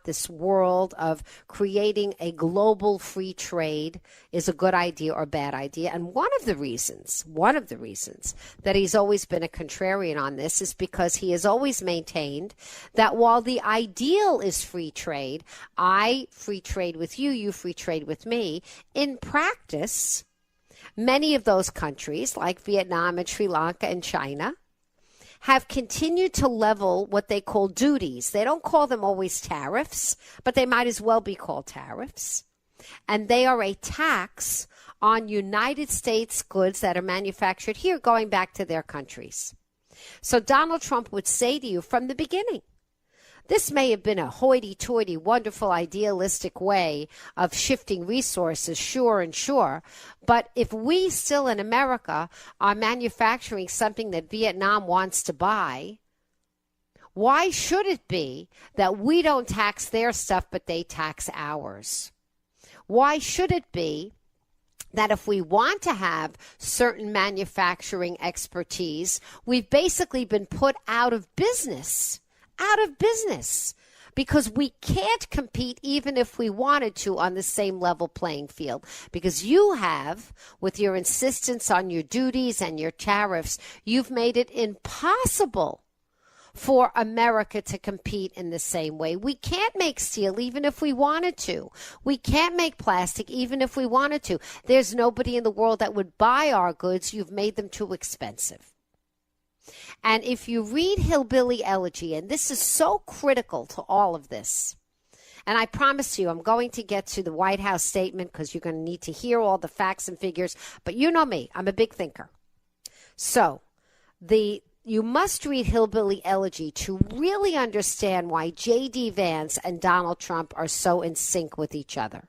not this world of creating a global free trade is a good idea or bad idea. And one of the reasons that he's always been a contrarian on this is because he has always maintained that while the ideal is free trade, I free trade with you, you free trade with me, in practice, many of those countries like Vietnam and Sri Lanka and China have continued to level what they call duties. They don't call them always tariffs, but they might as well be called tariffs. And they are a tax on United States goods that are manufactured here going back to their countries. So Donald Trump would say to you from the beginning, this may have been a hoity-toity, wonderful, idealistic way of shifting resources, sure, but if we still in America are manufacturing something that Vietnam wants to buy, why should it be that we don't tax their stuff but they tax ours? Why should it be that if we want to have certain manufacturing expertise, we've basically been put out of business? Because we can't compete even if we wanted to on the same level playing field. Because you have, with your insistence on your duties and your tariffs, you've made it impossible for America to compete in the same way. We can't make steel even if we wanted to. We can't make plastic even if we wanted to. There's nobody in the world that would buy our goods. You've made them too expensive. And if you read Hillbilly Elegy, and this is so critical to all of this, and I promise you I'm going to get to the White House statement because you're going to need to hear all the facts and figures, but you know me, I'm a big thinker. So you must read Hillbilly Elegy to really understand why J.D. Vance and Donald Trump are so in sync with each other.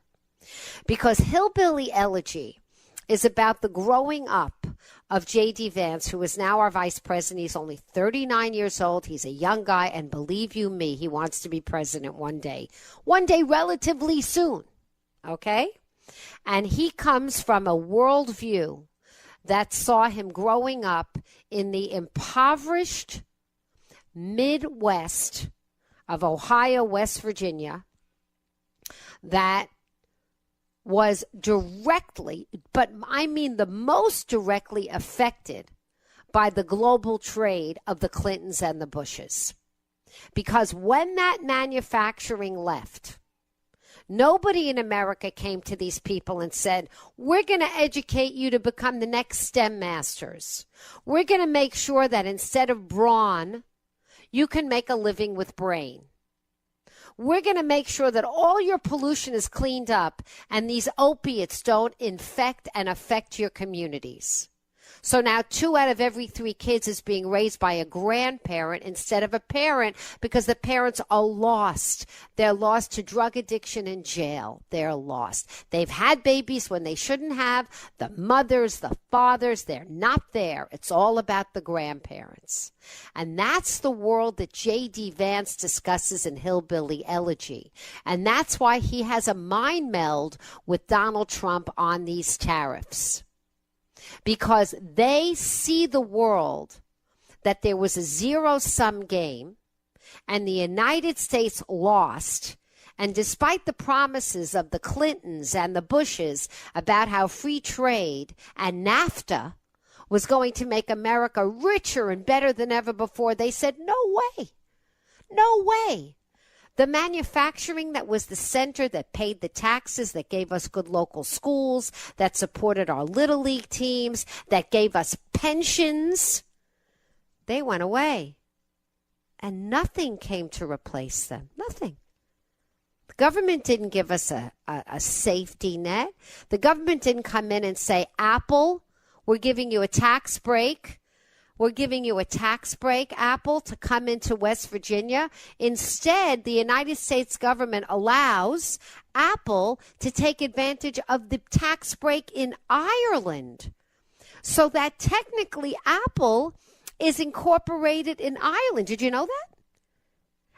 Because Hillbilly Elegy is about the growing up of J.D. Vance, who is now our vice president. He's only 39 years old. He's a young guy, and believe you me, he wants to be president one day relatively soon, okay? And he comes from a worldview that saw him growing up in the impoverished Midwest of Ohio, West Virginia, that was directly, but I mean the most directly affected by the global trade of the Clintons and the Bushes. Because when that manufacturing left, nobody in America came to these people and said, we're going to educate you to become the next STEM masters. We're going to make sure that instead of brawn, you can make a living with brain. We're going to make sure that all your pollution is cleaned up and these opiates don't infect and affect your communities. So now 2 out of every 3 kids is being raised by a grandparent instead of a parent because the parents are lost. They're lost to drug addiction and jail. They're lost. They've had babies when they shouldn't have. The mothers, the fathers, they're not there. It's all about the grandparents. And that's the world that J.D. Vance discusses in Hillbilly Elegy. And that's why he has a mind meld with Donald Trump on these tariffs. Because they see the world that there was a zero-sum game and the United States lost. And despite the promises of the Clintons and the Bushes about how free trade and NAFTA was going to make America richer and better than ever before, they said, no way. No way. The manufacturing that was the center that paid the taxes, that gave us good local schools, that supported our Little League teams, that gave us pensions, they went away. And nothing came to replace them. Nothing. The government didn't give us a safety net. The government didn't come in and say, Apple, we're giving you a tax break. We're giving you a tax break, Apple, to come into West Virginia. Instead, the United States government allows Apple to take advantage of the tax break in Ireland. So that technically Apple is incorporated in Ireland. Did you know that?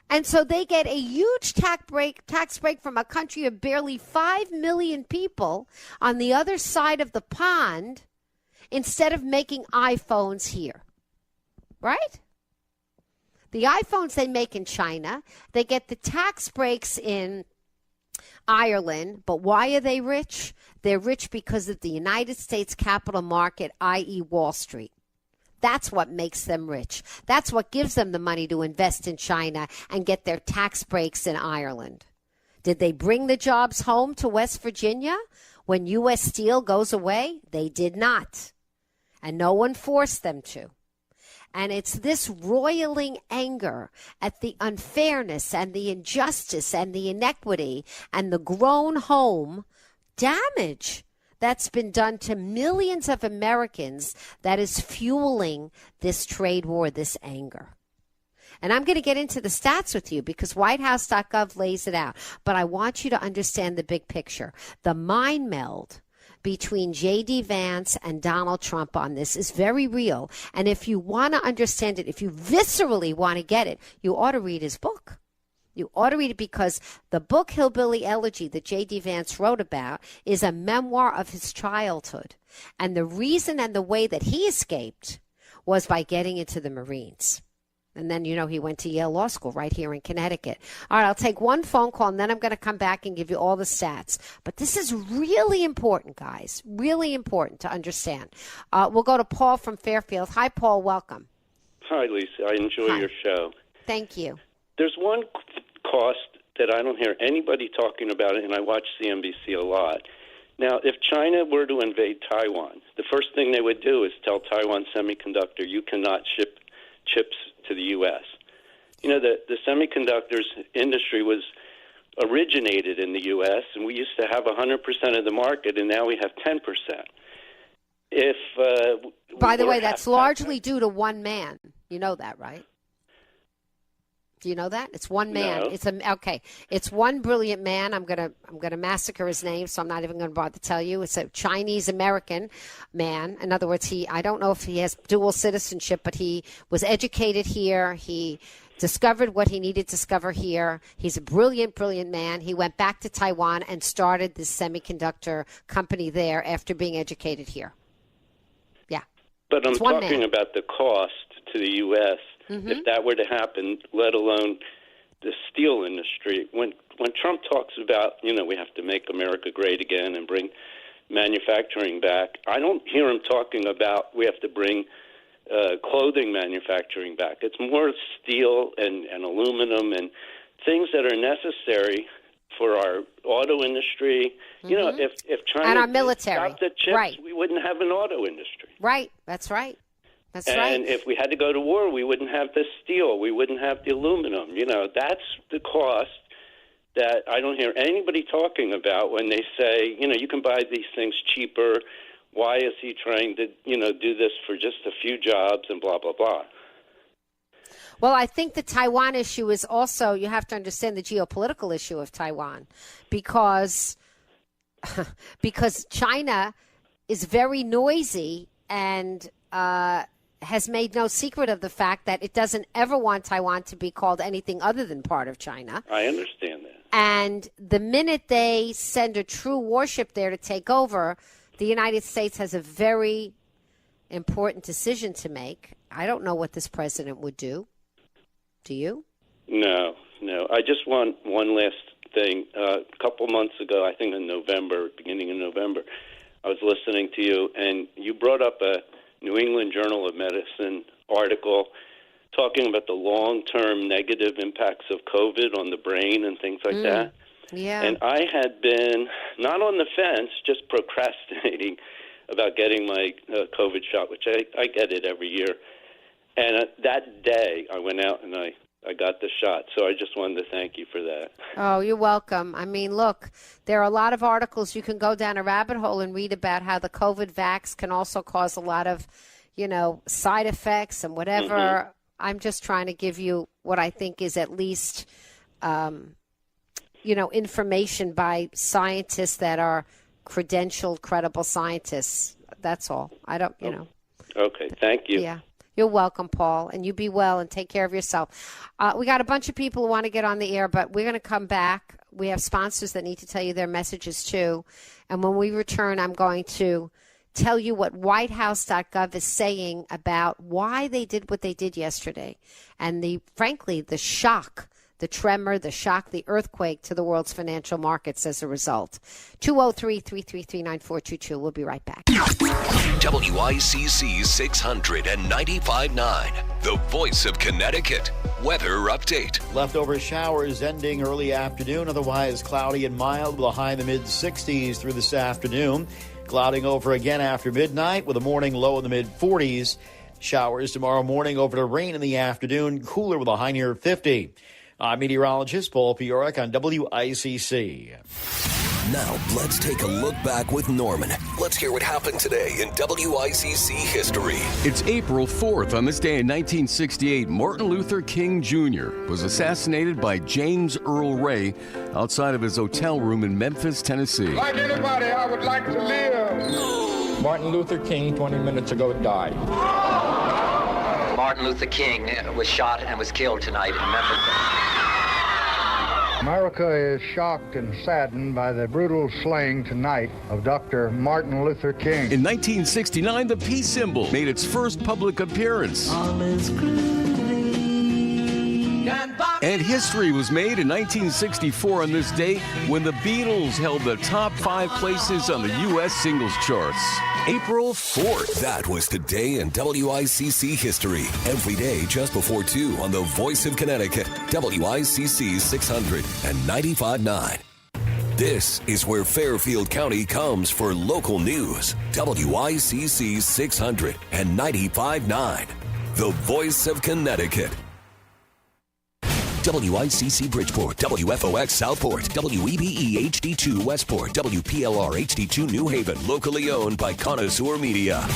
And so they get a huge tax break from a country of barely 5 million people on the other side of the pond instead of making iPhones here. Right? The iPhones they make in China, they get the tax breaks in Ireland, but why are they rich? They're rich because of the United States capital market, i.e. Wall Street. That's what makes them rich. That's what gives them the money to invest in China and get their tax breaks in Ireland. Did they bring the jobs home to West Virginia when U.S. Steel goes away? They did not. And no one forced them to. And it's this roiling anger at the unfairness and the injustice and the inequity and the grown home damage that's been done to millions of Americans that is fueling this trade war, this anger. And I'm going to get into the stats with you because whitehouse.gov lays it out. But I want you to understand the big picture. The mind meld between J.D. Vance and Donald Trump on this is very real. And if you want to understand it, if you viscerally want to get it, you ought to read his book. You ought to read it because the book Hillbilly Elegy that J.D. Vance wrote about is a memoir of his childhood. And the reason and the way that he escaped was by getting into the Marines. And then, he went to Yale Law School right here in Connecticut. All right, I'll take one phone call, and then I'm going to come back and give you all the stats. But this is really important, guys, really important to understand. We'll go to Paul from Fairfield. Hi, Paul. Welcome. Hi, Lisa. I enjoy your show. Thank you. There's one cost that I don't hear anybody talking about, and I watch CNBC a lot. Now, if China were to invade Taiwan, the first thing they would do is tell Taiwan Semiconductor, you cannot ship chips to the U.S. The semiconductors industry was originated in the U.S., and we used to have 100% of the market, and now we have 10%. By the way, that's largely due to one man. You know that, right? Do you know that? It's one man. No. It's one brilliant man. I'm gonna massacre his name, so I'm not even gonna bother to tell you. It's a Chinese American man. In other words, I don't know if he has dual citizenship, but he was educated here. He discovered what he needed to discover here. He's a brilliant, brilliant man. He went back to Taiwan and started this semiconductor company there after being educated here. Yeah. But I'm talking about the cost to the U.S. If that were to happen, let alone the steel industry. When Trump talks about, we have to make America great again and bring manufacturing back, I don't hear him talking about we have to bring clothing manufacturing back. It's more steel and aluminum and things that are necessary for our auto industry. If China and our military stopped the chips, we wouldn't have an auto industry. Right. That's right. And if we had to go to war, we wouldn't have the steel. We wouldn't have the aluminum. That's the cost that I don't hear anybody talking about when they say, you can buy these things cheaper. Why is he trying to, do this for just a few jobs and blah, blah, blah? Well, I think the Taiwan issue is also, you have to understand the geopolitical issue of Taiwan because China is very noisy and has made no secret of the fact that it doesn't ever want Taiwan to be called anything other than part of China. I understand that. And the minute they send a true warship there to take over, the United States has a very important decision to make. I don't know what this president would do. Do you? No. I just want one last thing. A couple months ago, I think in November, beginning of November, I was listening to you, and you brought up a New England Journal of Medicine article talking about the long-term negative impacts of COVID on the brain and things like that. Yeah. And I had been not on the fence, just procrastinating about getting my COVID shot, which I get it every year. And that day, I went out and I got the shot. So I just wanted to thank you for that. Oh, you're welcome. I mean, look, there are a lot of articles you can go down a rabbit hole and read about how the COVID vax can also cause a lot of, side effects and whatever. I'm just trying to give you what I think is at least, information by scientists that are credentialed, credible scientists. That's all. I don't, Okay, thank you. Yeah. You're welcome, Paul, and you be well and take care of yourself. We got a bunch of people who want to get on the air, but we're going to come back. We have sponsors that need to tell you their messages, too. And when we return, I'm going to tell you what whitehouse.gov is saying about why they did what they did yesterday. And frankly, the shock, the tremor, the shock, the earthquake to the world's financial markets as a result. 203-333-9422. We'll be right back. WICC 695.9, the voice of Connecticut. Weather update. Leftover showers ending early afternoon, otherwise cloudy and mild with a high in the mid-60s through this afternoon. Clouding over again after midnight with a morning low in the mid-40s. Showers tomorrow morning over to rain in the afternoon, cooler with a high near 50. I'm meteorologist Paul Piorek on WICC. Now, let's take a look back with Norman. Let's hear what happened today in WICC history. It's April 4th. On this day in 1968, Martin Luther King Jr. was assassinated by James Earl Ray outside of his hotel room in Memphis, Tennessee. Like anybody, I would like to live. Martin Luther King, 20 minutes ago, died. Martin Luther King was shot and was killed tonight in Memphis. America is shocked and saddened by the brutal slaying tonight of Dr. Martin Luther King. In 1969, the peace symbol made its first public appearance. And history was made in 1964 on this day when the Beatles held the top 5 places on the U.S. singles charts. April 4th. That was today in WICC history. Every day just before 2 on the Voice of Connecticut, WICC 695.9. This is where Fairfield County comes for local news. WICC 695.9. The Voice of Connecticut. WICC Bridgeport, WFOX Southport, WEBE HD2 Westport, WPLR HD2 New Haven, locally owned by Connoisseur Media.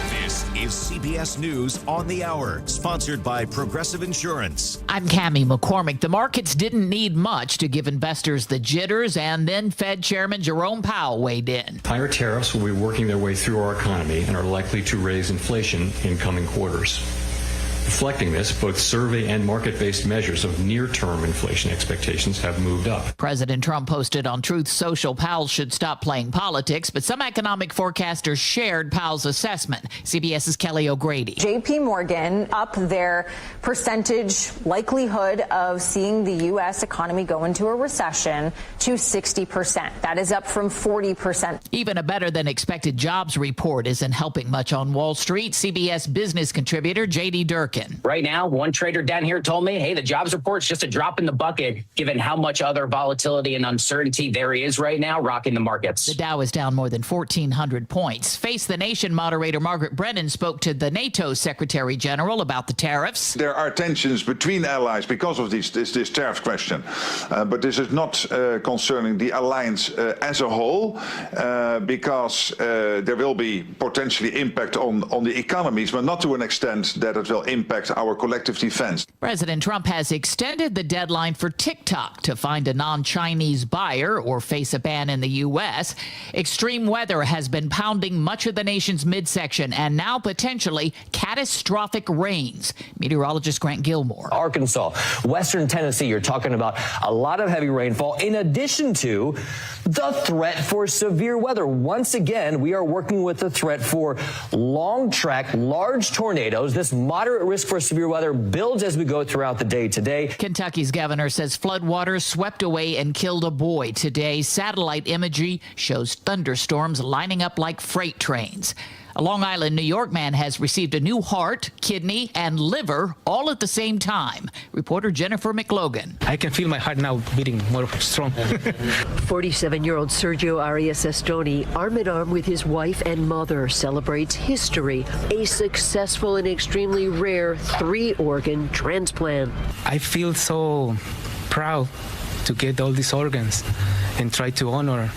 This is CBS News on the Hour, sponsored by Progressive Insurance. I'm Cammie McCormick. The markets didn't need much to give investors the jitters, and then Fed Chairman Jerome Powell weighed in. Higher tariffs will be working their way through our economy and are likely to raise inflation in coming quarters. Reflecting this, both survey and market-based measures of near-term inflation expectations have moved up. President Trump posted on Truth Social Powell should stop playing politics, but some economic forecasters shared Powell's assessment. CBS's Kelly O'Grady. J.P. Morgan up their percentage likelihood of seeing the U.S. economy go into a recession to 60%. That is up from 40%. Even a better-than-expected jobs report isn't helping much on Wall Street. CBS business contributor J.D. Durkin. Right now, one trader down here told me, hey, the jobs report's just a drop in the bucket, given how much other volatility and uncertainty there is right now rocking the markets. The Dow is down more than 1,400 points. Face the Nation moderator Margaret Brennan spoke to the NATO Secretary General about the tariffs. There are tensions between allies because of this tariff question. But this is not concerning the alliance as a whole, because there will be potentially impact on the economies, but not to an extent that it will impact our collective defense. President Trump has extended the deadline for TikTok to find a non-Chinese buyer or face a ban in the U.S. Extreme weather has been pounding much of the nation's midsection and now potentially catastrophic rains. Meteorologist Grant Gilmore. Arkansas, western Tennessee, you're talking about a lot of heavy rainfall in addition to the threat for severe weather. Once again, we are working with the threat for long track, large tornadoes. This moderate risk for severe weather builds as we go throughout the day today. Kentucky's governor says floodwaters swept away and killed a boy today. Satellite imagery shows thunderstorms lining up like freight trains. A Long Island, New York man has received a new heart, kidney, and liver all at the same time. Reporter Jennifer McLogan. I can feel my heart now beating more strong. 47-year-old Sergio Arias Estoni, arm in arm with his wife and mother, celebrates history, a successful and extremely rare 3-organ transplant. I feel so proud to get all these organs and try to honor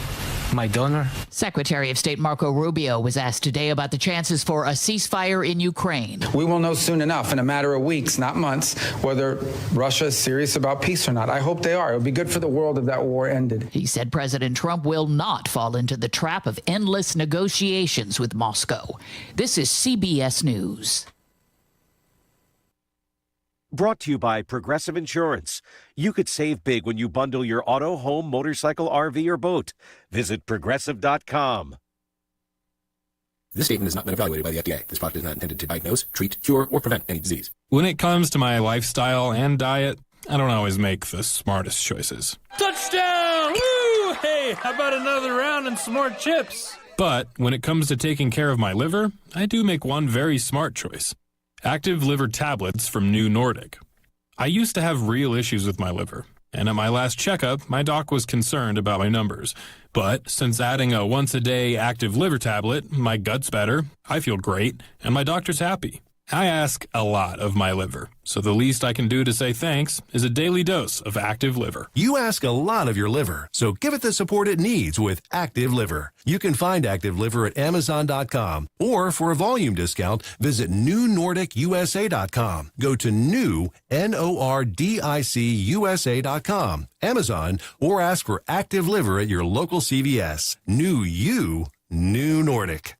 my donor. Secretary of State Marco Rubio was asked today about the chances for a ceasefire in Ukraine. We will know soon enough, in a matter of weeks, not months, whether Russia is serious about peace or not. I hope they are. It would be good for the world if that war ended. He said President Trump will not fall into the trap of endless negotiations with Moscow. This is CBS News. Brought to you by Progressive Insurance. You could save big when you bundle your auto, home, motorcycle, RV, or boat. Visit Progressive.com. This statement has not been evaluated by the FDA. This product is not intended to diagnose, treat, cure, or prevent any disease. When it comes to my lifestyle and diet, I don't always make the smartest choices. Touchdown! Woo! Hey, how about another round and some more chips? But when it comes to taking care of my liver, I do make one very smart choice. Active liver tablets from New Nordic. I used to have real issues with my liver, and at my last checkup, my doc was concerned about my numbers. But since adding a once-a-day active liver tablet, my gut's better, I feel great, and my doctor's happy. I ask a lot of my liver, so the least I can do to say thanks is a daily dose of Active Liver. You ask a lot of your liver, so give it the support it needs with Active Liver. You can find Active Liver at Amazon.com, or for a volume discount, visit NewNordicUSA.com. Go to new, NORDICUSA.com, Amazon, or ask for Active Liver at your local CVS. New Nordic.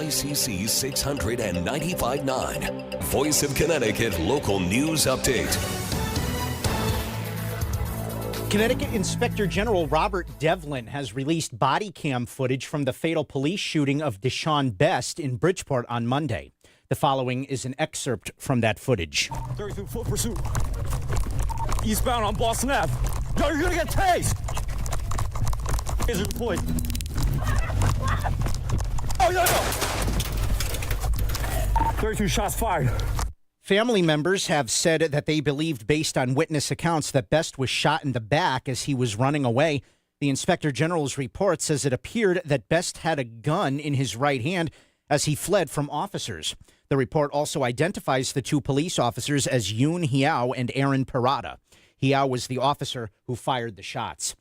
WICC 695.9, Voice of Connecticut Local News Update. Connecticut Inspector General Robert Devlin has released body cam footage from the fatal police shooting of Deshaun Best in Bridgeport on Monday. The following is an excerpt from that footage. 32 full pursuit. Eastbound on Boston Ave. Yo, you're gonna get tased! Is it deployed? Oh, no! 32 shots fired. Family members have said that they believed, based on witness accounts, that Best was shot in the back as he was running away. The Inspector General's report says it appeared that Best had a gun in his right hand as he fled from officers. The report also identifies the two police officers as Yoon Hiao and Aaron Parada. Hiao was the officer who fired the shots.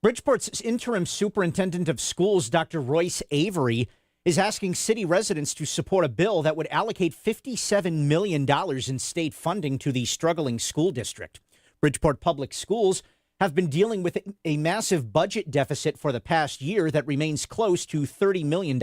Bridgeport's interim superintendent of schools, Dr. Royce Avery, is asking city residents to support a bill that would allocate $57 million in state funding to the struggling school district. Bridgeport Public Schools have been dealing with a massive budget deficit for the past year that remains close to $30 million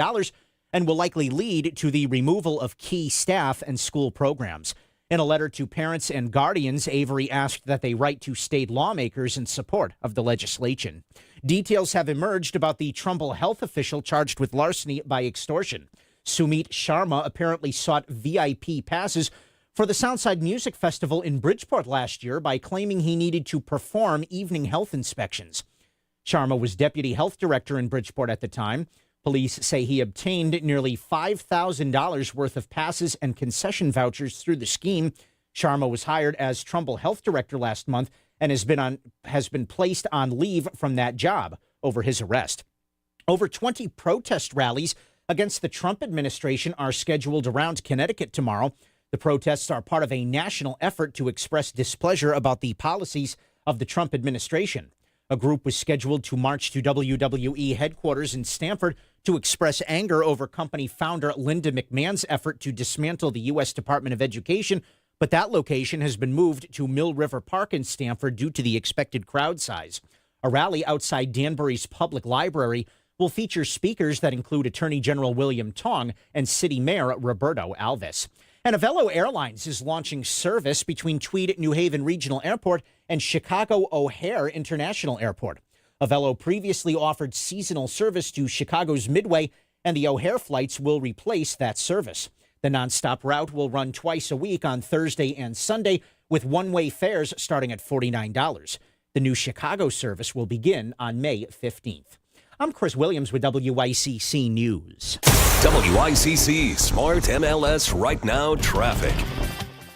and will likely lead to the removal of key staff and school programs. In a letter to parents and guardians, Avery asked that they write to state lawmakers in support of the legislation. Details have emerged about the Trumbull health official charged with larceny by extortion. Sumit Sharma apparently sought VIP passes for the Soundside Music Festival in Bridgeport last year by claiming he needed to perform evening health inspections. Sharma was deputy health director in Bridgeport at the time. Police say he obtained nearly $5,000 worth of passes and concession vouchers through the scheme. Sharma was hired as Trumbull health director last month and has been placed on leave from that job over his arrest. Over 20 protest rallies against the Trump administration are scheduled around Connecticut tomorrow. The protests are part of a national effort to express displeasure about the policies of the Trump administration. A group was scheduled to march to WWE headquarters in Stamford to express anger over company founder Linda McMahon's effort to dismantle the U.S. Department of Education, but that location has been moved to Mill River Park in Stamford due to the expected crowd size. A rally outside Danbury's Public Library will feature speakers that include Attorney General William Tong and City Mayor Roberto Alves. And Avelo Airlines is launching service between Tweed New Haven Regional Airport and Chicago O'Hare International Airport. Avelo previously offered seasonal service to Chicago's Midway, and the O'Hare flights will replace that service. The nonstop route will run twice a week on Thursday and Sunday, with one-way fares starting at $49. The new Chicago service will begin on May 15th. I'm Chris Williams with WICC News. WICC Smart MLS Right Now Traffic.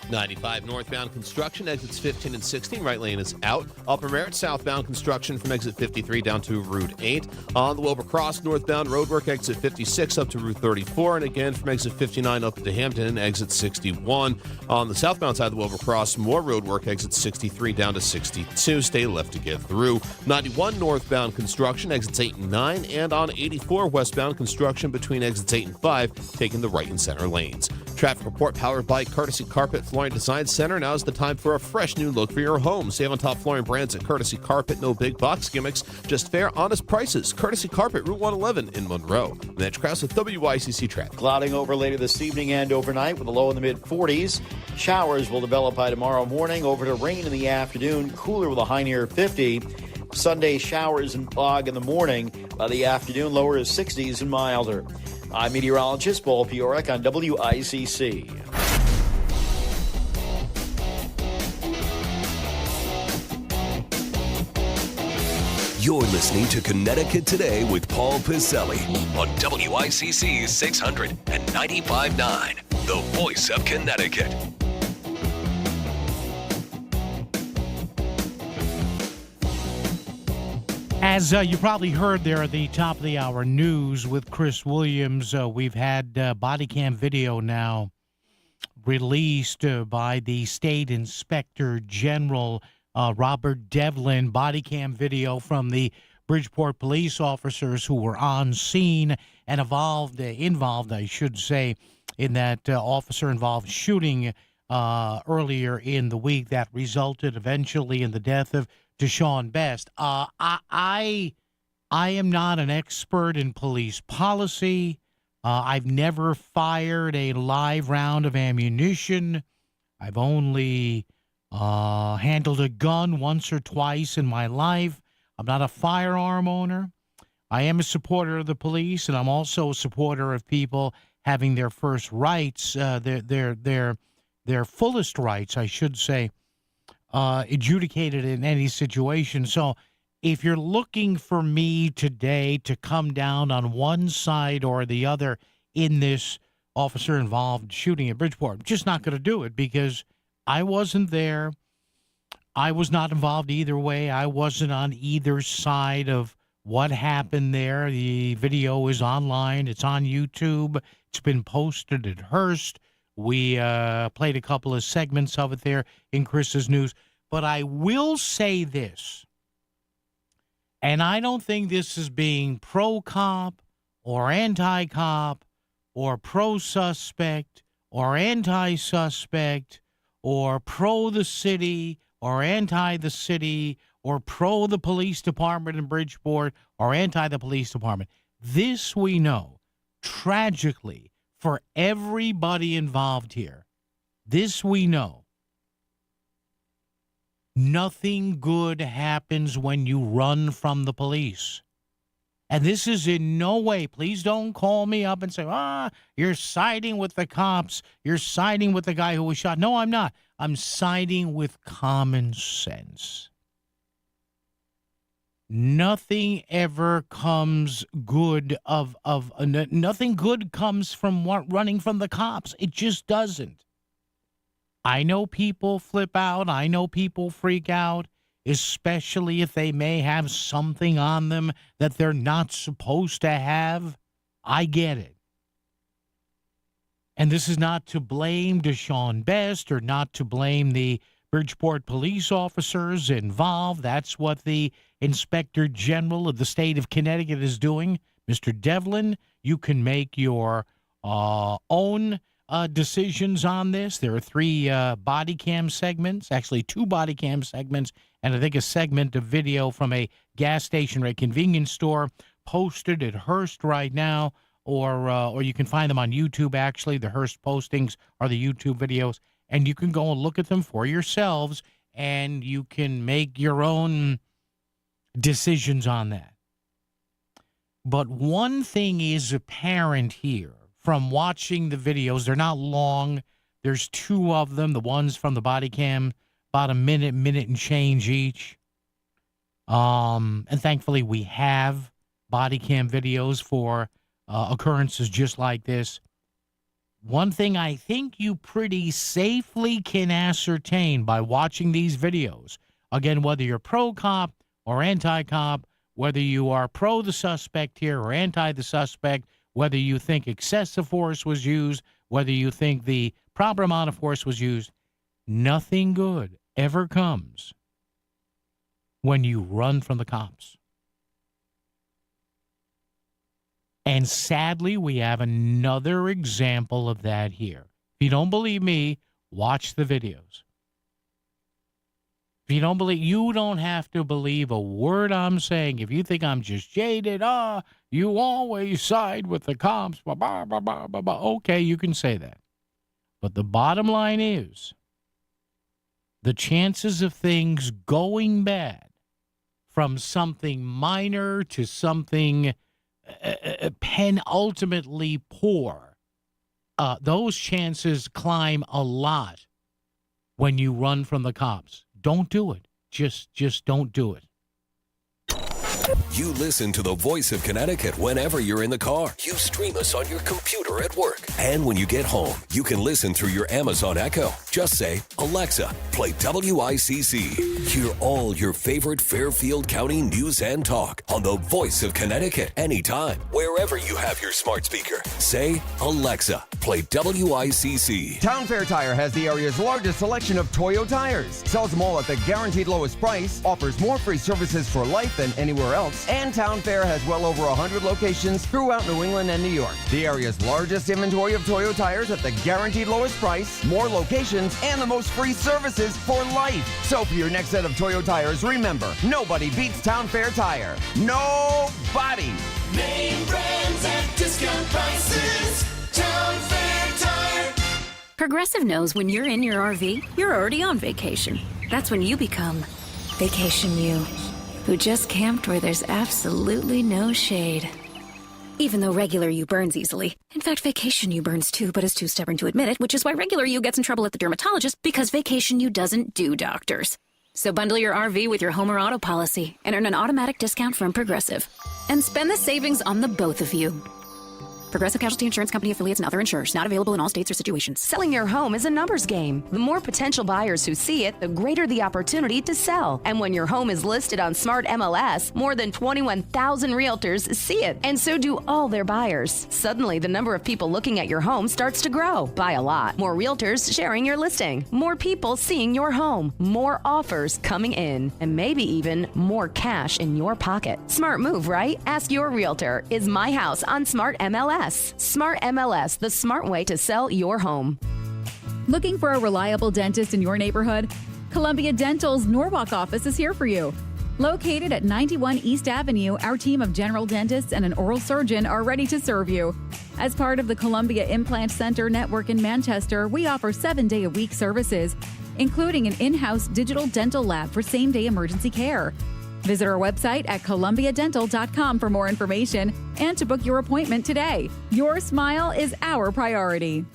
95 northbound construction, exits 15 and 16. Right lane is out. Upper Merritt southbound construction from exit 53 down to Route 8. On the Wilbur Cross northbound roadwork, exit 56 up to Route 34. And again from exit 59 up to Hampton, exit 61. On the southbound side of the Wilbur Cross, more roadwork, exit 63 down to 62. Stay left to get through. 91 northbound construction, exits 8 and 9. And on 84 westbound construction between exits 8 and 5, taking the right and center lanes. Traffic report powered by Courtesy Carpet Flooring Design Center. Now is the time for a fresh new look for your home. Save on top flooring brands at Courtesy Carpet. No big box gimmicks, just fair, honest prices. Courtesy Carpet, Route 111 in Monroe. Mitch Krause with WICC Traffic. Clouding over later this evening and overnight with a low in the mid-40s. Showers will develop by tomorrow morning, over to rain in the afternoon, cooler with a high near 50. Sunday showers and fog in the morning. By the afternoon, lower is 60s and milder. I'm meteorologist Paul Piorek on WICC. You're listening to Connecticut Today with Paul Piselli on WICC 600 and 95.9, the voice of Connecticut. As you probably heard there at the top of the hour news with Chris Williams, we've had body cam video now released by the State Inspector General, Robert Devlin. Body cam video from the Bridgeport police officers who were on scene and involved, I should say, in that officer-involved shooting earlier in the week that resulted eventually in the death of Deshaun Best. I am not an expert in police policy. I've never fired a live round of ammunition. I've only handled a gun once or twice in my life. I'm not a firearm owner. I am a supporter of the police, and I'm also a supporter of people having their first rights, their fullest rights, I should say, adjudicated in any situation. So if you're looking for me today to come down on one side or the other in this officer-involved shooting at Bridgeport, I'm just not going to do it because I wasn't there. I was not involved either way. I wasn't on either side of what happened there. The video is online. It's on YouTube. It's been posted at Hearst. We played a couple of segments of it there in Chris's news. But I will say this, and I don't think this is being pro-cop or anti-cop or pro-suspect or anti-suspect or pro the city or anti the city or pro the police department in Bridgeport or anti the police department. This we know, tragically, for everybody involved here, this we know. Nothing good happens when you run from the police. And this is in no way, please don't call me up and say, you're siding with the cops. You're siding with the guy who was shot. No, I'm not. I'm siding with common sense. Nothing ever comes good nothing good comes from running from the cops. It just doesn't. I know people flip out. I know people freak out, especially if they may have something on them that they're not supposed to have. I get it. And this is not to blame Deshaun Best or not to blame the Bridgeport police officers involved. That's what the Inspector General of the state of Connecticut is doing. Mr. Devlin, you can make your own decisions on this. There are 3 body cam segments, actually 2 body cam segments, and I think a segment of video from a gas station or a convenience store posted at Hearst right now, or you can find them on YouTube, actually. The Hearst postings are the YouTube videos, and you can go and look at them for yourselves, and you can make your own decisions on that. But one thing is apparent here from watching the videos. They're not long. There's 2 of them, the ones from the body cam, about a minute and change each. And thankfully we have body cam videos for occurrences just like this. One thing I think you pretty safely can ascertain by watching these videos, again, whether you're pro-cop or anti-cop, whether you are pro the suspect here or anti the suspect, whether you think excessive force was used, whether you think the proper amount of force was used, nothing good ever comes when you run from the cops. And sadly, we have another example of that here. If you don't believe me, watch the videos. If you don't believe, you don't have to believe a word I'm saying. If you think I'm just jaded, you always side with the cops, blah, blah, blah, blah, blah, blah. Okay, you can say that. But the bottom line is, the chances of things going bad from something minor to something ultimately poor, those chances climb a lot when you run from the cops. Don't do it. Just don't do it. You listen to the Voice of Connecticut whenever you're in the car. You stream us on your computer at work. And when you get home, you can listen through your Amazon Echo. Just say, Alexa, play WICC. Hear all your favorite Fairfield County news and talk on the Voice of Connecticut anytime, wherever you have your smart speaker. Say, Alexa, play WICC. Town Fair Tire has the area's largest selection of Toyo tires. Sells them all at the guaranteed lowest price. Offers more free services for life than anywhere else. And Town Fair has well over 100 locations throughout New England and New York. The area's largest inventory of Toyo tires at the guaranteed lowest price, more locations, and the most free services for life. So for your next set of Toyo tires, remember, nobody beats Town Fair Tire. Nobody. Name brands at discount prices. Town Fair Tire. Progressive knows when you're in your RV, you're already on vacation. That's when you become Vacation You, who just camped where there's absolutely no shade. Even though regular you burns easily. In fact, Vacation You burns too, but is too stubborn to admit it, which is why regular you gets in trouble at the dermatologist, because Vacation You doesn't do doctors. So bundle your RV with your home or auto policy and earn an automatic discount from Progressive. And spend the savings on the both of you. Progressive Casualty Insurance Company affiliates and other insurers. Not available in all states or situations. Selling your home is a numbers game. The more potential buyers who see it, the greater the opportunity to sell. And when your home is listed on Smart MLS, more than 21,000 realtors see it. And so do all their buyers. Suddenly, the number of people looking at your home starts to grow by a lot. More realtors sharing your listing. More people seeing your home. More offers coming in. And maybe even more cash in your pocket. Smart move, right? Ask your realtor. Is my house on Smart MLS? Smart MLS, the smart way to sell your home. Looking for a reliable dentist in your neighborhood? Columbia Dental's Norwalk office is here for you. Located at 91 East Avenue, our team of general dentists and an oral surgeon are ready to serve you. As part of the Columbia Implant Center network in Manchester, we offer 7-day-a-week services, including an in-house digital dental lab for same-day emergency care. Visit our website at columbiadental.com for more information and to book your appointment today. Your smile is our priority.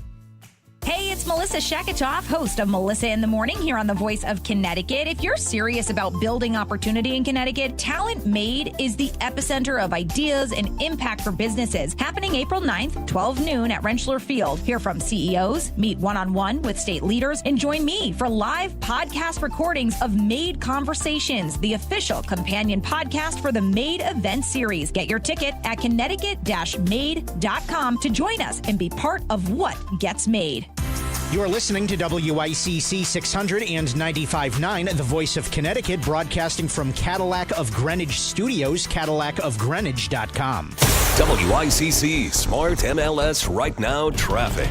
Hey, it's Melissa Sheketoff, host of Melissa in the Morning here on the Voice of Connecticut. If you're serious about building opportunity in Connecticut, Talent Made is the epicenter of ideas and impact for businesses. Happening April 9th, 12 noon at Rentschler Field. Hear from CEOs, meet one-on-one with state leaders, and join me for live podcast recordings of Made Conversations, the official companion podcast for the Made event series. Get your ticket at connecticut-made.com to join us and be part of what gets made. You're listening to WICC 600 and 95.9, the Voice of Connecticut, broadcasting from Cadillac of Greenwich Studios, CadillacofGreenwich.com. WICC Smart MLS Right Now Traffic.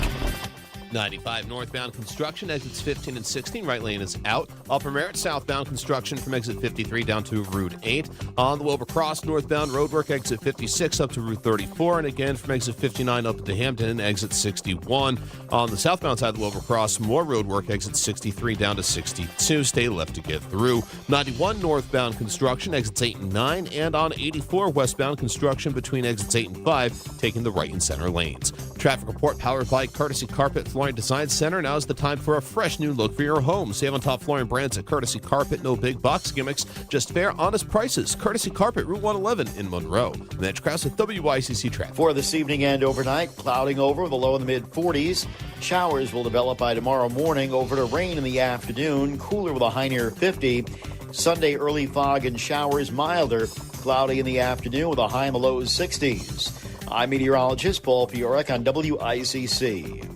95 northbound construction, exits 15 and 16. Right lane is out. Upper Merritt southbound construction from exit 53 down to Route 8. On the Wilbur Cross northbound roadwork, exit 56 up to Route 34. And again from exit 59 up to Hampton, exit 61. On the southbound side of the Wilbur Cross, more roadwork, exit 63 down to 62. Stay left to get through. 91 northbound construction, exits 8 and 9. And on 84 westbound construction between exits 8 and 5, taking the right and center lanes. Traffic report powered by Courtesy Carpet Flooring Design Center. Now is the time for a fresh new look for your home. Save on top flooring brands at Courtesy Carpet. No big box gimmicks, just fair, honest prices. Courtesy Carpet, Route 111 in Monroe. Mitch Krause with WICC Traffic. For this evening and overnight, clouding over with a low in the mid-40s. Showers will develop by tomorrow morning, over to rain in the afternoon. Cooler with a high near 50. Sunday, early fog and showers, milder. Cloudy in the afternoon with a high in the low 60s. I'm meteorologist Paul Fiorek on WICC.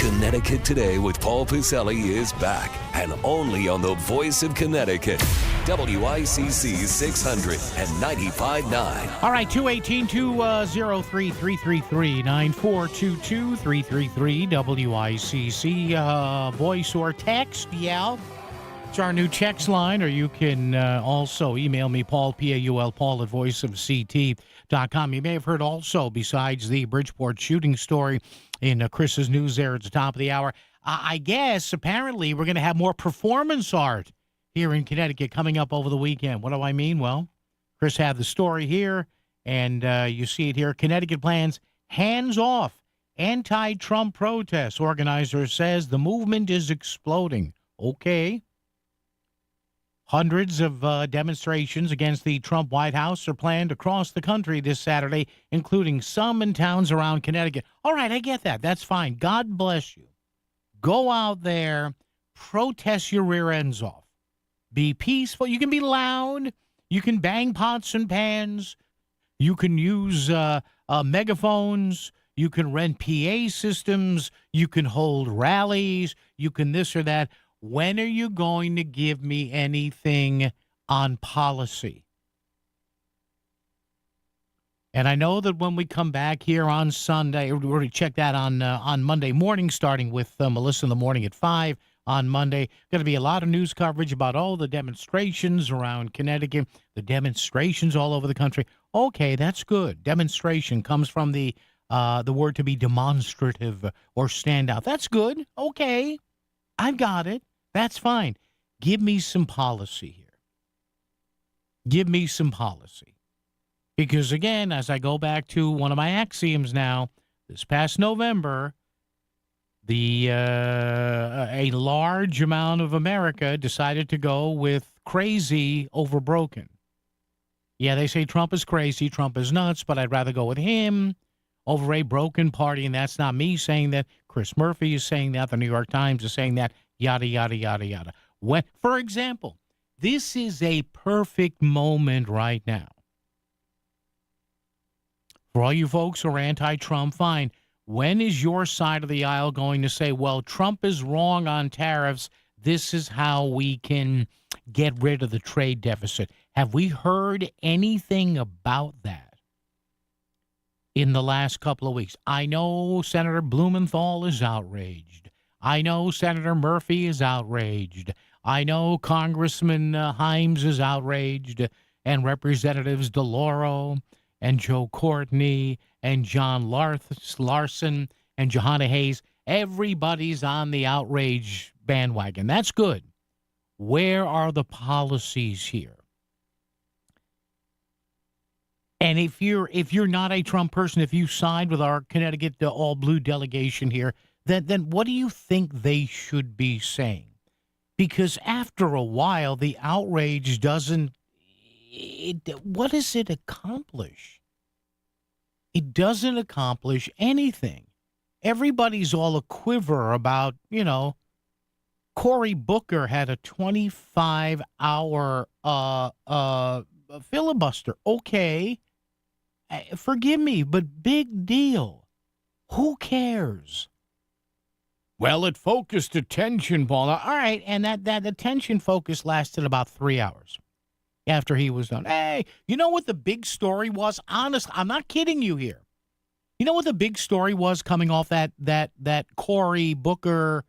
Connecticut Today with Paul Piselli is back, and only on the Voice of Connecticut, WICC 600 and 95.9. All right, 218-203-333, 9422-333, WICC, voice or text, yeah. It's our new text line, or you can also email me, Paul, P-A-U-L, Paul at voiceofct.com. You may have heard also, besides the Bridgeport shooting story in Chris's news there at the top of the hour, I guess, apparently, we're going to have more performance art here in Connecticut coming up over the weekend. What do I mean? Well, Chris had the story here, and you see it here. Connecticut plans hands-off anti-Trump protests. Organizer says the movement is exploding. Okay. Hundreds of demonstrations against the Trump White House are planned across the country this Saturday, including some in towns around Connecticut. All right, I get that. That's fine. God bless you. Go out there, protest your rear ends off. Be peaceful. You can be loud. You can bang pots and pans. You can use megaphones. You can rent PA systems. You can hold rallies. You can this or that. When are you going to give me anything on policy? And I know that when we come back here on Sunday, we're going to check that on Monday morning, starting with Melissa in the morning at 5 on Monday. Going to be a lot of news coverage about all the demonstrations around Connecticut, the demonstrations all over the country. Okay, that's good. Demonstration comes from the word to be demonstrative or stand out. That's good. Okay, I've got it. That's fine. Give me some policy here. Give me some policy. Because, again, as I go back to one of my axioms now, this past November, a large amount of America decided to go with crazy over broken. Yeah, they say Trump is crazy, Trump is nuts, but I'd rather go with him over a broken party, and that's not me saying that. Chris Murphy is saying that. The New York Times is saying that. Yada, yada, yada, yada. When, for example, this is a perfect moment right now. For all you folks who are anti-Trump, fine. When is your side of the aisle going to say, well, Trump is wrong on tariffs. This is how we can get rid of the trade deficit. Have we heard anything about that in the last couple of weeks? I know Senator Blumenthal is outraged. I know Senator Murphy is outraged. I know Congressman Himes is outraged, and Representatives DeLauro and Joe Courtney and John Larson and Johanna Hayes. Everybody's on the outrage bandwagon. That's good. Where are the policies here? And if you're not a Trump person, if you side with our Connecticut all blue delegation here, then what do you think they should be saying? Because after a while, the outrage doesn't. What does it accomplish? It doesn't accomplish anything. Everybody's all a quiver about, Cory Booker had a 25-hour filibuster. Okay. Forgive me, but big deal. Who cares? Well, it focused attention, Paul. All right, and that attention focus lasted about 3 hours after he was done. Hey, you know what the big story was? Honest, I'm not kidding you here. You know what the big story was coming off that Cory Booker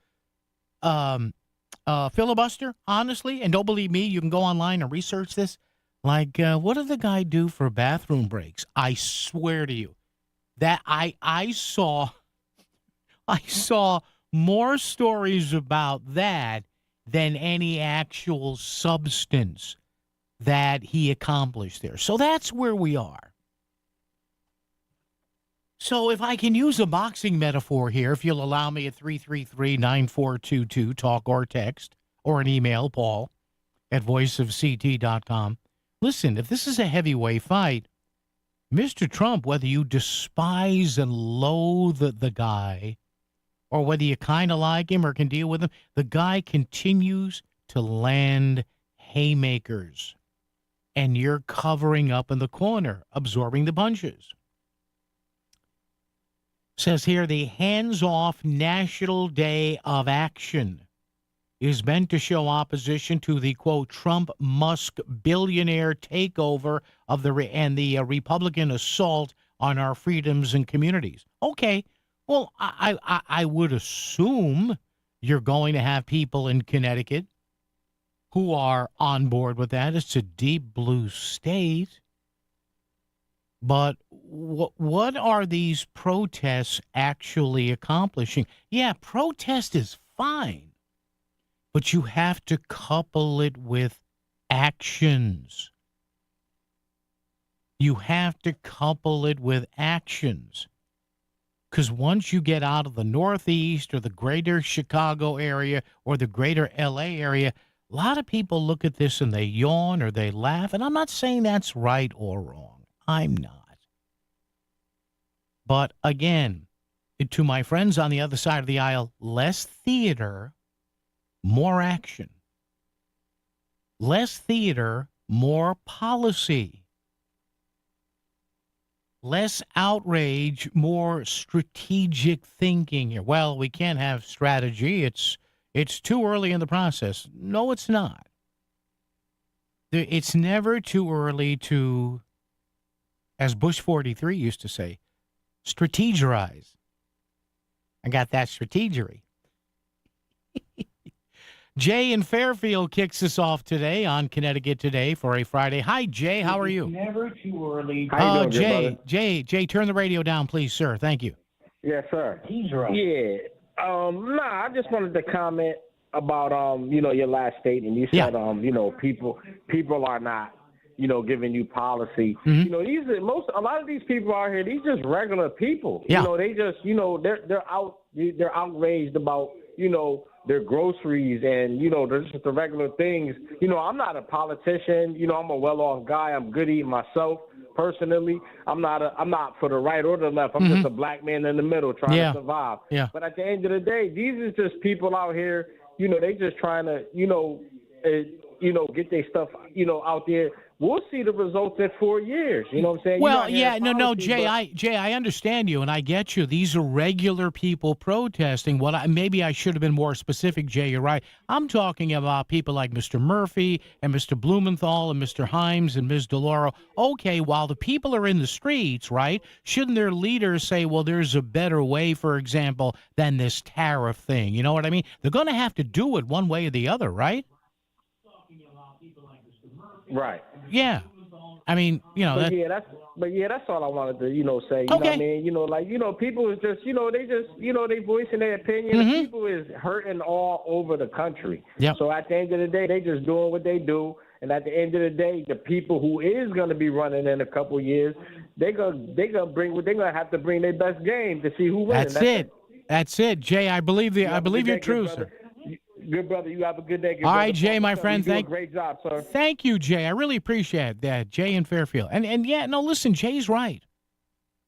filibuster? Honestly, and don't believe me, you can go online and research this. Like, what did the guy do for bathroom breaks? I swear to you that I saw more stories about that than any actual substance that he accomplished there. So that's where we are. So if I can use a boxing metaphor here, if you'll allow me at 333-9422, talk or text, or an email, Paul, at voiceofct.com. Listen, if this is a heavyweight fight, Mr. Trump, whether you despise and loathe the guy, or whether you kind of like him or can deal with him, the guy continues to land haymakers. And you're covering up in the corner, absorbing the punches. Says here, the hands-off National Day of Action is meant to show opposition to the, quote, Trump-Musk billionaire takeover of the Republican assault on our freedoms and communities. Okay, well, I would assume you're going to have people in Connecticut who are on board with that. It's a deep blue state. But what are these protests actually accomplishing? Yeah, protest is fine, but you have to couple it with actions. You have to couple it with actions. Because once you get out of the Northeast or the greater Chicago area or the greater LA area, a lot of people look at this and they yawn or they laugh. And I'm not saying that's right or wrong. I'm not. But again, to my friends on the other side of the aisle, less theater, more action. Less theater, more policy. Less outrage, more strategic thinking here. Well, we can't have strategy. It's too early in the process. No, it's not. It's never too early to, as Bush 43 used to say, strategize. I got that strategery. Jay in Fairfield kicks us off today on Connecticut Today for a Friday. Hi, Jay. How are you? Never too early. How you doing, Jay, turn the radio down, please, sir. Thank you. Yes, sir. He's right. Yeah. I just wanted to comment about your last statement. You said people are not giving you policy. Mm-hmm. A lot of these people out here, these just regular people. Yeah. They just they're outraged about their groceries and they're just the regular things. I'm not a politician. I'm a well-off guy. I'm good eating myself personally. I'm not for the right or the left. I'm just a black man in the middle trying to survive. Yeah. But at the end of the day, these is just people out here. They just trying to get their stuff out there. We'll see the results in 4 years. You know what I'm saying? Well, Jay, I understand you, and I get you. These are regular people protesting. Maybe I should have been more specific, Jay. You're right. I'm talking about people like Mr. Murphy and Mr. Blumenthal and Mr. Himes and Ms. DeLauro. Okay, while the people are in the streets, right, shouldn't their leaders say, well, there's a better way, for example, than this tariff thing? You know what I mean? They're going to have to do it one way or the other, right? Right. Yeah. I mean, that's all I wanted to, say. You know what I mean? People is just, they voicing their opinion. Mm-hmm. People is hurting all over the country. Yep. So at the end of the day, they just doing what they do. And at the end of the day, the people who is going to be running in a couple of years, they're gonna have to bring their best game to see who wins. That's it, Jay. I believe you're true, sir. Good brother, you have a good day. All right, Jay, my friend. Great job, sir. Thank you, Jay. I really appreciate that, Jay in Fairfield. Listen, Jay's right.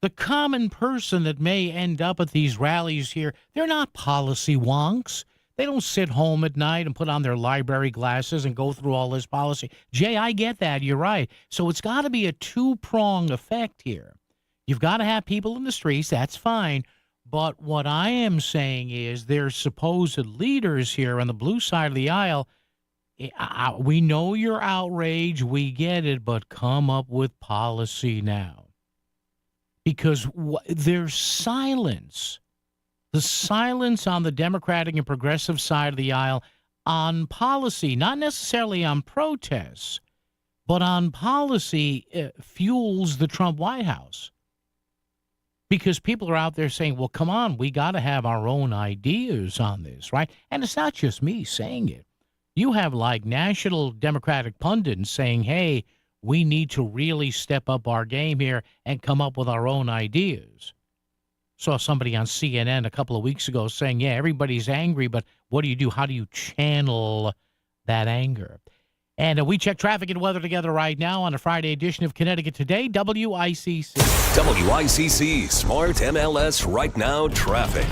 The common person that may end up at these rallies here, they're not policy wonks. They don't sit home at night and put on their library glasses and go through all this policy. Jay, I get that. You're right. So it's got to be a two-prong effect here. You've got to have people in the streets. That's fine. But what I am saying is there's supposed leaders here on the blue side of the aisle. We know you're outraged. We get it. But come up with policy now. Because there's silence. The silence on the Democratic and progressive side of the aisle on policy, not necessarily on protests, but on policy fuels the Trump White House. Because people are out there saying, well, come on, we got to have our own ideas on this, right? And it's not just me saying it. You have like national Democratic pundits saying, hey, we need to really step up our game here and come up with our own ideas. Saw somebody on CNN a couple of weeks ago saying, yeah, everybody's angry, but what do you do? How do you channel that anger? And we check traffic and weather together right now on a Friday edition of Connecticut Today, WICC. WICC Smart MLS Right Now Traffic.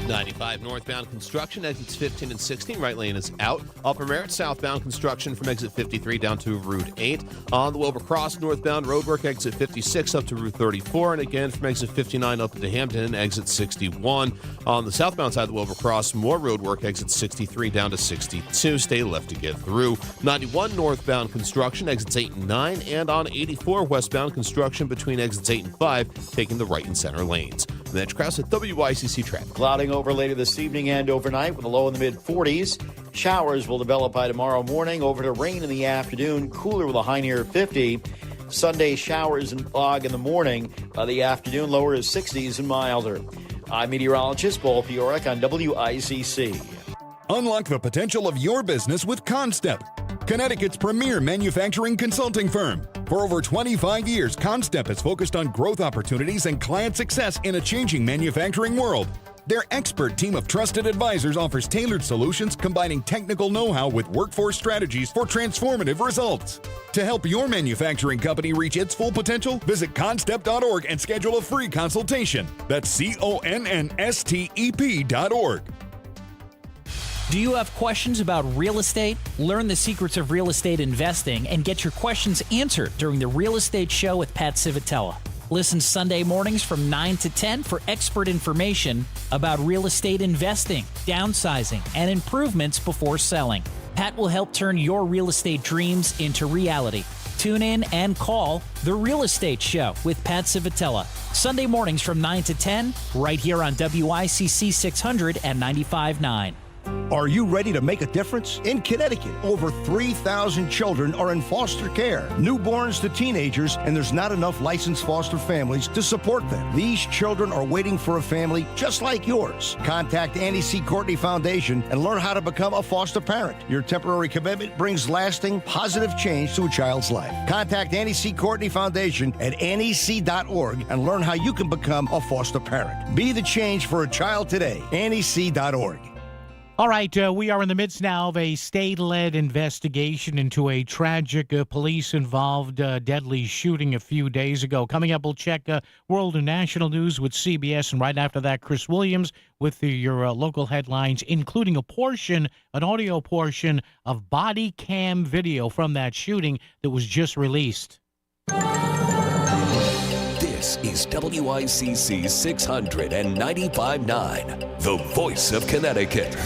95 northbound construction, exits 15 and 16. Right lane is out. Upper Merritt southbound construction from exit 53 down to Route 8. On the Wilbur Cross northbound roadwork, exit 56 up to Route 34. And again from exit 59 up into Hampton, exit 61. On the southbound side of the Wilbur Cross, more roadwork, exit 63 down to 62. Stay left to get through. 91 northbound construction, exits 8 and 9. And on 84 westbound construction between exits 8 and 5, taking the right and center lanes. Mitch Krause at WICC Traffic. Clouding over later this evening and overnight with a low in the mid-40s. Showers will develop by tomorrow morning, over to rain in the afternoon, cooler with a high near 50. Sunday showers and fog in the morning. By the afternoon, lower is 60s and milder. I'm meteorologist Paul Fioric on WICC. Unlock the potential of your business with Constep, Connecticut's premier manufacturing consulting firm. For over 25 years, Constep has focused on growth opportunities and client success in a changing manufacturing world. Their expert team of trusted advisors offers tailored solutions combining technical know-how with workforce strategies for transformative results. To help your manufacturing company reach its full potential, visit constep.org and schedule a free consultation. That's CONNSTEP.org. Do you have questions about real estate? Learn the secrets of real estate investing and get your questions answered during the Real Estate Show with Pat Civitella. Listen Sunday mornings from 9 to 10 for expert information about real estate investing, downsizing, and improvements before selling. Pat will help turn your real estate dreams into reality. Tune in and call The Real Estate Show with Pat Civitella. Sunday mornings from 9 to 10, right here on WICC 600 and 95.9. Are you ready to make a difference? In Connecticut, over 3,000 children are in foster care, newborns to teenagers, and there's not enough licensed foster families to support them. These children are waiting for a family just like yours. Contact Annie C. Courtney Foundation and learn how to become a foster parent. Your temporary commitment brings lasting, positive change to a child's life. Contact Annie C. Courtney Foundation at anniec.org and learn how you can become a foster parent. Be the change for a child today. anniec.org. All right, we are in the midst now of a state-led investigation into a tragic police-involved deadly shooting a few days ago. Coming up, we'll check world and national news with CBS, and right after that, Chris Williams with your local headlines, including an audio portion of body cam video from that shooting that was just released. This is WICC 695.9, the voice of Connecticut.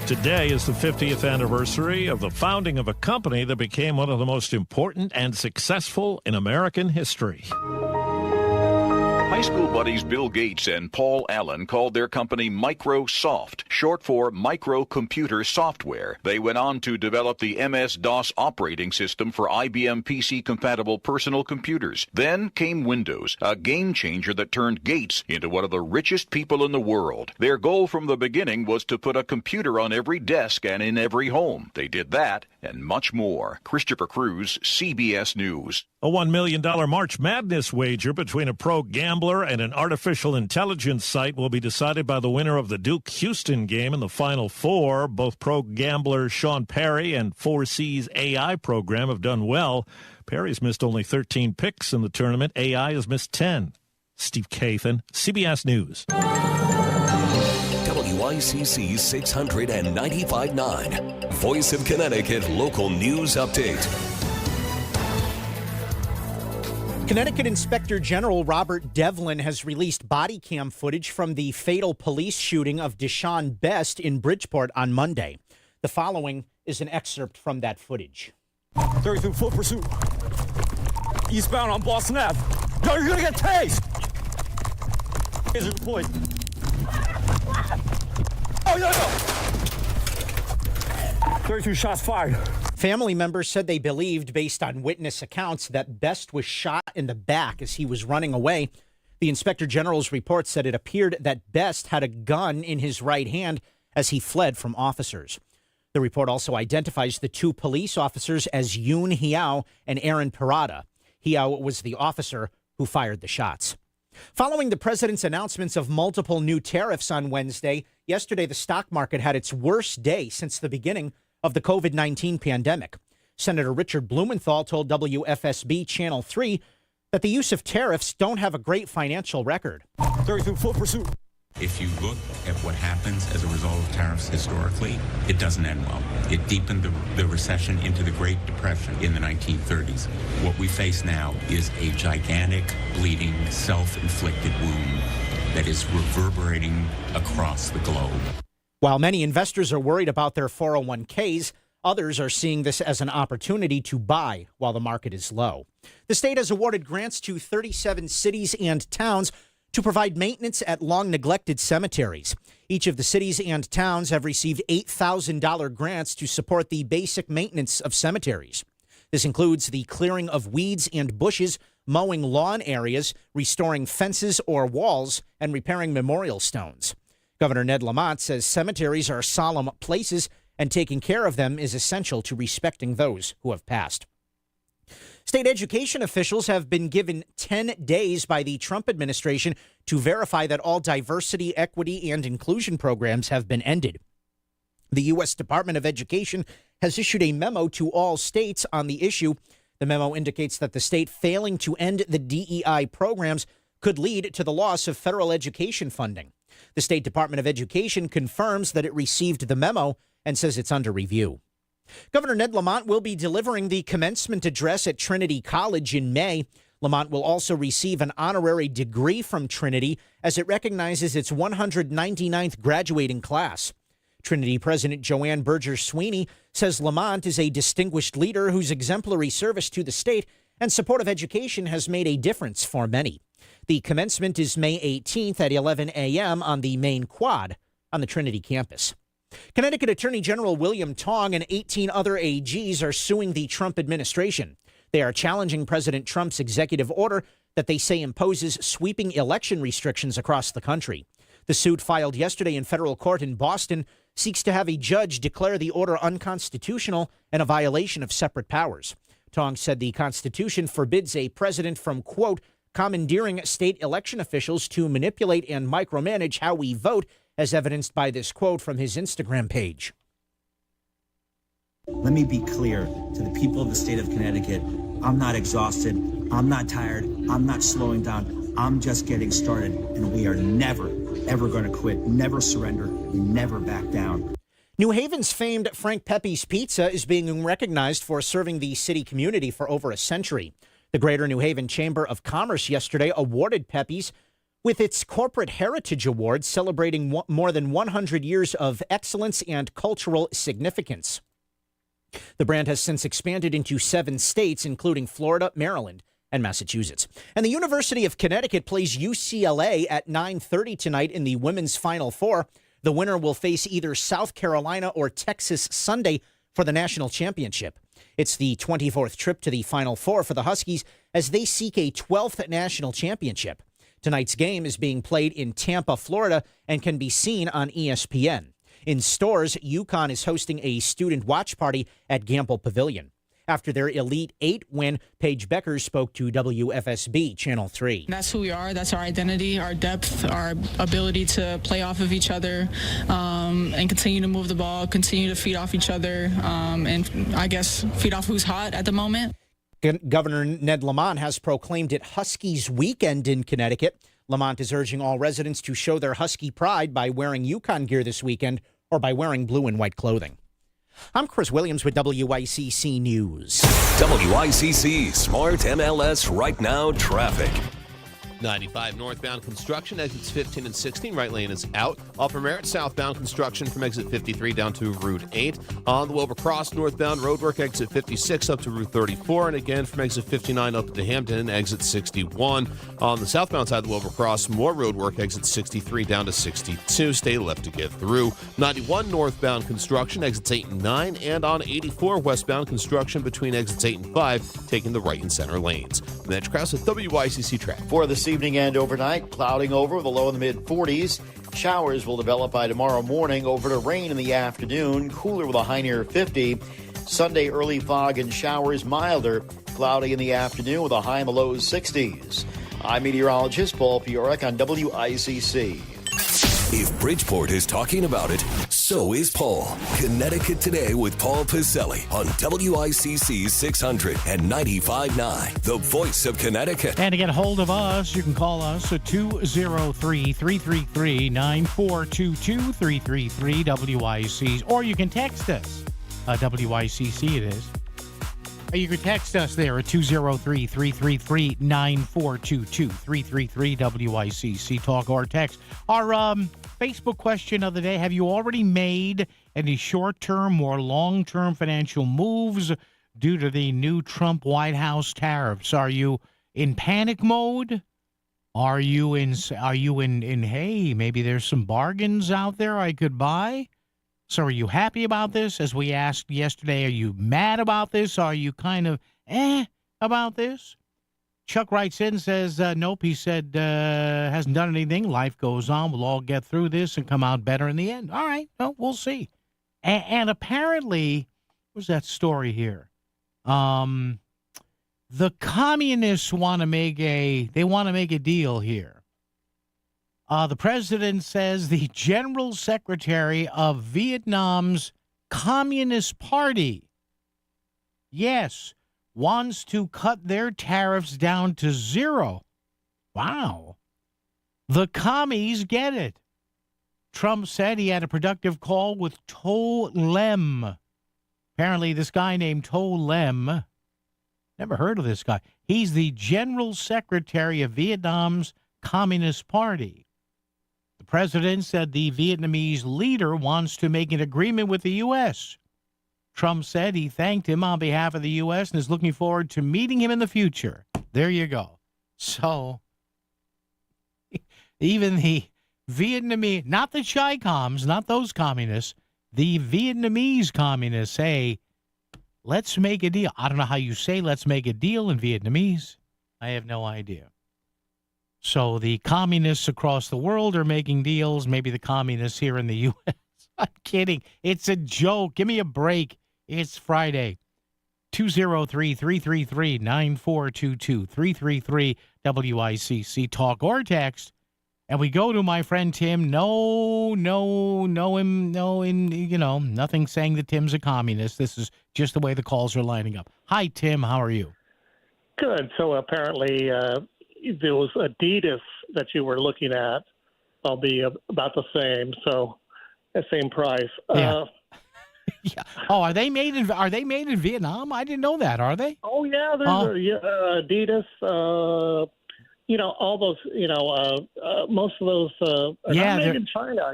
Today is the 50th anniversary of the founding of a company that became one of the most important and successful in American history. High school buddies Bill Gates and Paul Allen called their company Microsoft, short for Microcomputer Software. They went on to develop the MS-DOS operating system for IBM PC-compatible personal computers. Then came Windows, a game changer that turned Gates into one of the richest people in the world. Their goal from the beginning was to put a computer on every desk and in every home. They did that and much more. Christopher Cruz, CBS News. A $1 million March Madness wager between a pro gambler and an artificial intelligence site will be decided by the winner of the Duke-Houston game in the Final Four. Both pro gambler Sean Perry and 4C's AI program have done well. Perry's missed only 13 picks in the tournament. AI has missed 10. Steve Kathan, CBS News. WICC 695.9, Voice of Connecticut Local News Update. Connecticut Inspector General Robert Devlin has released body cam footage from the fatal police shooting of Deshaun Best in Bridgeport on Monday. The following is an excerpt from that footage. 32 full pursuit. Eastbound on Boston Ave. Yo, you're gonna get tased! Taser deployed. Oh, yo! 32 shots fired. Family members said they believed, based on witness accounts, that Best was shot in the back as he was running away. The Inspector General's report said it appeared that Best had a gun in his right hand as he fled from officers. The report also identifies the two police officers as Yoon Hiao and Aaron Parada. Hiao was the officer who fired the shots. Following the president's announcements of multiple new tariffs on Wednesday, yesterday the stock market had its worst day since the beginning of the COVID-19 pandemic. Senator Richard Blumenthal told WFSB Channel 3 that the use of tariffs don't have a great financial record. 32 full pursuit. If you look at what happens as a result of tariffs historically, it doesn't end well. It deepened the recession into the Great Depression in the 1930s. What we face now is a gigantic, bleeding, self-inflicted wound that is reverberating across the globe. While many investors are worried about their 401ks, others are seeing this as an opportunity to buy while the market is low. The state has awarded grants to 37 cities and towns to provide maintenance at long-neglected cemeteries. Each of the cities and towns have received $8,000 grants to support the basic maintenance of cemeteries. This includes the clearing of weeds and bushes, mowing lawn areas, restoring fences or walls, and repairing memorial stones. Governor Ned Lamont says cemeteries are solemn places, and taking care of them is essential to respecting those who have passed. State education officials have been given 10 days by the Trump administration to verify that all diversity, equity, and inclusion programs have been ended. The U.S. Department of Education has issued a memo to all states on the issue. The memo indicates that the state failing to end the DEI programs could lead to the loss of federal education funding. The State Department of Education confirms that it received the memo and says it's under review. Governor Ned Lamont will be delivering the commencement address at Trinity College in May. Lamont will also receive an honorary degree from Trinity as it recognizes its 199th graduating class. Trinity President Joanne Berger-Sweeney says Lamont is a distinguished leader whose exemplary service to the state and support of education has made a difference for many. The commencement is May 18th at 11 a.m. on the main quad on the Trinity campus. Connecticut Attorney General William Tong and 18 other AGs are suing the Trump administration. They are challenging President Trump's executive order that they say imposes sweeping election restrictions across the country. The suit filed yesterday in federal court in Boston seeks to have a judge declare the order unconstitutional and a violation of separate powers. Tong said the Constitution forbids a president from, quote, commandeering state election officials to manipulate and micromanage how we vote, as evidenced by this quote from his Instagram page. Let me be clear to the people of the state of Connecticut. I'm not exhausted. I'm not tired. I'm not slowing down. I'm just getting started. And we are never, ever going to quit, never surrender, never back down. New Haven's famed Frank Pepe's Pizza is being recognized for serving the city community for over a century. The Greater New Haven Chamber of Commerce yesterday awarded Pepe's with its Corporate Heritage Award, celebrating more than 100 years of excellence and cultural significance. The brand has since expanded into 7 states, including Florida, Maryland, and Massachusetts. And the University of Connecticut plays UCLA at 9:30 tonight in the women's Final Four. The winner will face either South Carolina or Texas Sunday for the national championship. It's the 24th trip to the Final Four for the Huskies as they seek a 12th national championship. Tonight's game is being played in Tampa, Florida, and can be seen on ESPN. In stores, UConn is hosting a student watch party at Gamble Pavilion. After their Elite 8 win, Paige Becker spoke to WFSB Channel 3. That's who we are. That's our identity, our depth, our ability to play off of each other and continue to move the ball, continue to feed off each other, and I guess feed off who's hot at the moment. Governor Ned Lamont has proclaimed it Huskies Weekend in Connecticut. Lamont is urging all residents to show their Husky pride by wearing UConn gear this weekend or by wearing blue and white clothing. I'm Chris Williams with WICC News. WICC Smart MLS Right Now Traffic. 95 northbound construction, exits 15 and 16. Right lane is out. Upper Merritt southbound construction from exit 53 down to Route 8. On the Wilbur Cross northbound roadwork, exit 56 up to Route 34. And again from exit 59 up to Hampton, exit 61. On the southbound side of the Wilbur Cross, more roadwork, exit 63 down to 62. Stay left to get through. 91 northbound construction, exits 8 and 9. And on 84 westbound construction between exits 8 and 5, taking the right and center lanes. Mitch Krause at WICC Track. For this evening and overnight, clouding over with a low in the mid-40s. Showers will develop by tomorrow morning, over to rain in the afternoon, cooler with a high near 50. Sunday, early fog and showers, milder, cloudy in the afternoon with a high in the low 60s. I'm meteorologist Paul Piorek on WICC. If Bridgeport is talking about it, So is Paul. Connecticut Today with Paul Pacelli on WICC 600 and 95.9, the voice of Connecticut. And to get a hold of us, you can call us at 203-333-9422, 333 WICC, or you can text us. WICC it is. You can text us there at 203-333-9422, 333 WICC, talk or text. Our Facebook question of the day, have you already made any short-term or long-term financial moves due to the new Trump White House tariffs? Are you in panic mode? Are you in hey, maybe there's some bargains out there I could buy? So are you happy about this? As we asked yesterday, are you mad about this? Are you kind of about this? Chuck writes in, says, nope, he said, hasn't done anything. Life goes on. We'll all get through this and come out better in the end. All right, well, we'll see. And apparently, what's that story here? The communists want to make a deal here. The president says the general secretary of Vietnam's Communist Party, yes, wants to cut their tariffs down to zero. Wow. The commies get it. Trump said he had a productive call with To Lem. Apparently, this guy named To Lem, never heard of this guy. He's the general secretary of Vietnam's Communist Party. The president said the Vietnamese leader wants to make an agreement with the U.S. Trump said he thanked him on behalf of the U.S. and is looking forward to meeting him in the future. There you go. So, even the Vietnamese, not the Chi-Coms, not those communists, the Vietnamese communists say, let's make a deal. I don't know how you say let's make a deal in Vietnamese. I have no idea. So the communists across the world are making deals. Maybe the communists here in the U.S. I'm kidding. It's a joke. Give me a break. It's Friday. 203-333-9422, 333 WICC, talk or text. And we go to my friend Tim. Nothing saying that Tim's a communist. This is just the way the calls are lining up. Hi, Tim. How are you? Good. So apparently there was Adidas that you were looking at. I'll be about the same. So the same price. Yeah. Yeah. Oh, are they made in Vietnam? I didn't know that. Are they? Oh yeah, there's Adidas. All those. Most of those are not made in China.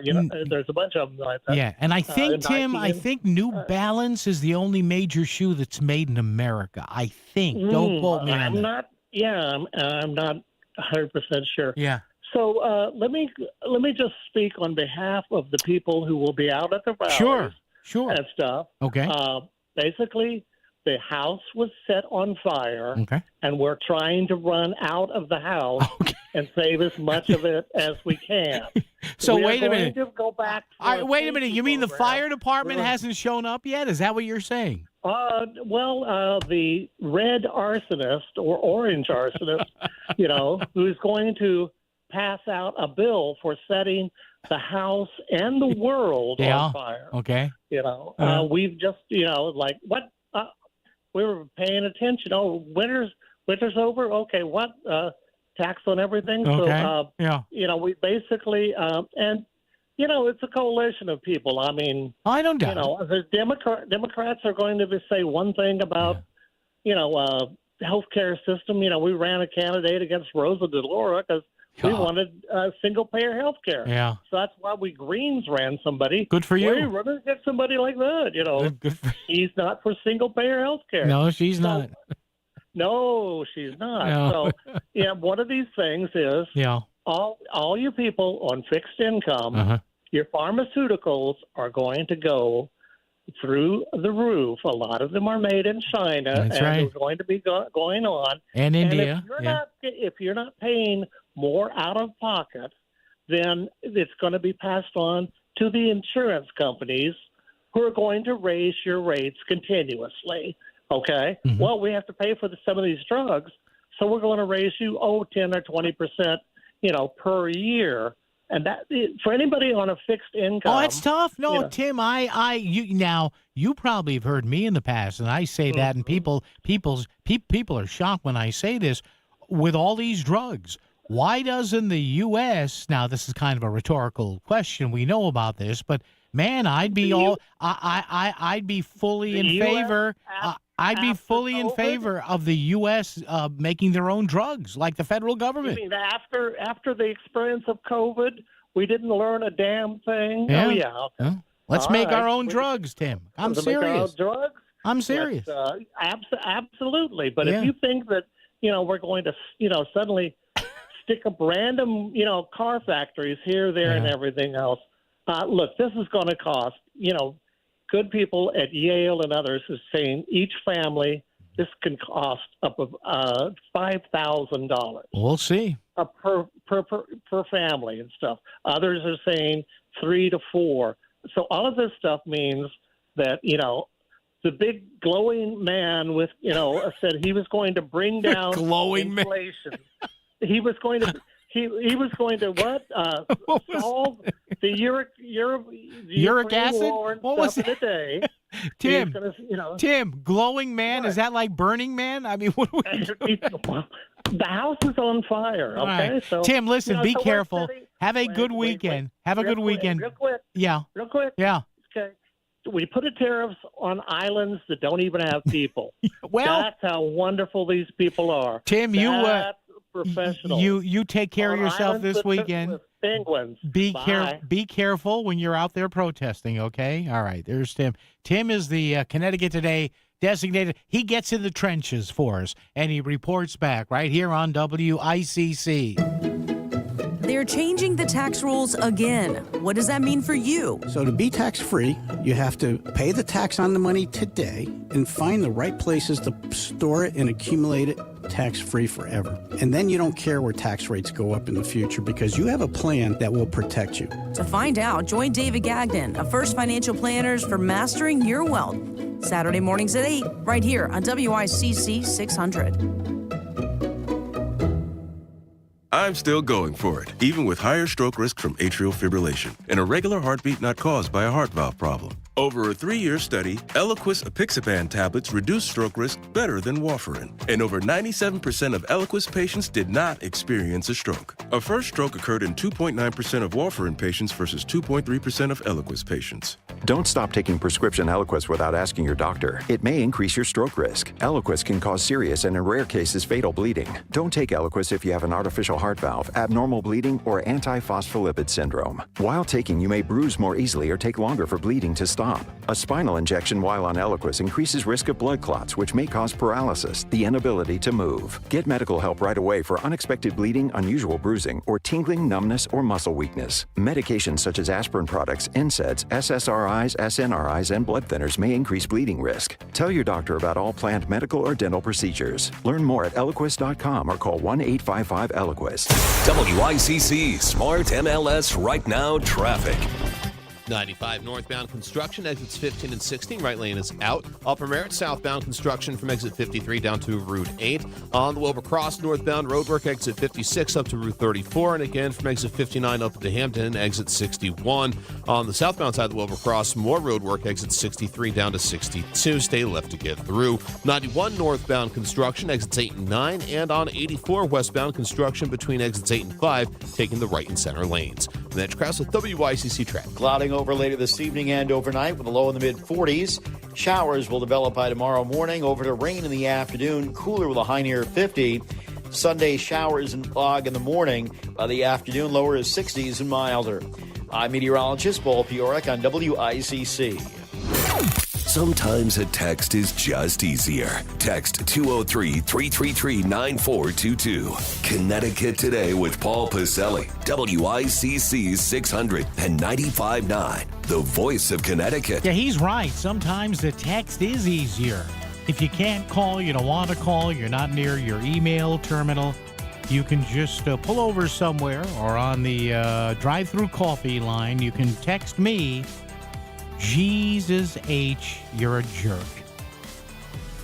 There's a bunch of them like that. Yeah, and I think Tim, Nike I think New Balance is the only major shoe that's made in America. I think. Don't quote me on that. I'm not 100% sure. Yeah. So let me just speak on behalf of the people who will be out at the rallies. Sure. And stuff. Okay. Basically, the house was set on fire, and we're trying to run out of the house and save as much of it as we can. So wait a minute. To go back to wait a minute. You mean the fire department hasn't shown up yet? Is that what you're saying? The red arsonist or orange arsonist, who's going to pass out a bill for setting the house and the world on fire. Okay. We've just, what? We were paying attention. Oh, winter's over. Okay, what? Tax on everything. Okay. So, we basically, it's a coalition of people. I mean, I don't doubt. The Democrats are going to say one thing about, healthcare system. We ran a candidate against Rosa DeLauro because we wanted single-payer health care. Yeah. So that's why we Greens ran somebody. Good for you. We're going to get somebody like that, Good for She's not for single-payer health care. No, she's not. No, she's not. No. So, one of these things is all you people on fixed income, your pharmaceuticals are going to go through the roof. A lot of them are made in China, That's right. It's going to be going on. And India. If you're not paying more out of pocket, then it's going to be passed on to the insurance companies who are going to raise your rates continuously. Okay? Well, we have to pay for some of these drugs, so we're going to raise you 10 or 20%, per year. And that for anybody on a fixed income. Oh, it's tough. No, you know, Tim, you probably have heard me in the past, and I say that, and people are shocked when I say this. With all these drugs, why doesn't the U.S. Now, this is kind of a rhetorical question. We know about this, but man, I'd be fully in favor. I'd be fully in favor of the U.S. Making their own drugs, like the federal government. You mean after the experience of COVID, we didn't learn a damn thing? Yeah. Oh, yeah. Okay. Let's All make right. our own drugs, Tim. I'm Make our own serious. drugs? I'm serious. Absolutely. But Yeah. if you think that, we're going to, suddenly stick up random, car factories here, there, and everything else, look, this is going to cost, good people at Yale and others are saying each family, this can cost up of $5,000. We'll see. Per family and stuff. Others are saying 3 to 4. So all of this stuff means that, the big glowing man with, said he was going to bring down glowing inflation. He was going to what? Solve the uric acid? War and What was stuff in a day. Tim, He's gonna, Tim, glowing man? Is that like Burning Man? I mean, what? The house is on fire. All Okay, right. so Tim, listen, be so we're careful. sitting- Have a wait, good wait, weekend. wait. Have a good Real quick, weekend. Real quick. Yeah. Real quick. Yeah. Okay. We put a tariffs on islands that don't even have people. Well, that's how wonderful these people are. Tim, That's professional. you take care of On yourself islands this with weekend. Penguins. Be Bye. careful when you're out there protesting, okay? All right, there's Tim. Tim is the Connecticut Today designated. He gets in the trenches for us, and he reports back right here on WICC. They're changing the tax rules again. What does that mean for you? So to be tax-free, you have to pay the tax on the money today and find the right places to store it and accumulate it tax-free forever. And then you don't care where tax rates go up in the future because you have a plan that will protect you. To find out, join David Gagnon of First Financial Planners for Mastering Your Wealth. Saturday mornings at 8, right here on WICC 600. I'm still going for it, even with higher stroke risk from atrial fibrillation and a regular heartbeat not caused by a heart valve problem. Over a 3-year study, Eliquis apixaban tablets reduced stroke risk better than warfarin, and over 97% of Eliquis patients did not experience a stroke. A first stroke occurred in 2.9% of warfarin patients versus 2.3% of Eliquis patients. Don't stop taking prescription Eliquis without asking your doctor. It may increase your stroke risk. Eliquis can cause serious and, in rare cases, fatal bleeding. Don't take Eliquis if you have an artificial heart valve, abnormal bleeding, or antiphospholipid syndrome. While taking, you may bruise more easily or take longer for bleeding to stop. A spinal injection while on Eliquis increases risk of blood clots, which may cause paralysis, the inability to move. Get medical help right away for unexpected bleeding, unusual bruising, or tingling, numbness, or muscle weakness. Medications such as aspirin products, NSAIDs, SSRIs, SNRIs, and blood thinners may increase bleeding risk. Tell your doctor about all planned medical or dental procedures. Learn more at Eliquis.com or call 1-855-ELIQUIS. WICC Smart MLS Right Now Traffic. 95 northbound construction, exits 15 and 16. Right lane is out. Upper Merritt southbound construction from exit 53 down to Route 8. On the Wilbur Cross northbound roadwork, exit 56 up to Route 34. And again from exit 59 up to Hampton, exit 61. On the southbound side of the Wilbur Cross, more roadwork, exit 63 down to 62. Stay left to get through. 91 northbound construction, exits 8 and 9. And on 84 westbound construction between exits 8 and 5, taking the right and center lanes. Mitch Krause with WICC Traffic. Clouding over later this evening and overnight with a low in the mid-40s. Showers will develop by tomorrow morning, over to rain in the afternoon, cooler with a high near 50. Sunday showers and fog in the morning. By the afternoon, lower is 60s and milder. I'm meteorologist Paul Piorek on WICC. Sometimes a text is just easier. Text 203-333-9422. Connecticut Today with Paul Pacelli. WICC 600 and 95.9. The voice of Connecticut. Yeah, he's right. Sometimes the text is easier. If you can't call, you don't want to call, you're not near your email terminal, you can just pull over somewhere or on the drive-through coffee line. You can text me, Jesus H, you're a jerk.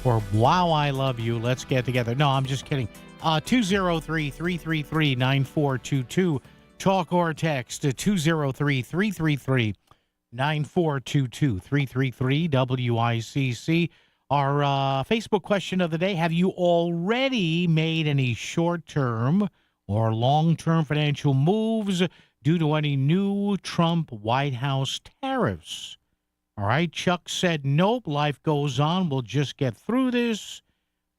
Or, wow, I love you, let's get together. No, I'm just kidding. 203-333-9422. Talk or text to 203-333-9422, 333-WICC. Our Facebook question of the day, have you already made any short-term or long-term financial moves due to any new Trump White House tariffs? All right, Chuck said, nope, life goes on. We'll just get through this.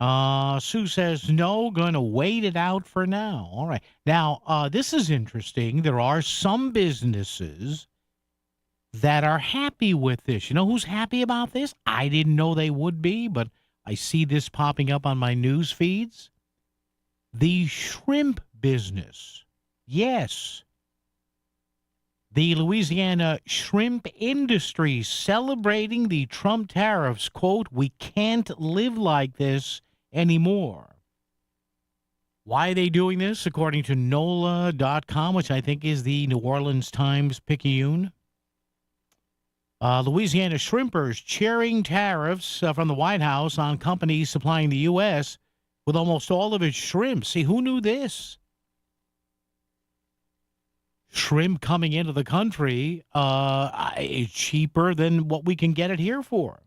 Sue says, no, going to wait it out for now. All right. Now, this is interesting. There are some businesses that are happy with this. You know who's happy about this? I didn't know they would be, but I see this popping up on my news feeds. The shrimp business. Yes. The Louisiana shrimp industry celebrating the Trump tariffs. Quote, we can't live like this anymore. Why are they doing this? According to NOLA.com, which I think is the New Orleans Times-Picayune. Louisiana shrimpers cheering tariffs from the White House on companies supplying the U.S. with almost all of its shrimp. See, who knew this? Shrimp coming into the country is cheaper than what we can get it here for.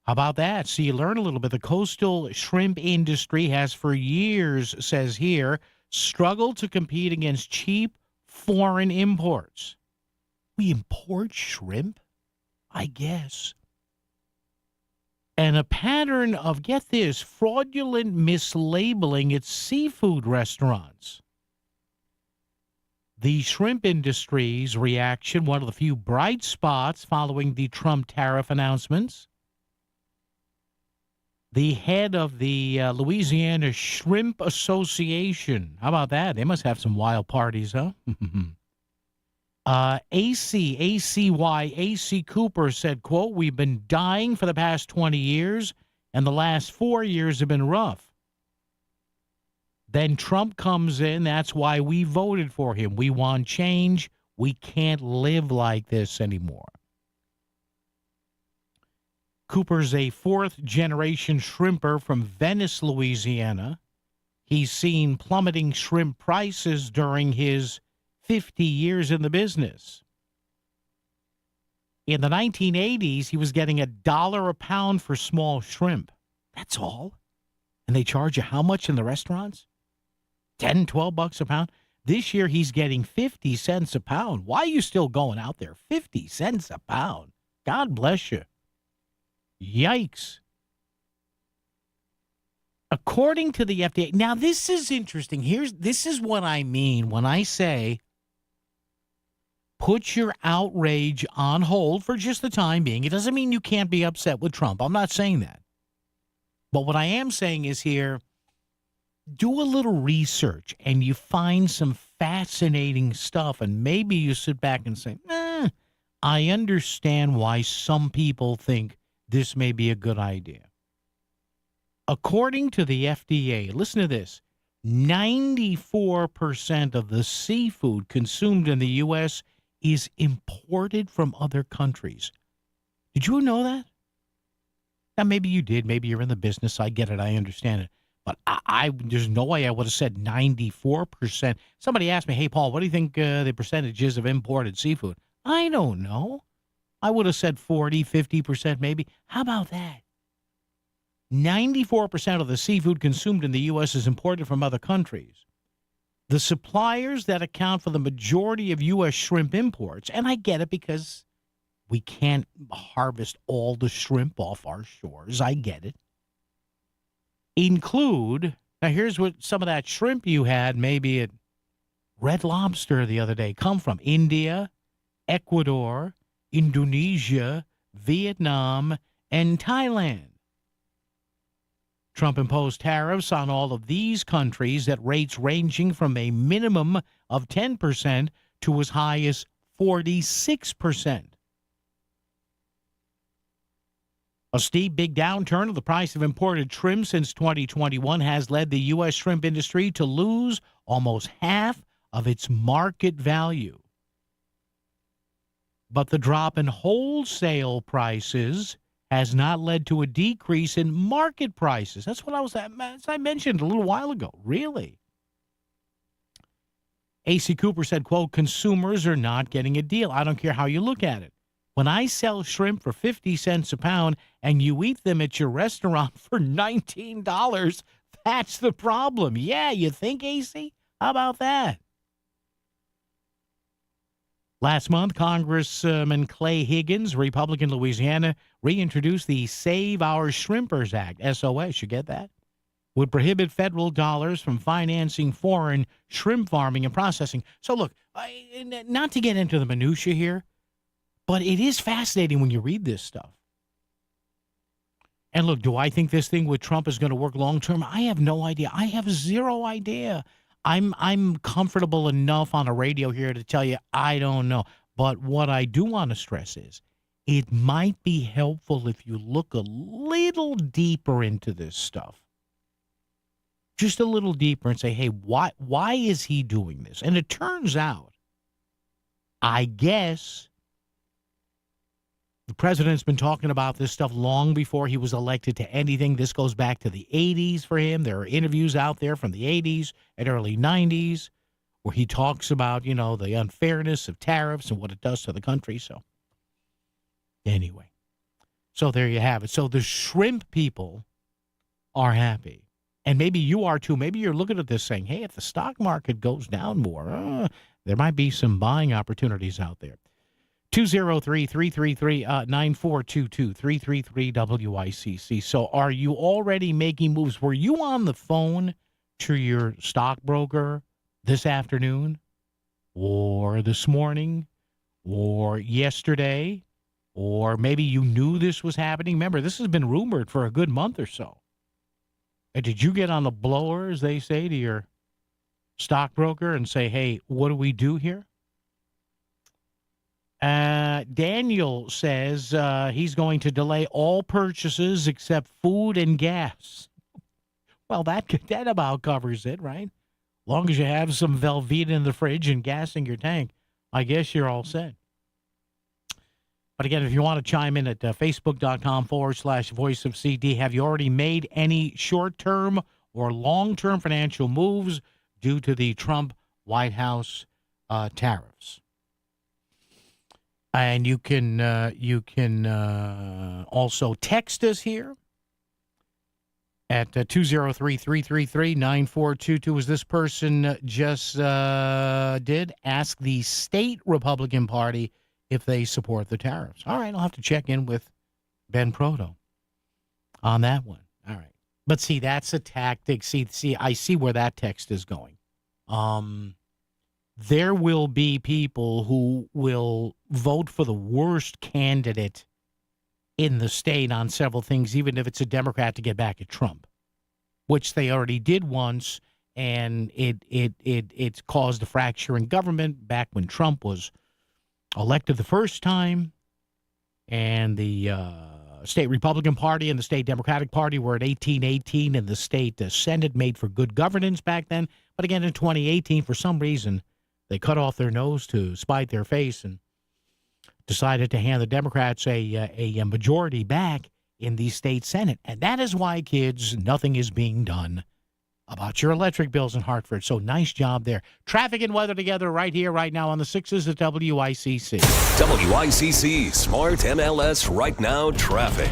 How about that? So you learn a little bit. The coastal shrimp industry has for years, says here, struggled to compete against cheap foreign imports. We import shrimp? I guess. And a pattern of, get this, fraudulent mislabeling its seafood restaurants. The shrimp industry's reaction, one of the few bright spots following the Trump tariff announcements. The head of the Louisiana Shrimp Association. How about that? They must have some wild parties, huh? AC Cooper said, quote, we've been dying for the past 20 years, and the last 4 years have been rough. Then Trump comes in. That's why we voted for him. We want change. We can't live like this anymore. Cooper's a fourth-generation shrimper from Venice, Louisiana. He's seen plummeting shrimp prices during his 50 years in the business. In the 1980s, he was getting $1 a pound for small shrimp. That's all. And they charge you how much in the restaurants? 10, 12 bucks a pound. This year, he's getting 50 cents a pound. Why are you still going out there? 50 cents a pound. God bless you. Yikes. According to the FDA, now this is interesting. This is what I mean when I say put your outrage on hold for just the time being. It doesn't mean you can't be upset with Trump. I'm not saying that. But what I am saying is here, do a little research and you find some fascinating stuff, and maybe you sit back and say, I understand why some people think this may be a good idea. According to the FDA, listen to this, 94% of the seafood consumed in the U.S. is imported from other countries. Did you know that? Now, maybe you did. Maybe you're in the business. I get it. I understand it. But there's no way I would have said 94%. Somebody asked me, hey, Paul, what do you think the percentage is of imported seafood? I don't know. I would have said 40, 50% maybe. How about that? 94% of the seafood consumed in the U.S. is imported from other countries. The suppliers that account for the majority of U.S. shrimp imports, and I get it because we can't harvest all the shrimp off our shores. I get it. Include, now here's what some of that shrimp you had maybe at Red Lobster the other day come from: India, Ecuador, Indonesia, Vietnam, and Thailand. Trump imposed tariffs on all of these countries at rates ranging from a minimum of 10% to as high as 46%. A steep, big downturn of the price of imported shrimp since 2021 has led the U.S. shrimp industry to lose almost half of its market value. But the drop in wholesale prices has not led to a decrease in market prices. That's what I mentioned a little while ago. Really? A.C. Cooper said, quote, consumers are not getting a deal. I don't care how you look at it. When I sell shrimp for 50 cents a pound and you eat them at your restaurant for $19, that's the problem. Yeah, you think, AC? How about that? Last month, Congressman Clay Higgins, Republican Louisiana, reintroduced the Save Our Shrimpers Act, SOS. You get that? Would prohibit federal dollars from financing foreign shrimp farming and processing. So look, not to get into the minutia here, but it is fascinating when you read this stuff. And look, do I think this thing with Trump is going to work long term? I have no idea. I have zero idea. I'm comfortable enough on a radio here to tell you I don't know. But what I do want to stress is it might be helpful if you look a little deeper into this stuff. Just a little deeper and say, hey, why is he doing this? And it turns out, I guess, the president's been talking about this stuff long before he was elected to anything. This goes back to the 80s for him. There are interviews out there from the 80s and early 90s where he talks about, you know, the unfairness of tariffs and what it does to the country. So anyway, so there you have it. So the shrimp people are happy. And maybe you are too. Maybe you're looking at this saying, hey, if the stock market goes down more, there might be some buying opportunities out there. 203-333-9422, 333-WICC. So are you already making moves? Were you on the phone to your stockbroker this afternoon or this morning or yesterday? Or maybe you knew this was happening? Remember, this has been rumored for a good month or so. And did you get on the blower, as they say, to your stockbroker and say, hey, what do we do here? Daniel says he's going to delay all purchases except food and gas. Well, that about covers it, right? Long as you have some Velveeta in the fridge and gas in your tank, I guess you're all set. But again, if you want to chime in at facebook.com/voice of CD, have you already made any short-term or long-term financial moves due to the Trump White House tariffs? And you can also text us here at 203-333-9422, as this person just did. Ask the state Republican Party if they support the tariffs. All right, I'll have to check in with Ben Proto on that one. All right. But see, that's a tactic. See, I see where that text is going. There will be people who will vote for the worst candidate in the state on several things, even if it's a Democrat, to get back at Trump, which they already did once, and it caused a fracture in government back when Trump was elected the first time, and the state Republican Party and the state Democratic Party were at 18-18, and the state Senate made for good governance back then. But again, in 2018, for some reason, they cut off their nose to spite their face and decided to hand the Democrats a majority back in the state Senate. And that is why, kids, nothing is being done about your electric bills in Hartford. So nice job there. Traffic and weather together right here, right now on the 6s at WICC. WICC Smart MLS Right Now Traffic.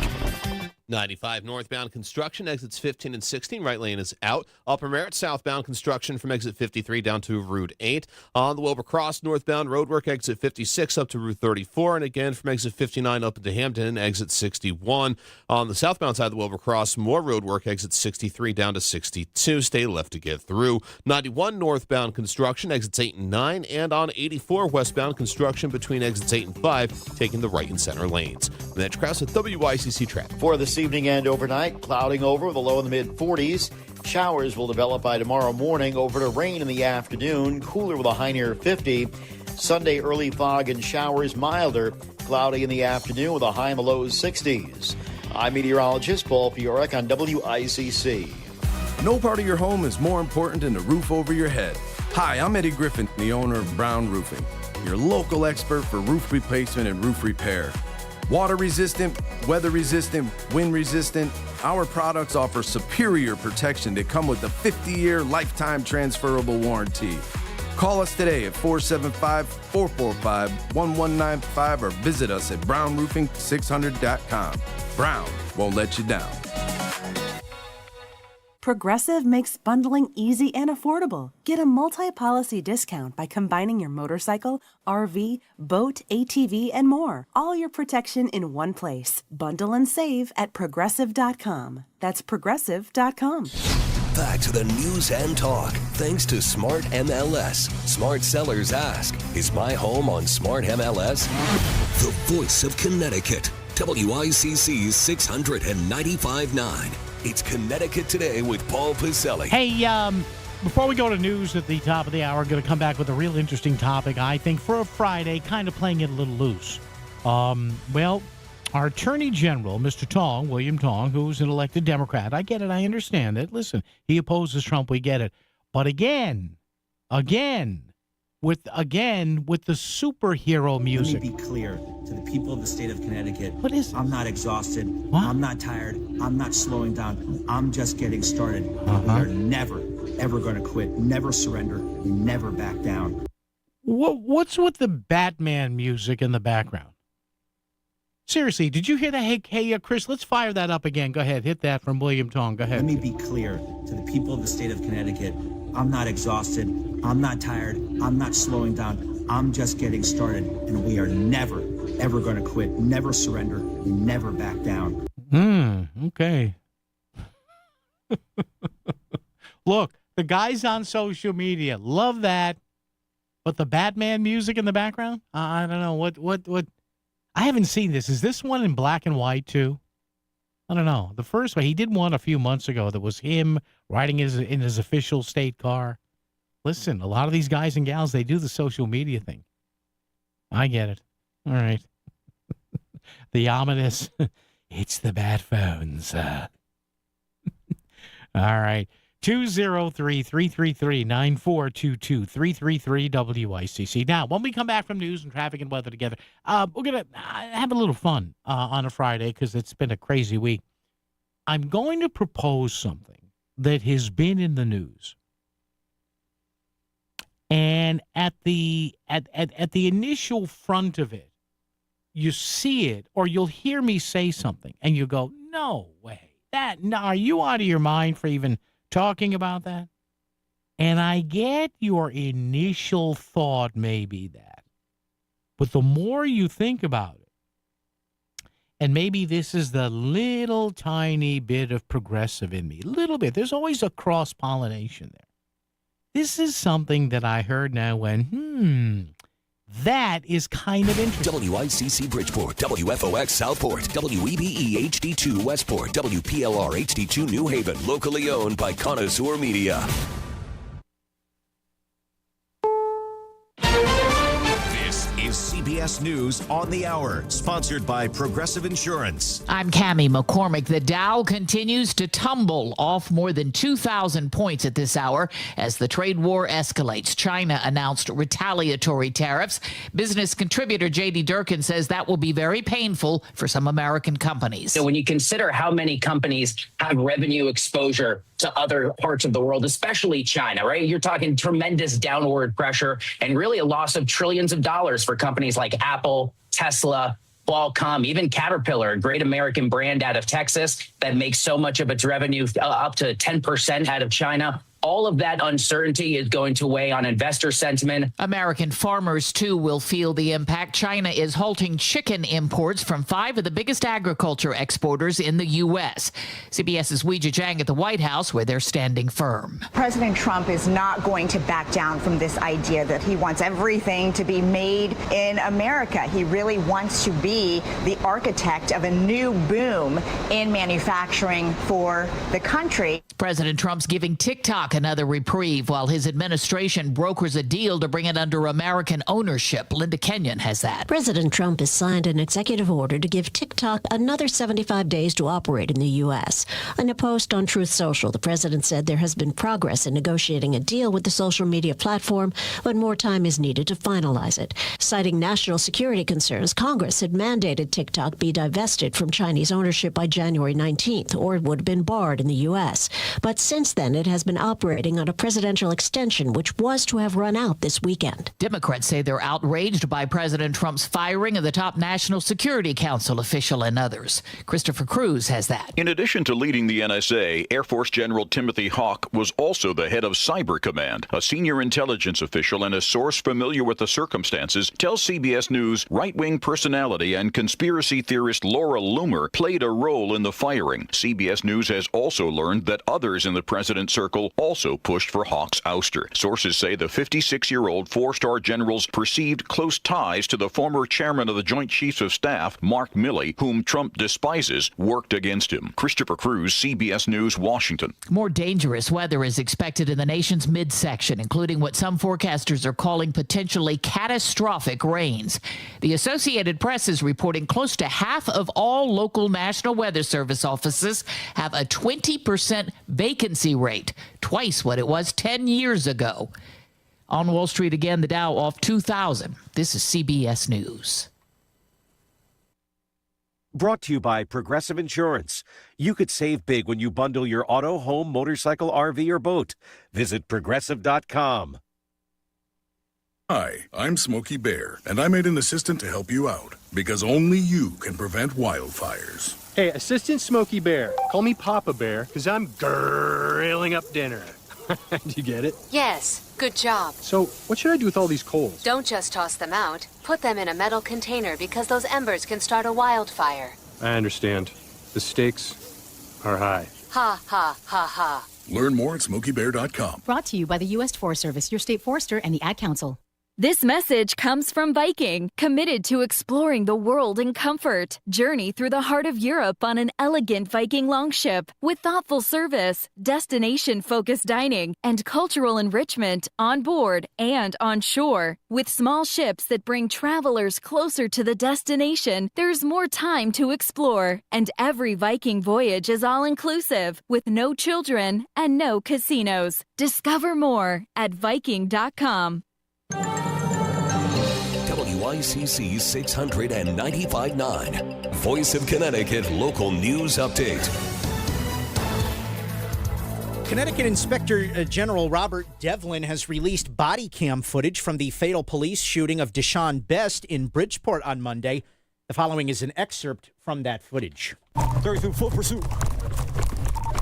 95 northbound construction, exits 15 and 16. Right lane is out. Upper Merritt southbound construction from exit 53 down to Route 8. On the Wilbur Cross northbound roadwork, exit 56 up to Route 34. And again, from exit 59 up into Hampton, exit 61. On the southbound side of the Wilbur Cross, more roadwork, exit 63 down to 62. Stay left to get through. 91 northbound construction, exits 8 and 9. And on 84 westbound construction between exits 8 and 5, taking the right and center lanes. Mitch Krause at WICC Traffic. For this evening and overnight, clouding over with a low in the mid-40s. Showers will develop by tomorrow morning, over to rain in the afternoon, cooler with a high near 50. Sunday, early fog and showers, milder, cloudy in the afternoon with a high in the low 60s. I'm meteorologist Paul Fiorek on WICC. No part of your home is more important than the roof over your head. Hi, I'm Eddie Griffin, the owner of Brown Roofing, your local expert for roof replacement and roof repair. Water resistant, weather resistant, wind resistant, our products offer superior protection that come with a 50-year lifetime transferable warranty. Call us today at 475-445-1195 or visit us at brownroofing600.com. Brown won't let you down. Progressive makes bundling easy and affordable. Get a multi-policy discount by combining your motorcycle, RV, boat, ATV, and more. All your protection in one place. Bundle and save at Progressive.com. That's Progressive.com. Back to the news and talk. Thanks to Smart MLS. Smart sellers ask, is my home on Smart MLS? The voice of Connecticut. WICC 695.9. It's Connecticut Today with Paul Pacelli. Hey, before we go to news at the top of the hour, I'm going to come back with a real interesting topic, I think, for a Friday, kind of playing it a little loose. Well, our Attorney General, Mr. Tong, William Tong, who's an elected Democrat, I get it, I understand it. Listen, he opposes Trump, we get it. But again, with the superhero music. Let me be clear to the people of the state of Connecticut. What is I'm not exhausted. What? I'm not tired. I'm not slowing down. I'm just getting started. We are never, ever going to quit. Never surrender. Never back down. What's with the Batman music in the background? Seriously, did you hear that? Hey, Chris, let's fire that up again. Go ahead. Hit that from William Tong. Go ahead. Let me be clear to the people of the state of Connecticut. I'm not exhausted. I'm not tired. I'm not slowing down. I'm just getting started. And we are never, ever going to quit. Never surrender. Never back down. Okay. Look, the guys on social media love that. But the Batman music in the background? I don't know. What? I haven't seen this. Is this one in black and white, too? I don't know. The first one, he did one a few months ago that was him riding in his official state car. Listen, a lot of these guys and gals, they do the social media thing. I get it. All right. The ominous, it's the bat phones. All right. 203-333-9422, 333-WICC. Now, when we come back from news and traffic and weather together, we're going to have a little fun on a Friday because it's been a crazy week. I'm going to propose something that has been in the news. And at the initial front of it, you see it or you'll hear me say something and you go, no way. Are you out of your mind for even talking about that? And I get your initial thought maybe that. But the more you think about it, and maybe this is the little tiny bit of progressive in me, little bit. There's always a cross-pollination there. This is something that I heard now when, that is kind of interesting. WICC Bridgeport, WFOX Southport, WEBE HD2 Westport, WPLR HD2 New Haven, locally owned by Connoisseur Media. This is CBS News on the Hour, sponsored by Progressive Insurance. I'm Cammie McCormick. The Dow continues to tumble off more than 2,000 points at this hour as the trade war escalates. China announced retaliatory tariffs. Business contributor J.D. Durkin says that will be very painful for some American companies. So when you consider how many companies have revenue exposure to other parts of the world, especially China, right? You're talking tremendous downward pressure and really a loss of trillions of dollars for companies like Apple, Tesla, Qualcomm, even Caterpillar, a great American brand out of Texas that makes so much of its revenue up to 10% out of China. All of that uncertainty is going to weigh on investor sentiment. American farmers, too, will feel the impact. China is halting chicken imports from 5 of the biggest agriculture exporters in the U.S. CBS's Weijia Zhang at the White House, where they're standing firm. President Trump is not going to back down from this idea that he wants everything to be made in America. He really wants to be the architect of a new boom in manufacturing for the country. President Trump's giving TikTok another reprieve while his administration brokers a deal to bring it under American ownership. Linda Kenyon has that. President Trump has signed an executive order to give TikTok another 75 days to operate in the U.S. In a post on Truth Social, the president said there has been progress in negotiating a deal with the social media platform, but more time is needed to finalize it. Citing national security concerns, Congress had mandated TikTok be divested from Chinese ownership by January 19th, or it would have been barred in the U.S. But since then, it has been operating operating on a presidential extension, which was to have run out this weekend. Democrats say they're outraged by President Trump's firing of the top National Security Council official and others. Christopher Cruz has that. In addition to leading the NSA, Air Force General Timothy Hawk was also the head of Cyber Command. A senior intelligence official and a source familiar with the circumstances tells CBS News right-wing personality and conspiracy theorist Laura Loomer played a role in the firing. CBS News has also learned that others in the president's circle also pushed for Hawk's ouster. Sources say the 56-year-old four-star general's perceived close ties to the former chairman of the Joint Chiefs of Staff, Mark Milley, whom Trump despises, worked against him. Christopher Cruz, CBS News, Washington. More dangerous weather is expected in the nation's midsection, including what some forecasters are calling potentially catastrophic rains. The Associated Press is reporting close to half of all local National Weather Service offices have a 20% vacancy rate, twice what it was 10 years ago. On Wall Street again, the Dow off 2,000. This is CBS News. Brought to you by Progressive Insurance. You could save big when you bundle your auto, home, motorcycle, RV, or boat. Visit Progressive.com. Hi, I'm Smokey Bear, and I made an assistant to help you out, because only you can prevent wildfires. Hey, Assistant Smokey Bear, call me Papa Bear, because I'm grilling up dinner. Do you get it? Yes, good job. So, what should I do with all these coals? Don't just toss them out. Put them in a metal container because those embers can start a wildfire. I understand. The stakes are high. Ha, ha, ha, ha. Learn more at SmokeyBear.com. Brought to you by the U.S. Forest Service, your state forester, and the Ad Council. This message comes from Viking, committed to exploring the world in comfort. Journey through the heart of Europe on an elegant Viking longship with thoughtful service, destination-focused dining, and cultural enrichment on board and on shore. With small ships that bring travelers closer to the destination, there's more time to explore. And every Viking voyage is all-inclusive, with no children and no casinos. Discover more at Viking.com. WICC 695.9, Voice of Connecticut Local News Update. Connecticut Inspector General Robert Devlin has released body cam footage from the fatal police shooting of Deshaun Best in Bridgeport on Monday. The following is an excerpt from that footage. 32 full pursuit.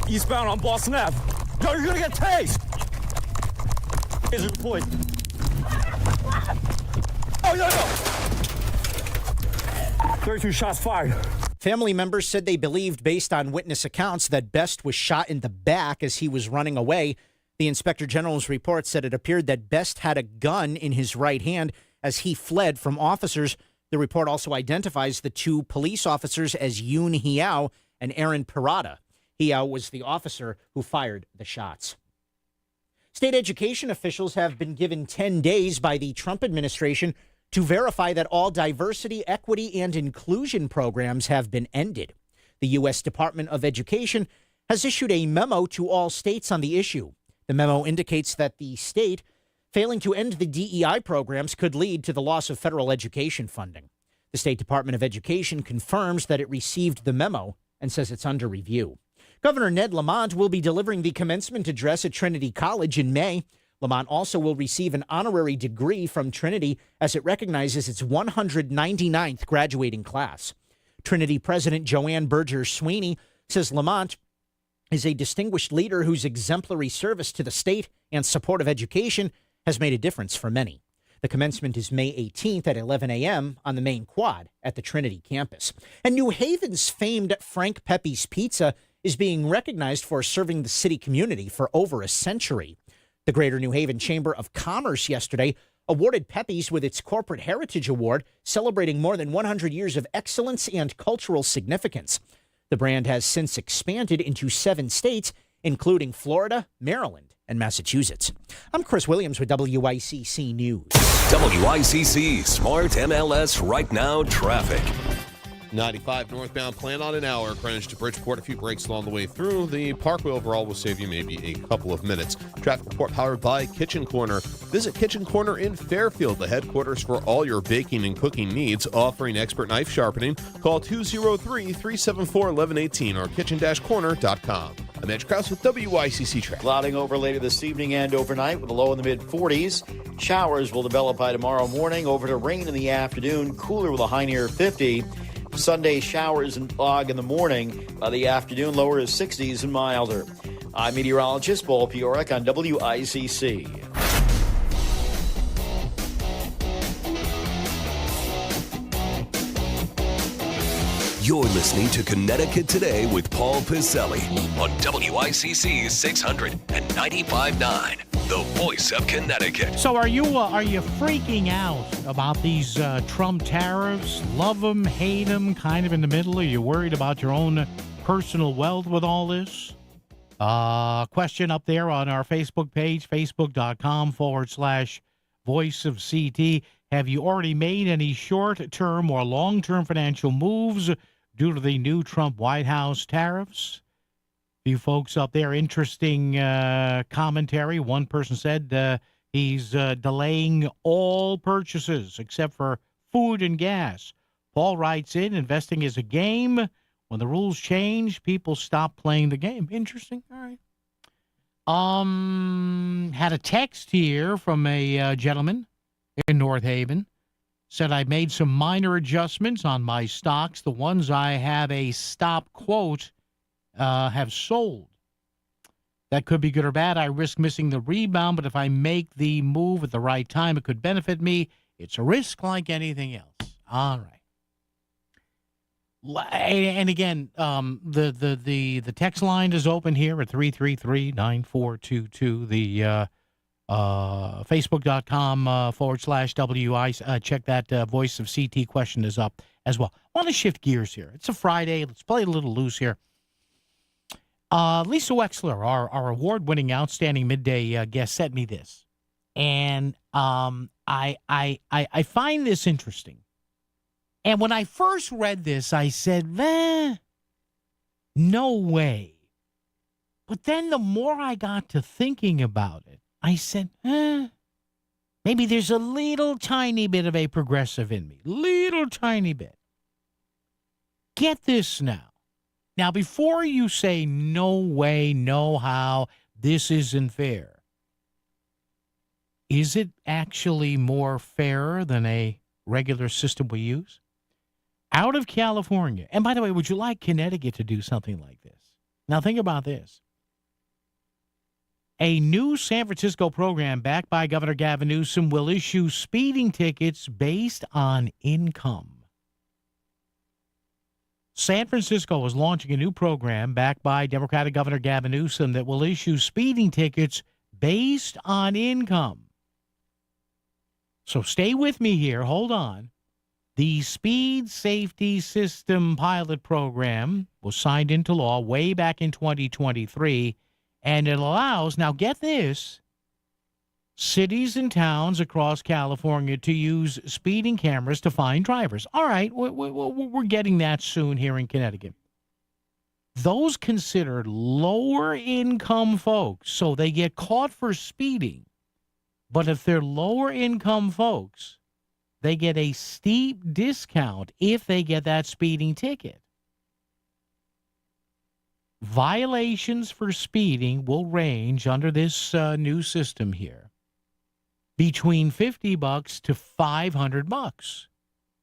Eastbound on Boston Ave. Yo, you're gonna get tased! Taser deployed. Oh, no. 32 shots fired. Family members said they believed, based on witness accounts, that Best was shot in the back as he was running away. The Inspector General's report said it appeared that Best had a gun in his right hand as he fled from officers. The report also identifies the two police officers as Yoon Hiao and Aaron Parada. Hiao was the officer who fired the shots. State education officials have been given 10 days by the Trump administration to verify that all diversity, equity, and inclusion programs have been ended. The U.S. Department of Education has issued a memo to all states on the issue. The memo indicates that the state failing to end the DEI programs could lead to the loss of federal education funding. The State Department of Education confirms that it received the memo and says it's under review. Governor Ned Lamont will be delivering the commencement address at Trinity College in May. Lamont also will receive an honorary degree from Trinity as it recognizes its 199th graduating class. Trinity President Joanne Berger Sweeney says Lamont is a distinguished leader whose exemplary service to the state and support of education has made a difference for many. The commencement is May 18th at 11 a.m. on the main quad at the Trinity campus. And New Haven's famed Frank Pepe's Pizza is being recognized for serving the city community for over a century. The Greater New Haven Chamber of Commerce yesterday awarded Pepe's with its Corporate Heritage Award, celebrating more than 100 years of excellence and cultural significance. The brand has since expanded into 7 states, including Florida, Maryland, and Massachusetts. I'm Chris Williams with WICC News. WICC Smart MLS Right Now Traffic. 95 northbound, plan on an hour. Greenwich to Bridgeport, a few breaks along the way through. The Parkway overall will save you maybe a couple of minutes. Traffic report powered by Kitchen Corner. Visit Kitchen Corner in Fairfield, the headquarters for all your baking and cooking needs, offering expert knife sharpening. Call 203-374-1118 or kitchen-corner.com. I'm Edge Krause with WICC Traffic. Clouding over later this evening and overnight with a low in the mid-40s. Showers will develop by tomorrow morning, over to rain in the afternoon, cooler with a high near 50. Sunday showers and fog in the morning. By the afternoon, lower is 60s and milder. I'm meteorologist Paul Piorek on WICC. You're listening to Connecticut Today with Paul Piselli on WICC 600 and 95.9, the voice of Connecticut. So are you freaking out about these Trump tariffs? Love them, hate them, kind of in the middle? Are you worried about your own personal wealth with all this? Question up there on our Facebook page, facebook.com/voice of CT. Have you already made any short-term or long-term financial moves due to the new Trump White House tariffs? You folks up there, interesting commentary. One person said he's delaying all purchases except for food and gas. Paul writes in, investing is a game. When the rules change, people stop playing the game. Interesting. All right. Had a text here from a gentleman in North Haven. Said I made some minor adjustments on my stocks. The ones I have a stop quote have sold. That could be good or bad. I risk missing the rebound, but if I make the move at the right time, it could benefit me. It's a risk like anything else. All right. And again, the text line is open here at 333-9422. The Facebook.com/WI. Check that Voice of CT question is up as well. I want to shift gears here. It's a Friday. Let's play a little loose here. Lisa Wexler, our award-winning outstanding midday guest, sent me this. And I find this interesting. And when I first read this, I said, no way. But then the more I got to thinking about it, I said, maybe there's a little tiny bit of a progressive in me. Little tiny bit. Get this now. Now, before you say, no way, no how, this isn't fair, is it actually more fair than a regular system we use? Out of California, and by the way, would you like Connecticut to do something like this? Now, think about this. A new San Francisco program backed by Governor Gavin Newsom will issue speeding tickets based on income. San Francisco is launching a new program backed by Democratic Governor Gavin Newsom that will issue speeding tickets based on income. So stay with me here. Hold on. The Speed Safety System Pilot Program was signed into law way back in 2023, and it allows, now get this, cities and towns across California to use speeding cameras to find drivers. All right, we're getting that soon here in Connecticut. Those considered lower-income folks, so they get caught for speeding, but if they're lower-income folks, they get a steep discount if they get that speeding ticket. Violations for speeding will range under this new system here between $50 to $500.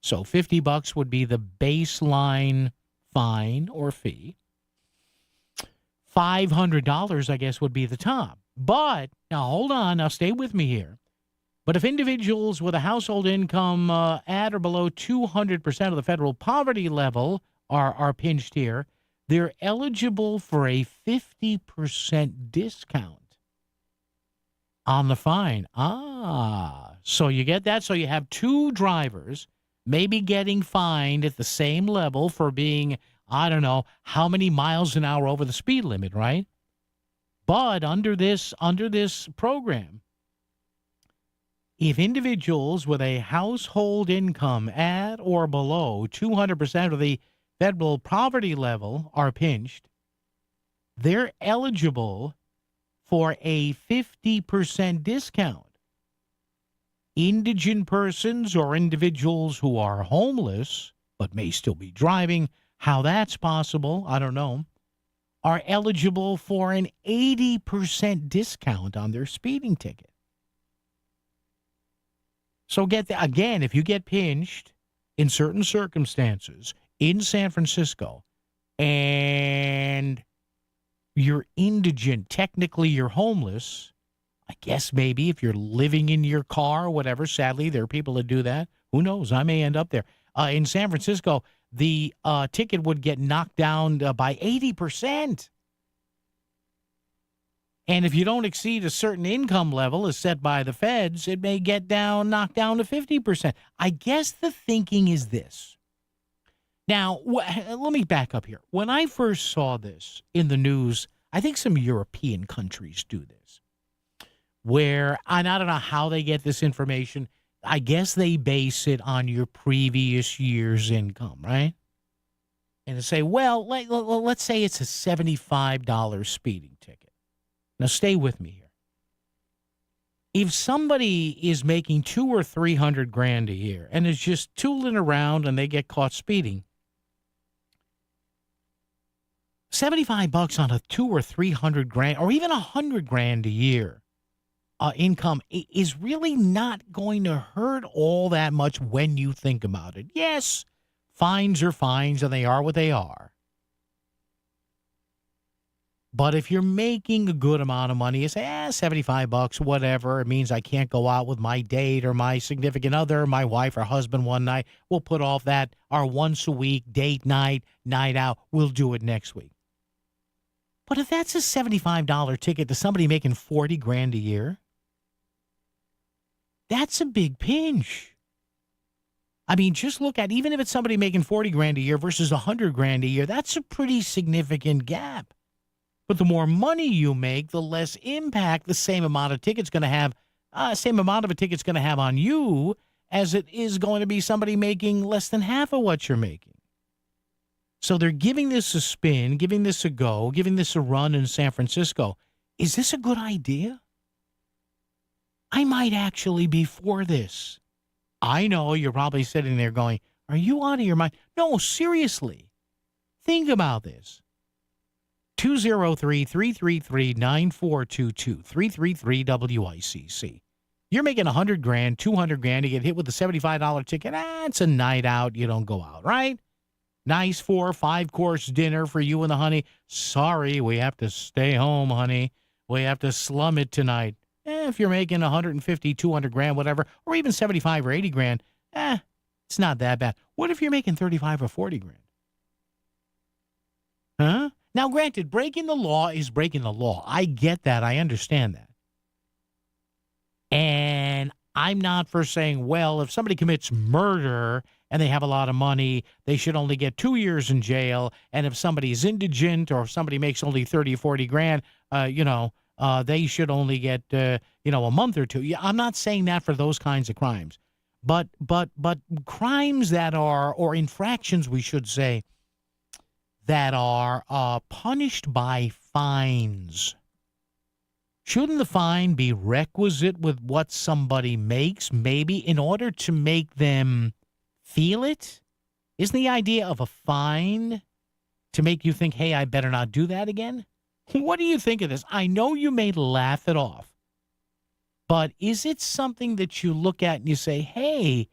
So $50 would be the baseline fine or fee. $500, I guess, would be the top. But now hold on, now stay with me here. But if individuals with a household income at or below 200% of the federal poverty level are pinched here, they're eligible for a 50% discount on the fine. So you get that. So you have two drivers maybe getting fined at the same level for being, I don't know, how many miles an hour over the speed limit, right? But under this program, if individuals with a household income at or below 200% of the federal poverty level are pinched, they're eligible for a 50% discount. Indigent persons or individuals who are homeless but may still be driving, how that's possible, I don't know, are eligible for an 80% discount on their speeding ticket. So again, if you get pinched in certain circumstances in San Francisco and you're indigent, technically you're homeless, I guess maybe if you're living in your car or whatever, sadly, there are people that do that. Who knows? I may end up there. In San Francisco, the ticket would get knocked down by 80%. And if you don't exceed a certain income level as set by the feds, it may get knocked down to 50%. I guess the thinking is this. Now, let me back up here. When I first saw this in the news, I think some European countries do this, where, and I don't know how they get this information. I guess they base it on your previous year's income, right? And to say, well, let's say it's a $75 speeding ticket. Now, stay with me here. If somebody is making $200,000 or $300,000 a year and is just tooling around and they get caught speeding, $75 on a $200,000 or $300,000 or even $100,000 a year income is really not going to hurt all that much when you think about it. Yes, fines are fines and they are what they are. But if you're making a good amount of money, you say, $75, whatever. It means I can't go out with my date or my significant other, my wife or husband one night. We'll put off our once a week date night out. We'll do it next week. But if that's a $75 ticket to somebody making $40,000 a year, that's a big pinch. I mean, just look at, even if it's somebody making $40,000 a year versus $100,000 a year, that's a pretty significant gap. But the more money you make, the less impact the same amount of ticket's going to have, same amount of a ticket's going to have on you as it is going to be somebody making less than half of what you're making. So they're giving this a spin, giving this a go, giving this a run in San Francisco. Is this a good idea? I might actually be for this. I know you're probably sitting there going, are you out of your mind? No, seriously. Think about this. 203-333-9422, 333-WICC. You're making $100,000, $200,000 to get hit with a $75 ticket. It's a night out. You don't go out, right? Nice 4 or 5 course dinner for you and the honey. Sorry, we have to stay home, honey. We have to slum it tonight. If you're making $150,000, $200,000, whatever, or even $75,000 or $80,000, it's not that bad. What if you're making $35,000 or $40,000? Huh? Now, granted, breaking the law is breaking the law. I get that. I understand that. And I'm not for saying, well, if somebody commits murder and they have a lot of money, they should only get 2 years in jail. And if somebody is indigent or if somebody makes only $30,000 or $40,000, they should only get, a month or 2. I'm not saying that for those kinds of crimes. But crimes that are, or infractions, we should say, that are punished by fines. Shouldn't the fine be requisite with what somebody makes, maybe, in order to make them feel it? Isn't the idea of a fine to make you think, hey, I better not do that again? What do you think of this? I know you may laugh it off, but is it something that you look at and you say, hey,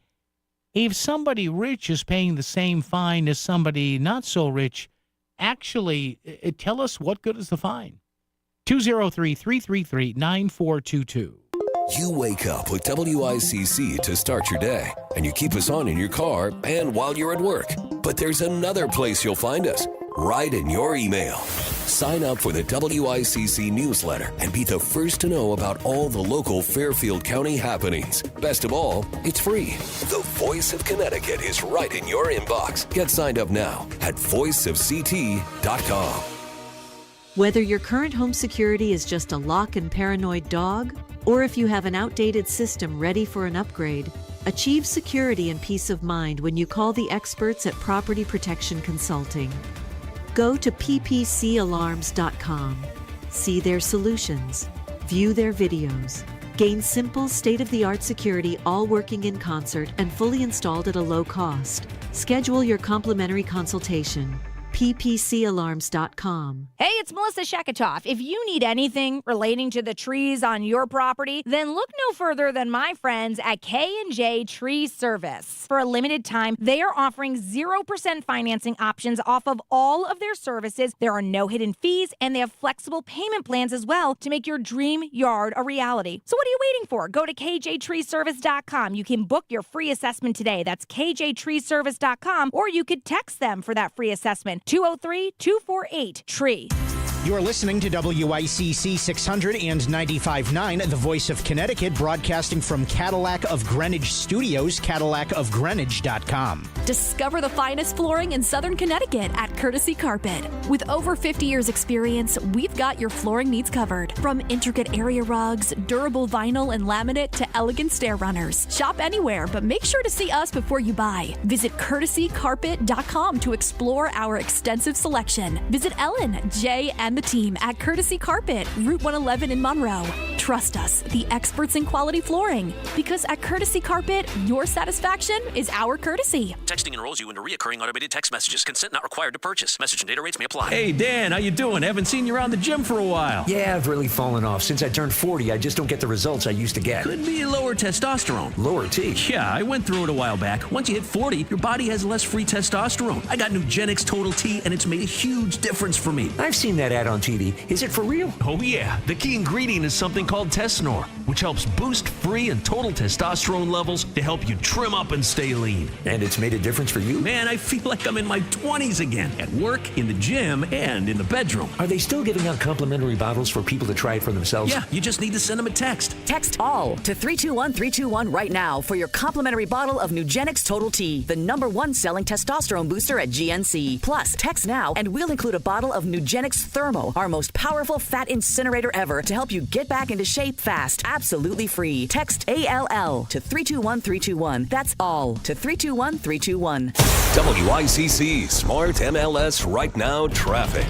if somebody rich is paying the same fine as somebody not so rich, actually, tell us what good is the fine. 203-333-9422. You wake up with WICC to start your day, and you keep us on in your car and while you're at work. But there's another place you'll find us, right in your email. Sign up for the WICC newsletter and be the first to know about all the local Fairfield County happenings. Best of all, it's free. The Voice of Connecticut is right in your inbox. Get signed up now at voiceofct.com. Whether your current home security is just a lock and paranoid dog, or if you have an outdated system ready for an upgrade, achieve security and peace of mind when you call the experts at Property Protection Consulting. Go to ppcalarms.com, see their solutions, view their videos, gain simple state-of-the-art security all working in concert and fully installed at a low cost. Schedule your complimentary consultation. ppcalarms.com. Hey, it's Melissa Sheketoff. If you need anything relating to the trees on your property, then look no further than my friends at K&J Tree Service. For a limited time, they are offering 0% financing options off of all of their services. There are no hidden fees, and they have flexible payment plans as well to make your dream yard a reality. So what are you waiting for? Go to kjtreeservice.com. You can book your free assessment today. That's kjtreeservice.com, or you could text them for that free assessment. 203-248-TREE. You're listening to WICC 600 and 95.9, the voice of Connecticut, broadcasting from Cadillac of Greenwich Studios, CadillacofGreenwich.com. Discover the finest flooring in Southern Connecticut at Courtesy Carpet. With over 50 years experience, we've got your flooring needs covered. From intricate area rugs, durable vinyl and laminate to elegant stair runners. Shop anywhere, but make sure to see us before you buy. Visit CourtesyCarpet.com to explore our extensive selection. Visit Ellen, Jay, and the team at Courtesy Carpet, Route 111 in Monroe. Trust us, the experts in quality flooring. Because at Courtesy Carpet, your satisfaction is our courtesy. Texting enrolls you into recurring automated text messages. Consent not required to purchase. Message and data rates may apply. Hey, Dan, how you doing? Haven't seen you around the gym for a while. Yeah, I've really fallen off. Since I turned 40, I just don't get the results I used to get. Could be lower testosterone. Lower T? Yeah, I went through it a while back. Once you hit 40, your body has less free testosterone. I got Nugenix Total T, and it's made a huge difference for me. I've seen that ad on TV. Is it for real? Oh, yeah. The key ingredient is something called Tesnor, which helps boost free and total testosterone levels to help you trim up and stay lean. And it's made a difference for you? Man, I feel like I'm in my 20s again, at work, in the gym, and in the bedroom. Are they still giving out complimentary bottles for people to try it for themselves? Yeah, you just need to send them a text. Text ALL to 321-321 right now for your complimentary bottle of Nugenix Total T, the #1 selling testosterone booster at GNC. Plus, text now and we'll include a bottle of Nugenix Thermo, our most powerful fat incinerator ever, to help you get back into shape fast. Absolutely free. Text ALL to 321-321. That's ALL to 321-321. WICC Smart MLS Right Now Traffic.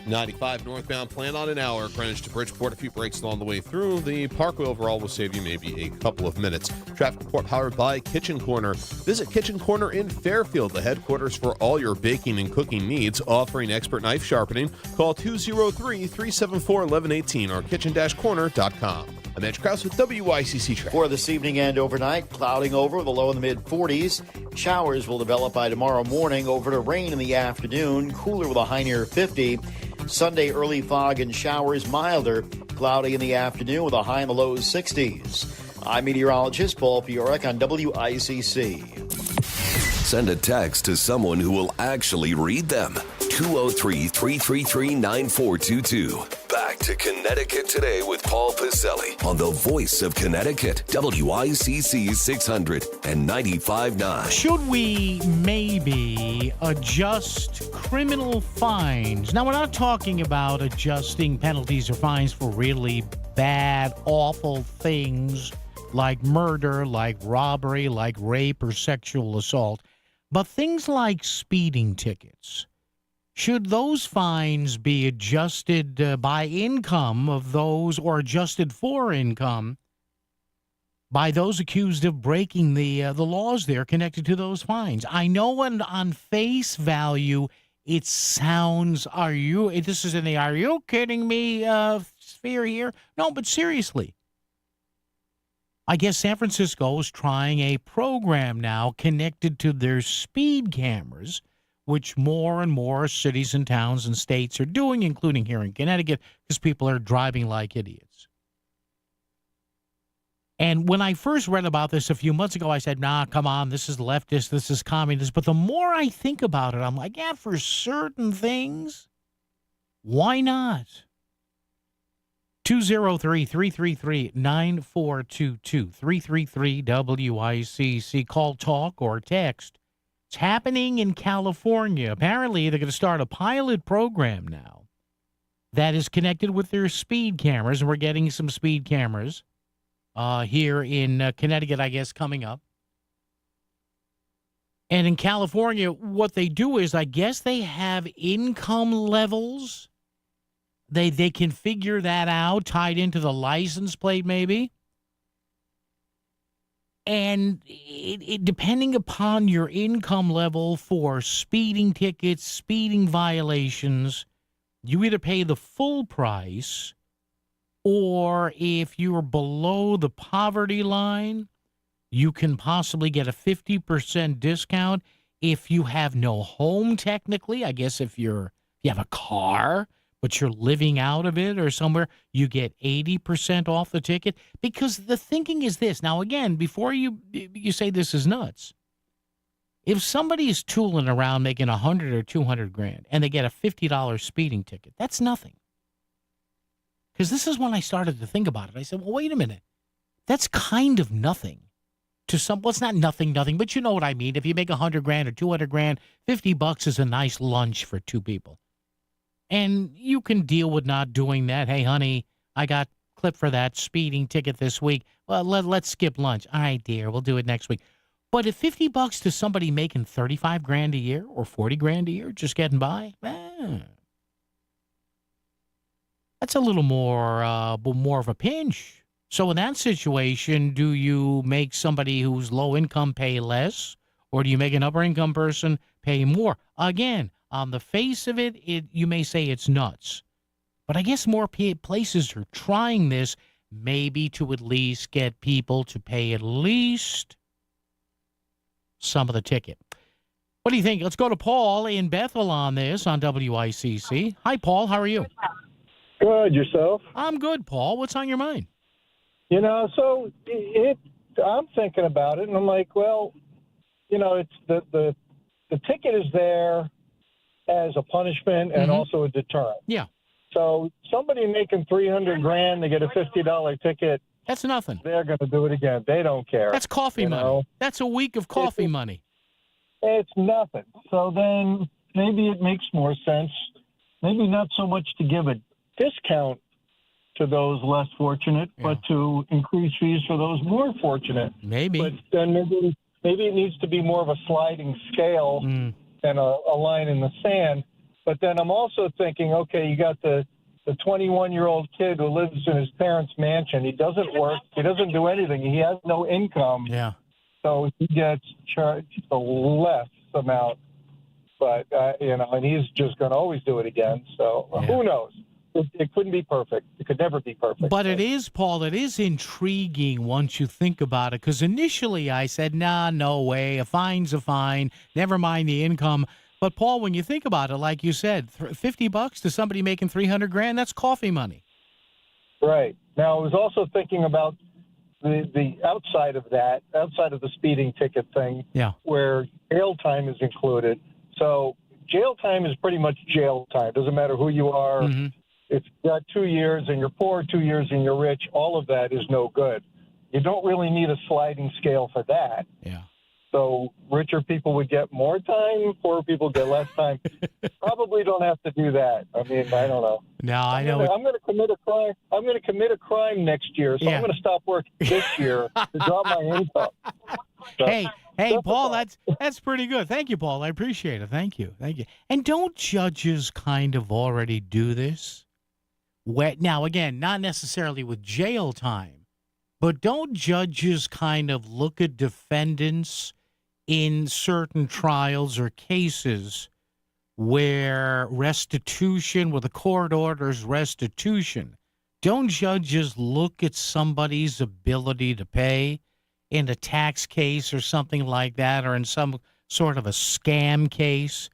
95 northbound, plan on an hour. Greenwich to Bridgeport. A few breaks along the way through. The Parkway overall will save you maybe a couple of minutes. Traffic report powered by Kitchen Corner. Visit Kitchen Corner in Fairfield, the headquarters for all your baking and cooking needs, offering expert knife sharpening. Call 203-374-1118 or kitchen-corner.com. I'm Edge Krause with WICC Traffic. For this evening and overnight, clouding over with a low in the mid-40s. Showers will develop by tomorrow morning, over to rain in the afternoon, cooler with a high near 50. Sunday, early fog and showers, milder, cloudy in the afternoon with a high in the low 60s. I'm meteorologist Paul Fiorek on WICC. Send a text to someone who will actually read them. 203-333-9422. Back to Connecticut Today with Paul Pacelli on the voice of Connecticut, WICC 600 and 95.9. Should we maybe adjust criminal fines? Now, we're not talking about adjusting penalties or fines for really bad, awful things like murder, like robbery, like rape or sexual assault, but things like speeding tickets. Should those fines be adjusted by income of those, or adjusted for income by those accused of breaking the laws there connected to those fines? I know on face value it sounds, are you kidding me sphere here? No, but seriously. I guess San Francisco is trying a program now connected to their speed cameras, which more and more cities and towns and states are doing, including here in Connecticut, because people are driving like idiots. And when I first read about this a few months ago, I said, nah, come on, this is leftist, this is communist. But the more I think about it, I'm like, yeah, for certain things, why not? 203-333-9422, 333-WICC. Call, talk, or text. It's happening in California. Apparently, they're going to start a pilot program now that is connected with their speed cameras, and we're getting some speed cameras here in Connecticut, I guess, coming up. And in California, what they do is, I guess they have income levels. They can figure that out, tied into the license plate maybe. And depending upon your income level for speeding tickets, speeding violations, you either pay the full price, or if you're below the poverty line, you can possibly get a 50% discount. If you have no home, technically, I guess if you have a car, but you're living out of it or somewhere, you get 80% off the ticket. Because the thinking is this. Now, again, before you say this is nuts, if somebody is tooling around making $100 or $200 grand and they get a $50 speeding ticket, that's nothing. Because this is when I started to think about it. I said, well, wait a minute. That's kind of nothing to some. Well, it's not nothing, but you know what I mean. If you make $100 grand or $200 grand, $50 is a nice lunch for two people. And you can deal with not doing that. Hey, honey, I got clipped for that speeding ticket this week. Well, let's skip lunch. All right, dear, we'll do it next week. But if $50 to somebody making 35 grand a year or 40 grand a year, just getting by, that's a little more of a pinch. So in that situation, do you make somebody who's low income pay less, or do you make an upper income person pay more? Again, on the face of it, you may say it's nuts. But I guess more places are trying this, maybe to at least get people to pay at least some of the ticket. What do you think? Let's go to Paul in Bethel on this on WICC. Hi, Paul. How are you? Good. Yourself? I'm good, Paul. What's on your mind? So I'm thinking about it, and I'm like, well, it's the ticket is there as a punishment and also a deterrent. Yeah. So somebody making $300 grand to get a $50 ticket, that's nothing. They're going to do it again. They don't care. That's coffee money. That's a week of coffee money. It's nothing. So then maybe it makes more sense, maybe not so much to give a discount to those less fortunate, but to increase fees for those more fortunate. Maybe. But then maybe it needs to be more of a sliding scale than a line in the sand. But then I'm also thinking, okay, you got the 21-year-old kid who lives in his parents' mansion. He doesn't work. He doesn't do anything. He has no income. Yeah. So he gets charged a less amount. But, and he's just going to always do it again. So who knows? It couldn't be perfect. It could never be perfect. But it is, Paul, it is intriguing once you think about it. Because initially I said, no way. A fine's a fine. Never mind the income. But, Paul, when you think about it, like you said, $50 to somebody making $300 grand, that's coffee money. Right. Now, I was also thinking about the outside of that, outside of the speeding ticket thing, where jail time is included. So jail time is pretty much jail time. Doesn't matter who you are. Mm-hmm. If you've got 2 years and you're poor, 2 years and you're rich, all of that is no good. You don't really need a sliding scale for that. Yeah. So richer people would get more time, poorer people get less time. Probably don't have to do that. I mean, I don't know. No, I know. I'm going to commit a crime. I'm going to commit a crime next year, so I'm going to stop working this year to drop my income. So, hey, Paul, that's pretty good. Thank you, Paul. I appreciate it. Thank you. And don't judges kind of already do this? Now, again, not necessarily with jail time, but don't judges kind of look at defendants in certain trials or cases where restitution, where the court orders restitution? Don't judges look at somebody's ability to pay in a tax case or something like that, or in some sort of a scam case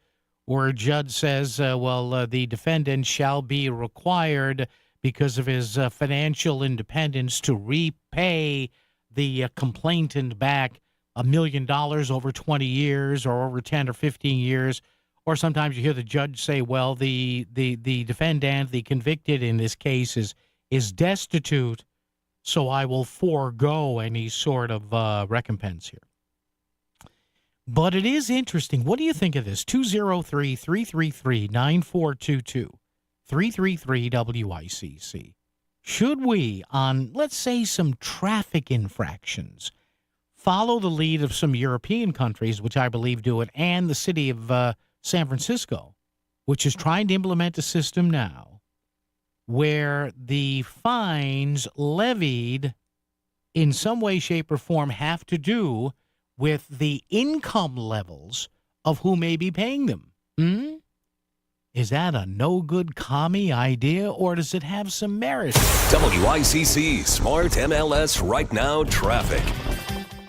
where a judge says, the defendant shall be required because of his financial independence to repay the complainant back $1 million over 20 years or over 10 or 15 years. Or sometimes you hear the judge say, well, the defendant, the convicted in this case is destitute, so I will forego any sort of recompense here. But it is interesting. What do you think of this? 203-333-9422. 333-WICC. Should we, on, let's say, some traffic infractions, follow the lead of some European countries, which I believe do it, and the city of San Francisco, which is trying to implement a system now where the fines levied in some way, shape, or form have to do with the income levels of who may be paying them. Is that a no-good commie idea, or does it have some merit? WICC Smart MLS Right Now traffic.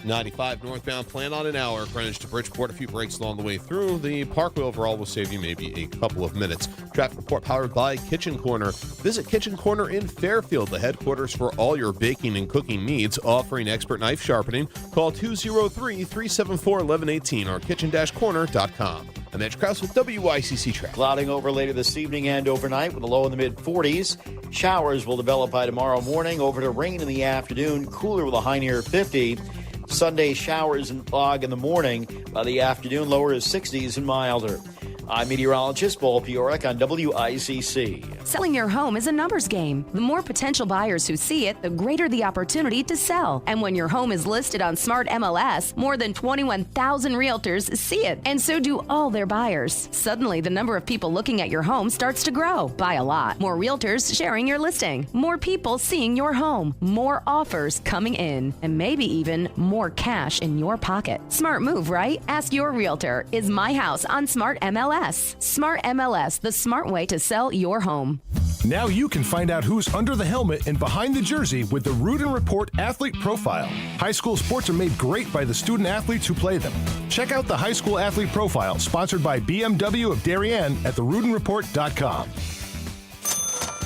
95 northbound, plan on an hour. Greenwich to Bridgeport, a few breaks along the way through. The Parkway overall will save you maybe a couple of minutes. Traffic report powered by Kitchen Corner. Visit Kitchen Corner in Fairfield, the headquarters for all your baking and cooking needs, offering expert knife sharpening. Call 203-374-1118 or kitchen-corner.com. I'm Edge Krause with WICC Traffic. Clouding over later this evening and overnight with a low in the mid-40s. Showers will develop by tomorrow morning, over to rain in the afternoon, cooler with a high near 50. Sunday showers and fog in the morning. By the afternoon, lower is 60s and milder. I'm meteorologist Paul Piorek on WICC. Selling your home is a numbers game. The more potential buyers who see it, the greater the opportunity to sell. And when your home is listed on Smart MLS, more than 21,000 realtors see it, and so do all their buyers. Suddenly, the number of people looking at your home starts to grow by a lot. More realtors sharing your listing, more people seeing your home, more offers coming in, and maybe even more cash in your pocket. Smart move, right? Ask your realtor. Is my house on Smart MLS? Smart MLS, the smart way to sell your home. Now you can find out who's under the helmet and behind the jersey with the Rudin Report Athlete Profile. High school sports are made great by the student athletes who play them. Check out the High School Athlete Profile, sponsored by BMW of Darien at therudinreport.com.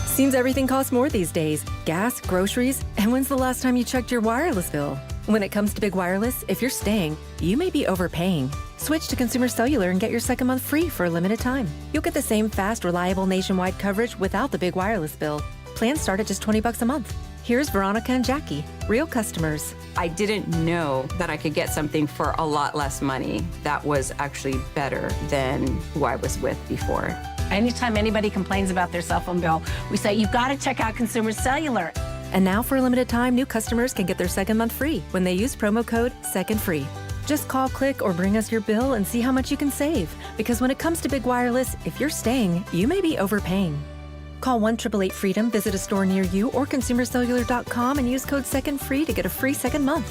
Seems everything costs more these days. Gas, groceries, and when's the last time you checked your wireless bill? When it comes to Big Wireless, if you're staying, you may be overpaying. Switch to Consumer Cellular and get your second month free for a limited time. You'll get the same fast, reliable nationwide coverage without the big wireless bill. Plans start at just $20 a month. Here's Veronica and Jackie, real customers. I didn't know that I could get something for a lot less money that was actually better than who I was with before. Anytime anybody complains about their cell phone bill, we say, you've got to check out Consumer Cellular. And now for a limited time, new customers can get their second month free when they use promo code SECONDFREE. Just call, click, or bring us your bill and see how much you can save. Because when it comes to Big Wireless, if you're staying, you may be overpaying. Call 1-888-FREEDOM, visit a store near you, or consumercellular.com and use code SECONDFREE to get a free second month.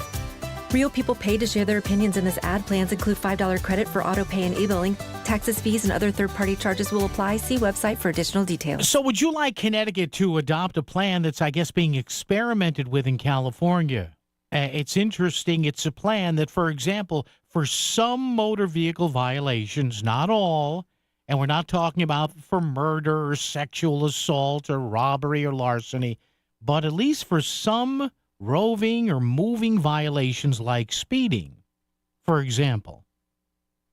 Real people paid to share their opinions in this ad. Plans include $5 credit for auto pay and e-billing. Taxes, fees, and other third-party charges will apply. See website for additional details. So would you like Connecticut to adopt a plan that's, I guess, being experimented with in California? It's interesting. It's a plan that, for example, for some motor vehicle violations, not all, and we're not talking about for murder or sexual assault or robbery or larceny, but at least for some roving or moving violations like speeding, for example,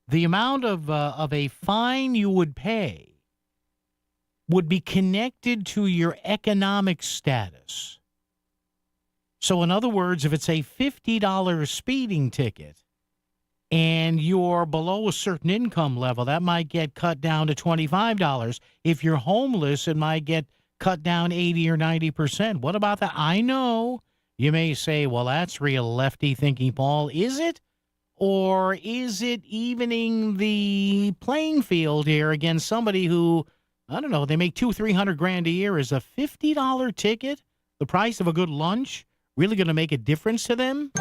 the amount of a fine you would pay would be connected to your economic status. So in other words, if it's a $50 speeding ticket and you're below a certain income level, that might get cut down to $25. If you're homeless, it might get cut down 80 or 90%. What about that? I know you may say, well, that's real lefty thinking, Paul. Is it? Or is it evening the playing field here against somebody who, I don't know, they make $200,000-300,000 a year? Is a $50 ticket, the price of a good lunch, really going to make a difference to them?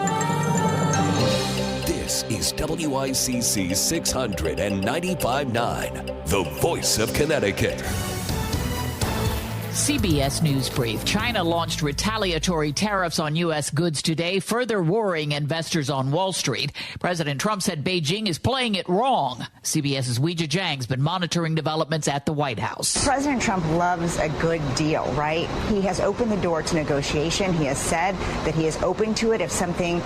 This is WICC 695.9, the voice of Connecticut. CBS News Brief. China launched retaliatory tariffs on U.S. goods today, further worrying investors on Wall Street. President Trump said Beijing is playing it wrong. CBS's Weijia Zhang's been monitoring developments at the White House. President Trump loves a good deal, right? He has opened the door to negotiation. He has said that he is open to it if something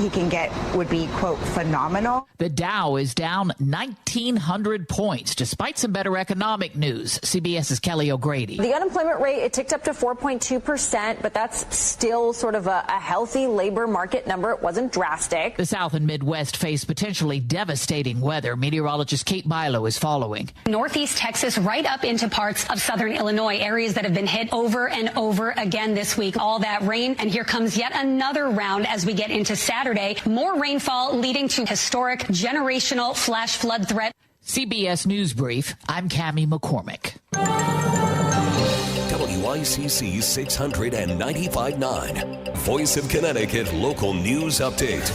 he can get would be, quote, phenomenal. The Dow is down 1,900 points, despite some better economic news. CBS's Kelly O'Grady. The unemployment rate, it ticked up to 4.2%, but that's still sort of a healthy labor market number. It wasn't drastic. The South and Midwest face potentially devastating weather. Meteorologist Kate Bilo is following. Northeast Texas right up into parts of southern Illinois, areas that have been hit over and over again this week. All that rain, and here comes yet another round as we get into Saturday. More rainfall leading to historic generational flash flood threat. CBS News Brief, I'm Cammie McCormick. WICC 695.9. Voice of Connecticut Local News Update.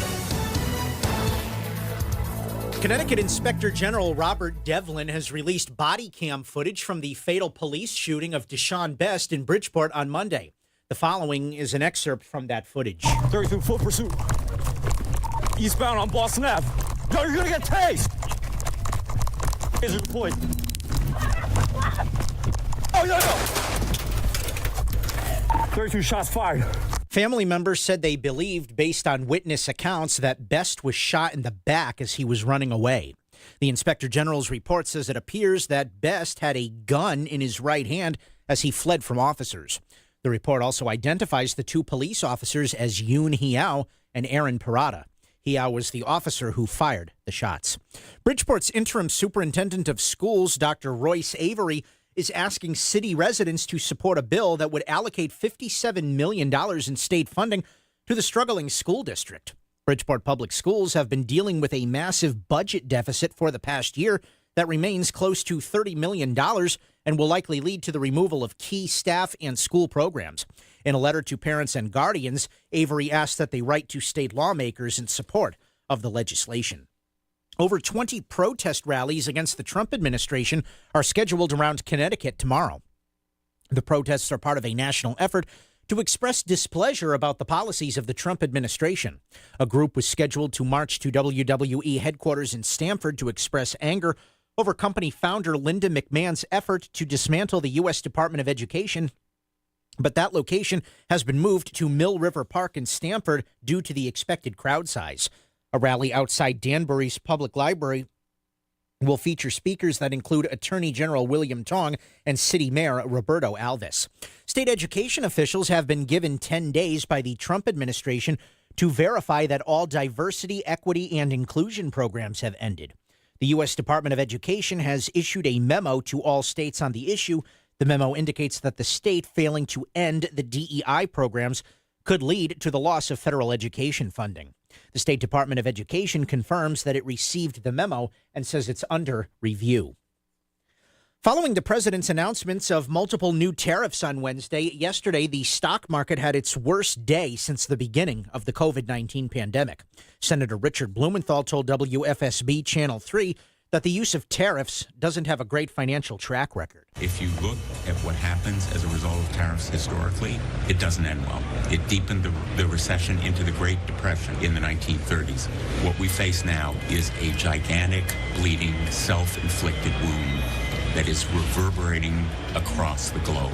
Connecticut Inspector General Robert Devlin has released body cam footage from the fatal police shooting of Deshaun Best in Bridgeport on Monday. The following is an excerpt from that footage. 32 full pursuit. Eastbound on Boston Ave. Yo, you're gonna get tased! Is it deployed? Oh, yo! 32 shots fired. Family members said they believed, based on witness accounts, that Best was shot in the back as he was running away. The Inspector General's report says it appears that Best had a gun in his right hand as he fled from officers. The report also identifies the two police officers as Yoon Hiao and Aaron Parada. Hiao was the officer who fired the shots. Bridgeport's interim superintendent of schools, Dr. Royce Avery, is asking city residents to support a bill that would allocate $57 million in state funding to the struggling school district. Bridgeport Public Schools have been dealing with a massive budget deficit for the past year that remains close to $30 million and will likely lead to the removal of key staff and school programs. In a letter to parents and guardians, Avery asked that they write to state lawmakers in support of the legislation. Over 20 protest rallies against the Trump administration are scheduled around Connecticut tomorrow. The protests are part of a national effort to express displeasure about the policies of the Trump administration. A group was scheduled to march to WWE headquarters in Stamford to express anger over company founder Linda McMahon's effort to dismantle the U.S. Department of Education. But that location has been moved to Mill River Park in Stamford due to the expected crowd size. A rally outside Danbury's Public Library will feature speakers that include Attorney General William Tong and City Mayor Roberto Alves. State education officials have been given 10 days by the Trump administration to verify that all diversity, equity, and inclusion programs have ended. The U.S. Department of Education has issued a memo to all states on the issue. The memo indicates that the state failing to end the DEI programs could lead to the loss of federal education funding. The State Department of Education confirms that it received the memo and says it's under review. Following the president's announcements of multiple new tariffs on Wednesday, yesterday the stock market had its worst day since the beginning of the COVID-19 pandemic. Senator Richard Blumenthal told WFSB Channel 3 that the use of tariffs doesn't have a great financial track record. If you look at what happens as a result of tariffs historically, it doesn't end well. It deepened the recession into the Great Depression in the 1930s. What we face now is a gigantic, bleeding, self-inflicted wound that is reverberating across the globe.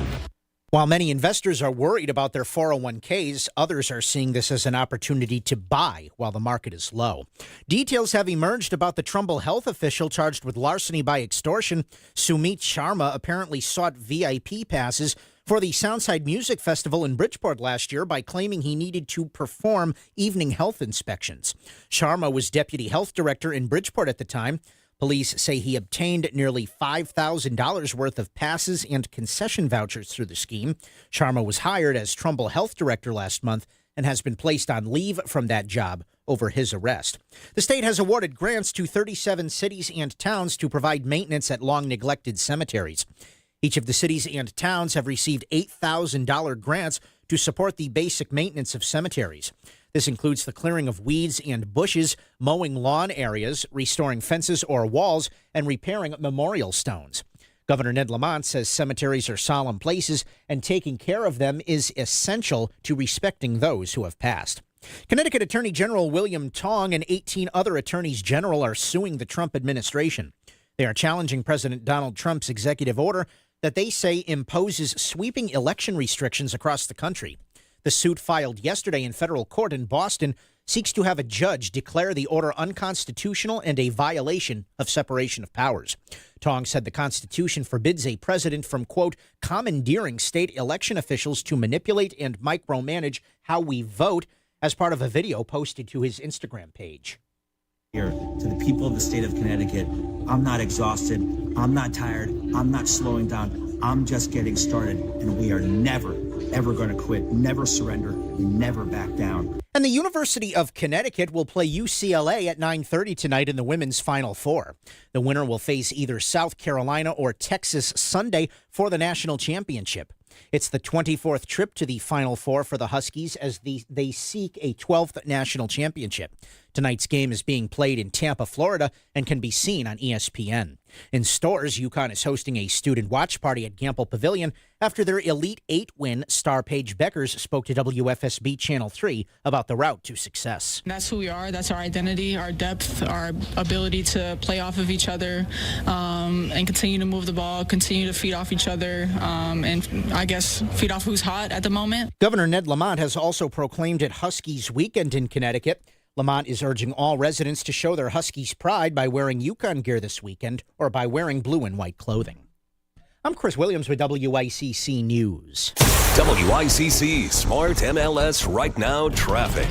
While many investors are worried about their 401ks, others are seeing this as an opportunity to buy while the market is low. Details have emerged about the Trumbull health official charged with larceny by extortion. Sumit Sharma apparently sought VIP passes for the Soundside Music Festival in Bridgeport last year by claiming he needed to perform evening health inspections. Sharma was deputy health director in Bridgeport at the time. Police say he obtained nearly $5,000 worth of passes and concession vouchers through the scheme. Sharma was hired as Trumbull Health Director last month and has been placed on leave from that job over his arrest. The state has awarded grants to 37 cities and towns to provide maintenance at long-neglected cemeteries. Each of the cities and towns have received $8,000 grants to support the basic maintenance of cemeteries. This includes the clearing of weeds and bushes, mowing lawn areas, restoring fences or walls, and repairing memorial stones. Governor Ned Lamont says cemeteries are solemn places, and taking care of them is essential to respecting those who have passed. Connecticut Attorney General William Tong and 18 other attorneys general are suing the Trump administration. They are challenging President Donald Trump's executive order that they say imposes sweeping election restrictions across the country. The suit filed yesterday in federal court in Boston seeks to have a judge declare the order unconstitutional and a violation of separation of powers. Tong said the Constitution forbids a president from, quote, commandeering state election officials to manipulate and micromanage how we vote, as part of a video posted to his Instagram page. Here to the people of the state of Connecticut, I'm not exhausted, I'm not tired, I'm not slowing down, I'm just getting started, and we are never, ever going to quit, never surrender, never back down. And the University of Connecticut will play UCLA at 9:30 tonight in the women's Final Four. The winner will face either South Carolina or Texas Sunday for the national championship. It's the 24th trip to the Final Four for the Huskies as they seek a 12th national championship. Tonight's game is being played in Tampa, Florida, and can be seen on ESPN. In stores, UConn is hosting a student watch party at Gamble Pavilion after their Elite Eight win. Star Paige Beckers spoke to WFSB Channel 3 about the route to success. That's who we are. That's our identity, our depth, our ability to play off of each other and continue to move the ball, continue to feed off each other, and I guess feed off who's hot at the moment. Governor Ned Lamont has also proclaimed it Huskies Weekend in Connecticut. Lamont is urging all residents to show their Huskies pride by wearing UConn gear this weekend or by wearing blue and white clothing. I'm Chris Williams with WICC News. WICC Smart MLS Right Now traffic.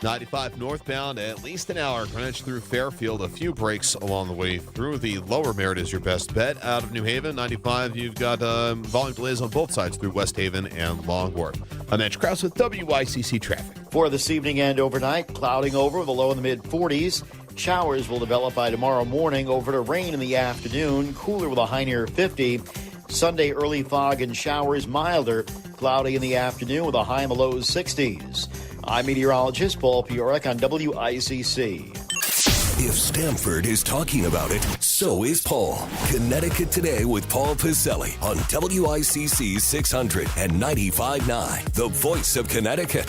95 northbound, at least an hour. Greenwich through Fairfield. A few breaks along the way through. The lower Merritt is your best bet. Out of New Haven, 95, you've got volume delays on both sides through West Haven and Long Wharf. I'm Mitch Krause with WICC Traffic. For this evening and overnight, clouding over with a low in the mid-40s. Showers will develop by tomorrow morning, over to rain in the afternoon. Cooler with a high near 50. Sunday, early fog and showers, milder. Cloudy in the afternoon with a high in the low 60s. I'm meteorologist Paul Piorek on WICC. If Stamford is talking about it, so is Paul. Connecticut Today with Paul Piselli on WICC 600 and 95.9, the voice of Connecticut.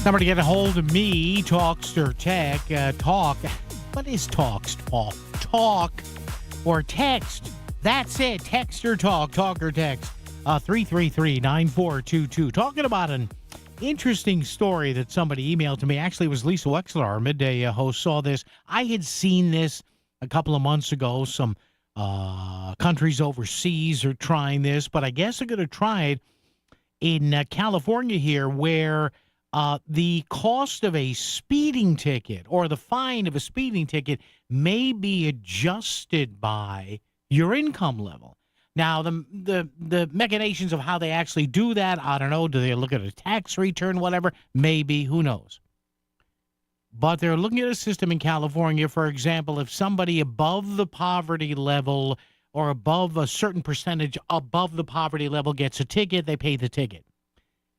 Number to get a hold of me, Talkster Tech. Talk. What is Talkst, Paul? Talk or text. That's it. Text or talk. Talk or text. 333-9422. Talking about an interesting story that somebody emailed to me. Actually, it was Lisa Wexler, our midday host, saw this. I had seen this a couple of months ago. Some countries overseas are trying this, but I guess they're going to try it in California here, where the cost of a speeding ticket or the fine of a speeding ticket may be adjusted by your income level. Now, the machinations of how they actually do that, I don't know. Do they look at a tax return, whatever? Maybe. Who knows? But they're looking at a system in California, for example, if somebody above the poverty level or above a certain percentage above the poverty level gets a ticket, they pay the ticket.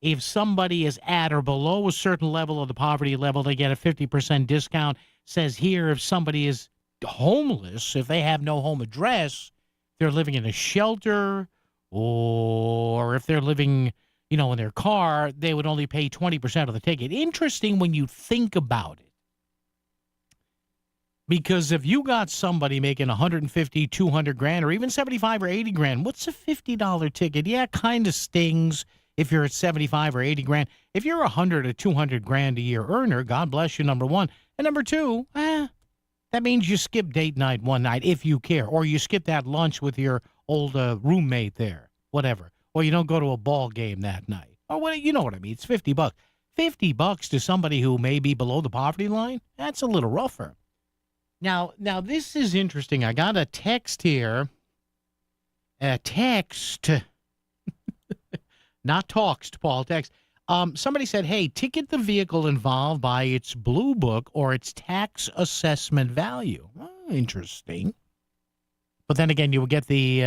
If somebody is at or below a certain level of the poverty level, they get a 50% discount. Says here, if somebody is homeless, if they have no home address, they're living in a shelter, or if they're living, in their car, they would only pay 20% of the ticket. Interesting when you think about it. Because if you got somebody making 150, 200 grand, or even 75 or 80 grand, what's a $50 ticket? Yeah, it kind of stings if you're at 75 or 80 grand. If you're 100 or 200 grand a year earner, God bless you, number one. And number two, that means you skip date night one night if you care, or you skip that lunch with your old roommate there, whatever, or you don't go to a ball game that night, or what, you know what I mean. It's $50. $50 to somebody who may be below the poverty line, that's a little rougher. Now this is interesting. I got a text here, not talked, Paul, text. Somebody said, hey, ticket the vehicle involved by its blue book or its tax assessment value. Well, interesting. But then again, you will get the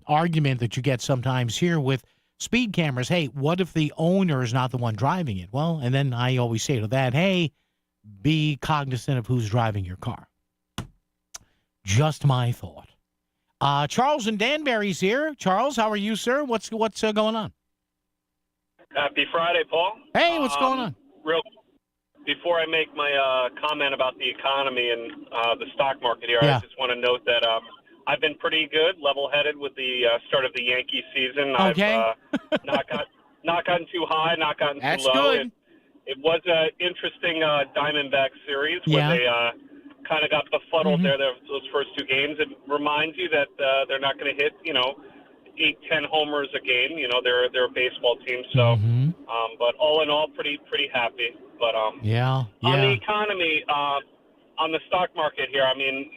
argument that you get sometimes here with speed cameras. Hey, what if the owner is not the one driving it? Well, and then I always say to that, hey, be cognizant of who's driving your car. Just my thought. Charles and Danbury's here. Charles, how are you, sir? What's going on? Happy Friday, Paul. Hey, what's going on? Before I make my comment about the economy and the stock market here, Yeah. I just want to note that I've been pretty good, level-headed with the start of the Yankee season. Okay. I've not gotten too high, not gotten That's too low. good. It was an interesting Diamondback series Yeah. where they kind of got befuddled there those first two games. It reminds you that they're not going to hit, 8-10 homers a game. They're a baseball team. So, but all in all, pretty happy. But on the economy, on the stock market here, I mean,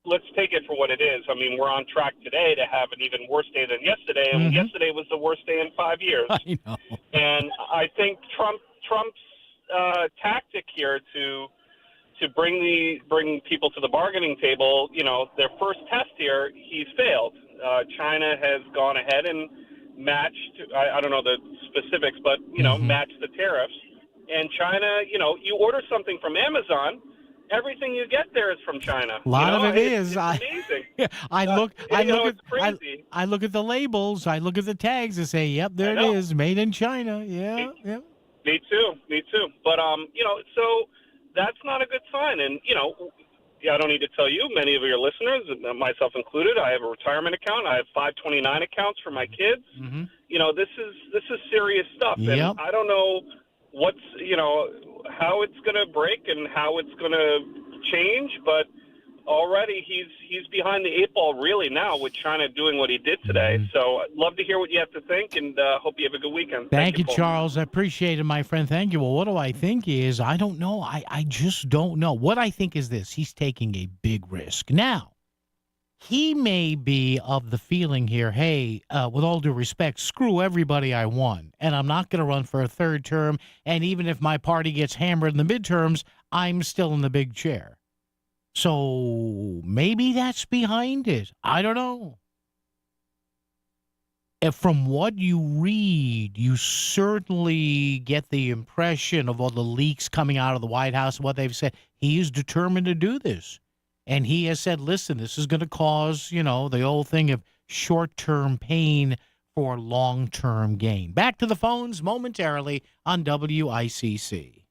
let's take it for what it is. I mean, we're on track today to have an even worse day than yesterday, and yesterday was the worst day in 5 years. I know. And I think Trump's tactic here to bring people to the bargaining table, their first test here, he's failed. China has gone ahead and matched, I don't know the specifics, but, matched the tariffs. And China, you order something from Amazon, everything you get there is from China. A lot of it is. It's amazing. I look at the labels. I look at the tags and say, "Yep, there it is, made in China." Yeah, yeah. Me too. But so that's not a good sign. And I don't need to tell you, many of your listeners, myself incled, I have a retirement account. I have 529 accounts for my kids. This is serious stuff, and I don't know what's how it's going to break and how it's going to change, but already he's behind the eight ball really now with China doing what he did today. So I'd love to hear what you have to think, and hope you have a good weekend. Thank you, Paul. Charles. I appreciate it, my friend. Thank you. Well, what do I think is, I don't know. I just don't know. What I think is this. He's taking a big risk. Now, he may be of the feeling here, hey, with all due respect, screw everybody I won, and I'm not going to run for a third term, and even if my party gets hammered in the midterms, I'm still in the big chair. So maybe that's behind it. I don't know. If from what you read, you certainly get the impression of all the leaks coming out of the White House and what they've said. He is determined to do this. And he has said, listen, this is going to cause, the old thing of short-term pain for long-term gain. Back to the phones momentarily on WICC.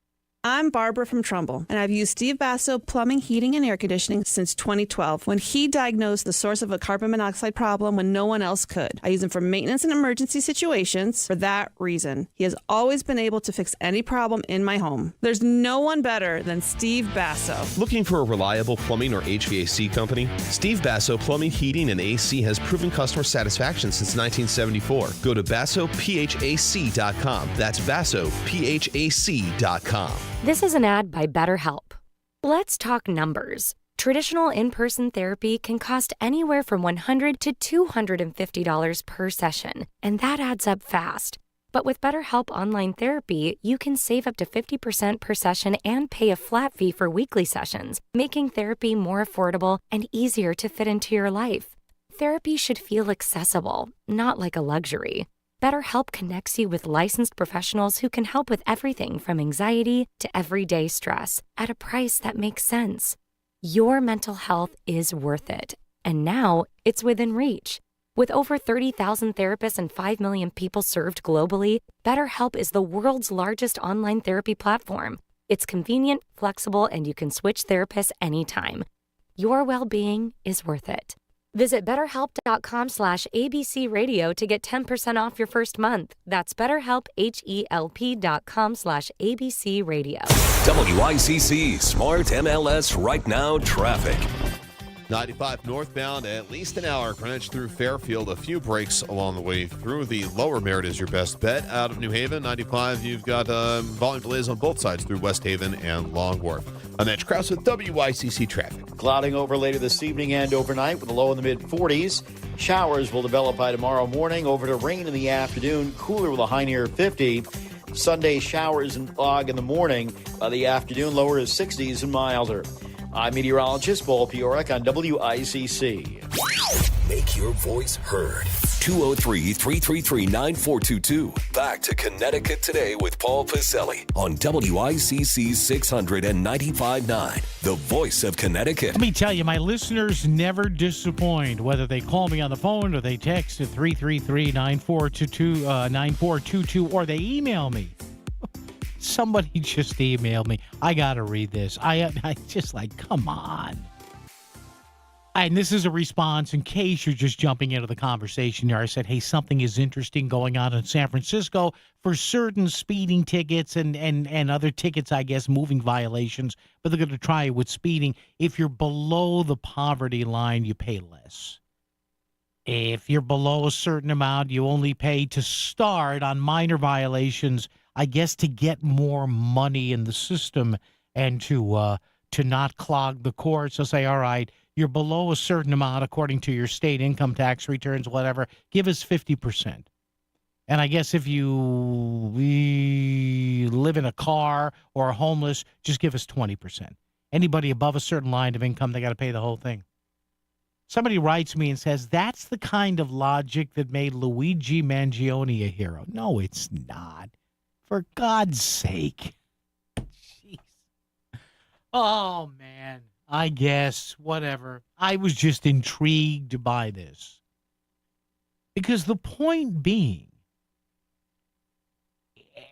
I'm Barbara from Trumbull, and I've used Steve Basso Plumbing, Heating, and Air Conditioning since 2012 when he diagnosed the source of a carbon monoxide problem when no one else could. I use him for maintenance and emergency situations for that reason. He has always been able to fix any problem in my home. There's no one better than Steve Basso. Looking for a reliable plumbing or HVAC company? Steve Basso Plumbing, Heating, and AC has proven customer satisfaction since 1974. Go to BassoPHAC.com. That's BassoPHAC.com. This is an ad by BetterHelp. Let's talk numbers. Traditional in-person therapy can cost anywhere from $100 to $250 per session, and that adds up fast. But with BetterHelp Online Therapy, you can save up to 50% per session and pay a flat fee for weekly sessions, making therapy more affordable and easier to fit into your life. Therapy should feel accessible, not like a luxury. BetterHelp connects you with licensed professionals who can help with everything from anxiety to everyday stress at a price that makes sense. Your mental health is worth it, and now it's within reach. With over 30,000 therapists and 5 million people served globally, BetterHelp is the world's largest online therapy platform. It's convenient, flexible, and you can switch therapists anytime. Your well-being is worth it. Visit BetterHelp.com/ABC Radio to get 10% off your first month. That's BetterHelp, HELP.com/ABC Radio. WICC Smart MLS Right Now Traffic. 95 northbound, at least an hour. Greenwich through Fairfield. A few breaks along the way through. The lower Merritt is your best bet. Out of New Haven, 95, you've got volume delays on both sides through West Haven and Long Wharf. I'm Mitch Krause with WICC Traffic. Clouding over later this evening and overnight with a low in the mid-40s. Showers will develop by tomorrow morning, over to rain in the afternoon, cooler with a high near 50. Sunday showers and fog in the morning. By the afternoon, lower is 60s and milder. I'm meteorologist Paul Piorek on WICC. Make your voice heard. 203-333-9422. Back to Connecticut Today with Paul Pacelli on WICC 695.9, the voice of Connecticut. Let me tell you, my listeners never disappoint, whether they call me on the phone or they text at 333-9422, or they email me. Somebody just emailed me. I got to read this. I just like, come on. And this is a response in case you're just jumping into the conversation here. I said, hey, something is interesting going on in San Francisco for certain speeding tickets and other tickets, I guess, moving violations. But they're going to try it with speeding. If you're below the poverty line, you pay less. If you're below a certain amount, you only pay to start on minor violations, I guess, to get more money in the system and to not clog the courts. They'll say, all right, you're below a certain amount according to your state income tax returns, whatever, give us 50%. And I guess if you live in a car or are homeless, just give us 20%. Anybody above a certain line of income, they got to pay the whole thing. Somebody writes me and says, that's the kind of logic that made Luigi Mangione a hero. No, it's not. For God's sake. Jeez. Oh, man. I guess, whatever. I was just intrigued by this. Because the point being,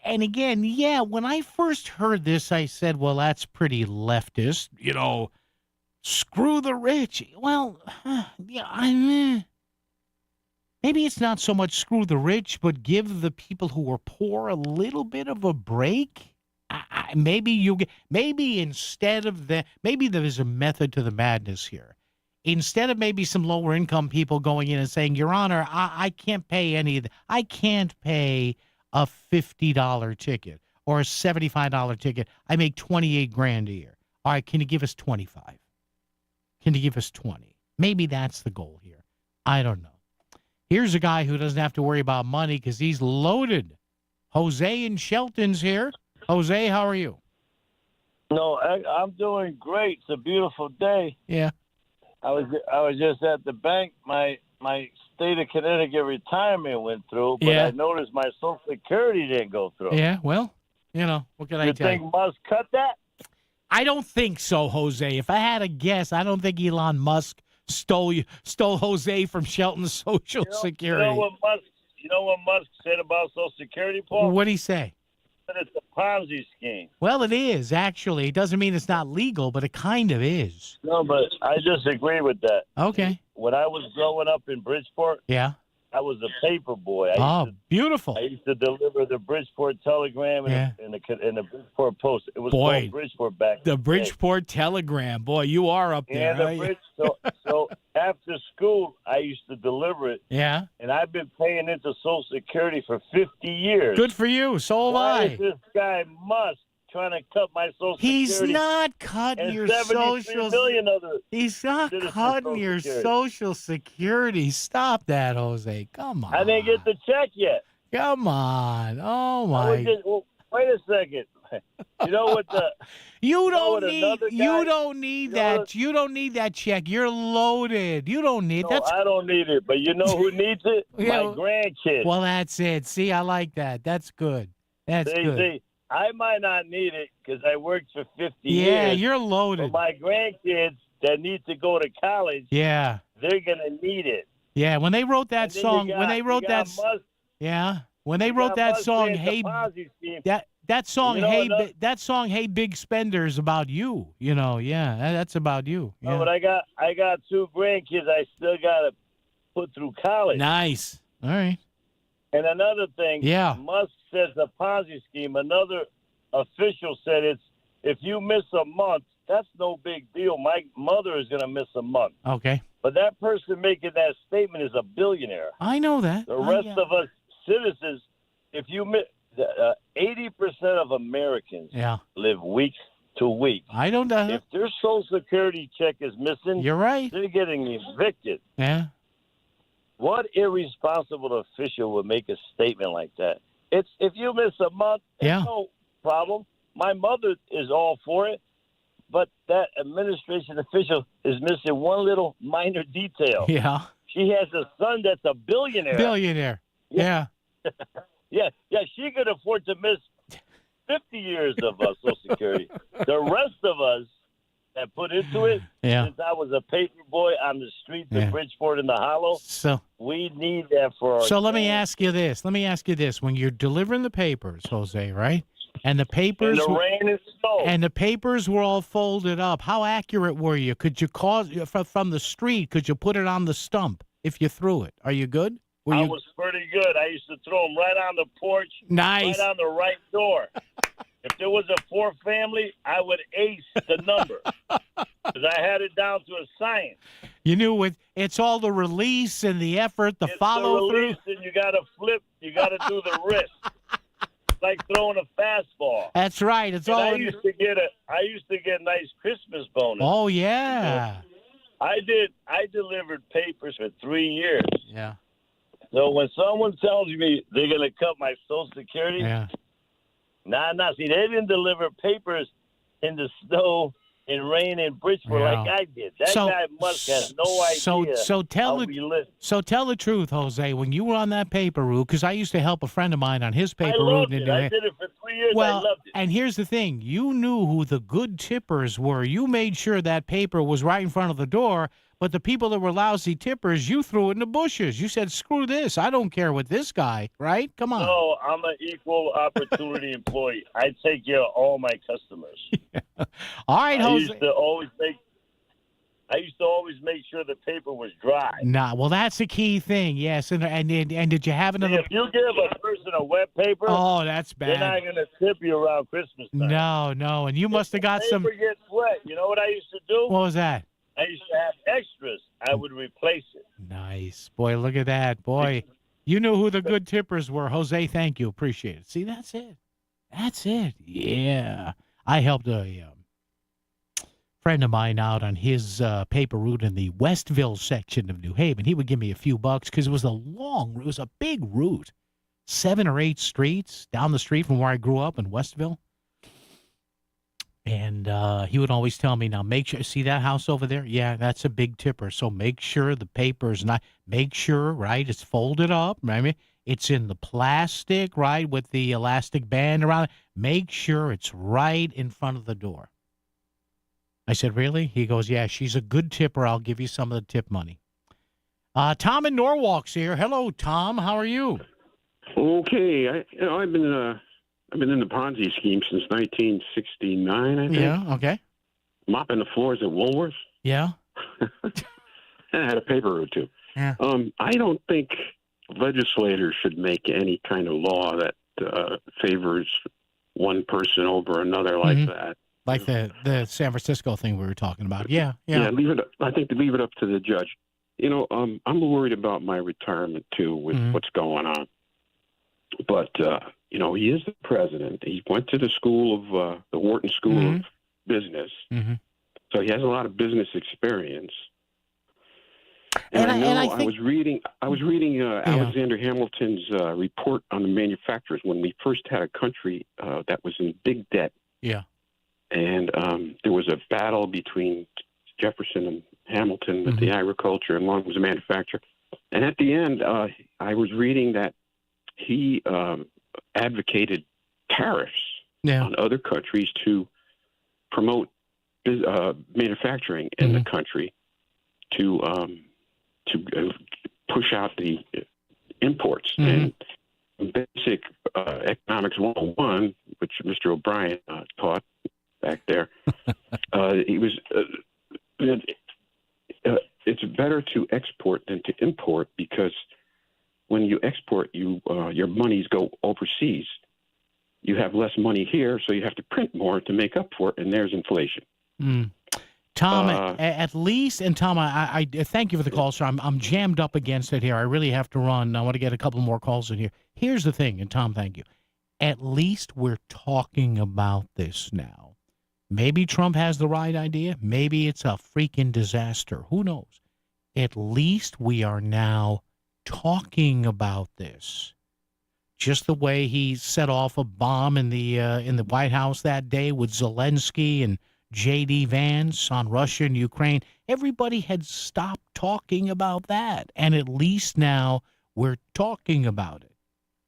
and again, yeah, when I first heard this, I said, well, that's pretty leftist, screw the rich. Well, yeah, maybe it's not so much screw the rich, but give the people who are poor a little bit of a break. Maybe instead of that, maybe there's a method to the madness here. Instead of maybe some lower income people going in and saying, Your Honor, I can't pay any of I can't pay a $50 ticket or a $75 ticket. I make $28,000 a year. All right, can you give us 25? Can you give us 20? Maybe that's the goal here. I don't know. Here's a guy who doesn't have to worry about money because he's loaded. Jose in Shelton's here. Jose, how are you? No, I'm doing great. It's a beautiful day. Yeah. I was just at the bank. My state of Connecticut retirement went through, but I noticed my Social Security didn't go through. Yeah, well, what can I tell you? You think Musk cut that? I don't think so, Jose. If I had a guess, I don't think Elon Musk stole Jose from Shelton's Social Security. You know what Musk said about Social Security, Paul? What'd he say? That it's a Ponzi scheme. Well, it is, actually. It doesn't mean it's not legal, but it kind of is. No, but I disagree with that. Okay. When I was growing up in Bridgeport, yeah, I was a paper boy. Beautiful. I used to deliver the Bridgeport Telegram and the Bridgeport Post. It was called Bridgeport back the Bridgeport Telegram. Boy, you are up there. So after school, I used to deliver it. Yeah. And I've been paying into Social Security for 50 years. Good for you. So have Why I. is this guy Musk trying to cut my Social Security? He's not cutting your Social Security. He's not cutting your Social Security. Stop that, Jose. Come on. I didn't get the check yet. Come on. Oh, my. Wait a second. You know what You don't need that. You don't need that check. You're loaded. You don't need that. I don't need it. But you know who needs it? My grandkids. Well, that's it. See, I like that. That's good. That's good. See, I might not need it because I worked for 50 years. Yeah, you're loaded. But my grandkids that need to go to college, they're going to need it. Yeah, when they wrote that song, when they wrote that song, Hey, that song, Hey Big Spender, is about you. That's about you. Yeah. No, but I got two grandkids I still got to put through college. Nice. All right. And another thing, Musk says a Ponzi scheme. Another official said if you miss a month, that's no big deal. My mother is going to miss a month. Okay. But that person making that statement is a billionaire. I know that. The rest of us citizens, if you miss, 80% of Americans live week to week. I don't know. If their Social Security check is missing, you're right. They're getting evicted. Yeah. What irresponsible official would make a statement like that? If you miss a month, it's no problem. My mother is all for it, but that administration official is missing one little minor detail. Yeah. She has a son that's a billionaire. Yeah. Yeah, she could afford to miss 50 years of Social Security. The rest of us that put into it, since I was a paper boy on the streets of Bridgeport in the Hollow, we need that for our So let me ask you this. When you're delivering the papers, Jose, right? And the papers in the rain and snow. And the papers were all folded up. How accurate were you? Could you from the street, could you put it on the stump if you threw it? Are you good? I was pretty good. I used to throw them right on the porch. Nice. Right on the right door. If there was a 4 family, I would ace the number because I had it down to a science. You knew it's all the release and the effort, the follow through. And you got to flip. You got to do the wrist. It's like throwing a fastball. That's right. It's and all. I used to get a nice Christmas bonus. Oh yeah. I delivered papers for 3 years. Yeah. So when someone tells me they're going to cut my Social Security, nah. See, they didn't deliver papers in the snow and rain in Bridgeport like I did. That guy must have no idea So tell how we live. So tell the truth, Jose. When you were on that paper route, because I used to help a friend of mine on his paper route. I did it for 3 years. Well, I loved it. and here's the thing. You knew who the good tippers were. You made sure that paper was right in front of the door, but the people that were lousy tippers, you threw it in the bushes. You said, screw this. I don't care what this guy, right? Come on. No, I'm an equal opportunity employee. I take care of all my customers. All right, Jose. I used to always make sure the paper was dry. Nah, well, that's the key thing, yes. And did you have another? If you give a person a wet paper, that's bad. They're not going to tip you around Christmas time. No, and you must have got some. Paper gets wet. You know what I used to do? What was that? I used to have extras. I would replace it. Nice. Boy, look at that. Boy, you knew who the good tippers were. Jose, thank you. Appreciate it. See, that's it. That's it. Yeah. I helped a friend of mine out on his paper route in the Westville section of New Haven. He would give me a few bucks because it was it was a big route. 7 or 8 streets down the street from where I grew up in Westville. And he would always tell me, now make sure, see that house over there? Yeah, that's a big tipper. So make sure the paper's not, make sure, right, it's folded up. I mean, it's in the plastic, right, with the elastic band around it. Make sure it's right in front of the door. I said, really? He goes, yeah, she's a good tipper. I'll give you some of the tip money. Tom in Norwalk's here. Hello, Tom. How are you? Okay. I've been in the Ponzi scheme since 1969, I think. Yeah, okay. Mopping the floors at Woolworths. Yeah. And I had a paper or two. Yeah. I don't think legislators should make any kind of law that favors one person over another like that. Like the San Francisco thing we were talking about. Yeah. Leave it. I think to leave it up to the judge. I'm worried about my retirement too with what's going on. But he is the president. He went to the school of the Wharton School of Business, so he has a lot of business experience. And I was reading Alexander Hamilton's report on the manufacturers when we first had a country that was in big debt. Yeah. And there was a battle between Jefferson and Hamilton with the agriculture, and one was a manufacturer. And at the end, I was reading that he advocated tariffs on other countries to promote manufacturing in the country to push out the imports. And basic economics 101, which Mr. O'Brien taught back there, he was it's better to export than to import, because when you export, your monies go overseas. You have less money here, so you have to print more to make up for it, and there's inflation. Tom, at least, and Tom, I thank you for the call, sir. I'm jammed up against it here. I really have to run. I want to get a couple more calls in here. Here's the thing, and Tom, thank you. At least we're talking about this now. Maybe Trump has the right idea. Maybe it's a freaking disaster. Who knows? At least we are now talking about this. Just the way he set off a bomb in the White House that day with Zelensky and J.D. Vance on Russia and Ukraine. Everybody had stopped talking about that, and at least now we're talking about it.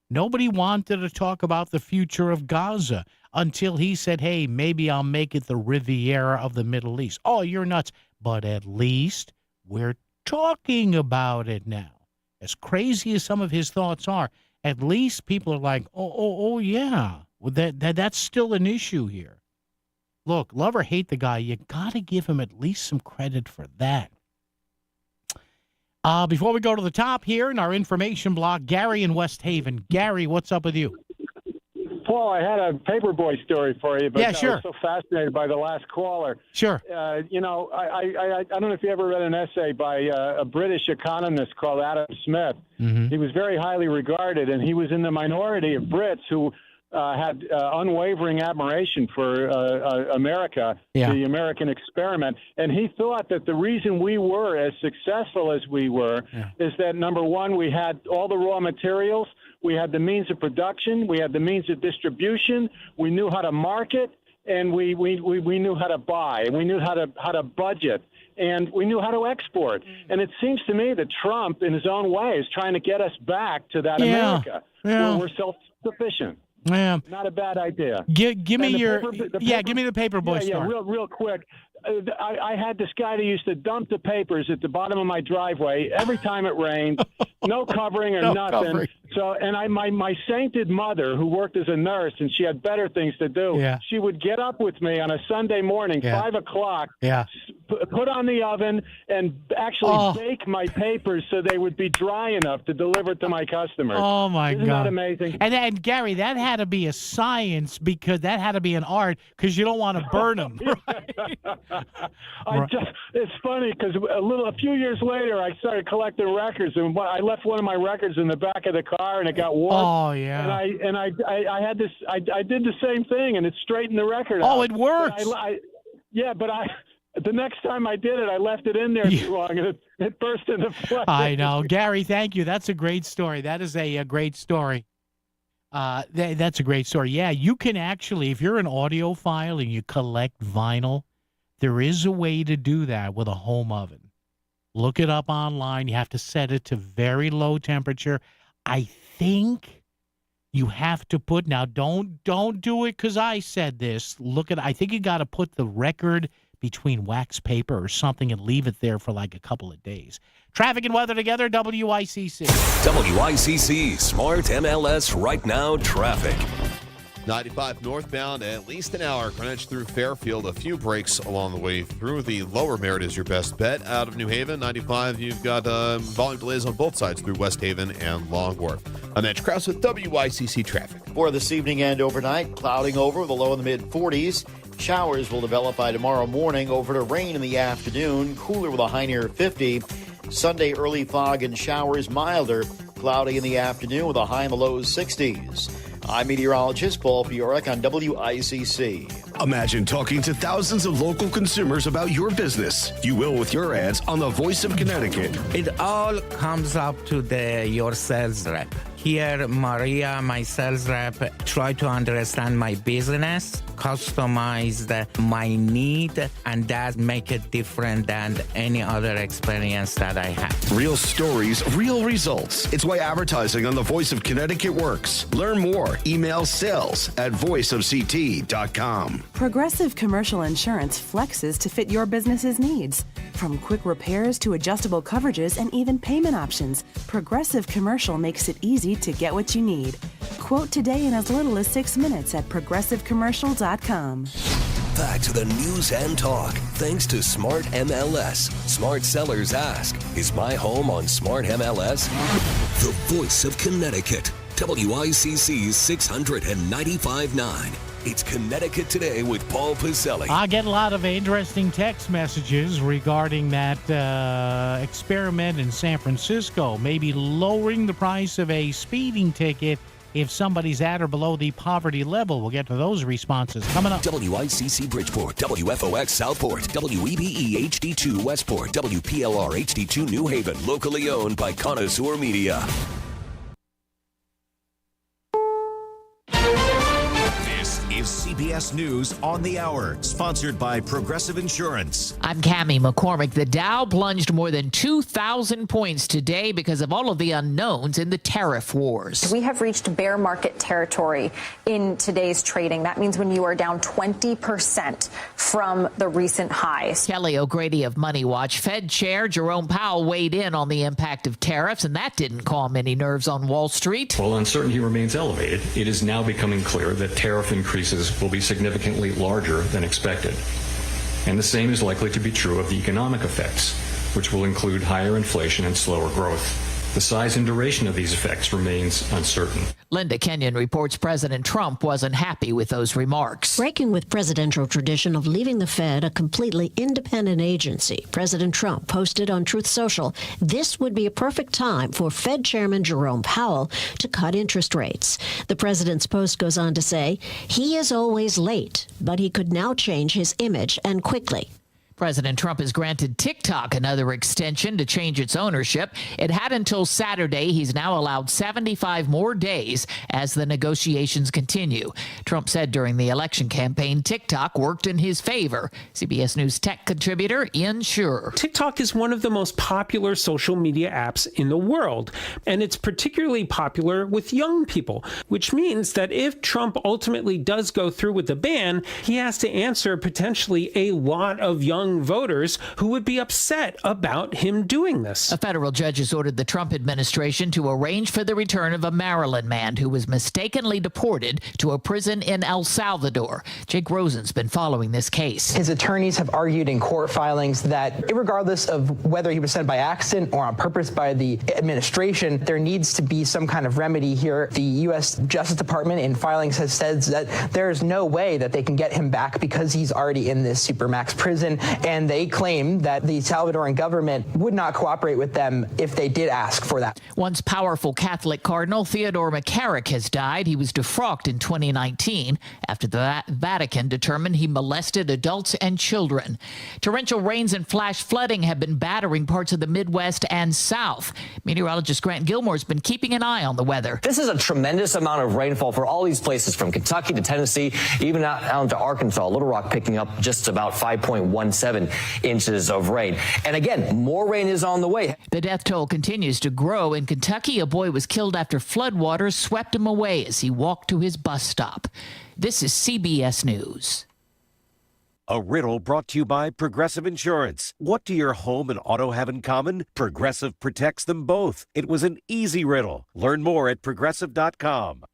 Nobody wanted to talk about the future of Gaza until he said, hey, maybe I'll make it the Riviera of the Middle East. Oh, you're nuts. But at least we're talking about it now. As crazy as some of his thoughts are, at least people are like, oh yeah, well, that's still an issue here. Look, love or hate the guy, you got to give him at least some credit for that. Before we go to the top here in our information block, Gary in West Haven. Gary, what's up with you? Paul, I had a paperboy story for you, but yeah, sure. I was so fascinated by the last caller. Sure. I don't know if you ever read an essay by a British economist called Adam Smith. He was very highly regarded, and he was in the minority of Brits who had unwavering admiration for America, the American experiment. And he thought that the reason we were as successful as we were is that, number one, we had all the raw materials, we had the means of production, we had the means of distribution, we knew how to market, and we knew how to buy, and we knew how to budget, and we knew how to export. And it seems to me that Trump, in his own way, is trying to get us back to that America where we're self-sufficient. Yeah. Not a bad idea. Give me give me the paper boy story. Real quick. I had this guy that used to dump the papers at the bottom of my driveway every time it rained, no covering or nothing. Covering. So, and my sainted mother, who worked as a nurse and she had better things to do, she would get up with me on a Sunday morning, 5 o'clock, put on the oven and actually bake my papers so they would be dry enough to deliver to my customers. Oh my God! Isn't that amazing? And Gary, that had to be a science, because that had to be an art, because you don't want to burn them. Right? It's funny because a few years later, I started collecting records, and I left one of my records in the back of the car, and it got warped. Oh yeah. And I had this. I did the same thing, and it straightened the record out. Oh, it works. But the next time I did it, I left it in there too long, and it burst into flames. I know, Gary. Thank you. That's a great story. That is a great story. That's a great story. Yeah, you can actually, if you're an audiophile and you collect vinyl, there is a way to do that with a home oven. Look it up online. You have to set it to very low temperature. I think you have to put, now don't do it because I said this. I think you got to put the record between wax paper or something and leave it there for like a couple of days. Traffic and weather together, WICC. WICC Smart MLS Right Now traffic. 95 northbound, at least an hour. Greenwich through Fairfield. A few breaks along the way through. The lower Merritt is your best bet. Out of New Haven, 95, you've got volume delays on both sides through West Haven and Long Wharf. I'm Edge Krause with WICC traffic. For this evening and overnight, clouding over with a low in the mid-40s. Showers will develop by tomorrow morning, over to rain in the afternoon. Cooler with a high near 50. Sunday, early fog and showers, milder. Cloudy in the afternoon with a high in the low 60s. I'm meteorologist Paul Fiorek on WICC. Imagine talking to thousands of local consumers about your business. You will with your ads on the Voice of Connecticut. It all comes up to your sales rep. Here, Maria, my sales rep, try to understand my business, customize my need, and that make it different than any other experience that I had. Real stories, real results. It's why advertising on the Voice of Connecticut works. Learn more. Email sales@voiceofct.com. Progressive Commercial Insurance flexes to fit your business's needs. From quick repairs to adjustable coverages and even payment options, Progressive Commercial makes it easy to get what you need. Quote today in as little as 6 minutes at progressivecommercial.com. Back to the news and talk, thanks to Smart MLS. Smart sellers ask, is my home on Smart MLS? The Voice of Connecticut. WICC's 695.9. It's Connecticut Today with Paul Piselli. I get a lot of interesting text messages regarding that experiment in San Francisco, maybe lowering the price of a speeding ticket if somebody's at or below the poverty level. We'll get to those responses coming up. WICC Bridgeport, WFOX Southport, WEBE HD2 Westport, WPLR HD2 New Haven, locally owned by Connoisseur Media. Is CBS News on the Hour, sponsored by Progressive Insurance. I'm Cammie McCormick. The Dow plunged more than 2,000 points today because of all of the unknowns in the tariff wars. We have reached bear market territory in today's trading. That means when you are down 20% from the recent highs. Kelly O'Grady of Money Watch. Fed Chair Jerome Powell weighed in on the impact of tariffs, and that didn't calm any nerves on Wall Street. While uncertainty remains elevated, it is now becoming clear that tariff increases will be significantly larger than expected. And the same is likely to be true of the economic effects, which will include higher inflation and slower growth. The size and duration of these effects remains uncertain. Linda Kenyon reports President Trump wasn't happy with those remarks. Breaking with presidential tradition of leaving the Fed a completely independent agency, President Trump posted on Truth Social, this would be a perfect time for Fed Chairman Jerome Powell to cut interest rates. The president's post goes on to say, he is always late, but he could now change his image and quickly. President Trump has granted TikTok another extension to change its ownership. It had until Saturday. He's now allowed 75 more days as the negotiations continue. Trump said during the election campaign, TikTok worked in his favor. CBS News tech contributor Ian Shure. TikTok is one of the most popular social media apps in the world, and it's particularly popular with young people, which means that if Trump ultimately does go through with the ban, he has to answer potentially a lot of young voters who would be upset about him doing this. A federal judge has ordered the Trump administration to arrange for the return of a Maryland man who was mistakenly deported to a prison in El Salvador. Jake Rosen's been following this case. His attorneys have argued in court filings that regardless of whether he was sent by accident or on purpose by the administration, there needs to be some kind of remedy here. The U.S. Justice Department in filings has said that there is no way that they can get him back because he's already in this supermax prison. And they claim that the Salvadoran government would not cooperate with them if they did ask for that. Once powerful Catholic Cardinal Theodore McCarrick has died. He was defrocked in 2019 after the Vatican determined he molested adults and children. Torrential rains and flash flooding have been battering parts of the Midwest and South. Meteorologist Grant Gilmore's been keeping an eye on the weather. This is a tremendous amount of rainfall for all these places from Kentucky to Tennessee, even out into Arkansas. Little Rock picking up just about 5.17 inches of rain. And again, more rain is on the way. The death toll continues to grow. In Kentucky, a boy was killed after floodwaters swept him away as he walked to his bus stop. This is CBS News. A riddle brought to you by Progressive Insurance. What do your home and auto have in common? Progressive protects them both. It was an easy riddle. Learn more at Progressive.com.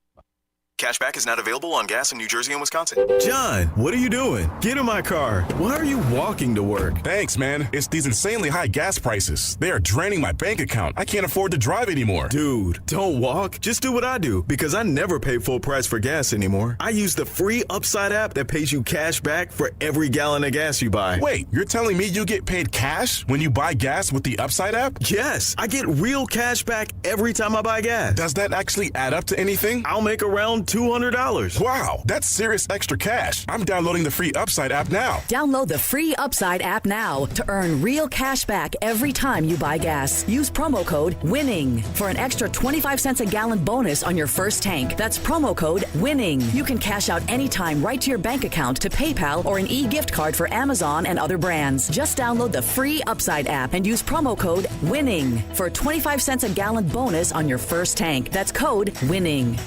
Cashback is not available on gas in New Jersey and Wisconsin. John, what are you doing? Get in my car. Why are you walking to work? Thanks, man. It's these insanely high gas prices. They are draining my bank account. I can't afford to drive anymore. Dude, don't walk. Just do what I do, because I never pay full price for gas anymore. I use the free Upside app that pays you cash back for every gallon of gas you buy. Wait, you're telling me you get paid cash when you buy gas with the Upside app? Yes, I get real cash back every time I buy gas. Does that actually add up to anything? I'll make around $200. Wow, that's serious extra cash. I'm downloading the free Upside app now. Download the free Upside app now to earn real cash back every time you buy gas. Use promo code WINNING for an extra 25 cents a gallon bonus on your first tank. That's promo code WINNING. You can cash out anytime right to your bank account, to PayPal, or an e-gift card for Amazon and other brands. Just download the free Upside app and use promo code WINNING for a 25 cents a gallon bonus on your first tank. That's code WINNING.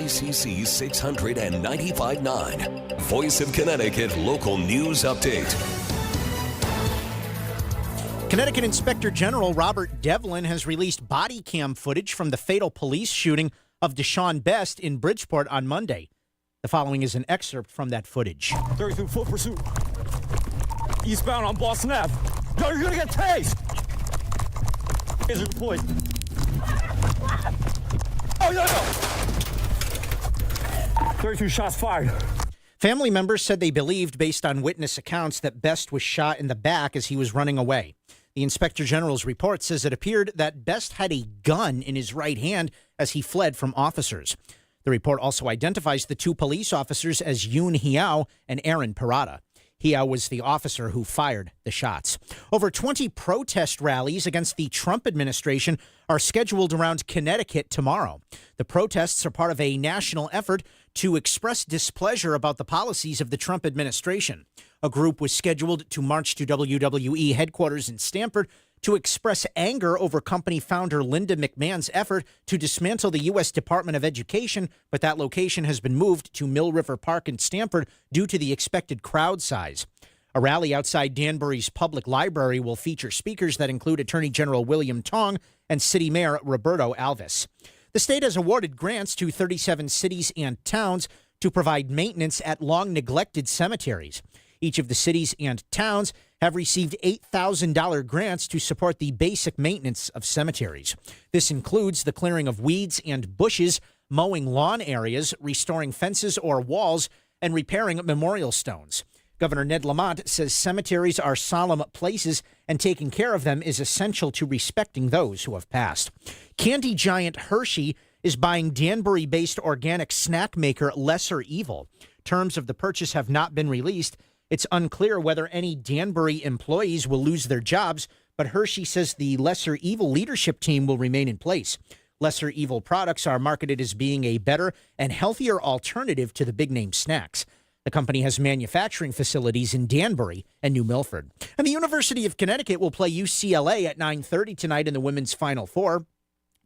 WICC 695.9. Voice of Connecticut Local News Update. Connecticut Inspector General Robert Devlin has released body cam footage from the fatal police shooting of Deshaun Best in Bridgeport on Monday. The following is an excerpt from that footage. 32 full pursuit. Eastbound on Boston Ave. Yo, you're gonna get tased! Taser deployed. Oh, no! 32 shots fired. Family members said they believed, based on witness accounts, that Best was shot in the back as he was running away. The Inspector General's report says it appeared that Best had a gun in his right hand as he fled from officers. The report also identifies the two police officers as Yoon Hiao and Aaron Parada. Hiao was the officer who fired the shots. Over 20 protest rallies against the Trump administration are scheduled around Connecticut tomorrow. The protests are part of a national effort to express displeasure about the policies of the Trump administration. A group was scheduled to march to WWE headquarters in Stamford to express anger over company founder Linda McMahon's effort to dismantle the U.S. Department of Education, but that location has been moved to Mill River Park in Stamford due to the expected crowd size. A rally outside Danbury's Public Library will feature speakers that include Attorney General William Tong and City Mayor Roberto Alves. The state has awarded grants to 37 cities and towns to provide maintenance at long-neglected cemeteries. Each of the cities and towns have received $8,000 grants to support the basic maintenance of cemeteries. This includes the clearing of weeds and bushes, mowing lawn areas, restoring fences or walls, and repairing memorial stones. Governor Ned Lamont says cemeteries are solemn places and taking care of them is essential to respecting those who have passed. Candy giant Hershey is buying Danbury-based organic snack maker Lesser Evil. Terms of the purchase have not been released. It's unclear whether any Danbury employees will lose their jobs, but Hershey says the Lesser Evil leadership team will remain in place. Lesser Evil products are marketed as being a better and healthier alternative to the big-name snacks. The company has manufacturing facilities in Danbury and New Milford. And the University of Connecticut will play UCLA at 9:30 tonight in the women's Final Four.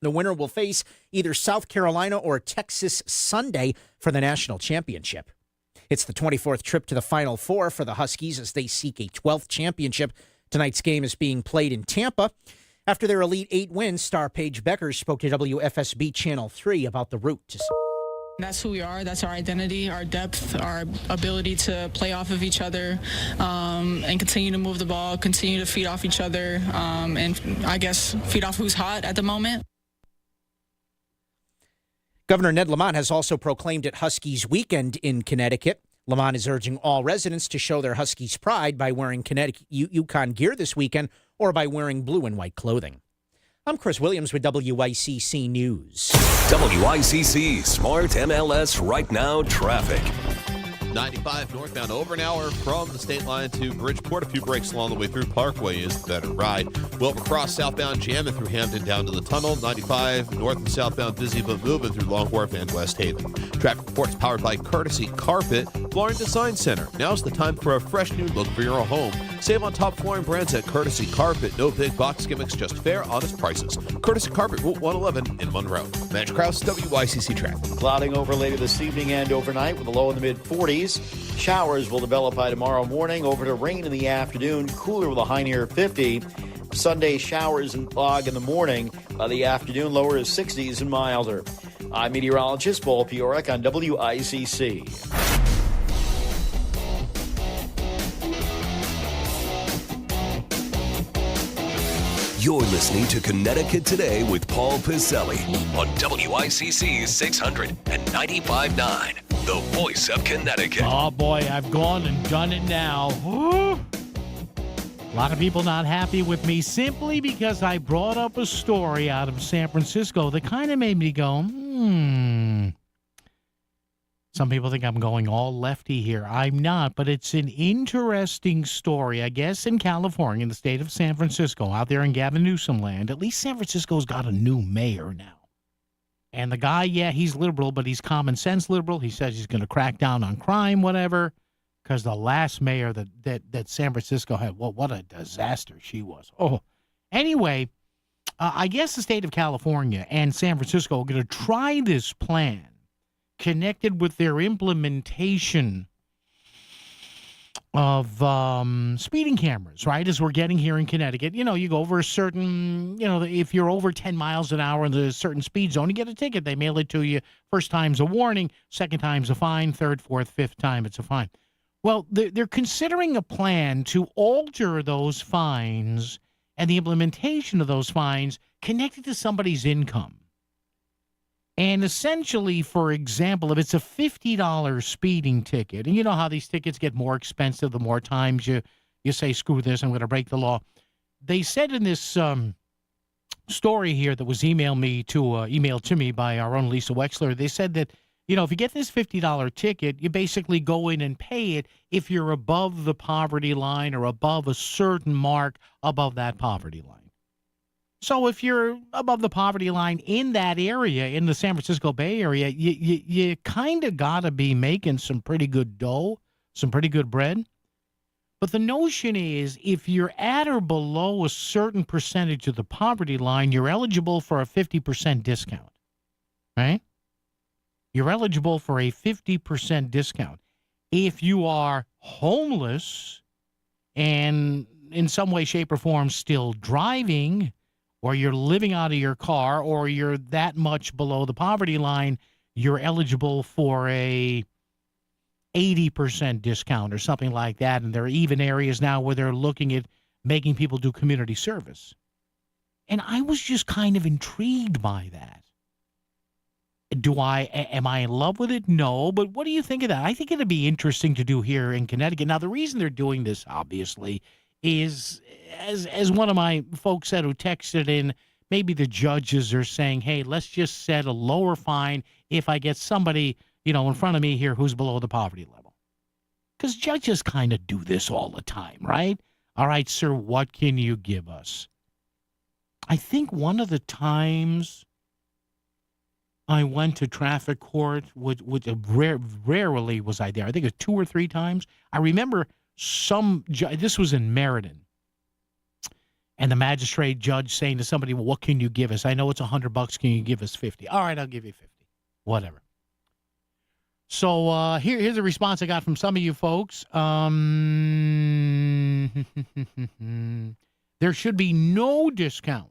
The winner will face either South Carolina or Texas Sunday for the national championship. It's the 24th trip to the Final Four for the Huskies as they seek a 12th championship. Tonight's game is being played in Tampa. After their Elite Eight win, star Paige Becker spoke to WFSB Channel 3 about the route. That's who we are. That's our identity, our depth, our ability to play off of each other and continue to move the ball, continue to feed off each other, and I guess feed off who's hot at the moment. Governor Ned Lamont has also proclaimed it Huskies Weekend in Connecticut. Lamont is urging all residents to show their Huskies pride by wearing Connecticut UConn gear this weekend or by wearing blue and white clothing. I'm Chris Williams with WICC News. WICC Smart MLS Right Now Traffic. 95 northbound over an hour from the state line to Bridgeport. A few breaks along the way through. Parkway is the better ride. Wilbur Cross southbound jamming through Hampton down to the tunnel. 95 north and southbound busy but moving through Long Wharf and West Haven. Traffic reports powered by Courtesy Carpet Flooring Design Center. Now's the time for a fresh new look for your home. Save on top flooring brands at Courtesy Carpet. No big box gimmicks, just fair, honest prices. Courtesy Carpet, Route 111 in Monroe. Matt Krause, WICC Traffic. Clouding over later this evening and overnight with a low in the mid-40s. Showers will develop by tomorrow morning, over to rain in the afternoon, cooler with a high near 50. Sunday showers and fog in the morning. By the afternoon, lower is 60s and milder. I'm meteorologist Paul Piorek on WICC. You're listening to Connecticut Today with Paul Piselli on WICC 600 and 95.9, the voice of Connecticut. Oh, boy, I've gone and done it now. A lot of people not happy with me simply because I brought up a story out of San Francisco that kind of made me go, Some people think I'm going all lefty here. I'm not, but it's an interesting story. I guess in California, in the state of San Francisco, out there in Gavin Newsom land, at least San Francisco's got a new mayor now. And the guy, yeah, he's liberal, but he's common sense liberal. He says he's going to crack down on crime, whatever, because the last mayor that San Francisco had, well, what a disaster she was. Oh, anyway, I guess the state of California and San Francisco are going to try this plan connected with their implementation of speeding cameras, right, as we're getting here in Connecticut. You know, you go over a certain, if you're over 10 miles an hour in the certain speed zone, you get a ticket. They mail it to you. First time's a warning. Second time's a fine. Third, fourth, fifth time, it's a fine. Well, they're considering a plan to alter those fines and the implementation of those fines connected to somebody's income. And essentially, for example, if it's a $50 speeding ticket, and you know how these tickets get more expensive the more times you say, screw this, I'm going to break the law. They said in this story here that was emailed to me by our own Lisa Wexler, they said that, if you get this $50 ticket, you basically go in and pay it if you're above the poverty line or above a certain mark above that poverty line. So if you're above the poverty line in that area, in the San Francisco Bay Area, you kind of got to be making some pretty good dough, some pretty good bread. But the notion is if you're at or below a certain percentage of the poverty line, you're eligible for a 50% discount, right? You're eligible for a 50% discount. If you are homeless and in some way, shape, or form still driving, or you're living out of your car, or you're that much below the poverty line, you're eligible for a 80% discount or something like that. And there are even areas now where they're looking at making people do community service. And I was just kind of intrigued by that. Am I in love with it? No, but what do you think of that? I think it'd be interesting to do here in Connecticut. Now, the reason they're doing this, obviously, is, as one of my folks said who texted in, maybe the judges are saying, hey, let's just set a lower fine if I get somebody, in front of me here who's below the poverty level. Because judges kind of do this all the time, right? All right, sir, what can you give us? I think one of the times I went to traffic court, rarely was I there. I think it was 2 or 3 times. I remember this was in Meriden, and the magistrate judge saying to somebody, well, what can you give us? I know it's $100. Can you give us 50? All right, I'll give you 50. Whatever. So here's a response I got from some of you folks. There should be no discount.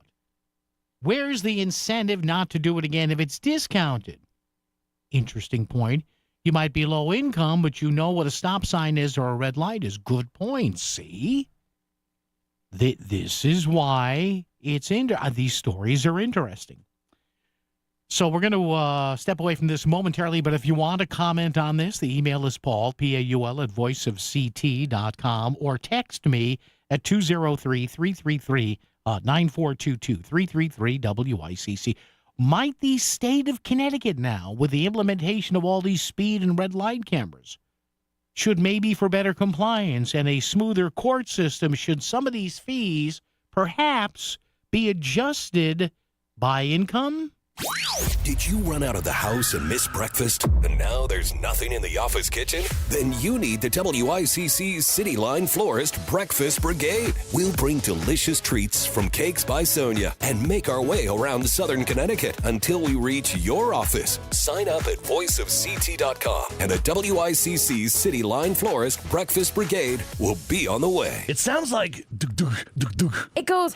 Where's the incentive not to do it again if it's discounted? Interesting point. You might be low income, but you know what a stop sign is or a red light is. Good point. See? This is why these stories are interesting. So we're going to step away from this momentarily, but if you want to comment on this, the email is Paul, Paul, at voiceofct.com, or text me at 203-333-9422, 333-WICC. Might the state of Connecticut now, with the implementation of all these speed and red light cameras, should maybe for better compliance and a smoother court system, should some of these fees perhaps be adjusted by income? Did you run out of the house and miss breakfast? And now there's nothing in the office kitchen? Then you need the WICC's City Line Florist Breakfast Brigade. We'll bring delicious treats from Cakes by Sonia and make our way around southern Connecticut until we reach your office. Sign up at voiceofct.com and a WICC's City Line Florist Breakfast Brigade will be on the way. It sounds like It goes.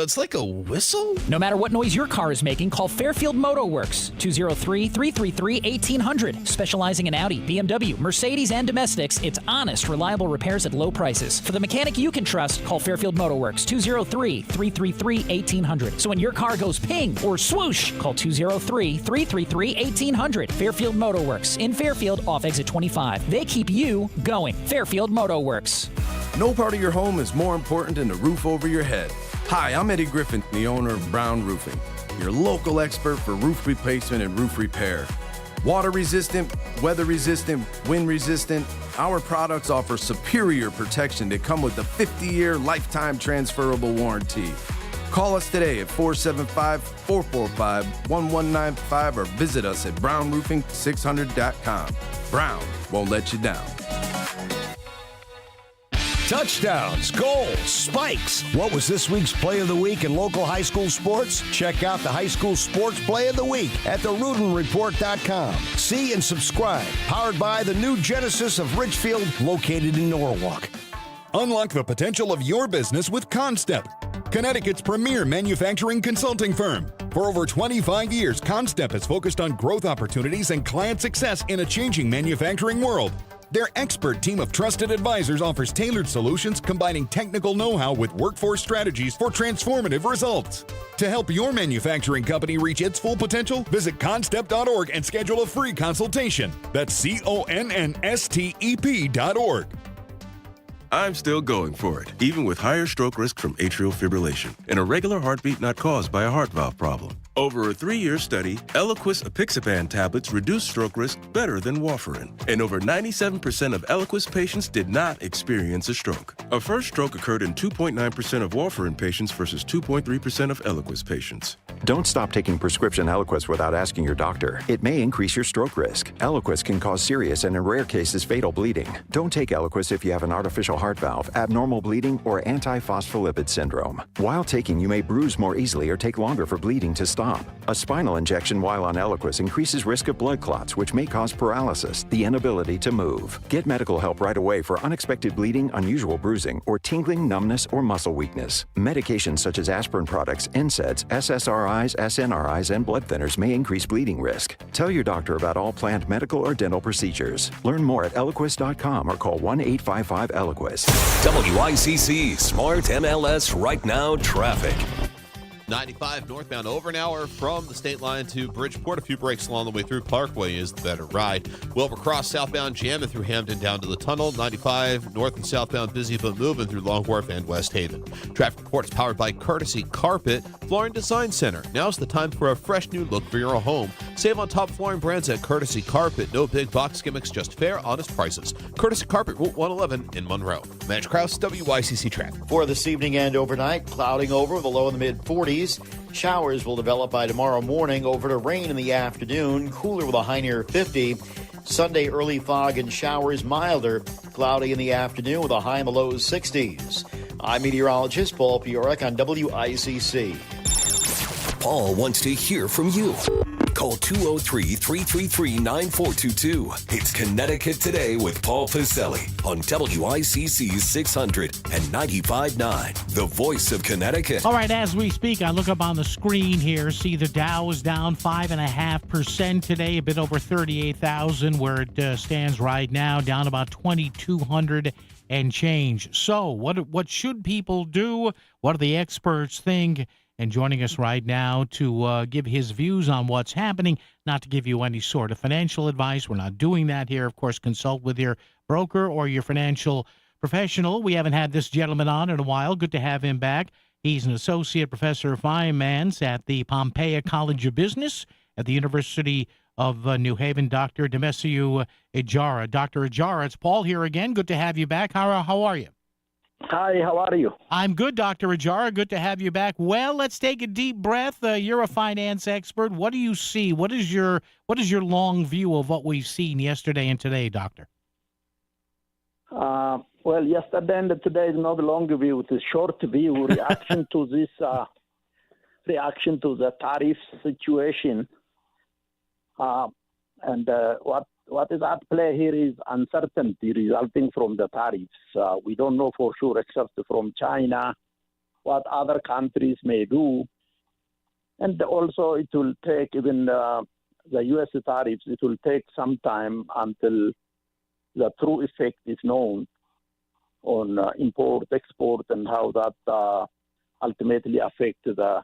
It's like a whistle? No matter what noise your car is making, call Fairfield Moto Works, 203-333-1800. Specializing in Audi, BMW, Mercedes, and domestics, it's honest, reliable repairs at low prices. For the mechanic you can trust, call Fairfield Moto Works, 203-333-1800. So when your car goes ping or swoosh, call 203-333-1800. Fairfield Moto Works, in Fairfield, off exit 25. They keep you going. Fairfield Moto Works. No part of your home is more important than the roof over your head. Hi, I'm Eddie Griffin, the owner of Brown Roofing, your local expert for roof replacement and roof repair. Water resistant, weather resistant, wind resistant, our products offer superior protection that come with a 50-year lifetime transferable warranty. Call us today at 475-445-1195 or visit us at brownroofing600.com. Brown won't let you down. Touchdowns, goals, spikes. What was this week's Play of the Week in local high school sports? Check out the High School Sports Play of the Week at therudinreport.com. See and subscribe. Powered by the new Genesis of Richfield, located in Norwalk. Unlock the potential of your business with Constep, Connecticut's premier manufacturing consulting firm. For over 25 years, Constep has focused on growth opportunities and client success in a changing manufacturing world. Their expert team of trusted advisors offers tailored solutions combining technical know-how with workforce strategies for transformative results. To help your manufacturing company reach its full potential, visit constep.org and schedule a free consultation. That's CONNSTEP.org. I'm still going for it, even with higher stroke risk from atrial fibrillation, an irregular heartbeat not caused by a heart valve problem. Over a 3-year study, Eliquis apixaban tablets reduced stroke risk better than warfarin, and over 97% of Eliquis patients did not experience a stroke. A first stroke occurred in 2.9% of warfarin patients versus 2.3% of Eliquis patients. Don't stop taking prescription Eliquis without asking your doctor. It may increase your stroke risk. Eliquis can cause serious and, in rare cases, fatal bleeding. Don't take Eliquis if you have an artificial heart valve, abnormal bleeding, or antiphospholipid syndrome. While taking, you may bruise more easily or take longer for bleeding to stop. stop. A spinal injection while on Eliquis increases risk of blood clots, which may cause paralysis, the inability to move. Get medical help right away for unexpected bleeding, unusual bruising, or tingling, numbness, or muscle weakness. Medications such as aspirin products, NSAIDs, SSRIs, SNRIs, and blood thinners may increase bleeding risk. Tell your doctor about all planned medical or dental procedures. Learn more at Eliquis.com or call 1-855-ELIQUIS. WICC Smart MLS Right Now traffic. 95 northbound over an hour from the state line to Bridgeport. A few breaks along the way through. Parkway is the better ride. Wilbur Cross southbound jamming through Hamden down to the tunnel. 95 north and southbound busy but moving through Long Wharf and West Haven. Traffic reports powered by Courtesy Carpet Flooring Design Center. Now's the time for a fresh new look for your home. Save on top flooring brands at Courtesy Carpet. No big box gimmicks, just fair, honest prices. Courtesy Carpet, Route 111 in Monroe. Matt Krause, WICC traffic. For this evening and overnight, clouding over with a low in the mid-40s. Showers will develop by tomorrow morning, over to rain in the afternoon, cooler with a high near 50. Sunday, early fog and showers, milder, cloudy in the afternoon with a high in the low 60s. I'm meteorologist Paul Piorek on WICC. Paul wants to hear from you. Call 203-333-9422. It's Connecticut Today with Paul Pacelli on WICC 600 and 95.9, the voice of Connecticut. All right, as we speak, I look up on the screen here, see the Dow is down 5.5% today, a bit over 38,000 where it stands right now, down about 2,200 and change. So what should people do? What do the experts think? And joining us right now to give his views on what's happening, not to give you any sort of financial advice. We're not doing that here. Of course, consult with your broker or your financial professional. We haven't had this gentleman on in a while. Good to have him back. He's an associate professor of finance at the Pompea College of Business at the University of New Haven, Dr. Demesiu Ejara. Dr. Ejara, it's Paul here again. Good to have you back. How are you? Hi, how are you? I'm good, Dr. Ejara. Good to have you back. Well, let's take a deep breath. You're a finance expert. What do you see? What is your long view of what we've seen yesterday and today, Doctor? Well, yesterday and today is not a long view. It's a short view. Reaction to this, reaction to the tariff situation, and what is at play here is uncertainty resulting from the tariffs. We don't know for sure, except from China, what other countries may do. And also it will take, even the U.S. tariffs, it will take some time until the true effect is known on import, export, and how that ultimately affects the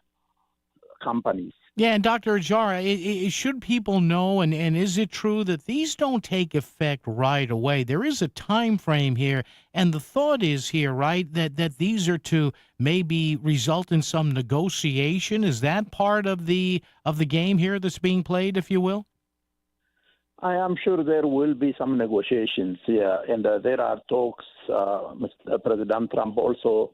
companies. Yeah, and Dr. Ejara, should people know, and is it true that these don't take effect right away? There is a time frame here, and the thought is here, right, that these are to maybe result in some negotiation. Is that part of the game here that's being played, if you will? I am sure there will be some negotiations, yeah, and there are talks. Mr. President Trump also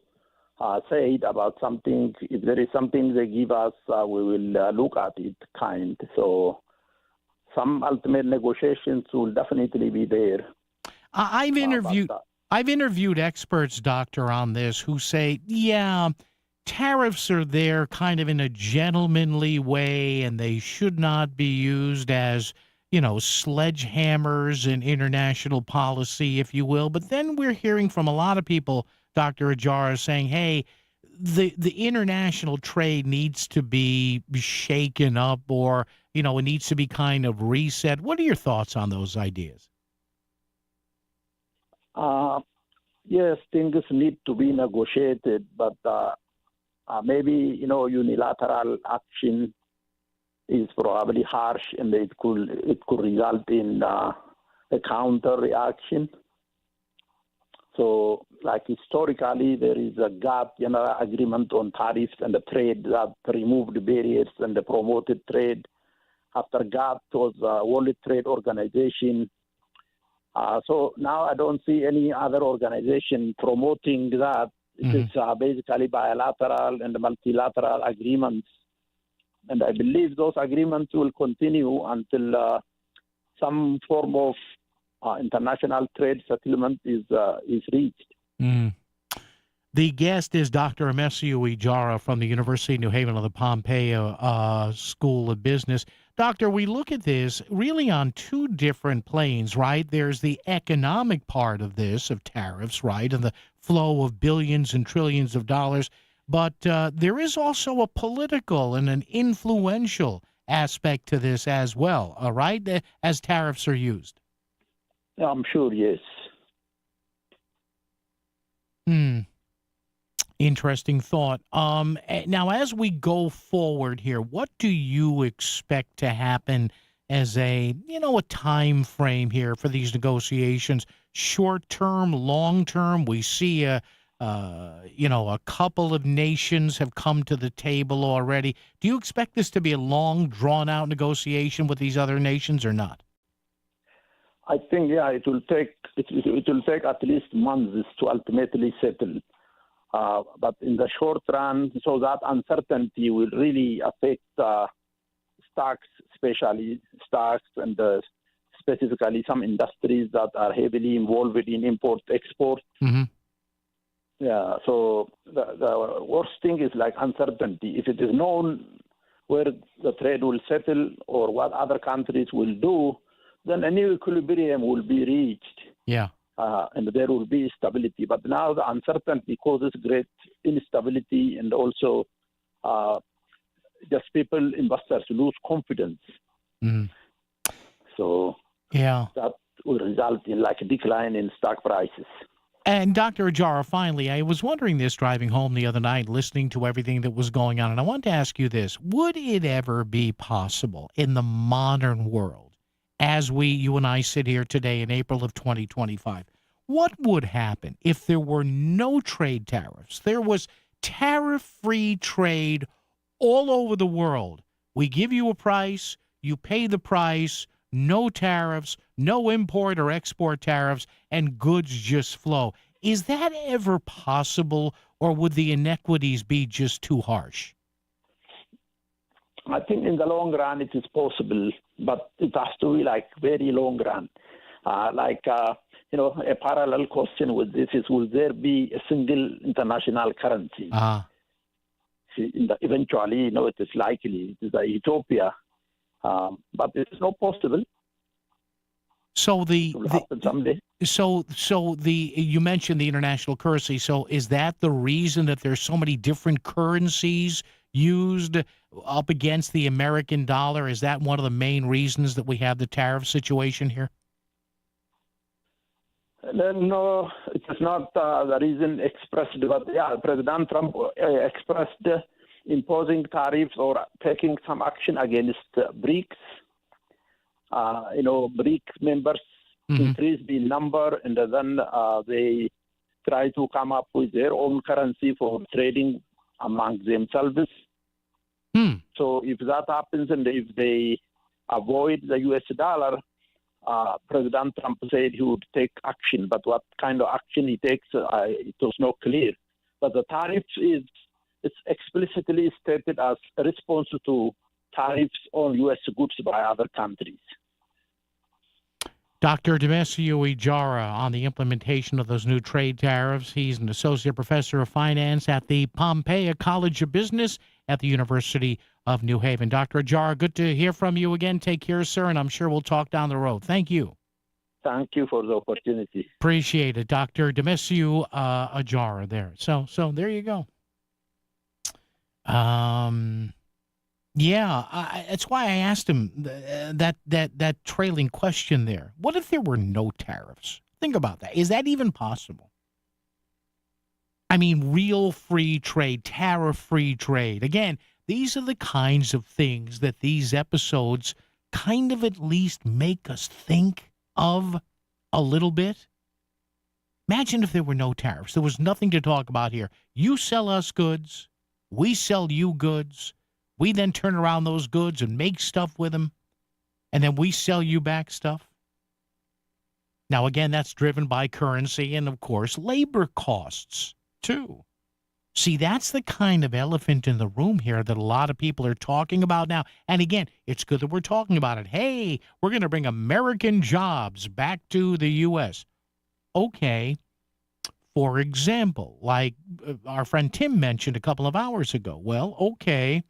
said about something. If there is something they give us, we will look at it, kind. So some ultimate negotiations will definitely be there. I've interviewed experts, Doctor, on this who say, yeah, tariffs are there kind of in a gentlemanly way, and they should not be used as, sledgehammers in international policy, if you will. But then we're hearing from a lot of people, Dr. Ejara, saying, hey, the international trade needs to be shaken up, or, it needs to be kind of reset. What are your thoughts on those ideas? Yes, things need to be negotiated, but maybe, unilateral action is probably harsh, and it could result in a counter reaction. So, like historically, there is a GATT general agreement on tariffs and the trade that removed barriers and promoted trade. After GATT was a World Trade Organization. So now I don't see any other organization promoting that. It is basically bilateral and multilateral agreements. And I believe those agreements will continue until some form of international trade settlement is reached. The guest is Dr. Emesio Ijara from the University of New Haven of the Pompeo School of Business. Doctor, we look at this really on two different planes, right? There's the economic part of this, of tariffs, right, and the flow of billions and trillions of dollars. But there is also a political and an influential aspect to this as well, right, as tariffs are used. I'm sure, yes. Interesting thought. Now, as we go forward here, what do you expect to happen as a time frame here for these negotiations? Short term, long term? We see a couple of nations have come to the table already. Do you expect this to be a long, drawn out negotiation with these other nations or not? I think, it will take at least months to ultimately settle. But in the short run, so that uncertainty will really affect stocks, especially stocks and specifically some industries that are heavily involved in import-export. Mm-hmm. Yeah, so the worst thing is like uncertainty. If it is known where the trade will settle or what other countries will do, then a new equilibrium will be reached. Yeah. And there will be stability. But now the uncertainty causes great instability and also just investors lose confidence. Mm. So that will result in like a decline in stock prices. And Dr. Ijara, finally, I was wondering this driving home the other night, listening to everything that was going on, and I wanted to ask you this. Would it ever be possible in the modern world, as you and I sit here today in April of 2025, what would happen if there were no trade tariffs? There was tariff-free trade all over the world. We give you a price, you pay the price, no tariffs, no import or export tariffs, and goods just flow. Is that ever possible, or would the inequities be just too harsh? I think in the long run it is possible, but it has to be like very long run. A parallel question with this is, will there be a single international currency? Eventually, it is likely. It is a utopia, but it is not possible. So it will happen someday. You mentioned the international currency. So is that the reason that there's so many different currencies used up against the American dollar? Is that one of the main reasons that we have the tariff situation here? No, it is not the reason expressed. But President Trump expressed imposing tariffs or taking some action against BRICS. BRICS members increased in number, and then they try to come up with their own currency for trading among themselves. So if that happens and if they avoid the U.S. dollar, President Trump said he would take action. But what kind of action he takes, it was not clear. But the tariffs it's explicitly stated as a response to tariffs on U.S. goods by other countries. Dr. Emesio Ijara on the implementation of those new trade tariffs. He's an associate professor of finance at the Pompeo College of Business at the University of New Haven. Dr. Ijara, good to hear from you again. Take care, sir, and I'm sure we'll talk down the road. Thank you. Thank you for the opportunity. Appreciate it. Dr. Emesio Ijara there. So there you go. That's why I asked him that trailing question there. What if there were no tariffs? Think about that. Is that even possible? I mean, real free trade, tariff-free trade. Again, these are the kinds of things that these episodes kind of at least make us think of a little bit. Imagine if there were no tariffs. There was nothing to talk about here. You sell us goods. We sell you goods. We then turn around those goods and make stuff with them, and then we sell you back stuff. Now, again, that's driven by currency and, of course, labor costs, too. See, that's the kind of elephant in the room here that a lot of people are talking about now. And, again, it's good that we're talking about it. Hey, we're going to bring American jobs back to the U.S. Okay, For example, like our friend Tim mentioned a couple of hours ago. Well, okay,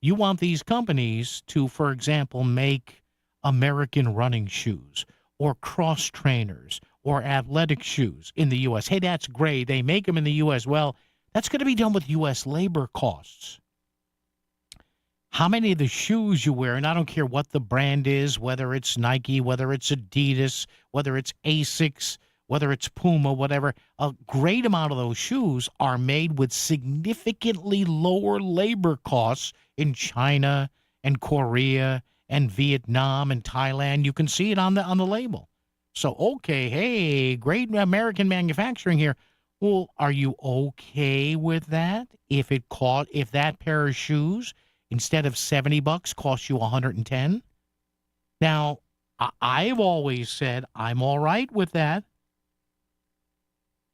you want these companies to, for example, make American running shoes or cross trainers or athletic shoes in the U.S. Hey, that's great. They make them in the U.S. Well, that's going to be done with U.S. labor costs. How many of the shoes you wear, and I don't care what the brand is, whether it's Nike, whether it's Adidas, whether it's Asics, whether it's Puma, whatever, a great amount of those shoes are made with significantly lower labor costs in China and Korea and Vietnam and Thailand. You can see it on the label. So, okay, hey, great American manufacturing here. Well, are you okay with that? If that pair of shoes instead of $70 costs you $110? Now, I've always said I'm all right with that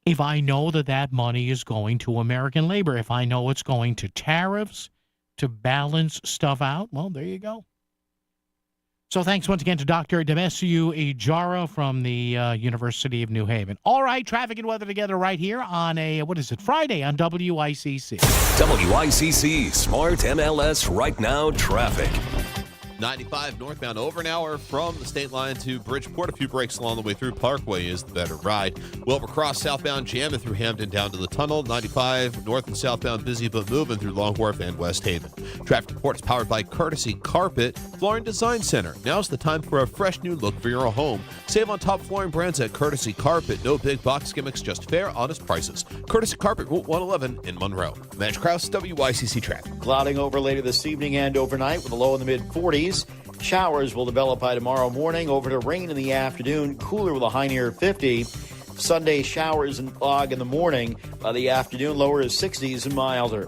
if I know that money is going to American labor. If I know it's going to tariffs to balance stuff out, well, there you go. So thanks once again to Dr. Demesiu Ijara from the University of New Haven. All right, traffic and weather together right here on Friday on WICC. WICC Smart MLS Right Now Traffic. 95 northbound over an hour from the state line to Bridgeport. A few breaks along the way through. Parkway is the better ride. Wilbur Cross southbound jamming through Hampton down to the tunnel. 95 north and southbound busy but moving through Long Wharf and West Haven. Traffic report is powered by Courtesy Carpet Flooring Design Center. Now's the time for a fresh new look for your home. Save on top flooring brands at Courtesy Carpet. No big box gimmicks, just fair, honest prices. Courtesy Carpet, Route 111 in Monroe. Madge Krause, WICC Traffic. Clouding over later this evening and overnight with a low in the mid-40s. Showers will develop by tomorrow morning, over to rain in the afternoon, cooler with a high near 50. Sunday showers and fog in the morning. By the afternoon, lower to 60s and milder.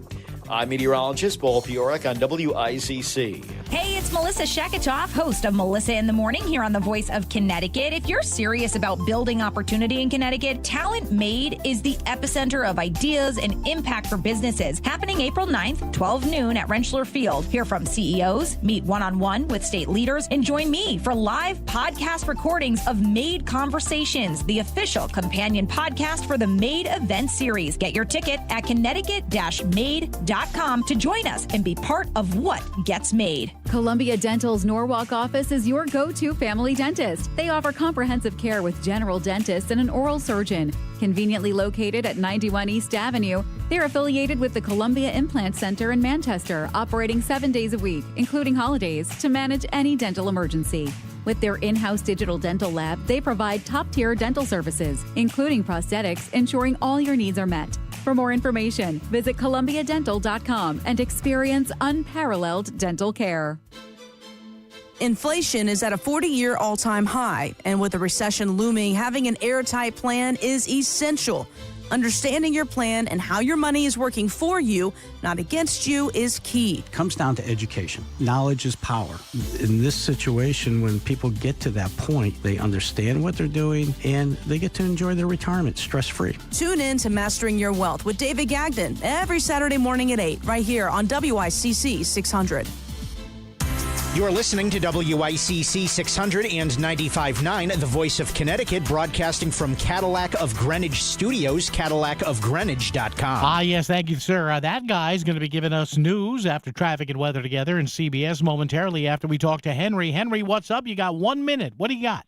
I'm meteorologist Paul Fiorek on WICC. Hey, it's Melissa Sheketoff, host of Melissa in the Morning here on the Voice of Connecticut. If you're serious about building opportunity in Connecticut, Talent Made is the epicenter of ideas and impact for businesses. Happening April 9th, 12 noon at Rentschler Field. Hear from CEOs, meet one-on-one with state leaders, and join me for live podcast recordings of Made Conversations, the official companion podcast for the Made event series. Get your ticket at Connecticut-Made.com to join us and be part of what gets made. Columbia Dental's Norwalk office is your go-to family dentist. They offer comprehensive care with general dentists and an oral surgeon. Conveniently located at 91 East Avenue, they're affiliated with the Columbia Implant Center in Manchester, operating 7 days a week, including holidays, to manage any dental emergency. With their in-house digital dental lab, they provide top-tier dental services, including prosthetics, ensuring all your needs are met. For more information, visit columbiadental.com and experience unparalleled dental care. Inflation is at a 40-year all-time high, and with a recession looming, having an airtight plan is essential. Understanding your plan and how your money is working for you, not against you, is key. It comes down to education. Knowledge is power. In this situation, when people get to that point, they understand what they're doing and they get to enjoy their retirement stress-free. Tune in to Mastering Your Wealth with David Gagnon every Saturday morning at 8, right here on WICC 600. You are listening to WICC 600 and 95.9, the Voice of Connecticut, broadcasting from Cadillac of Greenwich Studios, CadillacofGreenwich.com. Yes, thank you, sir. That guy's going to be giving us news after traffic and weather together in CBS momentarily after we talk to Henry. Henry, what's up? You got 1 minute. What do you got?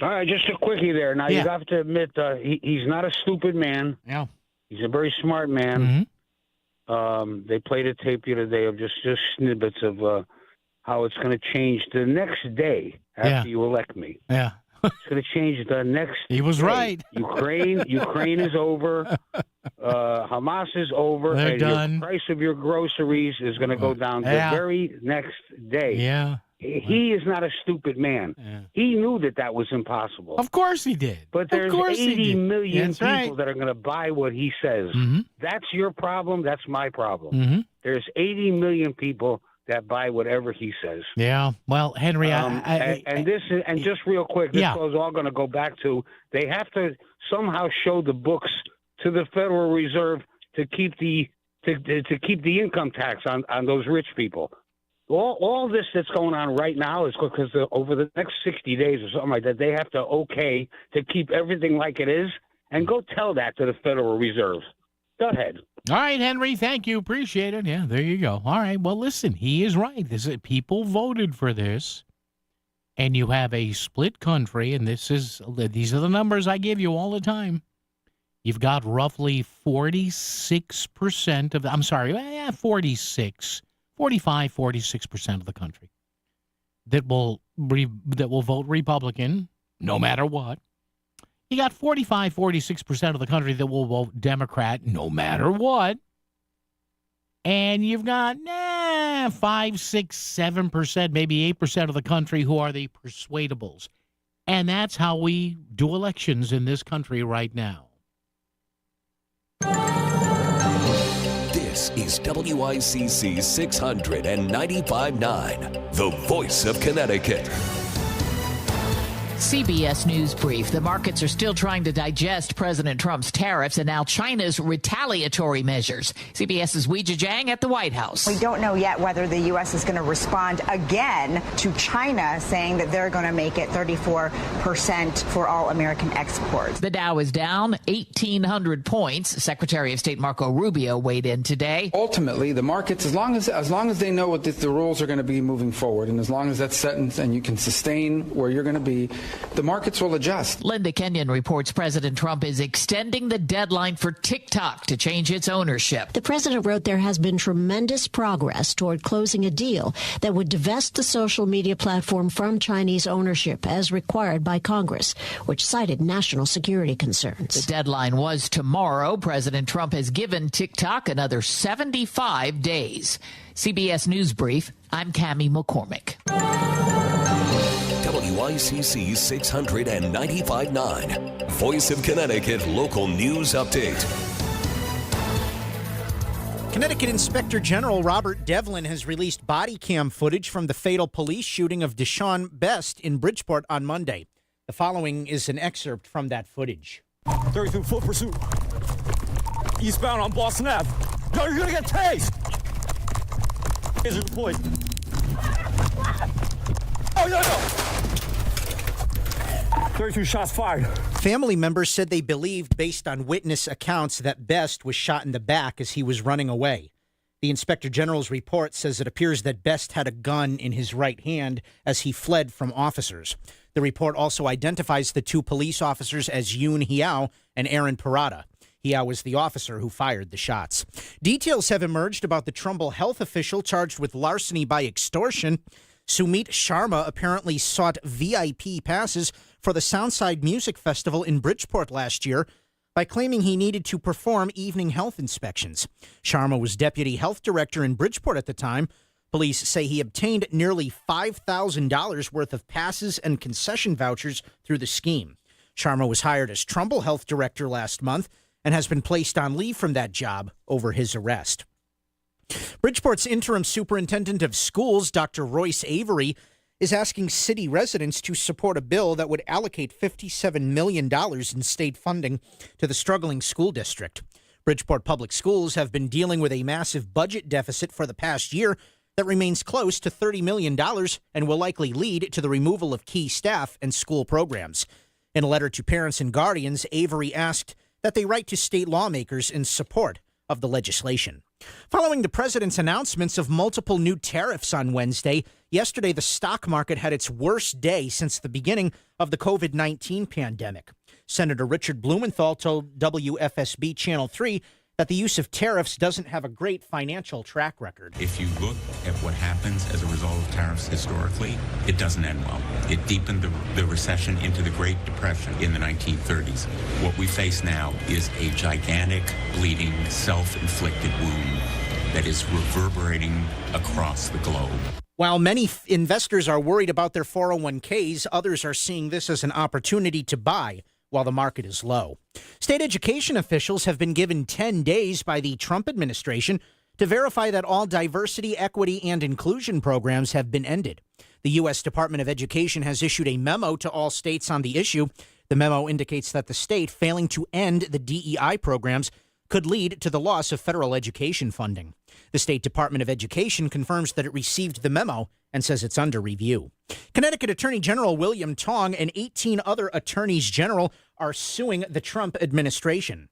All right, just a quickie there. Now, you have to admit, he's not a stupid man. Yeah. He's a very smart man. Mm-hmm. They played a tape the other day of just snippets of how it's going to change the next day after you elect me. Yeah. It's going to change the next He was day. right. Ukraine is over. Hamas is over. They're and done. The price of your groceries is going to go down the very next day. Yeah. He is not a stupid man. Yeah. He knew that was impossible. Of course he did. But there's 80 million people that are going to buy what he says. Mm-hmm. That's your problem. That's my problem. Mm-hmm. There's 80 million people that buy whatever he says. Yeah. Well, Henry, just real quick, this is all going to go back to they have to somehow show the books to the Federal Reserve to keep the income tax on those rich people. All this that's going on right now is because over the next 60 days or something like that, they have to to keep everything like it is. And go tell that to the Federal Reserve. Go ahead. All right, Henry, thank you. Appreciate it. Yeah, there you go. All right, well, listen, he is right. People voted for this, and you have a split country, and these are the numbers I give you all the time. You've got roughly 46% of the, 46% of the country that will vote Republican no matter what. You got 46% of the country that will vote Democrat no matter what. And you've got 5, 6, 7%, maybe 8% of the country who are the persuadables. And that's how we do elections in this country right now. This is WICC 695.9, the voice of Connecticut. CBS News Brief. The markets are still trying to digest President Trump's tariffs and now China's retaliatory measures. CBS's Weijia Jiang at the White House. We don't know yet whether the U.S. is going to respond again to China, saying that they're going to make it 34% for all American exports. The Dow is down 1,800 points. Secretary of State Marco Rubio weighed in today. Ultimately, the markets, as long as they know what the rules are going to be moving forward, and as long as that's set and you can sustain where you're going to be, the markets will adjust. Linda Kenyon reports President Trump is extending the deadline for TikTok to change its ownership. The president wrote there has been tremendous progress toward closing a deal that would divest the social media platform from Chinese ownership as required by Congress, which cited national security concerns. The deadline was tomorrow. President Trump has given TikTok another 75 days. CBS News Brief, I'm Cammie McCormick. WICC 695.9, Voice of Connecticut Local News Update. Connecticut Inspector General Robert Devlin has released body cam footage from the fatal police shooting of Deshaun Best in Bridgeport on Monday. The following is an excerpt from that footage. 32 full pursuit. Eastbound on Boston Ave. Yo, you're gonna get tased! Taser deployed. Oh, no! 32 shots fired. Family members said they believed, based on witness accounts, that Best was shot in the back as he was running away. The Inspector General's report says it appears that Best had a gun in his right hand as he fled from officers. The report also identifies the two police officers as Yoon Hiao and Aaron Parada. Hiao was the officer who fired the shots. Details have emerged about the Trumbull health official charged with larceny by extortion. Sumit Sharma apparently sought VIP passes for the Soundside Music Festival in Bridgeport last year by claiming he needed to perform evening health inspections. Sharma was deputy health director in Bridgeport at the time. Police say he obtained nearly $5,000 worth of passes and concession vouchers through the scheme. Sharma was hired as Trumbull health director last month and has been placed on leave from that job over his arrest. Bridgeport's interim superintendent of schools, Dr. Royce Avery, is asking city residents to support a bill that would allocate $57 million in state funding to the struggling school district. Bridgeport Public Schools have been dealing with a massive budget deficit for the past year that remains close to $30 million and will likely lead to the removal of key staff and school programs. In a letter to parents and guardians, Avery asked that they write to state lawmakers in support of the legislation. Following the president's announcements of multiple new tariffs on Wednesday, yesterday the stock market had its worst day since the beginning of the COVID-19 pandemic. Senator Richard Blumenthal told WFSB Channel 3 that the use of tariffs doesn't have a great financial track record. If you look at what happens as a result of tariffs historically, it doesn't end well. It deepened the recession into the Great Depression in the 1930s. What we face now is a gigantic, bleeding, self-inflicted wound that is reverberating across the globe. While many investors are worried about their 401ks, others are seeing this as an opportunity to buy while the market is low. State education officials have been given 10 days by the Trump administration to verify that all diversity, equity, and inclusion programs have been ended. The U.S. Department of Education has issued a memo to all states on the issue. The memo indicates that the state failing to end the DEI programs could lead to the loss of federal education funding. The State Department of Education confirms that it received the memo and says it's under review. Connecticut Attorney General William Tong and 18 other attorneys general are suing the Trump administration.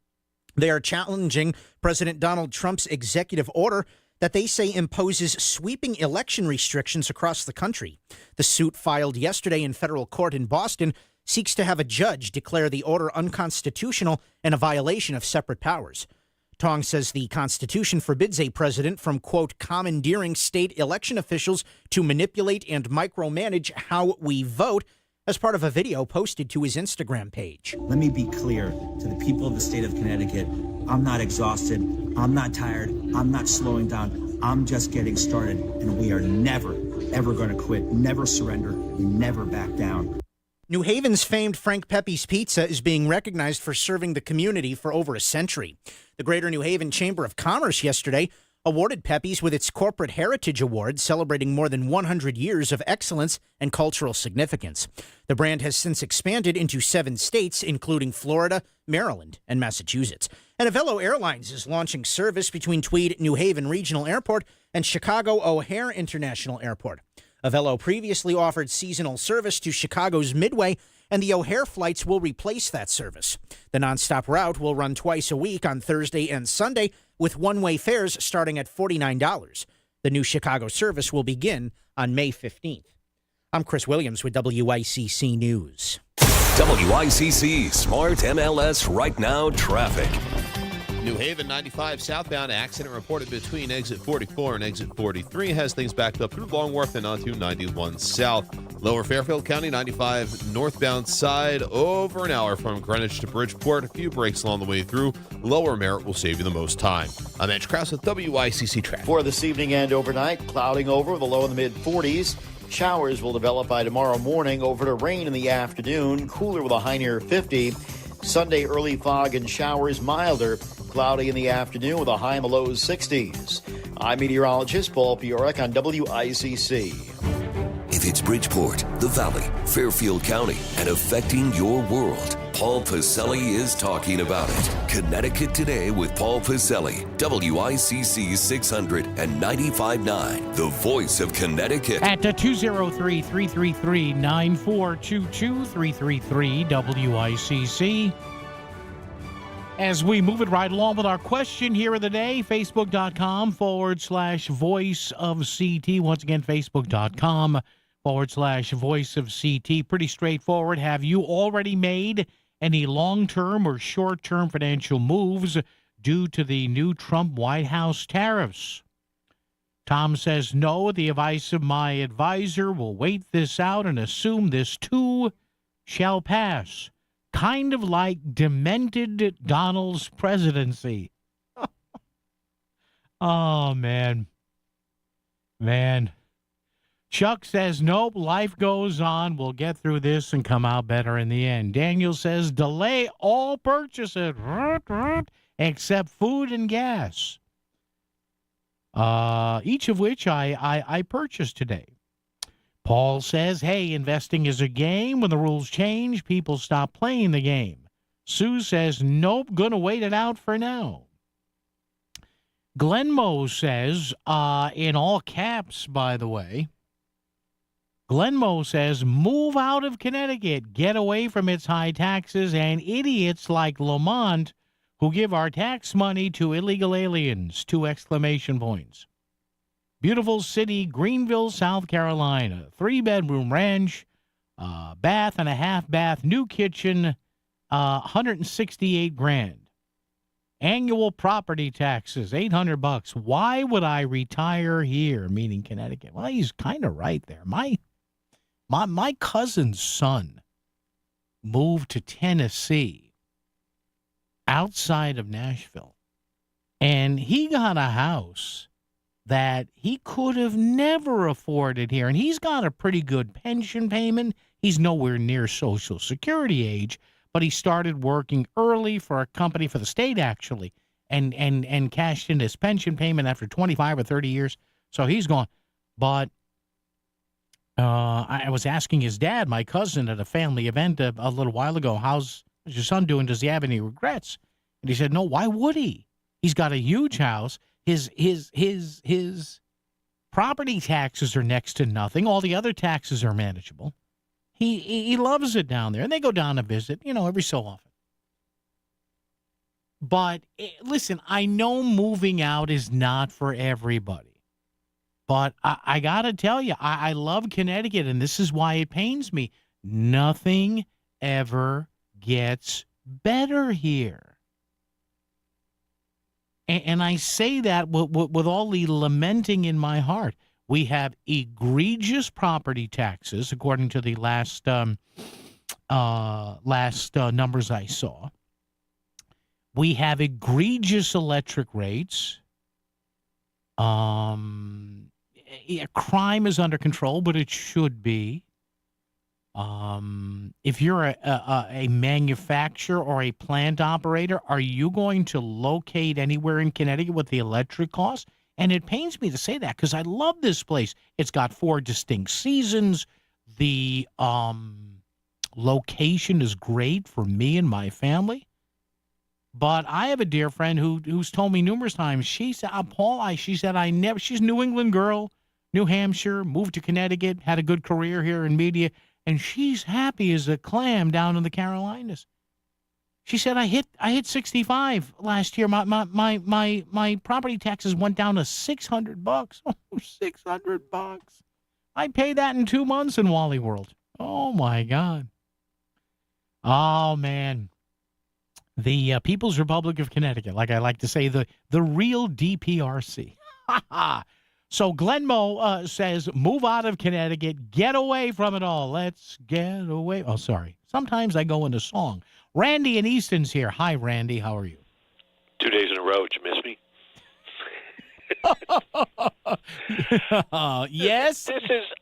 They are challenging President Donald Trump's executive order that they say imposes sweeping election restrictions across the country. The suit filed yesterday in federal court in Boston seeks to have a judge declare the order unconstitutional and a violation of separate powers. Tong says the Constitution forbids a president from, quote, commandeering state election officials to manipulate and micromanage how we vote, as part of a video posted to his Instagram page. Let me be clear to the people of the state of Connecticut. I'm not exhausted. I'm not tired. I'm not slowing down. I'm just getting started. And we are never, ever going to quit, never surrender, never back down. New Haven's famed Frank Pepe's Pizza is being recognized for serving the community for over a century. The Greater New Haven Chamber of Commerce yesterday awarded Pepe's with its Corporate Heritage Award, celebrating more than 100 years of excellence and cultural significance. The brand has since expanded into 7 states, including Florida, Maryland, and Massachusetts. And Avello Airlines is launching service between Tweed New Haven Regional Airport and Chicago O'Hare International Airport. Avello previously offered seasonal service to Chicago's Midway, and the O'Hare flights will replace that service. The nonstop route will run twice a week on Thursday and Sunday, with one-way fares starting at $49. The new Chicago service will begin on May 15th. I'm Chris Williams with WICC News. WICC Smart MLS Right Now Traffic. New Haven 95 southbound accident reported between exit 44 and exit 43 has things backed up through Long Wharf and onto 91 south. Lower Fairfield County 95 northbound side over an hour from Greenwich to Bridgeport. A few breaks along the way through. Lower Merritt will save you the most time. I'm Edge Krause with WICC Traffic. For this evening and overnight, clouding over with a low in the mid-40s. Showers will develop by tomorrow morning, over to rain in the afternoon, cooler with a high near 50. Sunday, early fog and showers, milder, cloudy in the afternoon with a high in the low 60s. I'm meteorologist Paul Piorek on WICC. If it's Bridgeport, the Valley, Fairfield County, and affecting your world, Paul Pacelli is talking about it. Connecticut Today with Paul Pacelli, WICC 600 and 95.9, the voice of Connecticut. At 203-333-9422, 333-WICC. As we move it right along with our question here of the day, Facebook.com/voice of CT. Once again, Facebook.com/voice of CT. Pretty straightforward. Have you already made any long-term or short-term financial moves due to the new Trump White House tariffs? Tom says, no, the advice of my advisor will wait this out and assume this too shall pass. Kind of like demented Donald's presidency. Oh, man. Chuck says, nope, life goes on. We'll get through this and come out better in the end. Daniel says, delay all purchases except food and gas, each of which I purchased today. Paul says, hey, investing is a game. When the rules change, people stop playing the game. Sue says, nope, gonna wait it out for now. Glenmo says, in all caps, by the way, Glenmo says, move out of Connecticut, get away from its high taxes and idiots like Lamont who give our tax money to illegal aliens, 2 exclamation points. Beautiful city, Greenville, South Carolina. 3-bedroom ranch, bath and a half bath, new kitchen, $168,000. Annual property taxes, $800. Why would I retire here? Meaning Connecticut. Well, he's kind of right there. My cousin's son moved to Tennessee, outside of Nashville, and he got a house that he could have never afforded here. And he's got a pretty good pension payment. He's nowhere near Social Security age, but he started working early for a company for the state, actually, and cashed in his pension payment after 25 or 30 years. So he's gone. But I was asking his dad, my cousin, at a family event a little while ago, how's your son doing? Does he have any regrets? And he said, no, why would he? He's got a huge house. His Property taxes are next to nothing. All the other taxes are manageable. He loves it down there, and they go down to visit, every so often. But listen, I know moving out is not for everybody. But I got to tell you, I love Connecticut, and this is why it pains me. Nothing ever gets better here. And I say that with all the lamenting in my heart. We have egregious property taxes, according to the last numbers I saw. We have egregious electric rates. Crime is under control, but it should be. If you're a manufacturer or a plant operator, are you going to locate anywhere in Connecticut with the electric costs? And it pains me to say that because I love this place. It's got 4 distinct seasons. The location is great for me and my family. But I have a dear friend who's told me numerous times. She said, Paul, she's a New England girl, New Hampshire, moved to Connecticut, had a good career here in media, and she's happy as a clam down in the Carolinas. She said, I hit 65 last year. My property taxes went down to $600. Oh, $600. I pay that in 2 months in Wally World. Oh my God. Oh man. The People's Republic of Connecticut, like I like to say, the real DPRC. So Glenmo says, move out of Connecticut, get away from it all. Let's get away. Oh, sorry. Sometimes I go into song. Randy in Easton's here. Hi, Randy. How are you? 2 days in a row. Did you miss me? Yes?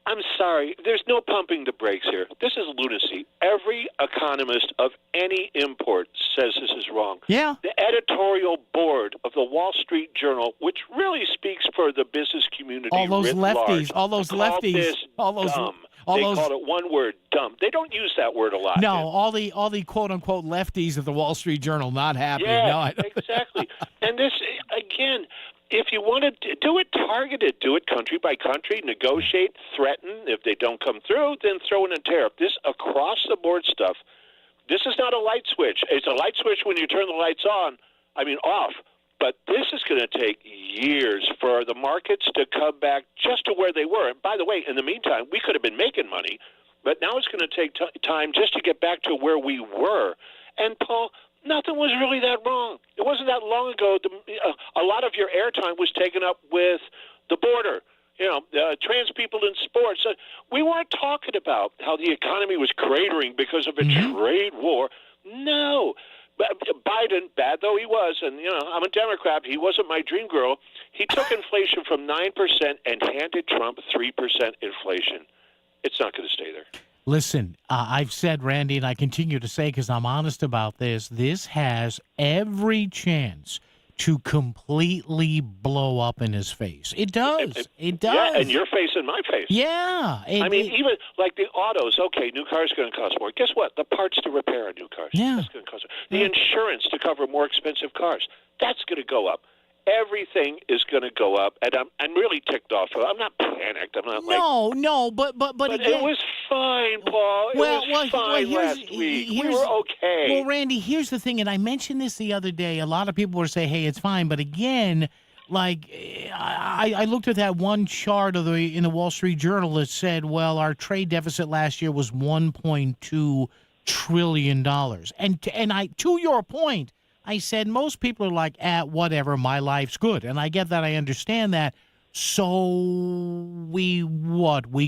I'm sorry. There's no pumping the brakes here. This is lunacy. Every economist of any import says this is wrong. Yeah. The editorial board of the Wall Street Journal, which really speaks for the business community, All those writ lefties, large, all those called lefties, this all those, dumb. all They those. called it one word, dumb. They don't use that word a lot. No, all the quote unquote lefties of the Wall Street Journal not happy. Yeah, No, I don't. exactly. And this again. If you want to do it targeted, do it country by country, negotiate, threaten. If they don't come through, then throw in a tariff. This across-the-board stuff, this is not a light switch. It's a light switch when you turn the lights off. But this is going to take years for the markets to come back just to where they were. And by the way, in the meantime, we could have been making money, but now it's going to take time just to get back to where we were. And, Paul, nothing was really that wrong. It wasn't that long ago. A lot of your airtime was taken up with the border, trans people in sports. We weren't talking about how the economy was cratering because of a trade war. No. Biden, bad though he was, and, I'm a Democrat, he wasn't my dream girl. He took inflation from 9% and handed Trump 3% inflation. It's not going to stay there. Listen, I've said, Randy, and I continue to say because I'm honest about this has every chance to completely blow up in his face. It does. It does. Yeah, and your face and my face. Yeah. Even like the autos, okay, new cars going to cost more. Guess what? The parts to repair a new car, that's going to cost more. The insurance to cover more expensive cars, that's going to go up. Everything is going to go up, and I'm really ticked off. I'm not panicked. I'm not but again, it was fine, Paul. It was fine last week. We were okay. Well, Randy, here's the thing, and I mentioned this the other day. A lot of people were saying, "Hey, it's fine," but again, like I looked at that one chart in the Wall Street Journal that said, "Well, our trade deficit last year was $1.2 trillion," and I, to your point, I said, most people are like, whatever, my life's good. And I get that. I understand that. So we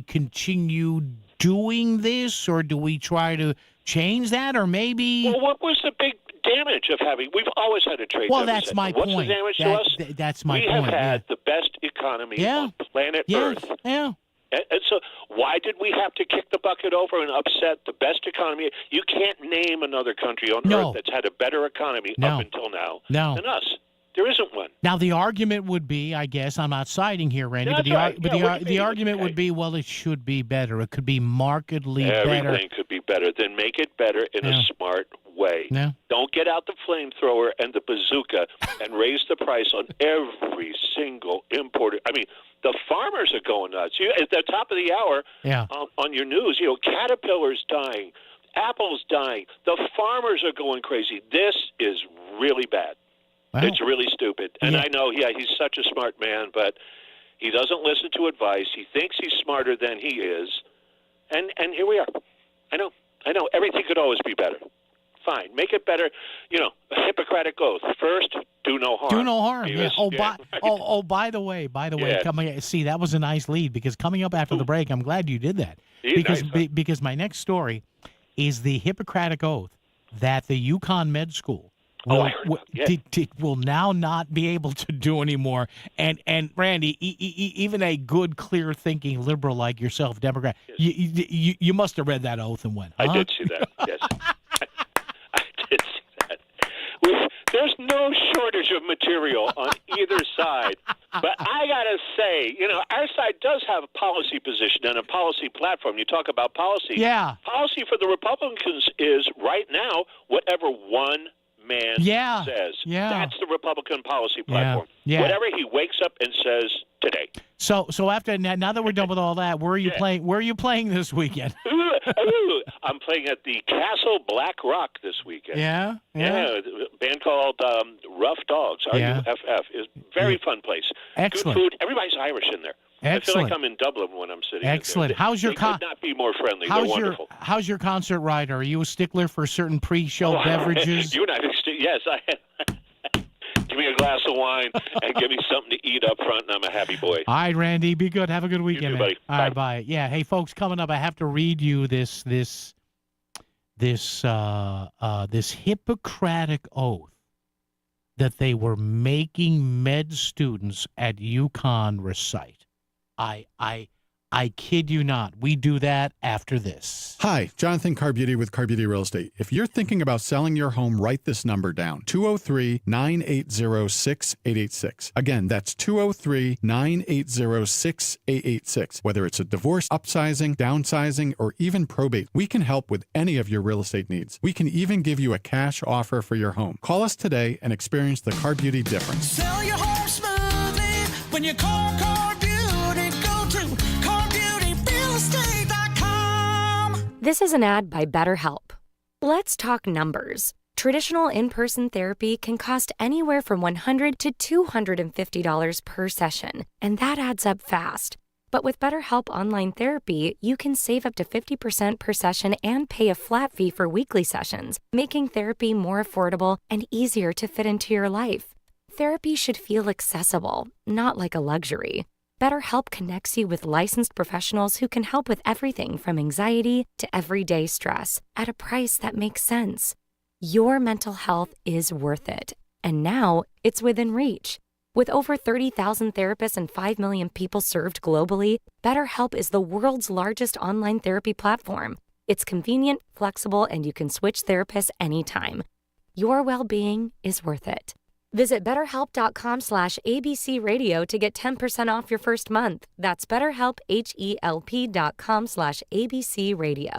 continue doing this, or do we try to change that? Or maybe... Well, what was the big damage of having... We've always had a trade deficit. Well, that's my point. What's the damage to us? That's my point. We have had the best economy on planet Earth. Yeah. And so why did we have to kick the bucket over and upset the best economy? You can't name another country on Earth that's had a better economy up until now than us. There isn't one. Now, the argument would be, I guess, I'm not siding here, Randy, No, the argument would be, well, it should be better. It could be markedly better. Everything could be better. Then make it better in a smart way. Yeah. Don't get out the flamethrower and the bazooka and raise the price on every single importer. I mean, The farmers are going nuts. At the top of the hour on your news, Caterpillar's dying, Apple's dying. The farmers are going crazy. This is really bad. Well, it's really stupid. And I know, he's such a smart man, but he doesn't listen to advice. He thinks he's smarter than he is. And here we are. I know. Everything could always be better. Fine. Make it better. A Hippocratic oath. First, do no harm. Do no harm. Yeah. By the way, see, that was a nice lead, because coming up after the break, I'm glad you did that. Because my next story is the Hippocratic oath that the UConn Med School will now not be able to do anymore. And Randy, even a good, clear-thinking liberal like yourself, Democrat, you must have read that oath and went, huh? I did see that, yes. I did see that. There's no shortage of material on either side. But I got to say, our side does have a policy position and a policy platform. You talk about policy. Yeah. Policy for the Republicans is, right now, whatever one man says. Yeah. That's the Republican policy platform. Yeah. Whatever he wakes up and says today. So after now that we're done with all that, where are you playing? Where are you playing this weekend? I'm playing at the Castle Black Rock this weekend. Yeah. A band called Rough Dogs. RUFF is very fun place. Excellent. Good food. Everybody's Irish in there. Excellent. I feel like I'm in Dublin when I'm sitting. Excellent. There. How's your They could not be more friendly. They're wonderful. How's your concert rider? Are you a stickler for certain pre-show beverages? You and I, yes, I am. Give me a glass of wine and give me something to eat up front, and I'm a happy boy. All right, Randy, be good. Have a good weekend, you too, man. buddy. All right, bye. Yeah, hey, folks, coming up, I have to read you this Hippocratic oath that they were making med students at UConn recite. I kid you not. We do that after this. Hi, Jonathan Carbuty with Carbuty Real Estate. If you're thinking about selling your home, write this number down. 203-980-6886. Again, that's 203-980-6886. Whether it's a divorce, upsizing, downsizing, or even probate, we can help with any of your real estate needs. We can even give you a cash offer for your home. Call us today and experience the Carbuty difference. Sell your home smoothly when you call Carbuty. Go to CarBeautyRealEstate.com. This is an ad by BetterHelp. Let's talk numbers. Traditional in-person therapy can cost anywhere from $100 to $250 per session, and that adds up fast. But with BetterHelp Online Therapy, you can save up to 50% per session and pay a flat fee for weekly sessions, making therapy more affordable and easier to fit into your life. Therapy should feel accessible, not like a luxury. BetterHelp connects you with licensed professionals who can help with everything from anxiety to everyday stress at a price that makes sense. Your mental health is worth it, and now it's within reach. With over 30,000 therapists and 5 million people served globally, BetterHelp is the world's largest online therapy platform. It's convenient, flexible, and you can switch therapists anytime. Your well-being is worth it. Visit BetterHelp.com/ABC Radio to get 10% off your first month. That's BetterHelp, HELP.com/ABC Radio.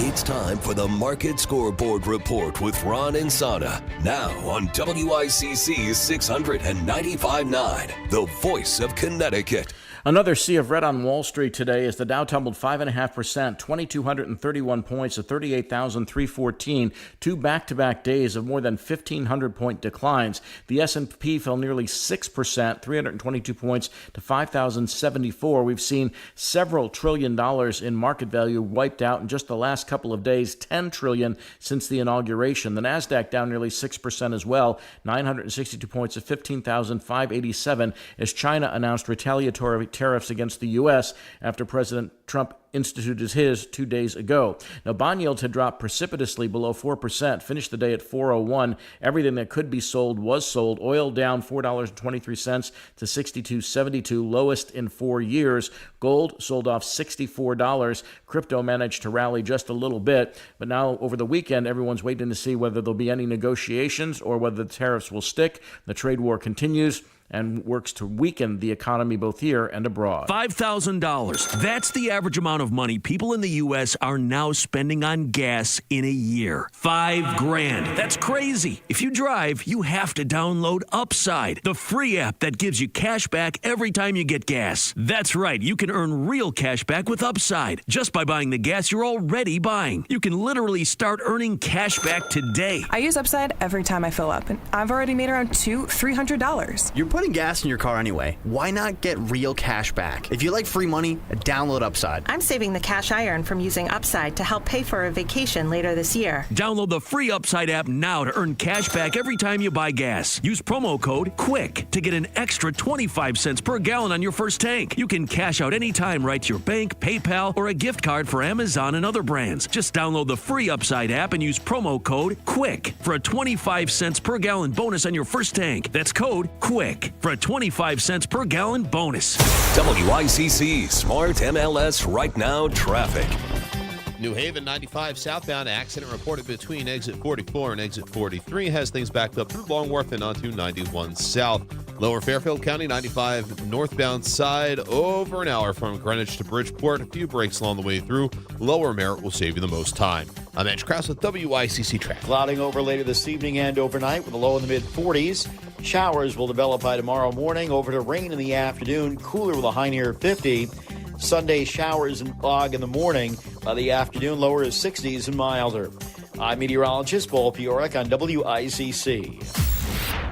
It's time for the Market Scoreboard Report with Ron and Sana. Now on WICC 695.9, the voice of Connecticut. Another sea of red on Wall Street today as the Dow tumbled 5.5%, 2,231 points to 38,314, two back-to-back days of more than 1,500-point declines. The S&P fell nearly 6%, 322 points to 5,074. We've seen several $1 trillion in market value wiped out in just the last couple of days, $10 trillion since the inauguration. The Nasdaq down nearly 6% as well, 962 points to 15,587 as China announced retaliatory tariffs against the U.S. after President Trump instituted his 2 days ago. Now, bond yields had dropped precipitously below 4%, finished the day at 401. Everything that could be sold was sold. Oil down $4.23 to $62.72, lowest in 4 years. Gold sold off $64. Crypto managed to rally just a little bit, but now over the weekend, everyone's waiting to see whether there'll be any negotiations or whether the tariffs will stick. The trade war continues. and works to weaken the economy both here and abroad. $5,000. That's the average amount of money people in the U.S. are now spending on gas in a year. $5,000. That's crazy. If you drive, you have to download Upside, the free app that gives you cash back every time you get gas. That's right. You can earn real cash back with Upside just by buying the gas you're already buying. You can literally start earning cash back today. I use Upside every time I fill up, and I've already made around $300. You're putting gas in your car anyway. Why not get real cash back? If you like free money, download Upside. I'm saving the cash I earn from using Upside to help pay for a vacation later this year. Download the free Upside app now to earn cash back every time you buy gas. Use promo code QUICK to get an extra 25 cents per gallon on your first tank. You can cash out anytime right to your bank, PayPal, or a gift card for Amazon and other brands. Just download the free Upside app and use promo code QUICK for a 25 cents per gallon bonus on your first tank. That's code QUICK for a 25 cents per gallon bonus. WICC Smart MLS Right Now Traffic. New Haven 95 southbound accident reported between exit 44 and exit 43 has things backed up through Long Wharf and onto 91 south. Lower Fairfield County 95 northbound side over an hour from Greenwich to Bridgeport. A few breaks along the way through. Lower Merritt will save you the most time. I'm Edge Krause with WICC Traffic. Clouding over later this evening and overnight with a low in the mid-40s. Showers will develop by tomorrow morning over to rain in the afternoon. Cooler with a high near 50. Sunday showers and fog in the morning. By the afternoon, lower is 60s and milder. I'm meteorologist Paul Piorek on WICC.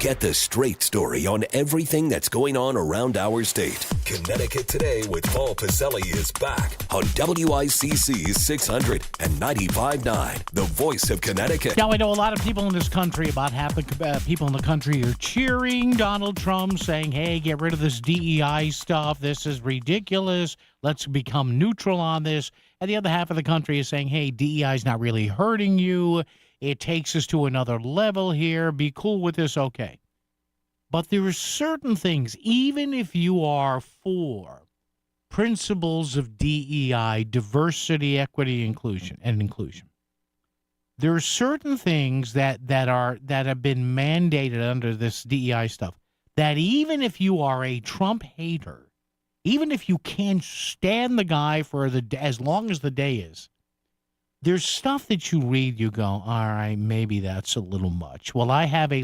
Get the straight story on everything that's going on around our state. Connecticut Today with Paul Pacelli is back on WICC 600 and 95.9, the voice of Connecticut. Now, I know a lot of people in this country, about half the people in the country are cheering Donald Trump, saying, hey, get rid of this DEI stuff. This is ridiculous. Let's become neutral on this. And the other half of the country is saying, hey, DEI is not really hurting you. It takes us to another level here. Be cool with this, okay. But there are certain things, even if you are for principles of DEI, diversity, equity, inclusion, there are certain things that have been mandated under this DEI stuff that even if you are a Trump hater, even if you can't stand the guy for as long as the day is, there's stuff that you read, you go, all right, maybe that's a little much. Well, I have a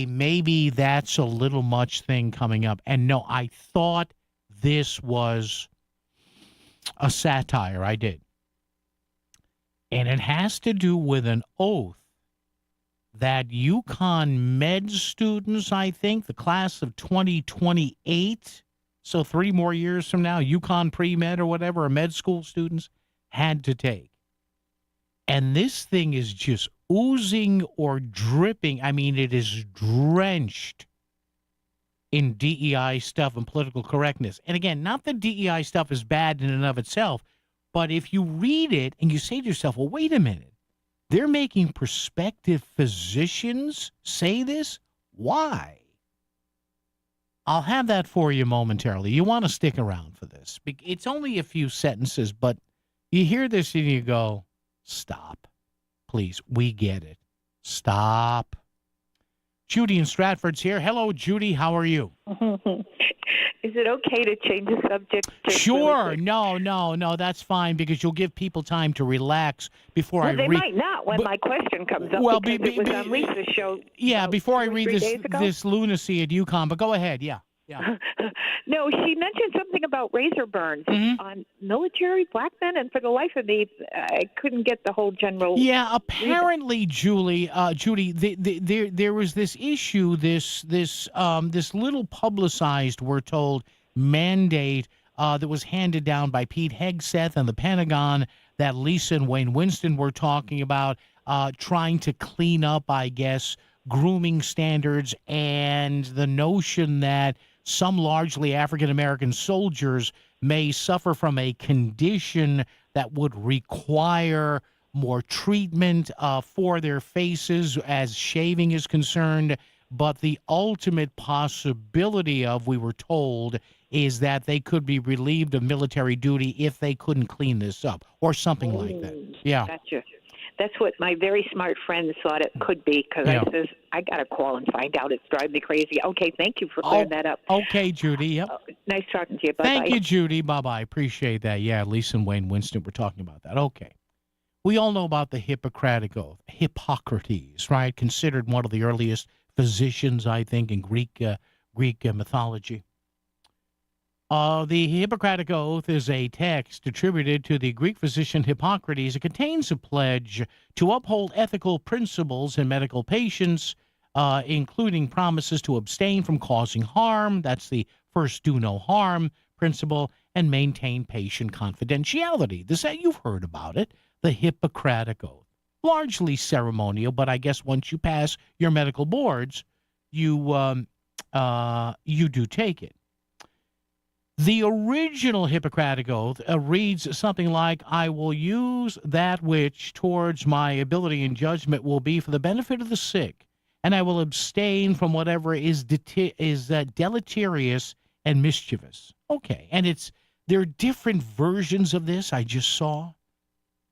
maybe that's a little much thing coming up. And no, I thought this was a satire. I did. And it has to do with an oath that UConn med students, I think, the class of 2028, so 3 more years from now, UConn pre-med or whatever, or med school students, had to take. And this thing is just oozing or dripping. I mean, it is drenched in DEI stuff and political correctness. And again, not that DEI stuff is bad in and of itself, but if you read it and you say to yourself, well, wait a minute, they're making prospective physicians say this? Why? I'll have that for you momentarily. You want to stick around for this. It's only a few sentences, but you hear this and you go, stop. Please, we get it. Stop. Judy in Stratford's here. Hello, Judy. How are you? Is it okay to change the subject? Sure. No, that's fine because you'll give people time to relax before I read. They might not when my question comes up because it was on Lisa's show. Yeah, before I read this lunacy at UConn, but go ahead. Yeah. No, she mentioned something about razor burns on military black men, and for the life of me, I couldn't get the whole general. Yeah, apparently, Judy, there was this issue, this little publicized, we're told, mandate that was handed down by Pete Hegseth and the Pentagon that Lisa and Wayne Winston were talking about, trying to clean up, I guess, grooming standards and the notion that some largely African-American soldiers may suffer from a condition that would require more treatment for their faces as shaving is concerned. But the ultimate possibility of, we were told, is that they could be relieved of military duty if they couldn't clean this up or something like that. Yeah. Gotcha. That's what my very smart friends thought it could be, because Yeah. I says, I got to call and find out. It's driving me crazy. Okay, thank you for clearing that up. Okay, Judy. Yep. Nice talking to you. Bye-bye. Thank you, Judy. Bye-bye. Appreciate that. Yeah, Lisa and Wayne Winston were talking about that. Okay. We all know about the Hippocratic Oath. Hippocrates, right? Considered one of the earliest physicians, I think, in Greek mythology. The Hippocratic Oath is a text attributed to the Greek physician Hippocrates. It contains a pledge to uphold ethical principles in medical patients, including promises to abstain from causing harm. That's the first do no harm principle, and maintain patient confidentiality. You've heard about it, the Hippocratic Oath. Largely ceremonial, but I guess once you pass your medical boards, you do take it. The original Hippocratic Oath reads something like, I will use that which towards my ability and judgment will be for the benefit of the sick, and I will abstain from whatever is deleterious and mischievous. Okay, and there are different versions of this I just saw.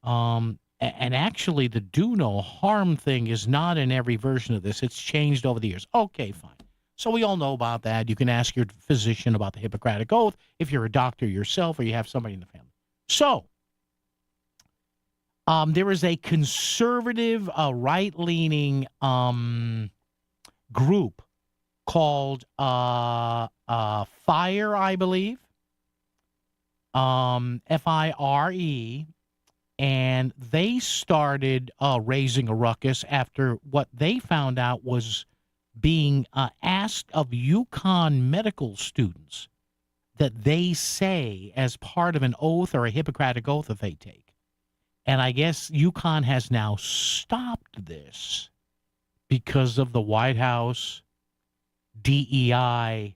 And actually, the do no harm thing is not in every version of this. It's changed over the years. Okay, fine. So we all know about that. You can ask your physician about the Hippocratic Oath if you're a doctor yourself or you have somebody in the family. So there is a conservative, right-leaning group called FIRE, I believe, FIRE, and they started raising a ruckus after what they found out was being asked of UConn medical students that they say as part of an oath or a Hippocratic Oath that they take. And I guess UConn has now stopped this because of the White House DEI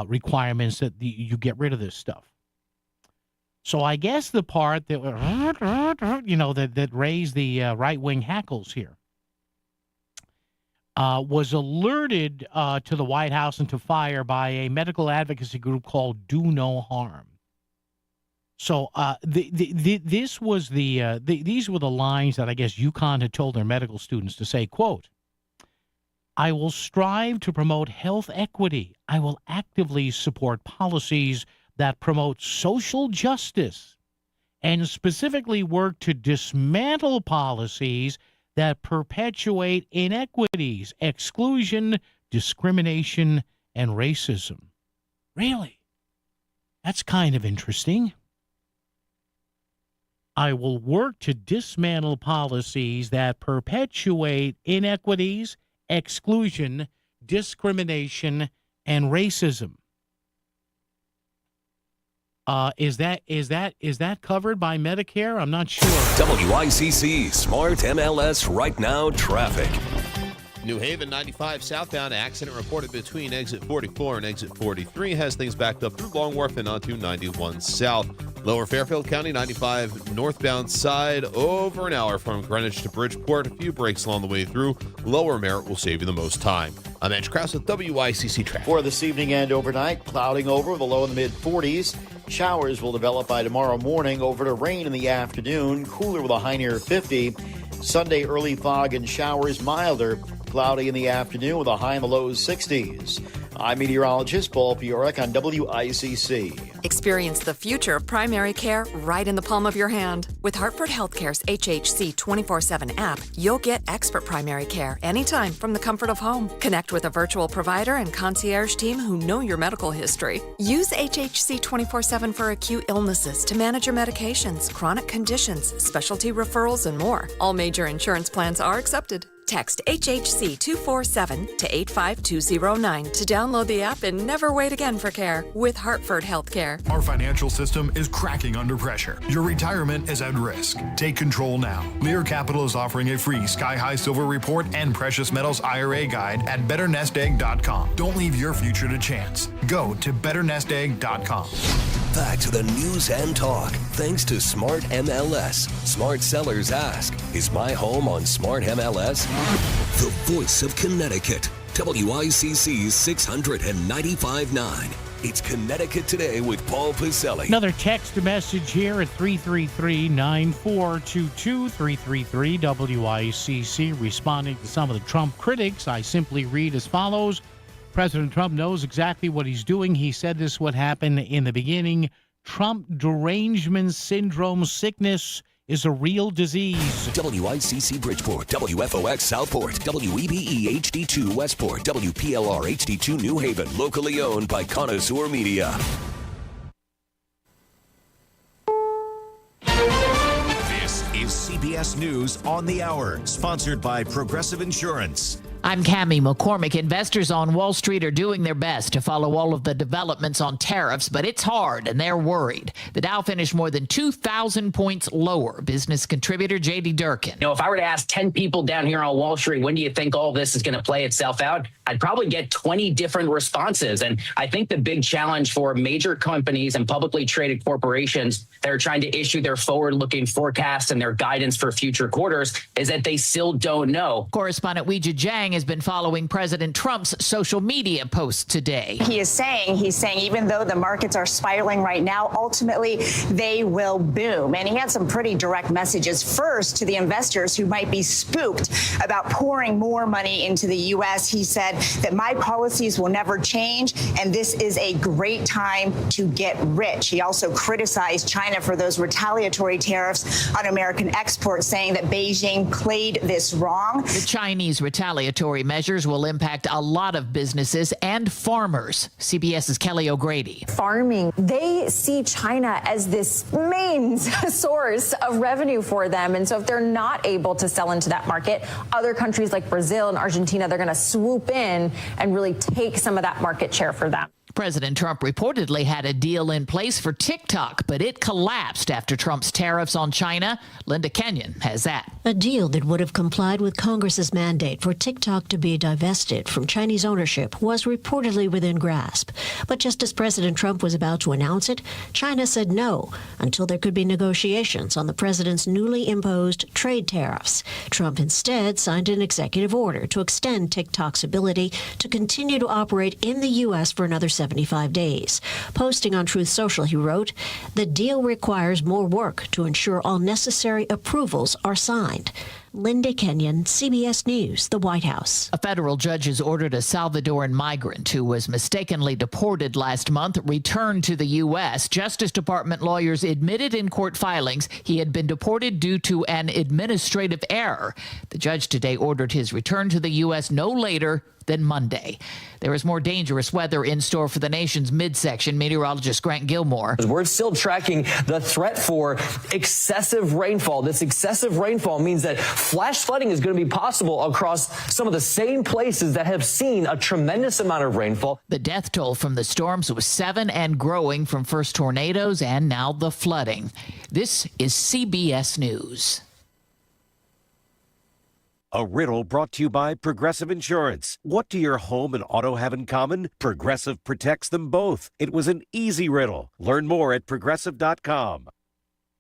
requirements that you get rid of this stuff. So I guess the part that, that raised the right-wing hackles here was alerted to the White House and to FIRE by a medical advocacy group called Do No Harm. So these were the lines that I guess UConn had told their medical students to say, quote, I will strive to promote health equity. I will actively support policies that promote social justice and specifically work to dismantle policies that perpetuate inequities, exclusion, discrimination, and racism. Really? That's kind of interesting. I will work to dismantle policies that perpetuate inequities, exclusion, discrimination, and racism. Is that covered by Medicare? I'm not sure. WICC Smart MLS Right Now Traffic. New Haven 95 southbound accident reported between exit 44 and exit 43 has things backed up through Long Wharf and onto 91 south. Lower Fairfield County 95 northbound side over an hour from Greenwich to Bridgeport. A few breaks along the way through. Lower Merritt will save you the most time. I'm Edge Krause with WICC Traffic. For this evening and overnight, clouding over with a low in the mid-40s. Showers will develop by tomorrow morning, over to rain in the afternoon, cooler with a high near 50. Sunday, early fog and showers, milder, cloudy in the afternoon with a high in the low 60s. I'm meteorologist Paul Piorek on WICC. Experience the future of primary care right in the palm of your hand. With Hartford Healthcare's HHC 24/7 app, you'll get expert primary care anytime from the comfort of home. Connect with a virtual provider and concierge team who know your medical history. Use HHC 24/7 for acute illnesses to manage your medications, chronic conditions, specialty referrals, and more. All major insurance plans are accepted. Text HHC 247 to 85209 to download the app and never wait again for care with Hartford Healthcare. Our financial system is cracking under pressure. Your retirement is at risk. Take control now. Lear Capital is offering a free Sky High Silver Report and Precious Metals IRA guide at BetterNestEgg.com. Don't leave your future to chance. Go to BetterNestEgg.com. Back to the news and talk. Thanks to Smart MLS. Smart sellers ask, is my home on Smart MLS? The voice of Connecticut. WICC 695.9. It's Connecticut Today with Paul Pacelli. Another text message here at 333-9422, 333-WICC, responding to some of the Trump critics. I simply read as follows. President Trump knows exactly what he's doing. He said this would happen in the beginning. Trump derangement syndrome sickness is a real disease. WICC Bridgeport, WFOX Southport, WEBE HD2 Westport, WPLR HD2 New Haven, locally owned by Connoisseur Media. This is CBS News on the Hour, sponsored by Progressive Insurance. I'm Cammie McCormick. Investors on Wall Street are doing their best to follow all of the developments on tariffs, but it's hard and they're worried. The Dow finished more than 2,000 points lower. Business contributor J.D. Durkin. If I were to ask 10 people down here on Wall Street, when do you think all this is going to play itself out? I'd probably get 20 different responses. And I think the big challenge for major companies and publicly traded corporations that are trying to issue their forward-looking forecasts and their guidance for future quarters is that they still don't know. Correspondent Weijia Jiang has been following President Trump's social media posts today. He's saying even though the markets are spiraling right now, ultimately they will boom. And he had some pretty direct messages. First, to the investors who might be spooked about pouring more money into the U.S. He said that my policies will never change, and this is a great time to get rich. He also criticized China for those retaliatory tariffs on American exports, saying that Beijing played this wrong. The Chinese retaliatory measures will impact a lot of businesses and farmers. CBS's Kelly O'Grady. Farming, they see China as this main source of revenue for them. And so if they're not able to sell into that market, other countries like Brazil and Argentina, they're going to swoop in and really take some of that market share for them. President Trump reportedly had a deal in place for TikTok, but it collapsed after Trump's tariffs on China. Linda Kenyon has that. A deal that would have complied with Congress's mandate for TikTok to be divested from Chinese ownership was reportedly within grasp. But just as President Trump was about to announce it, China said no until there could be negotiations on the president's newly imposed trade tariffs. Trump instead signed an executive order to extend TikTok's ability to continue to operate in the U.S. for another 75 days. Posting on Truth Social, he wrote, "The deal requires more work to ensure all necessary approvals are signed." Linda Kenyon, CBS News, the White House. A federal judge has ordered a Salvadoran migrant who was mistakenly deported last month returned to the U.S. Justice Department lawyers admitted in court filings he had been deported due to an administrative error. The judge today ordered his return to the U.S. no later than Monday. There is more dangerous weather in store for the nation's midsection. Meteorologist Grant Gilmore. We're still tracking the threat for excessive rainfall. This excessive rainfall means that flash flooding is going to be possible across some of the same places that have seen a tremendous amount of rainfall. The death toll from the storms was 7 and growing from first tornadoes and now the flooding. This is CBS News. A riddle brought to you by Progressive Insurance. What do your home and auto have in common? Progressive protects them both. It was an easy riddle. Learn more at Progressive.com.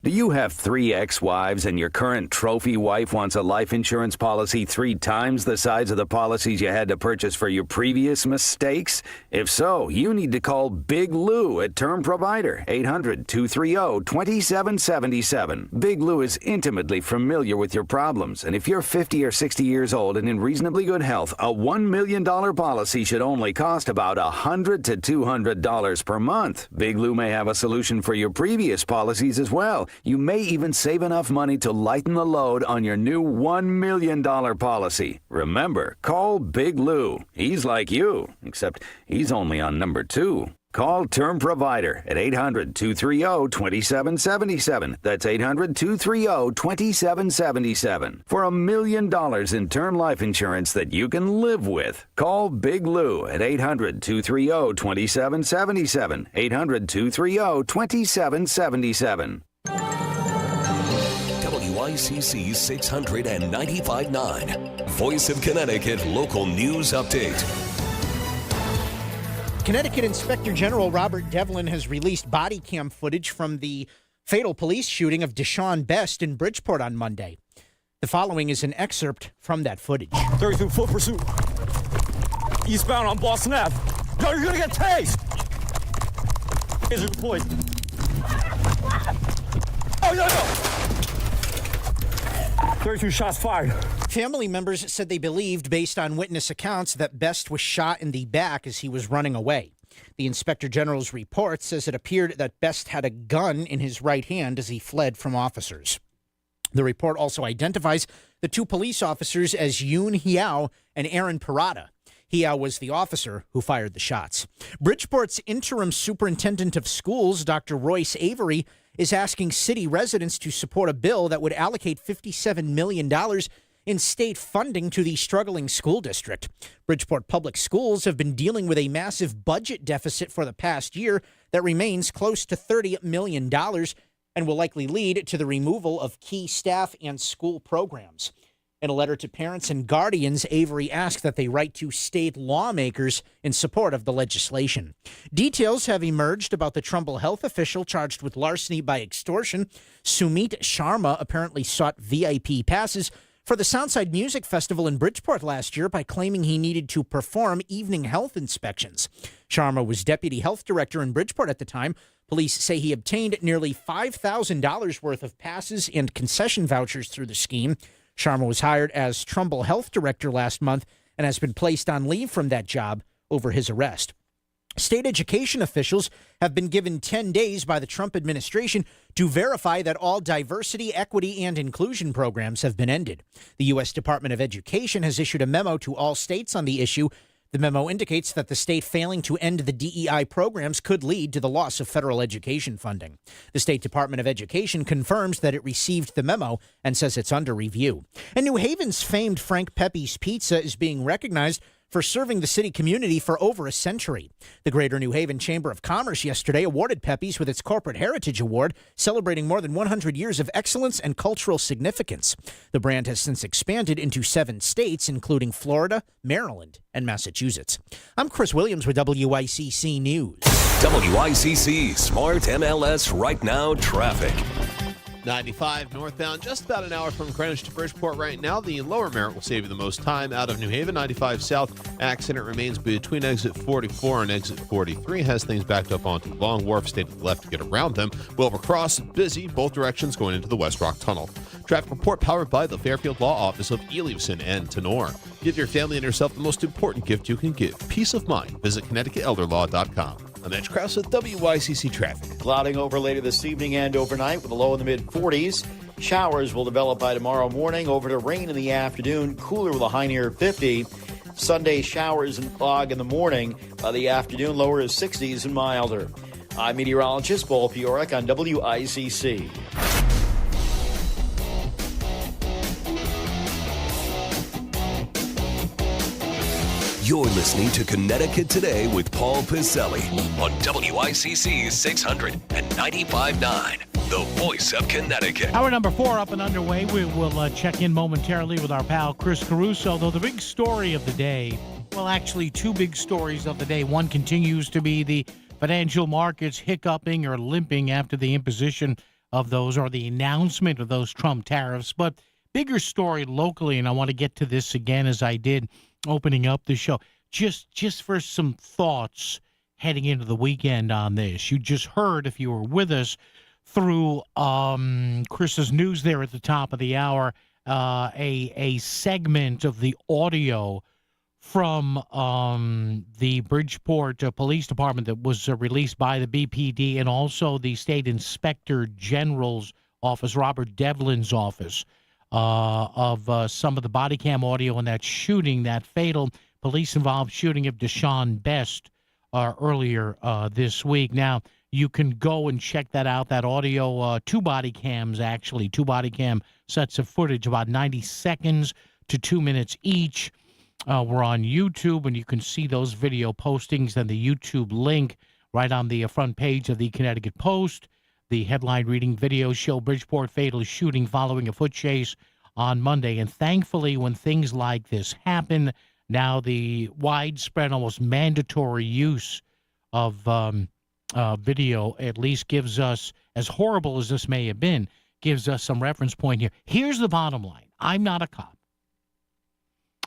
Do you have 3 ex-wives and your current trophy wife wants a life insurance policy 3 times the size of the policies you had to purchase for your previous mistakes? If so, you need to call Big Lou at Term Provider, 800-230-2777. Big Lou is intimately familiar with your problems, and if you're 50 or 60 years old and in reasonably good health, a $1 million policy should only cost about $100 to $200 per month. Big Lou may have a solution for your previous policies as well. You may even save enough money to lighten the load on your new $1 million policy. Remember, call Big Lou. He's like you, except he's only on number 2. Call Term Provider at 800-230-2777. That's 800-230-2777. For $1 million in term life insurance that you can live with. Call Big Lou at 800-230-2777. 800-230-2777. WICC 695.9. Voice of Connecticut Local News Update. Connecticut Inspector General Robert Devlin has released body cam footage from the fatal police shooting of Deshaun Best in Bridgeport on Monday. The following is an excerpt from that footage. 32 full pursuit. Eastbound on Boston Ave. No, you're going to get tased. is deployed. Oh, no. 32 shots fired. Family members said they believed, based on witness accounts, that Best was shot in the back as he was running away. The Inspector General's report says it appeared that Best had a gun in his right hand as he fled from officers. The report also identifies the two police officers as Yoon Hiao and Aaron Parada. Hiao was the officer who fired the shots. Bridgeport's interim superintendent of schools, Dr. Royce Avery, is asking city residents to support a bill that would allocate $57 million in state funding to the struggling school district. Bridgeport Public Schools have been dealing with a massive budget deficit for the past year that remains close to $30 million and will likely lead to the removal of key staff and school programs. In a letter to parents and guardians, Avery asked that they write to state lawmakers in support of the legislation. Details have emerged about the Trumbull health official charged with larceny by extortion. Sumit Sharma apparently sought VIP passes for the Soundside Music Festival in Bridgeport last year by claiming he needed to perform evening health inspections. Sharma was deputy health director in Bridgeport at the time. Police say he obtained nearly $5,000 worth of passes and concession vouchers through the scheme. Sharma was hired as Trumbull health director last month and has been placed on leave from that job over his arrest. State education officials have been given 10 days by the Trump administration to verify that all diversity, equity, and inclusion programs have been ended. The U.S. Department of Education has issued a memo to all states on the issue. The memo indicates that the state failing to end the DEI programs could lead to the loss of federal education funding. The State Department of Education confirms that it received the memo and says it's under review. And New Haven's famed Frank Pepe's Pizza is being recognized for serving the city community for over a century. The Greater New Haven Chamber of Commerce yesterday awarded Pepe's with its Corporate Heritage Award, celebrating more than 100 years of excellence and cultural significance. The brand has since expanded into 7 states, including Florida, Maryland, and Massachusetts. I'm Chris Williams with WICC News. WICC Smart MLS Right Now Traffic. 95 northbound, just about an hour from Greenwich to Bridgeport right now. The lower Merritt will save you the most time out of New Haven. 95 south, accident remains between exit 44 and exit 43. Has things backed up onto Long Wharf. Stay to the left to get around them. Wilbur Cross, busy, both directions going into the West Rock Tunnel. Traffic report powered by the Fairfield Law Office of Elevson and Tenor. Give your family and yourself the most important gift you can give, peace of mind. Visit ConnecticutElderLaw.com. I'm Edge Krause with WICC Traffic. Clouding over later this evening and overnight with a low in the mid-40s. Showers will develop by tomorrow morning, over to rain in the afternoon, cooler with a high near 50. Sunday showers and fog in the morning. By the afternoon, lower is 60s and milder. I'm meteorologist Paul Piorek on WICC. You're listening to Connecticut Today with Paul Piselli on WICC 600 and 95.9, the voice of Connecticut. Hour number 4 up and underway. We will check in momentarily with our pal Chris Caruso, though the big story of the day, well, actually 2 big stories of the day. One continues to be the financial markets hiccuping or limping after the imposition of those, or the announcement of those Trump tariffs. But bigger story locally, and I want to get to this again as I did opening up the show, just for some thoughts heading into the weekend on this. You just heard, if you were with us through Chris's news there at the top of the hour, a segment of the audio from the Bridgeport Police Department that was released by the BPD and also the State Inspector General's office, Robert Devlin's office, of some of the body cam audio in that shooting, that fatal police-involved shooting of Deshaun Best earlier this week. Now, you can go and check that out, that audio, 2 body cams, actually, 2 body cam sets of footage, about 90 seconds to 2 minutes each. We're on YouTube, and you can see those video postings and the YouTube link right on the front page of the Connecticut Post. The headline reading, video show Bridgeport fatal shooting following a foot chase on Monday. And thankfully, when things like this happen, now the widespread, almost mandatory use of video at least gives us, as horrible as this may have been, gives us some reference point here. Here's the bottom line. I'm not a cop.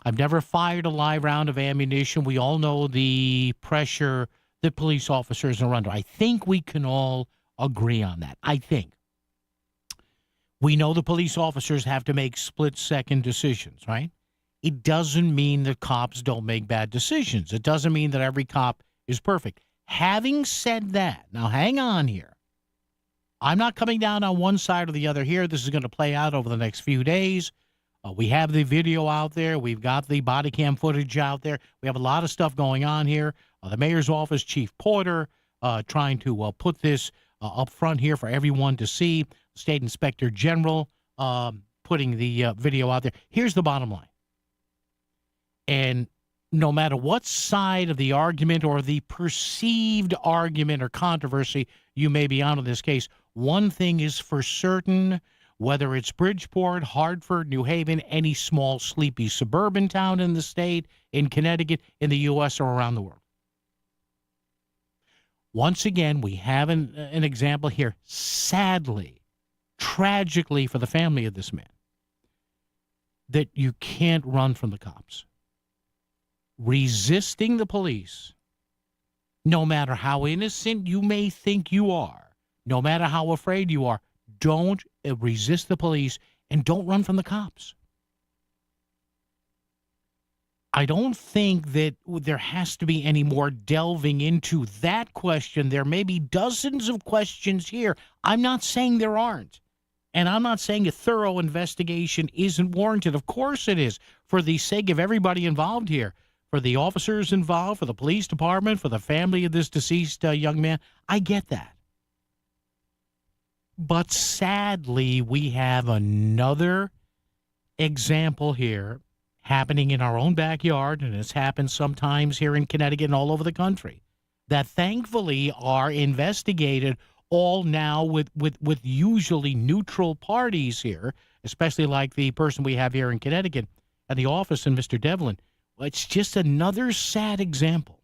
I've never fired a live round of ammunition. We all know the pressure that police officers are under. I think we can all agree on that. I think. We know the police officers have to make split-second decisions, right? It doesn't mean that cops don't make bad decisions. It doesn't mean that every cop is perfect. Having said that, now hang on here. I'm not coming down on one side or the other here. This is going to play out over the next few days. We have the video out there. We've got the body cam footage out there. We have a lot of stuff going on here. The mayor's office, Chief Porter, trying to put this up front here for everyone to see. State Inspector General putting the video out there. Here's the bottom line. And no matter what side of the argument or the perceived argument or controversy you may be on in this case, one thing is for certain, whether it's Bridgeport, Hartford, New Haven, any small, sleepy suburban town in the state, in Connecticut, in the U.S., or around the world. Once again, we have an example here, sadly, tragically for the family of this man, that you can't run from the cops. Resisting the police, no matter how innocent you may think you are, no matter how afraid you are, don't resist the police and don't run from the cops. I don't think that there has to be any more delving into that question. There may be dozens of questions here. I'm not saying there aren't. And I'm not saying a thorough investigation isn't warranted. Of course it is, for the sake of everybody involved here, for the officers involved, for the police department, for the family of this deceased young man. I get that. But sadly, we have another example here happening in our own backyard, and it's happened sometimes here in Connecticut and all over the country, that thankfully are investigated all now with usually neutral parties here, especially like the person we have here in Connecticut at the office and Mr. Devlin. It's just another sad example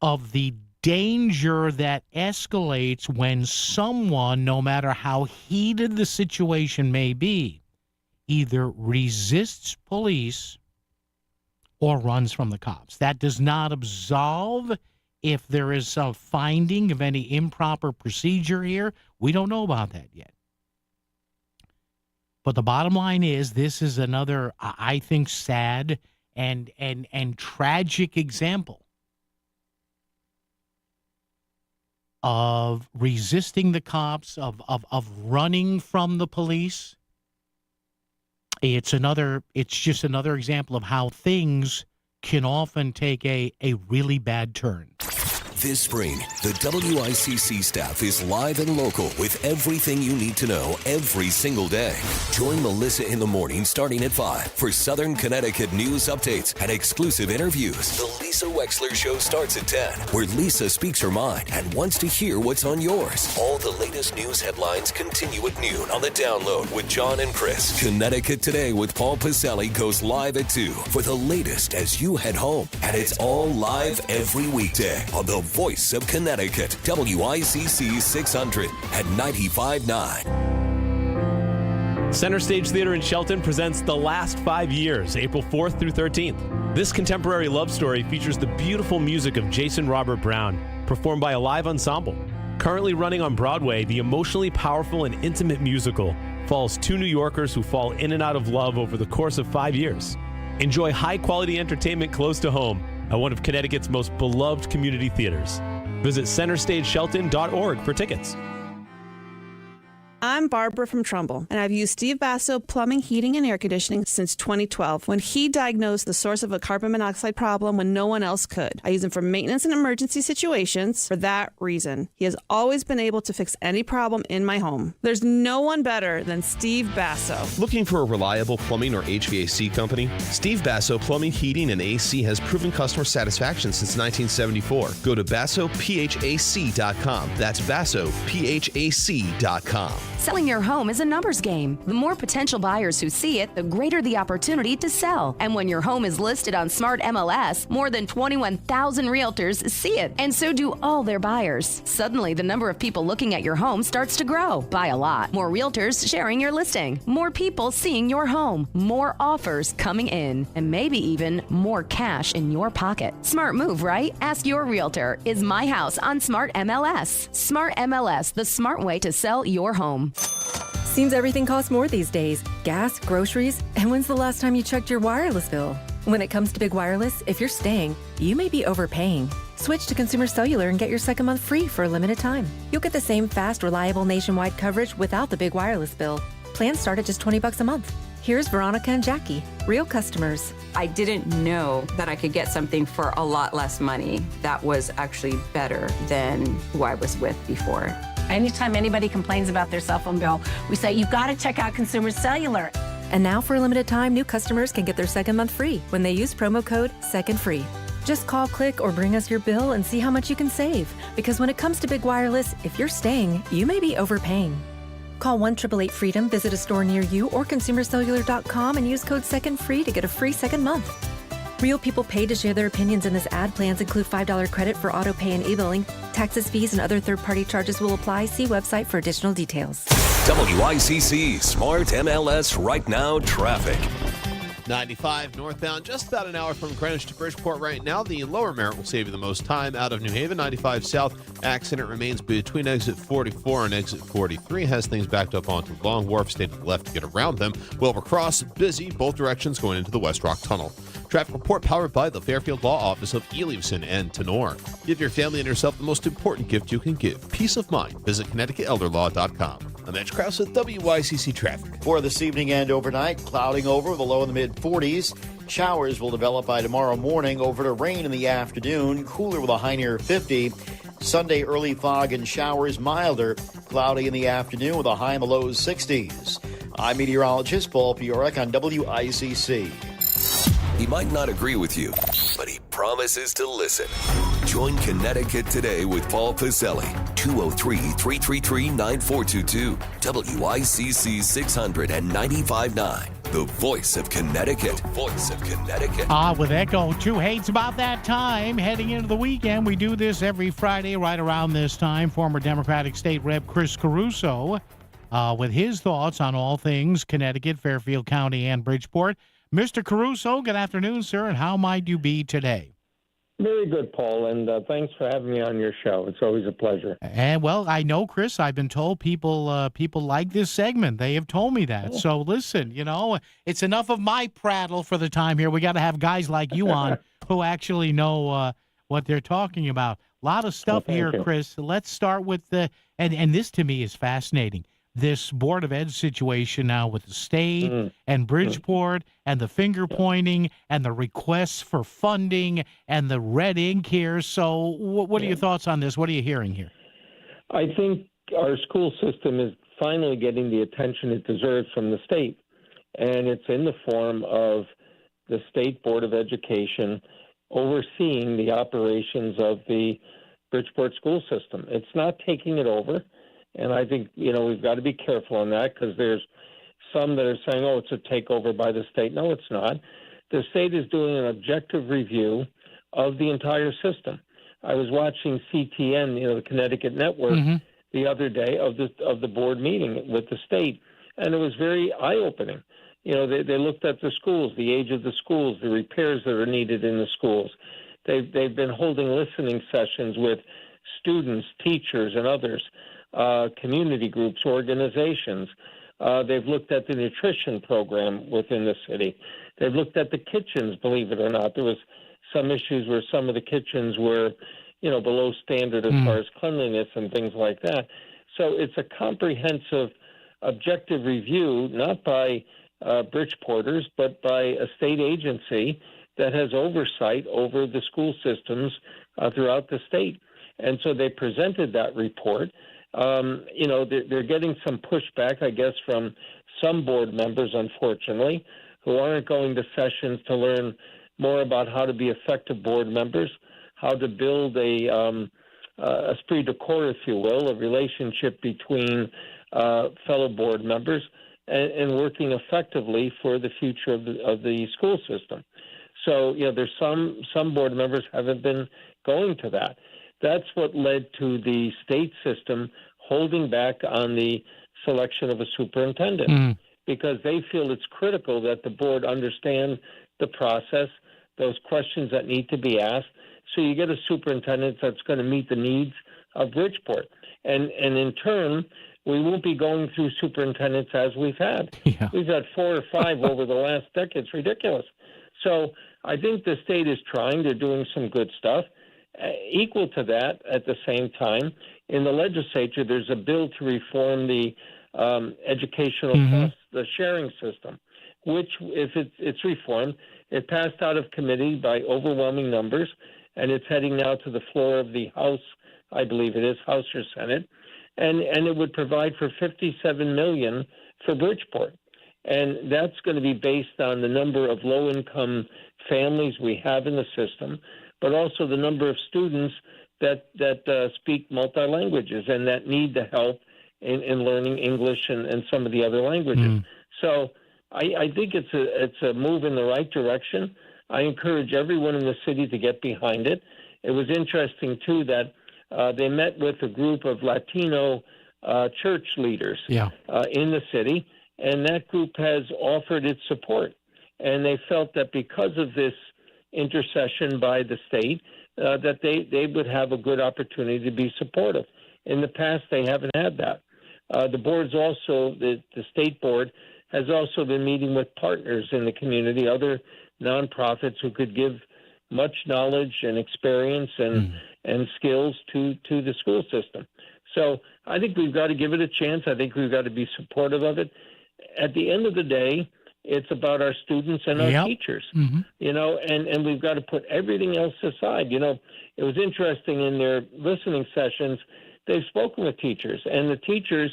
of the danger that escalates when someone, no matter how heated the situation may be, either resists police or runs from the cops. That does not absolve if there is some finding of any improper procedure here. We don't know about that yet. But the bottom line is this is another, I think, sad and tragic example of resisting the cops, of running from the police. It's just another example of how things can often take a really bad turn. This spring, the WICC staff is live and local with everything you need to know every single day. Join Melissa in the morning starting at 5 for Southern Connecticut news updates and exclusive interviews. The Lisa Wexler Show starts at 10, where Lisa speaks her mind and wants to hear what's on yours. All the latest news headlines continue at noon on the Download with John and Chris. Connecticut Today with Paul Pacelli goes live at 2 for the latest as you head home. And it's all live every weekday on the Voice of Connecticut, WICC 600 and 95.9. Center Stage Theater in Shelton presents The Last 5 Years, April 4th through 13th. This contemporary love story features the beautiful music of Jason Robert Brown, performed by a live ensemble. Currently running on Broadway, the emotionally powerful and intimate musical follows two New Yorkers who fall in and out of love over the course of 5 years. Enjoy high-quality entertainment close to home at one of Connecticut's most beloved community theaters. Visit centerstageshelton.org for tickets. I'm Barbara from Trumbull, and I've used Steve Basso Plumbing, Heating, and Air Conditioning since 2012, when he diagnosed the source of a carbon monoxide problem when no one else could. I use him for maintenance and emergency situations for that reason. He has always been able to fix any problem in my home. There's no one better than Steve Basso. Looking for a reliable plumbing or HVAC company? Steve Basso Plumbing, Heating, and AC has proven customer satisfaction since 1974. Go to BassoPHAC.com. That's BassoPHAC.com. Selling your home is a numbers game. The more potential buyers who see it, the greater the opportunity to sell. And when your home is listed on Smart MLS, more than 21,000 realtors see it, and so do all their buyers. Suddenly, the number of people looking at your home starts to grow by a lot. More realtors sharing your listing, more people seeing your home, more offers coming in, and maybe even more cash in your pocket. Smart move, right? Ask your realtor. Is my house on Smart MLS? Smart MLS, the smart way to sell your home. Seems everything costs more these days. Gas, groceries, and when's the last time you checked your wireless bill? When it comes to Big Wireless, if you're staying, you may be overpaying. Switch to Consumer Cellular and get your second month free for a limited time. You'll get the same fast, reliable nationwide coverage without the big wireless bill. Plans start at just $20 a month. Here's Veronica and Jackie, real customers. I didn't know that I could get something for a lot less money that was actually better than who I was with before. Anytime anybody complains about their cell phone bill, we say, you've got to check out Consumer Cellular. And now for a limited time, new customers can get their second month free when they use promo code SECONDFREE. Just call, click, or bring us your bill and see how much you can save. Because when it comes to Big Wireless, if you're staying, you may be overpaying. Call 1-888-FREEDOM, visit a store near you, or consumercellular.com and use code SECONDFREE to get a free second month. Real people paid to share their opinions in this ad. Plans include $5 credit for auto pay and e-billing. Taxes, fees, and other third-party charges will apply. See website for additional details. WICC Smart MLS Right Now traffic. 95 northbound, just about an hour from Greenwich to Bridgeport right now. The lower Merritt will save you the most time out of New Haven. 95 south, accident remains between exit 44 and exit 43. Has things backed up onto Long Wharf. Stay to the left to get around them. Wilbur Cross, busy, both directions going into the West Rock Tunnel. Traffic report powered by the Fairfield Law Office of Elevson and Tenor. Give your family and yourself the most important gift you can give, peace of mind. Visit ConnecticutElderLaw.com. I'm Edge Krause with WICC Traffic. For this evening and overnight, clouding over with a low in the mid-40s. Showers will develop by tomorrow morning, over to rain in the afternoon, cooler with a high near 50. Sunday, early fog and showers, milder, cloudy in the afternoon with a high in the low 60s. I'm meteorologist Paul Piorek on WICC. He might not agree with you, but he promises to listen. Join Connecticut Today with Paul Pacelli. 203-333-9422. WICC 600 and 95.9. The voice of Connecticut. Voice of Connecticut. With Echo 2 hates about that time. Heading into the weekend, we do this every Friday right around this time. Former Democratic State Rep Chris Caruso with his thoughts on all things Connecticut, Fairfield County, and Bridgeport. Mr. Caruso, good afternoon, sir, and how might you be today? Very good, Paul, and thanks for having me on your show. It's always a pleasure. And, well, I know, Chris, I've been told people like this segment. They have told me that. Oh. So, listen, it's enough of my prattle for the time here. We got to have guys like you on who actually know what they're talking about. A lot of stuff here, you. Chris. Let's start with and this to me is fascinating. This Board of Ed situation now with the state and Bridgeport and the finger pointing and the requests for funding and the red ink here. So what are your thoughts on this? What are you hearing here? I think our school system is finally getting the attention it deserves from the state, and it's in the form of the State Board of Education overseeing the operations of the Bridgeport school system. It's not taking it over. And I think, we've got to be careful on that because there's some that are saying, it's a takeover by the state. No, it's not. The state is doing an objective review of the entire system. I was watching CTN, the Connecticut Network, the other day of the board meeting with the state, and it was very eye-opening. They looked at the schools, the age of the schools, the repairs that are needed in the schools. They've been holding listening sessions with students, teachers, and others. Community groups, organizations. They've looked at the nutrition program within the city. They've looked at the kitchens, believe it or not. There was some issues where some of the kitchens were, below standard as far as cleanliness and things like that. So it's a comprehensive, objective review, not by Bridgeporters, but by a state agency that has oversight over the school systems throughout the state. And so they presented that report. They're getting some pushback, I guess, from some board members, unfortunately, who aren't going to sessions to learn more about how to be effective board members, how to build a esprit de corps, if you will, a relationship between fellow board members and working effectively for the future of the school system. So, there's some board members haven't been going to that. That's what led to the state system holding back on the selection of a superintendent because they feel it's critical that the board understand the process, those questions that need to be asked, so you get a superintendent that's going to meet the needs of Bridgeport. And in turn, we won't be going through superintendents as we've had. Yeah. We've had 4 or 5 over the last decade. It's ridiculous. So I think the state is trying. They're doing some good stuff. Equal to that, at the same time, in the legislature, there's a bill to reform the educational trust, the sharing system, which, if it's reformed, it passed out of committee by overwhelming numbers, and it's heading now to the floor of the House, I believe it is, House or Senate, and it would provide for $57 million for Bridgeport. And that's going to be based on the number of low-income families we have in the system, but also the number of students that speak multi-languages and that need the help in learning English and some of the other languages. So I think it's a move in the right direction. I encourage everyone in the city to get behind it. It was interesting, too, that they met with a group of Latino church leaders in the city, and that group has offered its support. And they felt that because of this intercession by the state, that they would have a good opportunity to be supportive. In the past, they haven't had that. The board's also, the state board has also been meeting with partners in the community, other nonprofits who could give much knowledge and experience and skills to the school system. So I think we've got to give it a chance. I think we've got to be supportive of it. At the end of the day, it's about our students and our teachers, and we've got to put everything else aside. It was interesting in their listening sessions, they've spoken with teachers, and the teachers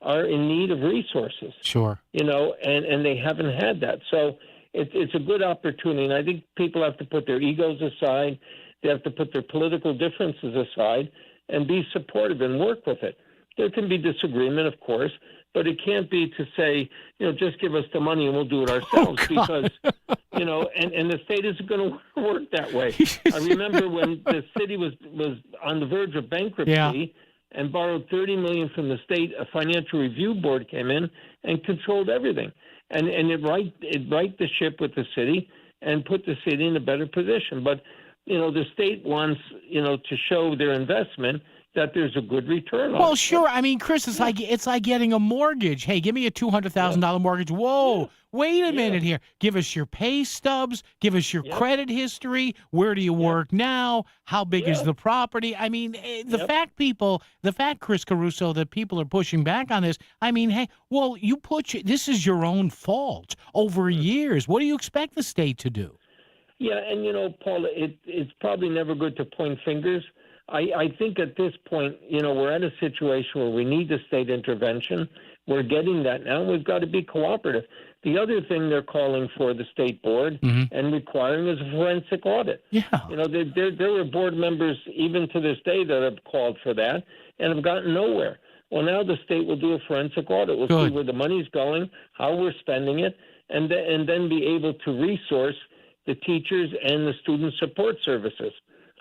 are in need of resources. Sure. And they haven't had that. So it's a good opportunity, and I think people have to put their egos aside. They have to put their political differences aside and be supportive and work with it. There can be disagreement, of course, but it can't be to say, just give us the money and we'll do it ourselves because, and the state isn't going to work that way. I remember when the city was on the verge of bankruptcy and borrowed $30 million from the state, a financial review board came in and controlled everything. And it right the ship with the city and put the city in a better position. But, the state wants, to show their investment that there's a good return on it. Well, sure. I mean, Chris, it's like getting a mortgage. Hey, give me a $200,000 mortgage. Whoa, wait a minute here. Give us your pay stubs. Give us your credit history. Where do you work now? How big is the property? I mean, the fact, Chris Caruso, that people are pushing back on this. I mean, hey, well, this is your own fault over years. What do you expect the state to do? Yeah, and Paul, it's probably never good to point fingers. I think at this point, we're at a situation where we need the state intervention. We're getting that now. We've got to be cooperative. The other thing they're calling for the state board and requiring is a forensic audit. Yeah. There were board members even to this day that have called for that and have gotten nowhere. Well, now the state will do a forensic audit. We'll see where the money's going, how we're spending it, and then be able to resource the teachers and the student support services.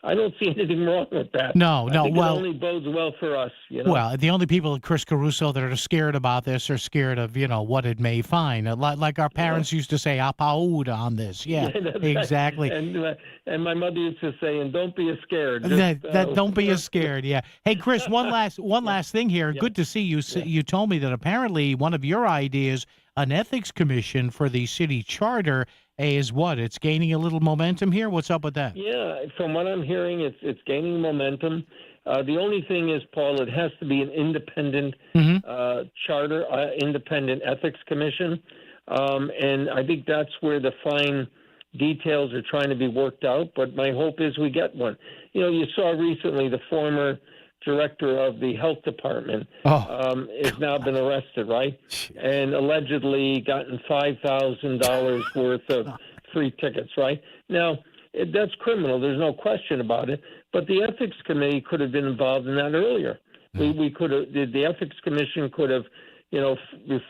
I don't see anything wrong with that. No. I think it only bodes well for us. Well, the only people, Chris Caruso, that are scared about this are scared of, what it may find. Like our parents used to say, "Apauda" on this. Yeah, exactly. Right. And my mother used to say, "And don't be scared." Don't be scared. Yeah. Hey, Chris, one last thing here. Good to see you. You told me that apparently one of your ideas, an ethics commission for the city charter, is what? It's gaining a little momentum here? What's up with that? Yeah, from what I'm hearing, it's gaining momentum. The only thing is, Paul, it has to be an independent charter, independent ethics commission. And I think that's where the fine details are trying to be worked out. But my hope is we get one. You saw recently the former director of the health department has now been arrested, right? And allegedly gotten $5,000 worth of free tickets, right? Now, that's criminal. There's no question about it. But the ethics committee could have been involved in that earlier. We could have, the Ethics Commission could have,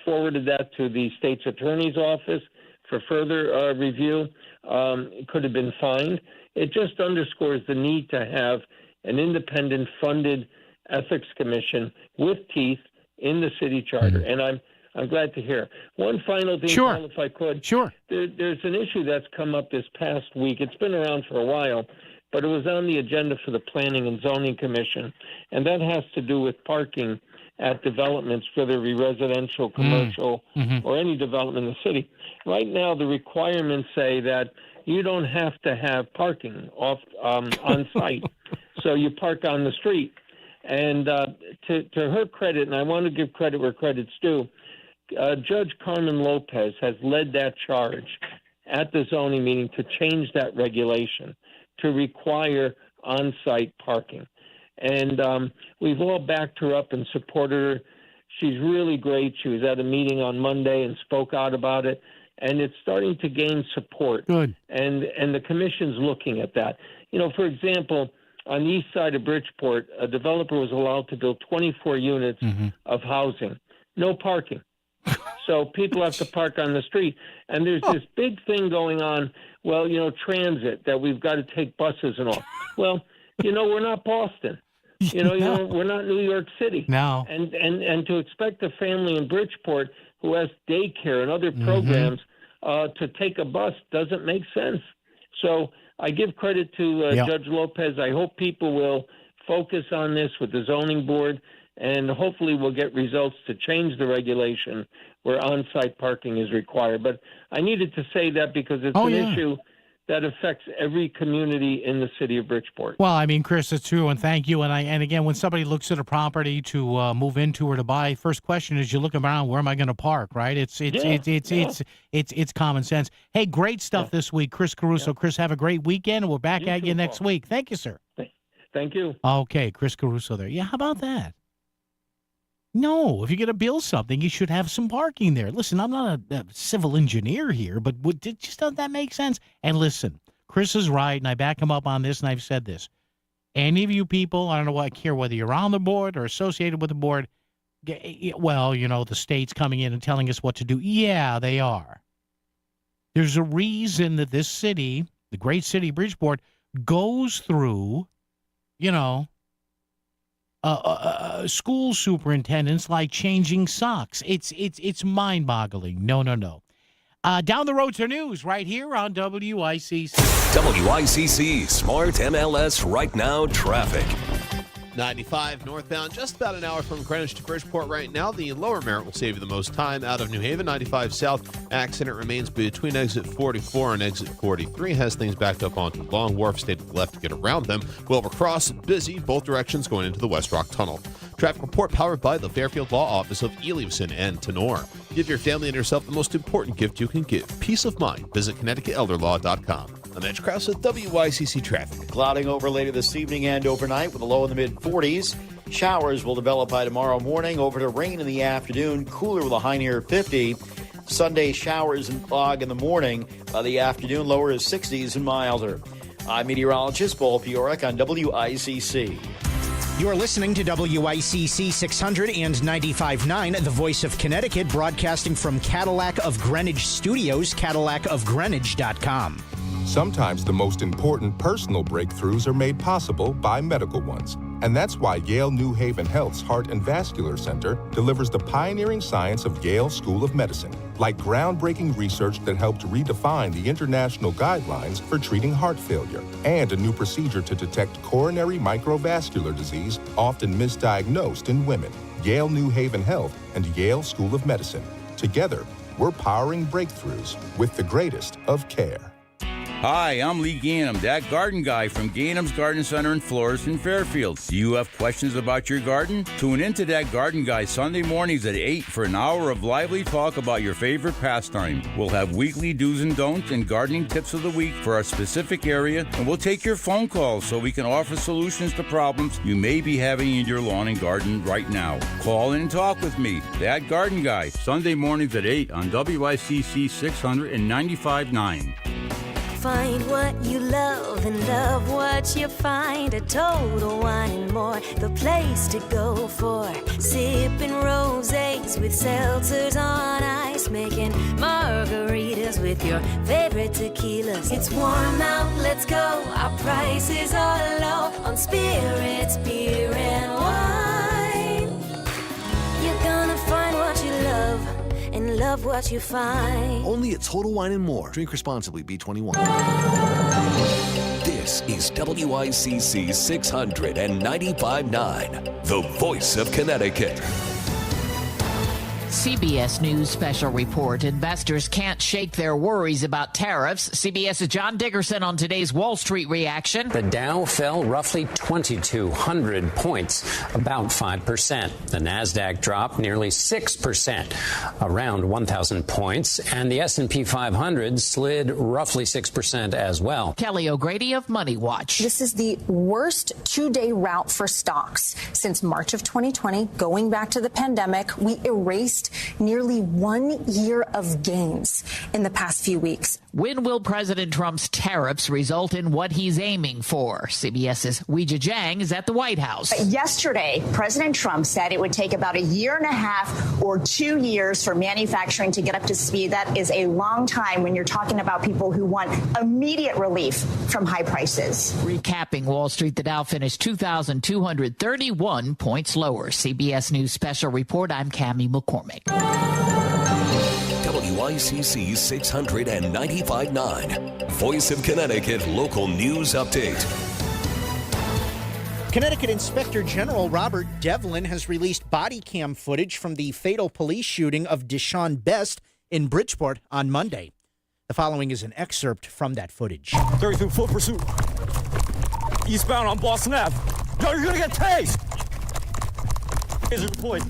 forwarded that to the state's attorney's office for further review. It could have been fined. It just underscores the need to have an independent funded ethics commission with teeth in the city charter. And I'm glad to hear. One final thing, Sure. Paul, if I could. Sure. There's an issue that's come up this past week. It's been around for a while, but it was on the agenda for the Planning and Zoning Commission, and that has to do with parking at developments, whether it be residential, commercial, or any development in the city. Right now, the requirements say that you don't have to have parking on site, so you park on the street. And to her credit, and I want to give credit where credit's due, Judge Carmen Lopez has led that charge at the zoning meeting to change that regulation to require on-site parking. And we've all backed her up and supported her. She's really great. She was at a meeting on Monday and spoke out about it, and it's starting to gain support. Good. And the commission's looking at that. For example, on the east side of Bridgeport, a developer was allowed to build 24 units of housing, no parking. So people have to park on the street. And there's this big thing going on, transit, that we've got to take buses and all. Well, we're not Boston. We're not New York City. No. And to expect a family in Bridgeport who has daycare and other programs to take a bus doesn't make sense. So I give credit to Judge Lopez. I hope people will focus on this with the zoning board, and hopefully we'll get results to change the regulation where on-site parking is required. But I needed to say that because it's an issue that affects every community in the city of Bridgeport. Well, I mean, Chris, it's true, and thank you. And again, when somebody looks at a property to move into or to buy, first question is you look around, where am I going to park? Right? It's common sense. Hey, great stuff this week, Chris Caruso. Chris, have a great weekend, and we're back at you next week. Thank you, sir. Thank you. Okay, Chris Caruso there. Yeah, how about that? No, if you're going to build something, you should have some parking there. Listen, I'm not a civil engineer here, but just doesn't that make sense? And listen, Chris is right, and I back him up on this, and I've said this. Any of you people, I don't know what I care whether you're on the board or associated with the board, well, the state's coming in and telling us what to do. Yeah, they are. There's a reason that this city, the great city of Bridgeport, goes through, school superintendents like changing socks. It's mind-boggling. No. Down the road to news right here on WICC. WICC Smart MLS Right Now Traffic. 95 northbound, just about an hour from Greenwich to Bridgeport right now. The lower Merritt will save you the most time out of New Haven. 95 south, accident remains between exit 44 and exit 43. Has things backed up onto Long Wharf. Stay to the left to get around them. Wilbur Cross, busy, both directions going into the West Rock Tunnel. Traffic report powered by the Fairfield Law Office of Eliason and Tenor. Give your family and yourself the most important gift you can give, peace of mind. Visit ConnecticutElderLaw.com. I'm Edge Krause with WICC Traffic. Clouding over later this evening and overnight with a low in the mid-40s. Showers will develop by tomorrow morning, over to rain in the afternoon, cooler with a high near 50. Sunday showers and fog in the morning. By the afternoon, lower is 60s and milder. I'm meteorologist Paul Piorek on WICC. You're listening to WICC 600 and 95.9, the voice of Connecticut, broadcasting from Cadillac of Greenwich Studios, CadillacofGreenwich.com. Sometimes the most important personal breakthroughs are made possible by medical ones. And that's why Yale New Haven Health's Heart and Vascular Center delivers the pioneering science of Yale School of Medicine, like groundbreaking research that helped redefine the international guidelines for treating heart failure, and a new procedure to detect coronary microvascular disease, often misdiagnosed in women. Yale New Haven Health and Yale School of Medicine. Together, we're powering breakthroughs with the greatest of care. Hi, I'm Lee Gainham, that garden guy from Gainham's Garden Center and Florist in Fairfield. Do you have questions about your garden? Tune into That Garden Guy Sunday mornings at 8 for an hour of lively talk about your favorite pastime. We'll have weekly do's and don'ts and gardening tips of the week for our specific area, and we'll take your phone calls so we can offer solutions to problems you may be having in your lawn and garden right now. Call in and talk with me, That Garden Guy, Sunday mornings at 8 on WICC 600 and 95.9. find what you love and love what you find. A Total Wine and More, the place to go for sipping rosés with seltzers on ice, making margaritas with your favorite tequilas. It's warm out, let's go. Our prices are low on spirits, beer, and wine. You're gonna find what you love and love what you find. Only at Total Wine and More. Drink responsibly. B21. This is WICC 695.9, the voice of Connecticut. CBS News special report. Investors can't shake their worries about tariffs. CBS's John Dickerson on today's Wall Street reaction. The Dow fell roughly 2,200 points, about 5%. The Nasdaq dropped nearly 6%, around 1,000 points. And the S&P 500 slid roughly 6% as well. Kelly O'Grady of Money Watch. This is the worst two-day rout for stocks since March of 2020. Going back to the pandemic, we erased nearly 1 year of gains in the past few weeks. When will President Trump's tariffs result in what he's aiming for? CBS's Weijia Jiang is at the White House. Yesterday, President Trump said it would take about a year and a half or 2 years for manufacturing to get up to speed. That is a long time when you're talking about people who want immediate relief from high prices. Recapping Wall Street, the Dow finished 2,231 points lower. CBS News special report. I'm Cammie McCormick. WICC 695.9, Voice of Connecticut Local News Update. Connecticut Inspector General Robert Devlin has released body cam footage from the fatal police shooting of Deshaun Best in Bridgeport on Monday. The following is an excerpt from that footage. 32 full pursuit. Eastbound on Boston Ave. No, you're gonna get tased. Is it deployed?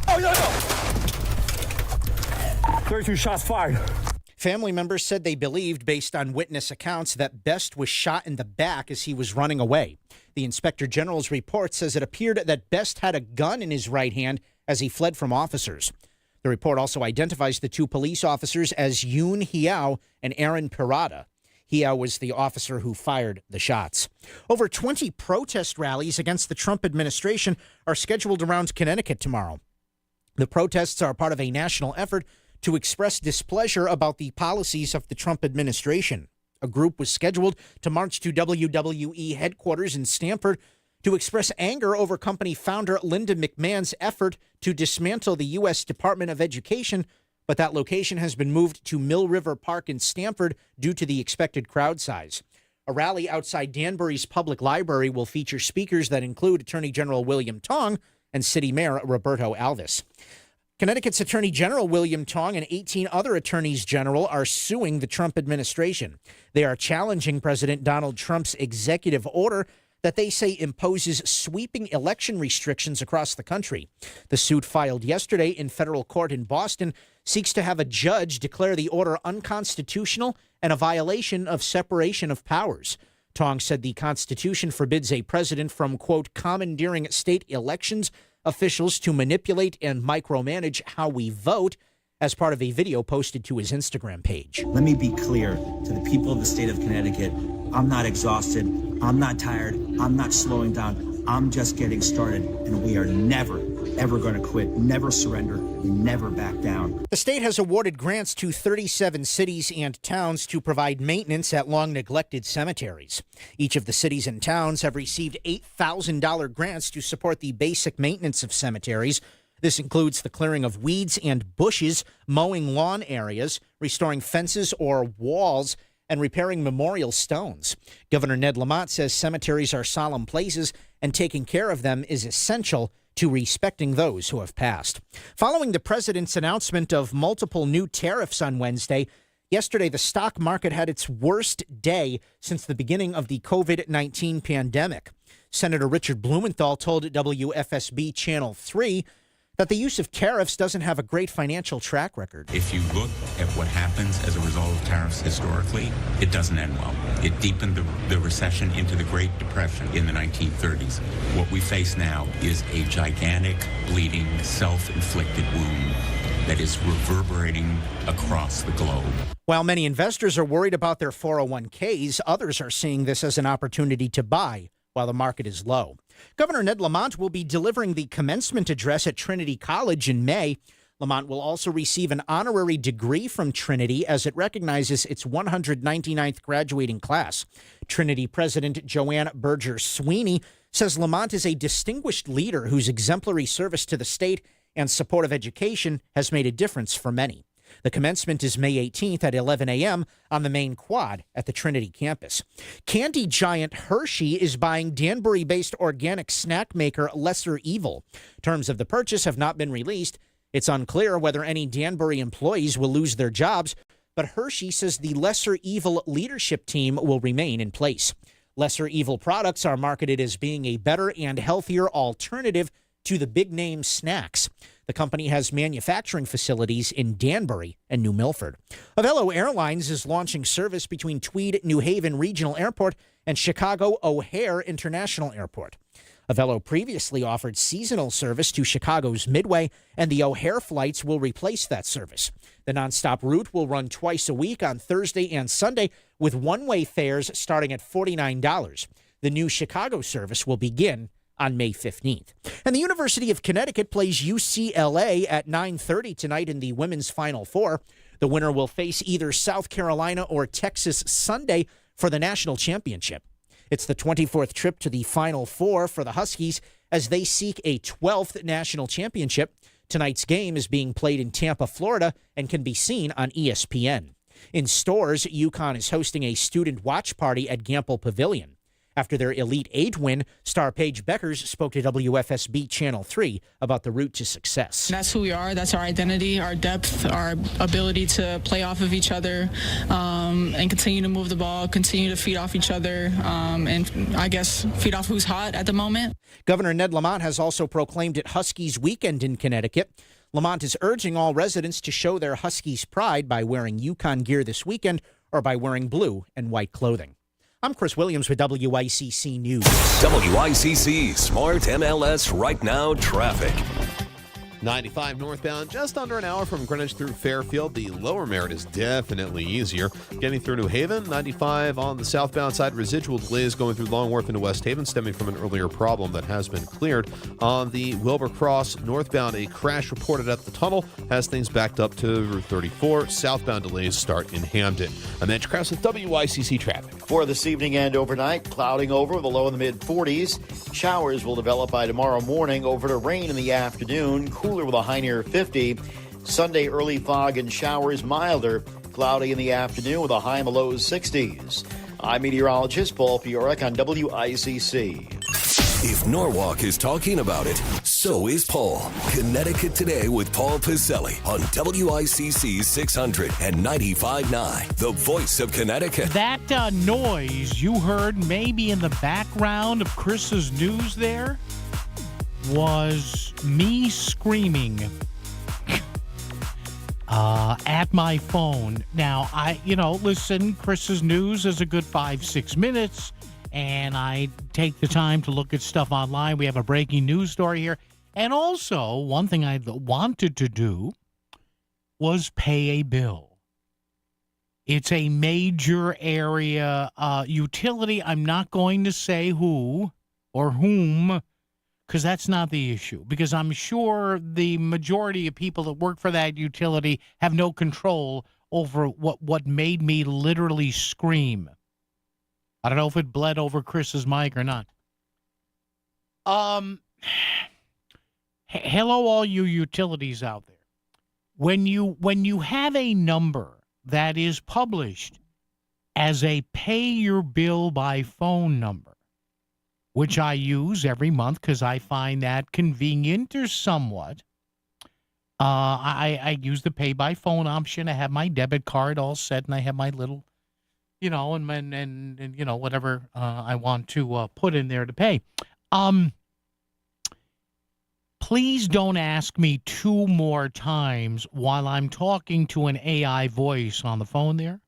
Oh, no. 32 shots fired. Family members said they believed, based on witness accounts, that Best was shot in the back as he was running away. The Inspector General's report says it appeared that Best had a gun in his right hand as he fled from officers. The report also identifies the two police officers as Yoon Hiao and Aaron Pirata. Hiao was the officer who fired the shots. Over 20 protest rallies against the Trump administration are scheduled around Connecticut tomorrow. The protests are part of a national effort to express displeasure about the policies of the Trump administration. A group was scheduled to march to WWE headquarters in Stamford to express anger over company founder Linda McMahon's effort to dismantle the U.S. Department of Education, but that location has been moved to Mill River Park in Stamford due to the expected crowd size. A rally outside Danbury's Public Library will feature speakers that include Attorney General William Tong and City Mayor Roberto Alves. Connecticut's Attorney General William Tong and 18 other attorneys general are suing the Trump administration. They are challenging President Donald Trump's executive order that they say imposes sweeping election restrictions across the country. The suit, filed yesterday in federal court in Boston, seeks to have a judge declare the order unconstitutional and a violation of separation of powers. Tong said the Constitution forbids a president from, quote, commandeering state elections officials to manipulate and micromanage how we vote, as part of a video posted to his Instagram page. Let me be clear to the people of the state of Connecticut. I'm not exhausted. I'm not tired. I'm not slowing down. I'm just getting started, and we are never, ever going to quit, never surrender, and never back down. The state has awarded grants to 37 cities and towns to provide maintenance at long-neglected cemeteries. Each of the cities and towns have received $8,000 grants to support the basic maintenance of cemeteries. This includes the clearing of weeds and bushes, mowing lawn areas, restoring fences or walls, and repairing memorial stones. Governor Ned Lamont says cemeteries are solemn places, and taking care of them is essential to respecting those who have passed. Following the president's announcement of multiple new tariffs on Wednesday, yesterday the stock market had its worst day since the beginning of the COVID-19 pandemic. Senator Richard Blumenthal told WFSB Channel 3 that the use of tariffs doesn't have a great financial track record. If you look at what happens as a result of tariffs historically, it doesn't end well. It deepened the recession into the Great Depression in the 1930s. What we face now is a gigantic, bleeding, self-inflicted wound that is reverberating across the globe. While many investors are worried about their 401ks, others are seeing this as an opportunity to buy while the market is low. Governor Ned Lamont will be delivering the commencement address at Trinity College in May. Lamont will also receive an honorary degree from Trinity as it recognizes its 199th graduating class. Trinity President Joanne Berger Sweeney says Lamont is a distinguished leader whose exemplary service to the state and support of education has made a difference for many. The commencement is May 18th at 11 a.m. on the main quad at the Trinity campus. Candy giant Hershey is buying Danbury-based organic snack maker Lesser Evil. Terms of the purchase have not been released. It's unclear whether any Danbury employees will lose their jobs, but Hershey says the Lesser Evil leadership team will remain in place. Lesser Evil products are marketed as being a better and healthier alternative to the big-name snacks. The company has manufacturing facilities in Danbury and New Milford. Avelo Airlines is launching service between Tweed New Haven Regional Airport and Chicago O'Hare International Airport. Avelo previously offered seasonal service to Chicago's Midway, and the O'Hare flights will replace that service. The nonstop route will run twice a week on Thursday and Sunday, with one-way fares starting at $49. The new Chicago service will begin on May 15th. And the University of Connecticut plays UCLA at 9:30 tonight in the Women's Final Four. The winner will face either South Carolina or Texas Sunday for the national championship. It's the 24th trip to the Final Four for the Huskies as they seek a 12th national championship. Tonight's game is being played in Tampa, Florida, and can be seen on ESPN. In stores, UConn is hosting a student watch party at Gamble Pavilion. After their Elite Eight win, star Paige Beckers spoke to WFSB Channel 3 about the route to success. That's who we are. That's our identity, our depth, our ability to play off of each other and continue to move the ball, continue to feed off each other, and I guess feed off who's hot at the moment. Governor Ned Lamont has also proclaimed it Huskies Weekend in Connecticut. Lamont is urging all residents to show their Huskies pride by wearing UConn gear this weekend or by wearing blue and white clothing. I'm Chris Williams with WICC News. WICC Smart MLS Right Now Traffic. 95 northbound, just under an hour from Greenwich through Fairfield. The lower Merritt is definitely easier. Getting through New Haven, 95 on the southbound side. Residual delays going through Long Wharf into West Haven, stemming from an earlier problem that has been cleared. On the Wilbur Cross northbound, a crash reported at the tunnel has things backed up to Route 34. Southbound delays start in Hamden. I'm Mitch Krause with WICC Traffic. For this evening and overnight, clouding over with a low in the mid-40s. Showers will develop by tomorrow morning, over to rain in the afternoon. Cooler with a high near 50. Sunday, early fog and showers, milder. Cloudy in the afternoon with a high in the low 60s. I'm meteorologist Paul Fiorek on WICC. If Norwalk is talking about it, so is Paul. Connecticut Today with Paul Piselli on WICC 600 and 95.9, the voice of Connecticut. That noise you heard maybe in the background of Chris's news there was me screaming at my phone. Now, listen, Chris's news is a good 5-6 minutes. And I take the time to look at stuff online. We have a breaking news story here. And also, one thing I wanted to do was pay a bill. It's a major area utility. I'm not going to say who or whom, because that's not the issue. Because I'm sure the majority of people that work for that utility have no control over what made me literally scream. I don't know if it bled over Chris's mic or not. Hello, all you utilities out there. When you have a number that is published as a pay your bill by phone number, which I use every month because I find that convenient or somewhat, I use the pay by phone option. I have my debit card all set, and I have my little, and whatever I want to put in there to pay. Please don't ask me 2 more times while I'm talking to an AI voice on the phone there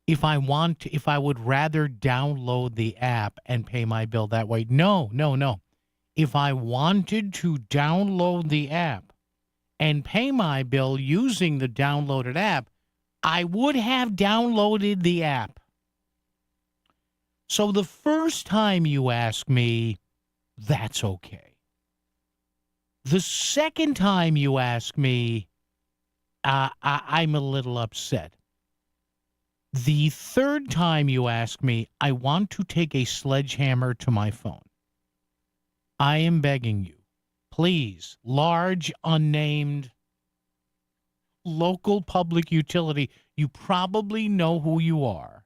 if I would rather download the app and pay my bill that way. No. If I wanted to download the app and pay my bill using the downloaded app, I would have downloaded the app. So the first time you ask me, that's okay. The second time you ask me, I'm a little upset. The third time you ask me, I want to take a sledgehammer to my phone. I am begging you, please, large, unnamed, local public utility, you probably know who you are.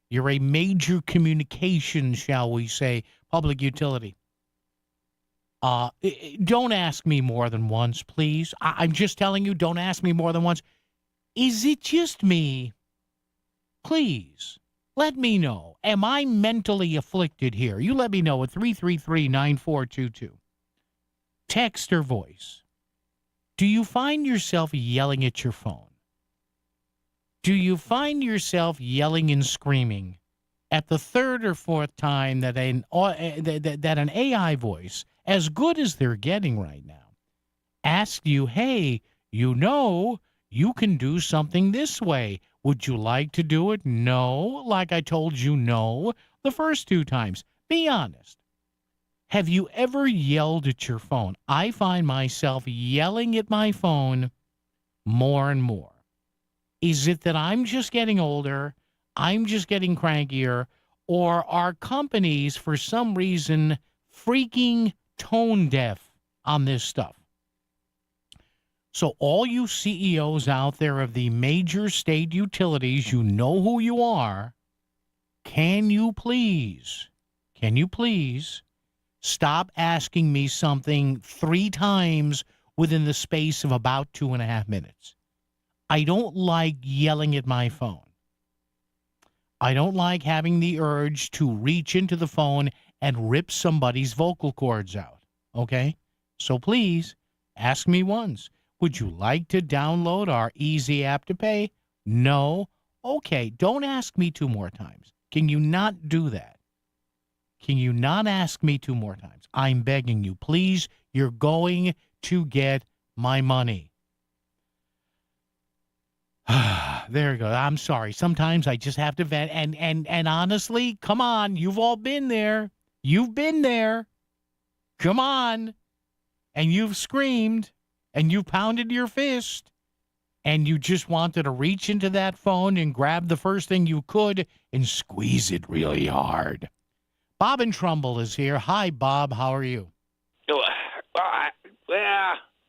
You're a major communication, shall we say, public utility. Don't ask me more than once, please. I'm just telling you, don't ask me more than once. Is it just me? Please, let me know. Am I mentally afflicted here? You let me know at 333-9422. Text or voice. Do you find yourself yelling at your phone? Do you find yourself yelling and screaming at the third or fourth time that an AI voice, as good as they're getting right now, asks you, hey, you know, you can do something this way. Would you like to do it? No, like I told you no the first two times. Be honest. Have you ever yelled at your phone? I find myself yelling at my phone more and more. Is it that I'm just getting older, I'm just getting crankier, or are companies, for some reason, freaking tone deaf on this stuff? So all you CEOs out there of the major state utilities, you know who you are. Can you please stop asking me something 3 times within the space of about 2.5 minutes? I don't like yelling at my phone. I don't like having the urge to reach into the phone and rip somebody's vocal cords out. Okay? So please, ask me once. Would you like to download our easy app to pay? No? Okay, don't ask me 2 more times. Can you not do that? Can you not ask me 2 more times? I'm begging you. Please, you're going to get my money. There you go. I'm sorry. Sometimes I just have to vent. And honestly, come on. You've all been there. You've been there. Come on. And you've screamed. And you pounded your fist. And you just wanted to reach into that phone and grab the first thing you could and squeeze it really hard. Bob in Trumbull is here. Hi, Bob. How are you? Well,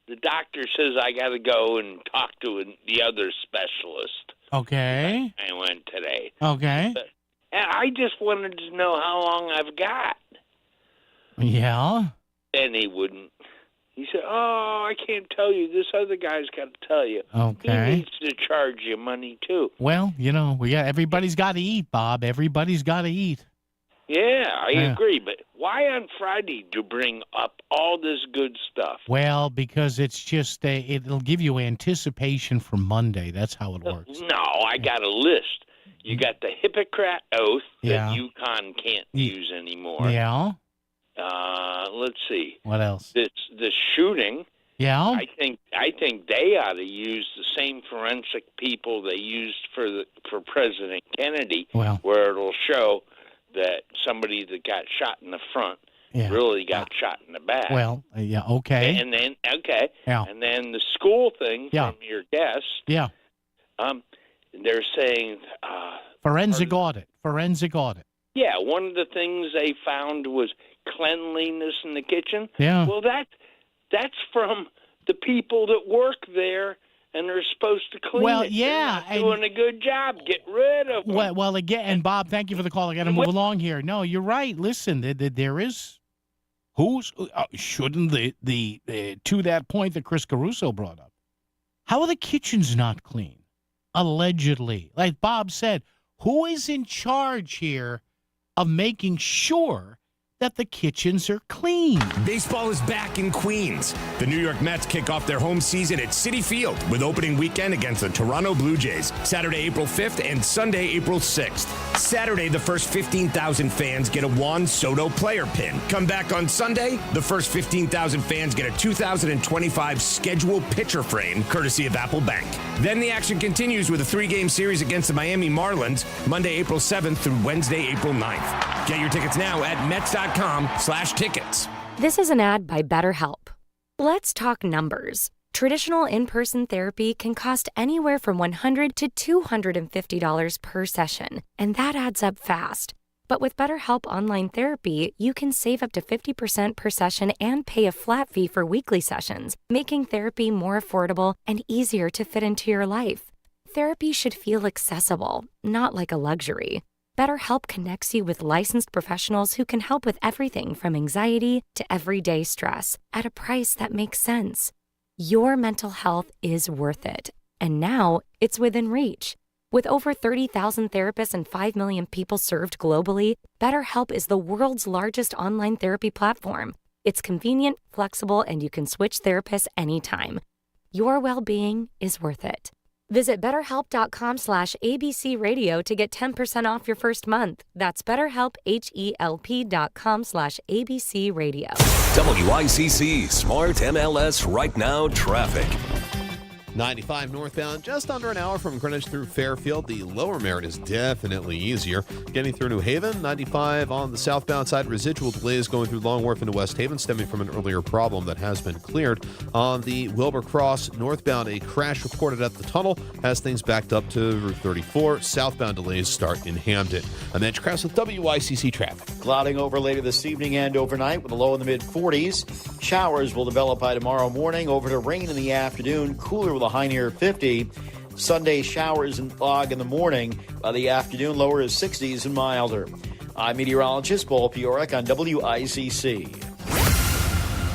the doctor says I got to go and talk to the other specialist. Okay. I went today. Okay. And I just wanted to know how long I've got. Yeah. And he wouldn't. He said, oh, I can't tell you. This other guy's got to tell you. Okay. He needs to charge you money, too. Well, you know, everybody's got to eat, Bob. Everybody's got to eat. Yeah, I agree. But why on Friday to bring up all this good stuff? Well, because it's just, it'll give you anticipation for Monday. That's how it works. No, I got a list. You got the Hippocratic Oath that UConn can't use anymore. Yeah. Let's see. What else? The shooting. Yeah. I think they ought to use the same forensic people they used for President Kennedy, where it'll show that somebody that got shot in the front really got shot in the back. Well, yeah, okay. And then and then the school thing from your guest. Yeah. They're saying forensic audit. Yeah, one of the things they found was cleanliness in the kitchen. Yeah. Well, that's from the people that work there and are supposed to clean it. Yeah. They're not doing a good job. Get rid of them. Well, again, and Bob, thank you for the call. I got to move along here. No, you're right. Listen, there is shouldn't the to that point that Chris Caruso brought up. How are the kitchens not clean? Allegedly, like Bob said, who is in charge here of making sure that the kitchens are clean. Baseball is back in Queens. The New York Mets kick off their home season at Citi Field with opening weekend against the Toronto Blue Jays, Saturday, April 5th and Sunday, April 6th. Saturday, the first 15,000 fans get a Juan Soto player pin. Come back on Sunday, the first 15,000 fans get a 2025 schedule pitcher frame, courtesy of Apple Bank. Then the action continues with a 3-game series against the Miami Marlins, Monday, April 7th through Wednesday, April 9th. Get your tickets now at Mets.com/tickets. This is an ad by BetterHelp. Let's talk numbers. Traditional in-person therapy can cost anywhere from $100 to $250 per session, and that adds up fast. But with BetterHelp Online Therapy, you can save up to 50% per session and pay a flat fee for weekly sessions, making therapy more affordable and easier to fit into your life. Therapy should feel accessible, not like a luxury. BetterHelp connects you with licensed professionals who can help with everything from anxiety to everyday stress at a price that makes sense. Your mental health is worth it, and now it's within reach. With over 30,000 therapists and 5 million people served globally, BetterHelp is the world's largest online therapy platform. It's convenient, flexible, and you can switch therapists anytime. Your well-being is worth it. Visit BetterHelp.com/ABC Radio to get 10% off your first month. That's BetterHelp, HELP.com/ABC Radio. WICC Smart MLS Right Now Traffic. 95 northbound, just under an hour from Greenwich through Fairfield. The lower Merritt is definitely easier. Getting through New Haven, 95 on the southbound side. Residual delays going through Long Wharf into West Haven, stemming from an earlier problem that has been cleared. On the Wilbur Cross northbound, a crash reported at the tunnel has things backed up to Route 34. Southbound delays start in Hamden. I'm Mitch Krause with WICC Traffic. Clouding over later this evening and overnight with a low in the mid-40s. Showers will develop by tomorrow morning, over to rain in the afternoon, cooler with a high near 50. Sunday showers and fog in the morning. By the afternoon, lower is 60s and milder. I'm meteorologist Paul Piorik on WICC.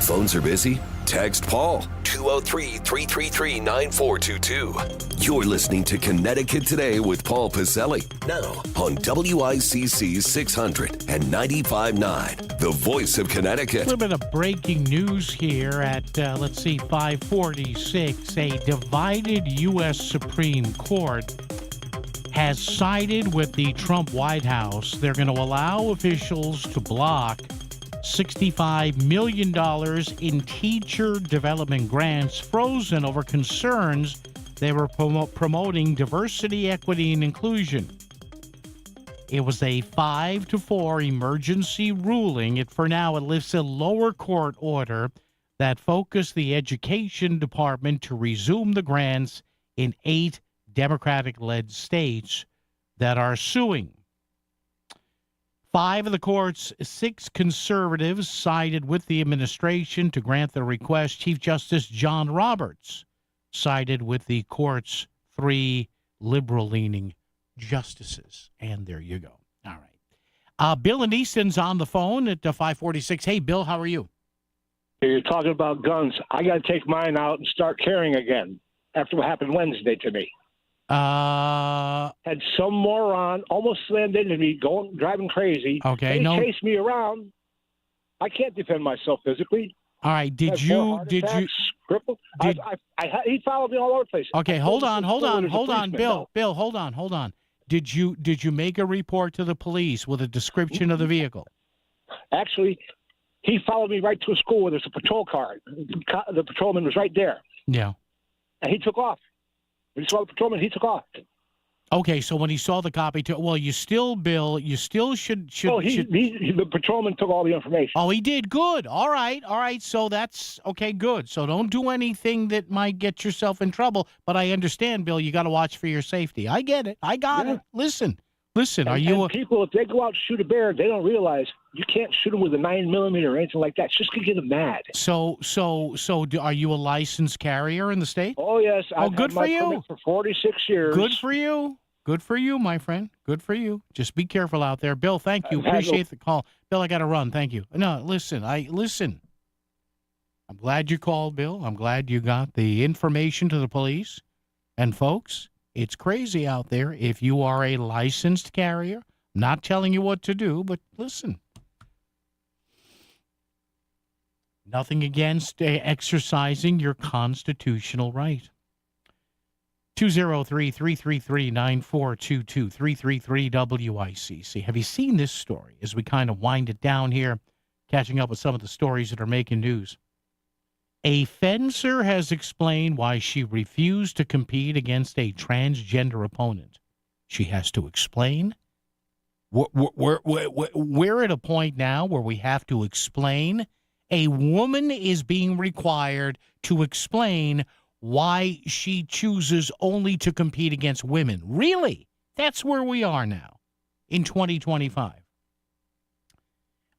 Phones are busy? Text Paul, 203-333-9422. You're listening to Connecticut Today with Paul Pacelli. Now on WICC 600 and 95.9, the voice of Connecticut. A little bit of breaking news here at, 546. A divided U.S. Supreme Court has sided with the Trump White House. They're going to allow officials to block $65 million in teacher development grants frozen over concerns they were promoting diversity, equity, and inclusion. It was a 5-4 emergency ruling. For now, it lifts a lower court order that focused the Education Department to resume the grants in 8 Democratic-led states that are suing. 5 of the court's 6 conservatives sided with the administration to grant the request. Chief Justice John Roberts sided with the court's 3 liberal-leaning justices. And there you go. All right. Bill and Easton's on the phone at 546. Hey, Bill, how are you? You're talking about guns. I got to take mine out and start carrying again after what happened Wednesday to me. Had some moron almost slammed into me, driving crazy. Okay, and he chased me around. I can't defend myself physically. All right, he followed me all over the place. Okay, hold on, Bill. Bill, hold on. Did you make a report to the police with a description of the vehicle? Actually, he followed me right to a school where there's a patrol car. The patrolman was right there. Yeah. And he took off. When he saw the patrolman, he took off. Okay, so when he saw the copy, Bill, you still should. The patrolman took all the information. Oh, he did. Good. All right. So that's okay. Good. So don't do anything that might get yourself in trouble. But I understand, Bill. You got to watch for your safety. I get it. I got it. Listen. People, if they go out to shoot a bear, they don't realize you can't shoot them with a 9mm or anything like that. It's just gonna get them mad. So, are you a licensed carrier in the state? Oh yes. I've good had for my you. permit for 46 years. Good for you. Good for you, my friend. Good for you. Just be careful out there, Bill. Thank you. Appreciate the call, Bill. I got to run. Thank you. No, listen. I'm glad you called, Bill. I'm glad you got the information to the police. And folks, it's crazy out there. If you are a licensed carrier, not telling you what to do, but listen. Nothing against exercising your constitutional right. 203-333-9422, 333-WICC. Have you seen this story as we kind of wind it down here, catching up with some of the stories that are making news? A fencer has explained why she refused to compete against a transgender opponent. She has to explain? We're at a point now where we have to explain. A woman is being required to explain why she chooses only to compete against women. Really? That's where we are now in 2025.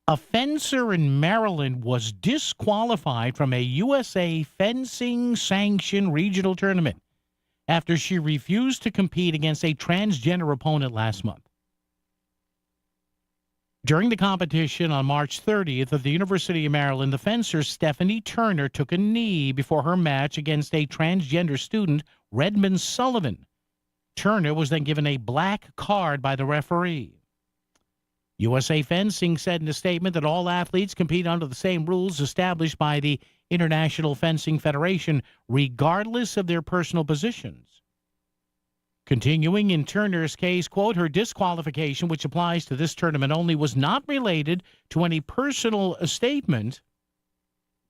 A fencer in Maryland was disqualified from a USA fencing sanctioned regional tournament after she refused to compete against a transgender opponent last month. During the competition on March 30th at the University of Maryland, the fencer Stephanie Turner took a knee before her match against a transgender student, Redmond Sullivan. Turner was then given a black card by the referee. USA Fencing said in a statement that all athletes compete under the same rules established by the International Fencing Federation, regardless of their personal positions. Continuing in Turner's case, quote, her disqualification, which applies to this tournament only, was not related to any personal statement,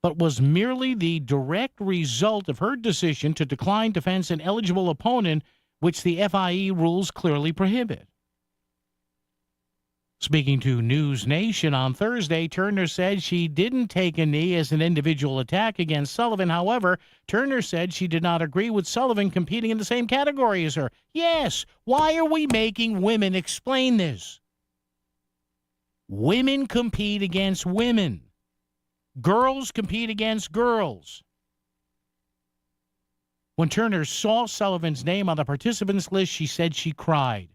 but was merely the direct result of her decision to decline to fence an eligible opponent, which the FIE rules clearly prohibit. Speaking to News Nation on Thursday, Turner said she didn't take a knee as an individual attack against Sullivan. However, Turner said she did not agree with Sullivan competing in the same category as her. Yes, why are we making women explain this? Women compete against women. Girls compete against girls. When Turner saw Sullivan's name on the participants list, she said she cried.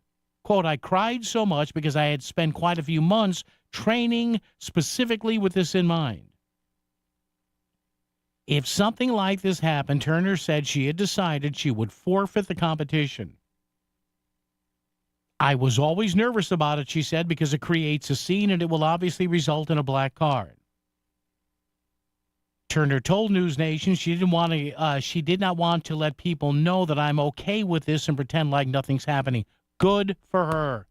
Quote, I cried so much because I had spent quite a few months training specifically with this in mind. If something like this happened, Turner said she had decided she would forfeit the competition. I was always nervous about it, she said, because it creates a scene and it will obviously result in a black card. Turner told News Nation she did not want to let people know that I'm okay with this and pretend like nothing's happening. Good for her.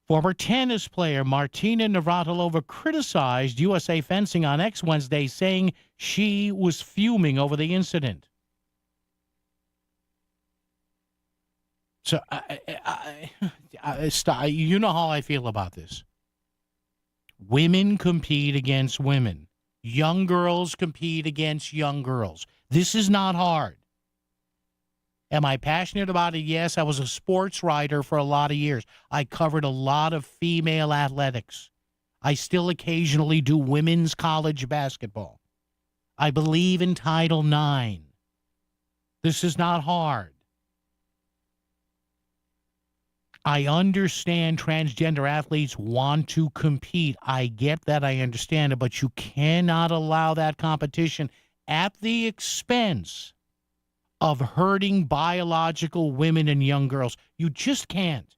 Former tennis player Martina Navratilova criticized USA Fencing on X Wednesday, saying she was fuming over the incident. So, you know how I feel about this. Women compete against women. Young girls compete against young girls. This is not hard. Am I passionate about it? Yes, I was a sports writer for a lot of years. I covered a lot of female athletics. I still occasionally do women's college basketball. I believe in Title IX. This is not hard. I understand transgender athletes want to compete. I get that. I understand it. But you cannot allow that competition at the expense of hurting biological women and young girls. You just can't.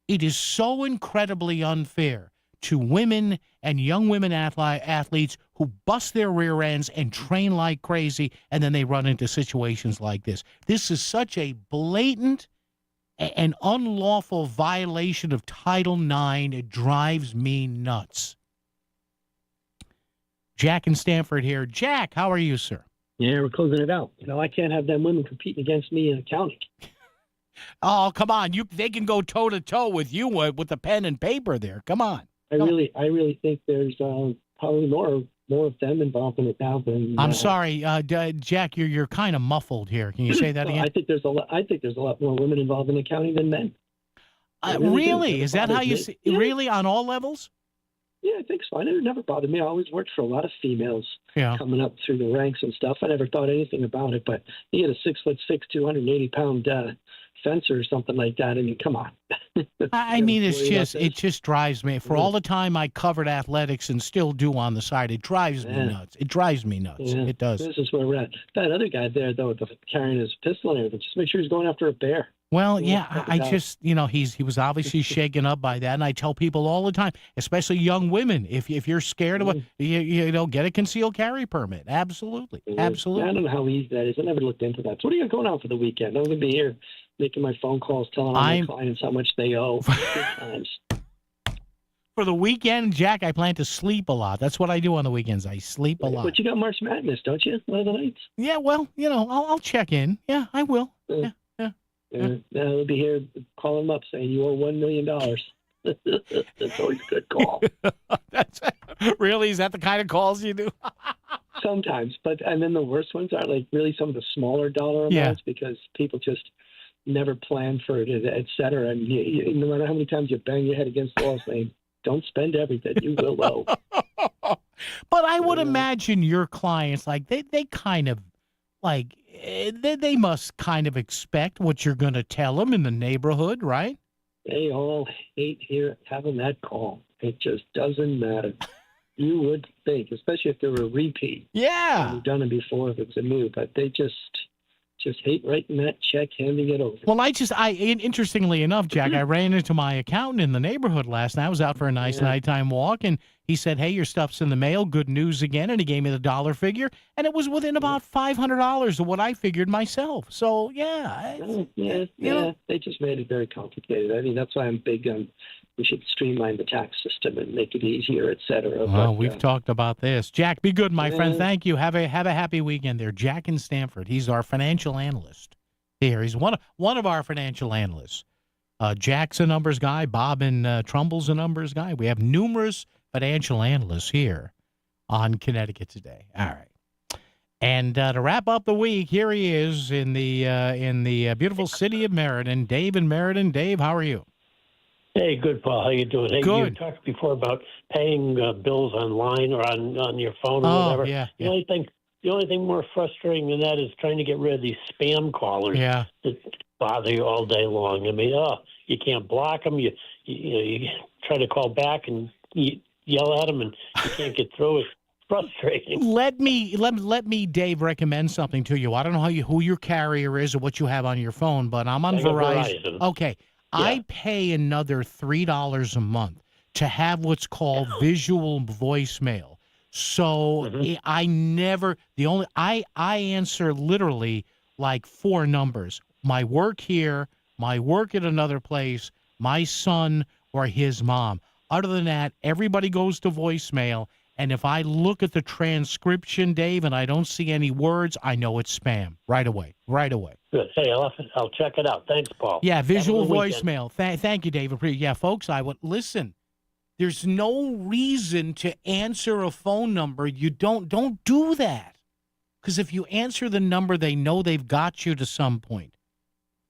It is so incredibly unfair to women and young women athletes who bust their rear ends and train like crazy, and then they run into situations like this. This is such a blatant and unlawful violation of Title IX. It drives me nuts. Jack in Stamford here. Jack, how are you, sir? Yeah, we're closing it out. I can't have them women competing against me in accounting. Oh, come on. They can go toe-to-toe with you with the pen and paper there. Come on. I really think there's probably more of them involved in it now than. I'm sorry, Jack. You're kind of muffled here. Can you say that again? I think there's a lot more women involved in accounting than men. Really? Is that how you see? Yeah. Really, on all levels? Yeah, I think so. It never bothered me. I always worked for a lot of females coming up through the ranks and stuff. I never thought anything about it. But you get a 6'6", 280-pound fencer or something like that. I mean, come on. I mean, it just drives me. For all the time I covered athletics and still do on the side, it drives me nuts. It drives me nuts. Yeah. It does. This is where we're at. That other guy there, though, carrying his pistol and everything, just make sure he's going after a bear. Well, yeah, I just, he was obviously shaken up by that, and I tell people all the time, especially young women, if you're scared of it, get a concealed carry permit. Absolutely, absolutely. Yeah, I don't know how easy that is. I never looked into that. So what are you going on for the weekend? I'm going to be here making my phone calls, telling all my clients how much they owe. Good times. For the weekend, Jack, I plan to sleep a lot. That's what I do on the weekends. I sleep a lot. But you got March Madness, don't you? One of the nights. Yeah, well, I'll check in. Yeah, I will. Yeah. I'll be here calling them up saying you owe $1 million. That's always a good call. Really? Is that the kind of calls you do? Sometimes, and then the worst ones are like really some of the smaller dollar amounts because people just never plan for it, et cetera. And no matter how many times you bang your head against the wall saying, don't spend everything, you will owe. But I would imagine your clients, like they kind of, like they must kind of expect what you're going to tell them in the neighborhood, right? They all hate having that call. It just doesn't matter. You would think, especially if they were a repeat. Yeah. You've done it before if it's a new, but they just hate writing that check, handing it over. Well, interestingly enough, Jack, I ran into my accountant in the neighborhood last night. I was out for a nice nighttime walk, and he said, hey, your stuff's in the mail. Good news again. And he gave me the dollar figure, and it was within about $500 of what I figured myself. So, yeah. They just made it very complicated. I mean, that's why I'm big on we should streamline the tax system and make it easier, et cetera. Well, we've talked about this. Jack, be good, my friend. Thank you. Have a happy weekend there. Jack in Stamford. He's our financial analyst here. He's one of our financial analysts. Jack's a numbers guy. Bob in Trumbull's a numbers guy. We have numerous financial analysts here on Connecticut Today. All right. And to wrap up the week, here he is in the beautiful city of Meriden. Dave in Meriden. Dave, how are you? Hey, good, Paul. How you doing? Hey, good. You talked before about paying bills online or on your phone or whatever. Yeah. The only thing more frustrating than that is trying to get rid of these spam callers that bother you all day long. I mean, you can't block them. You try to call back and you yell at them and you can't get through. It's frustrating. Let me, Dave, recommend something to you. I don't know who your carrier is or what you have on your phone, but I'm on Verizon. Okay. Yeah. I pay another $3 a month to have what's called visual voicemail. So I answer literally like 4 numbers. My work here, my work at another place, my son or his mom. Other than that, everybody goes to voicemail. And if I look at the transcription, Dave, and I don't see any words, I know it's spam right away. Good. Hey, I'll check it out. Thanks, Paul. Yeah, visual voicemail. Thank you, David. Yeah, folks, I would listen. There's no reason to answer a phone number. You don't do that. Because if you answer the number, they know they've got you to some point.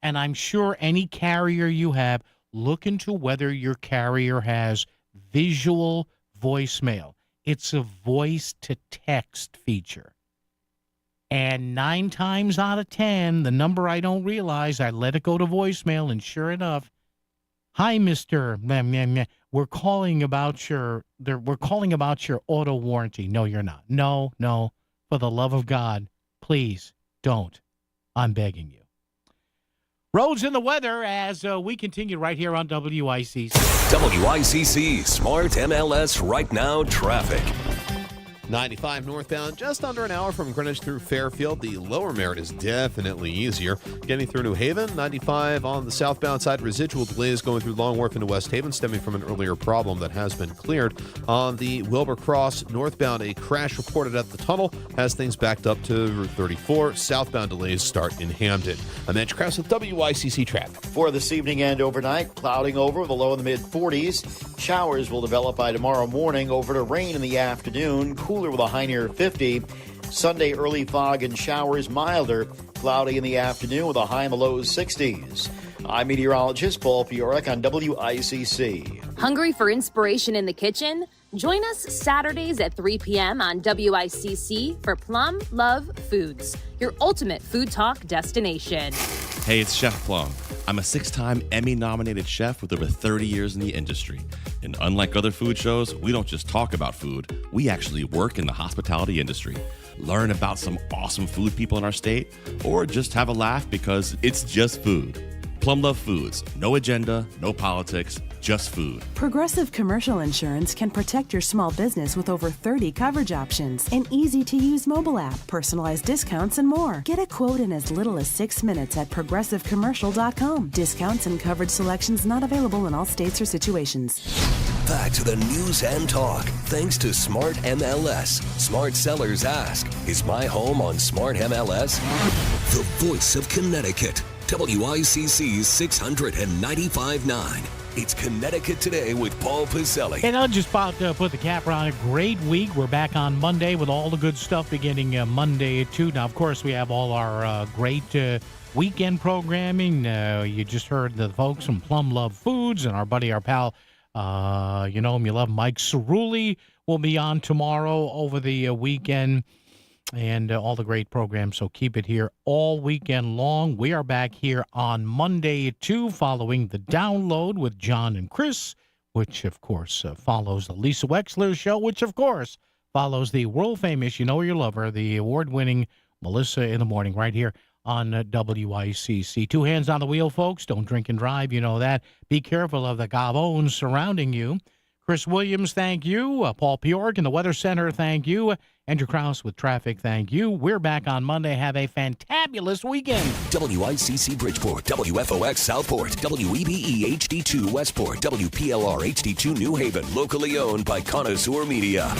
And I'm sure any carrier you have, look into whether your carrier has visual voicemail. It's a voice-to-text feature. And 9 times out of 10, the number I don't realize, I let it go to voicemail, and sure enough, hi, Mr. We're calling about your auto warranty. No, you're not. No. For the love of God, please don't. I'm begging you. Roads and the weather as we continue right here on WICC. WICC Smart MLS Right Now Traffic. 95 northbound, just under an hour from Greenwich through Fairfield. The lower Merritt is definitely easier. Getting through New Haven, 95 on the southbound side. Residual delays going through Long Wharf into West Haven, stemming from an earlier problem that has been cleared. On the Wilbur Cross northbound, a crash reported at the tunnel has things backed up to Route 34. Southbound delays start in Hamden. I'm Mitch Krause with WICC Traffic. For this evening and overnight, clouding over with a low in the mid-40s. Showers will develop by tomorrow morning, over to rain in the afternoon. Cooler with a high near 50. Sunday, early fog and showers, milder. Cloudy in the afternoon with a high in the low 60s. I'm meteorologist Paul Fiorek on WICC. Hungry for inspiration in the kitchen? Join us Saturdays at 3 p.m. on WICC for Plum Love Foods, your ultimate food talk destination. Hey, it's Chef Plum. I'm a 6-time Emmy-nominated chef with over 30 years in the industry. And unlike other food shows, we don't just talk about food. We actually work in the hospitality industry. Learn about some awesome food people in our state, or just have a laugh because it's just food. Plum Love Foods. No agenda, no politics, just food. Progressive Commercial Insurance can protect your small business with over 30 coverage options, an easy-to-use mobile app, personalized discounts, and more. Get a quote in as little as 6 minutes at progressivecommercial.com. Discounts and coverage selections not available in all states or situations. Back to the news and talk. Thanks to Smart MLS. Smart sellers ask, is my home on Smart MLS? The voice of Connecticut. WICC 695.9. It's Connecticut Today with Paul Pacelli. And I'll just about put the cap on a great week. We're back on Monday with all the good stuff beginning Monday at 2. Now, of course, we have all our great weekend programming. You just heard the folks from Plum Love Foods and our pal, you know him, you love Mike Cerulli will be on tomorrow over the weekend. And all the great programs, so keep it here all weekend long. We are back here on Monday at 2, following the download with John and Chris, which, of course, follows the Lisa Wexler Show, which, of course, follows the world-famous, you know you love her, the award-winning Melissa in the Morning, right here on WICC. 2 hands on the wheel, folks. Don't drink and drive, you know that. Be careful of the gabons surrounding you. Chris Williams, thank you. Paul Bjork in the Weather Center, thank you. Andrew Krause with traffic, thank you. We're back on Monday. Have a fantabulous weekend. WICC Bridgeport, WFOX Southport, WEBE HD2 Westport, WPLR HD2 New Haven, locally owned by Connoisseur Media.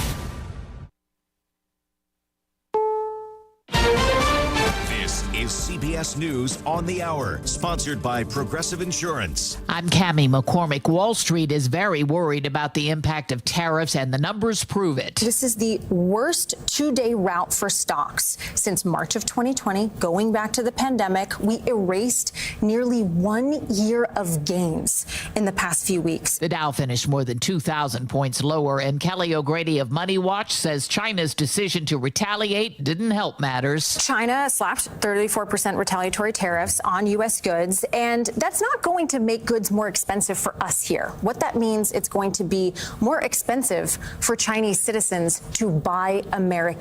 This is CBS News on the Hour, sponsored by Progressive Insurance. I'm Cammie McCormick. Wall Street is very worried about the impact of tariffs, and the numbers prove it. This is the worst 2-day rout for stocks since March of 2020. Going back to the pandemic, we erased nearly 1 year of gains in the past few weeks. The Dow finished more than 2,000 points lower, and Kelly O'Grady of Money Watch says China's decision to retaliate didn't help matters. China slapped 34% retaliatory tariffs on U.S. goods, and that's not going to make goods more expensive for us here. What that means, it's going to be more expensive for Chinese citizens to buy American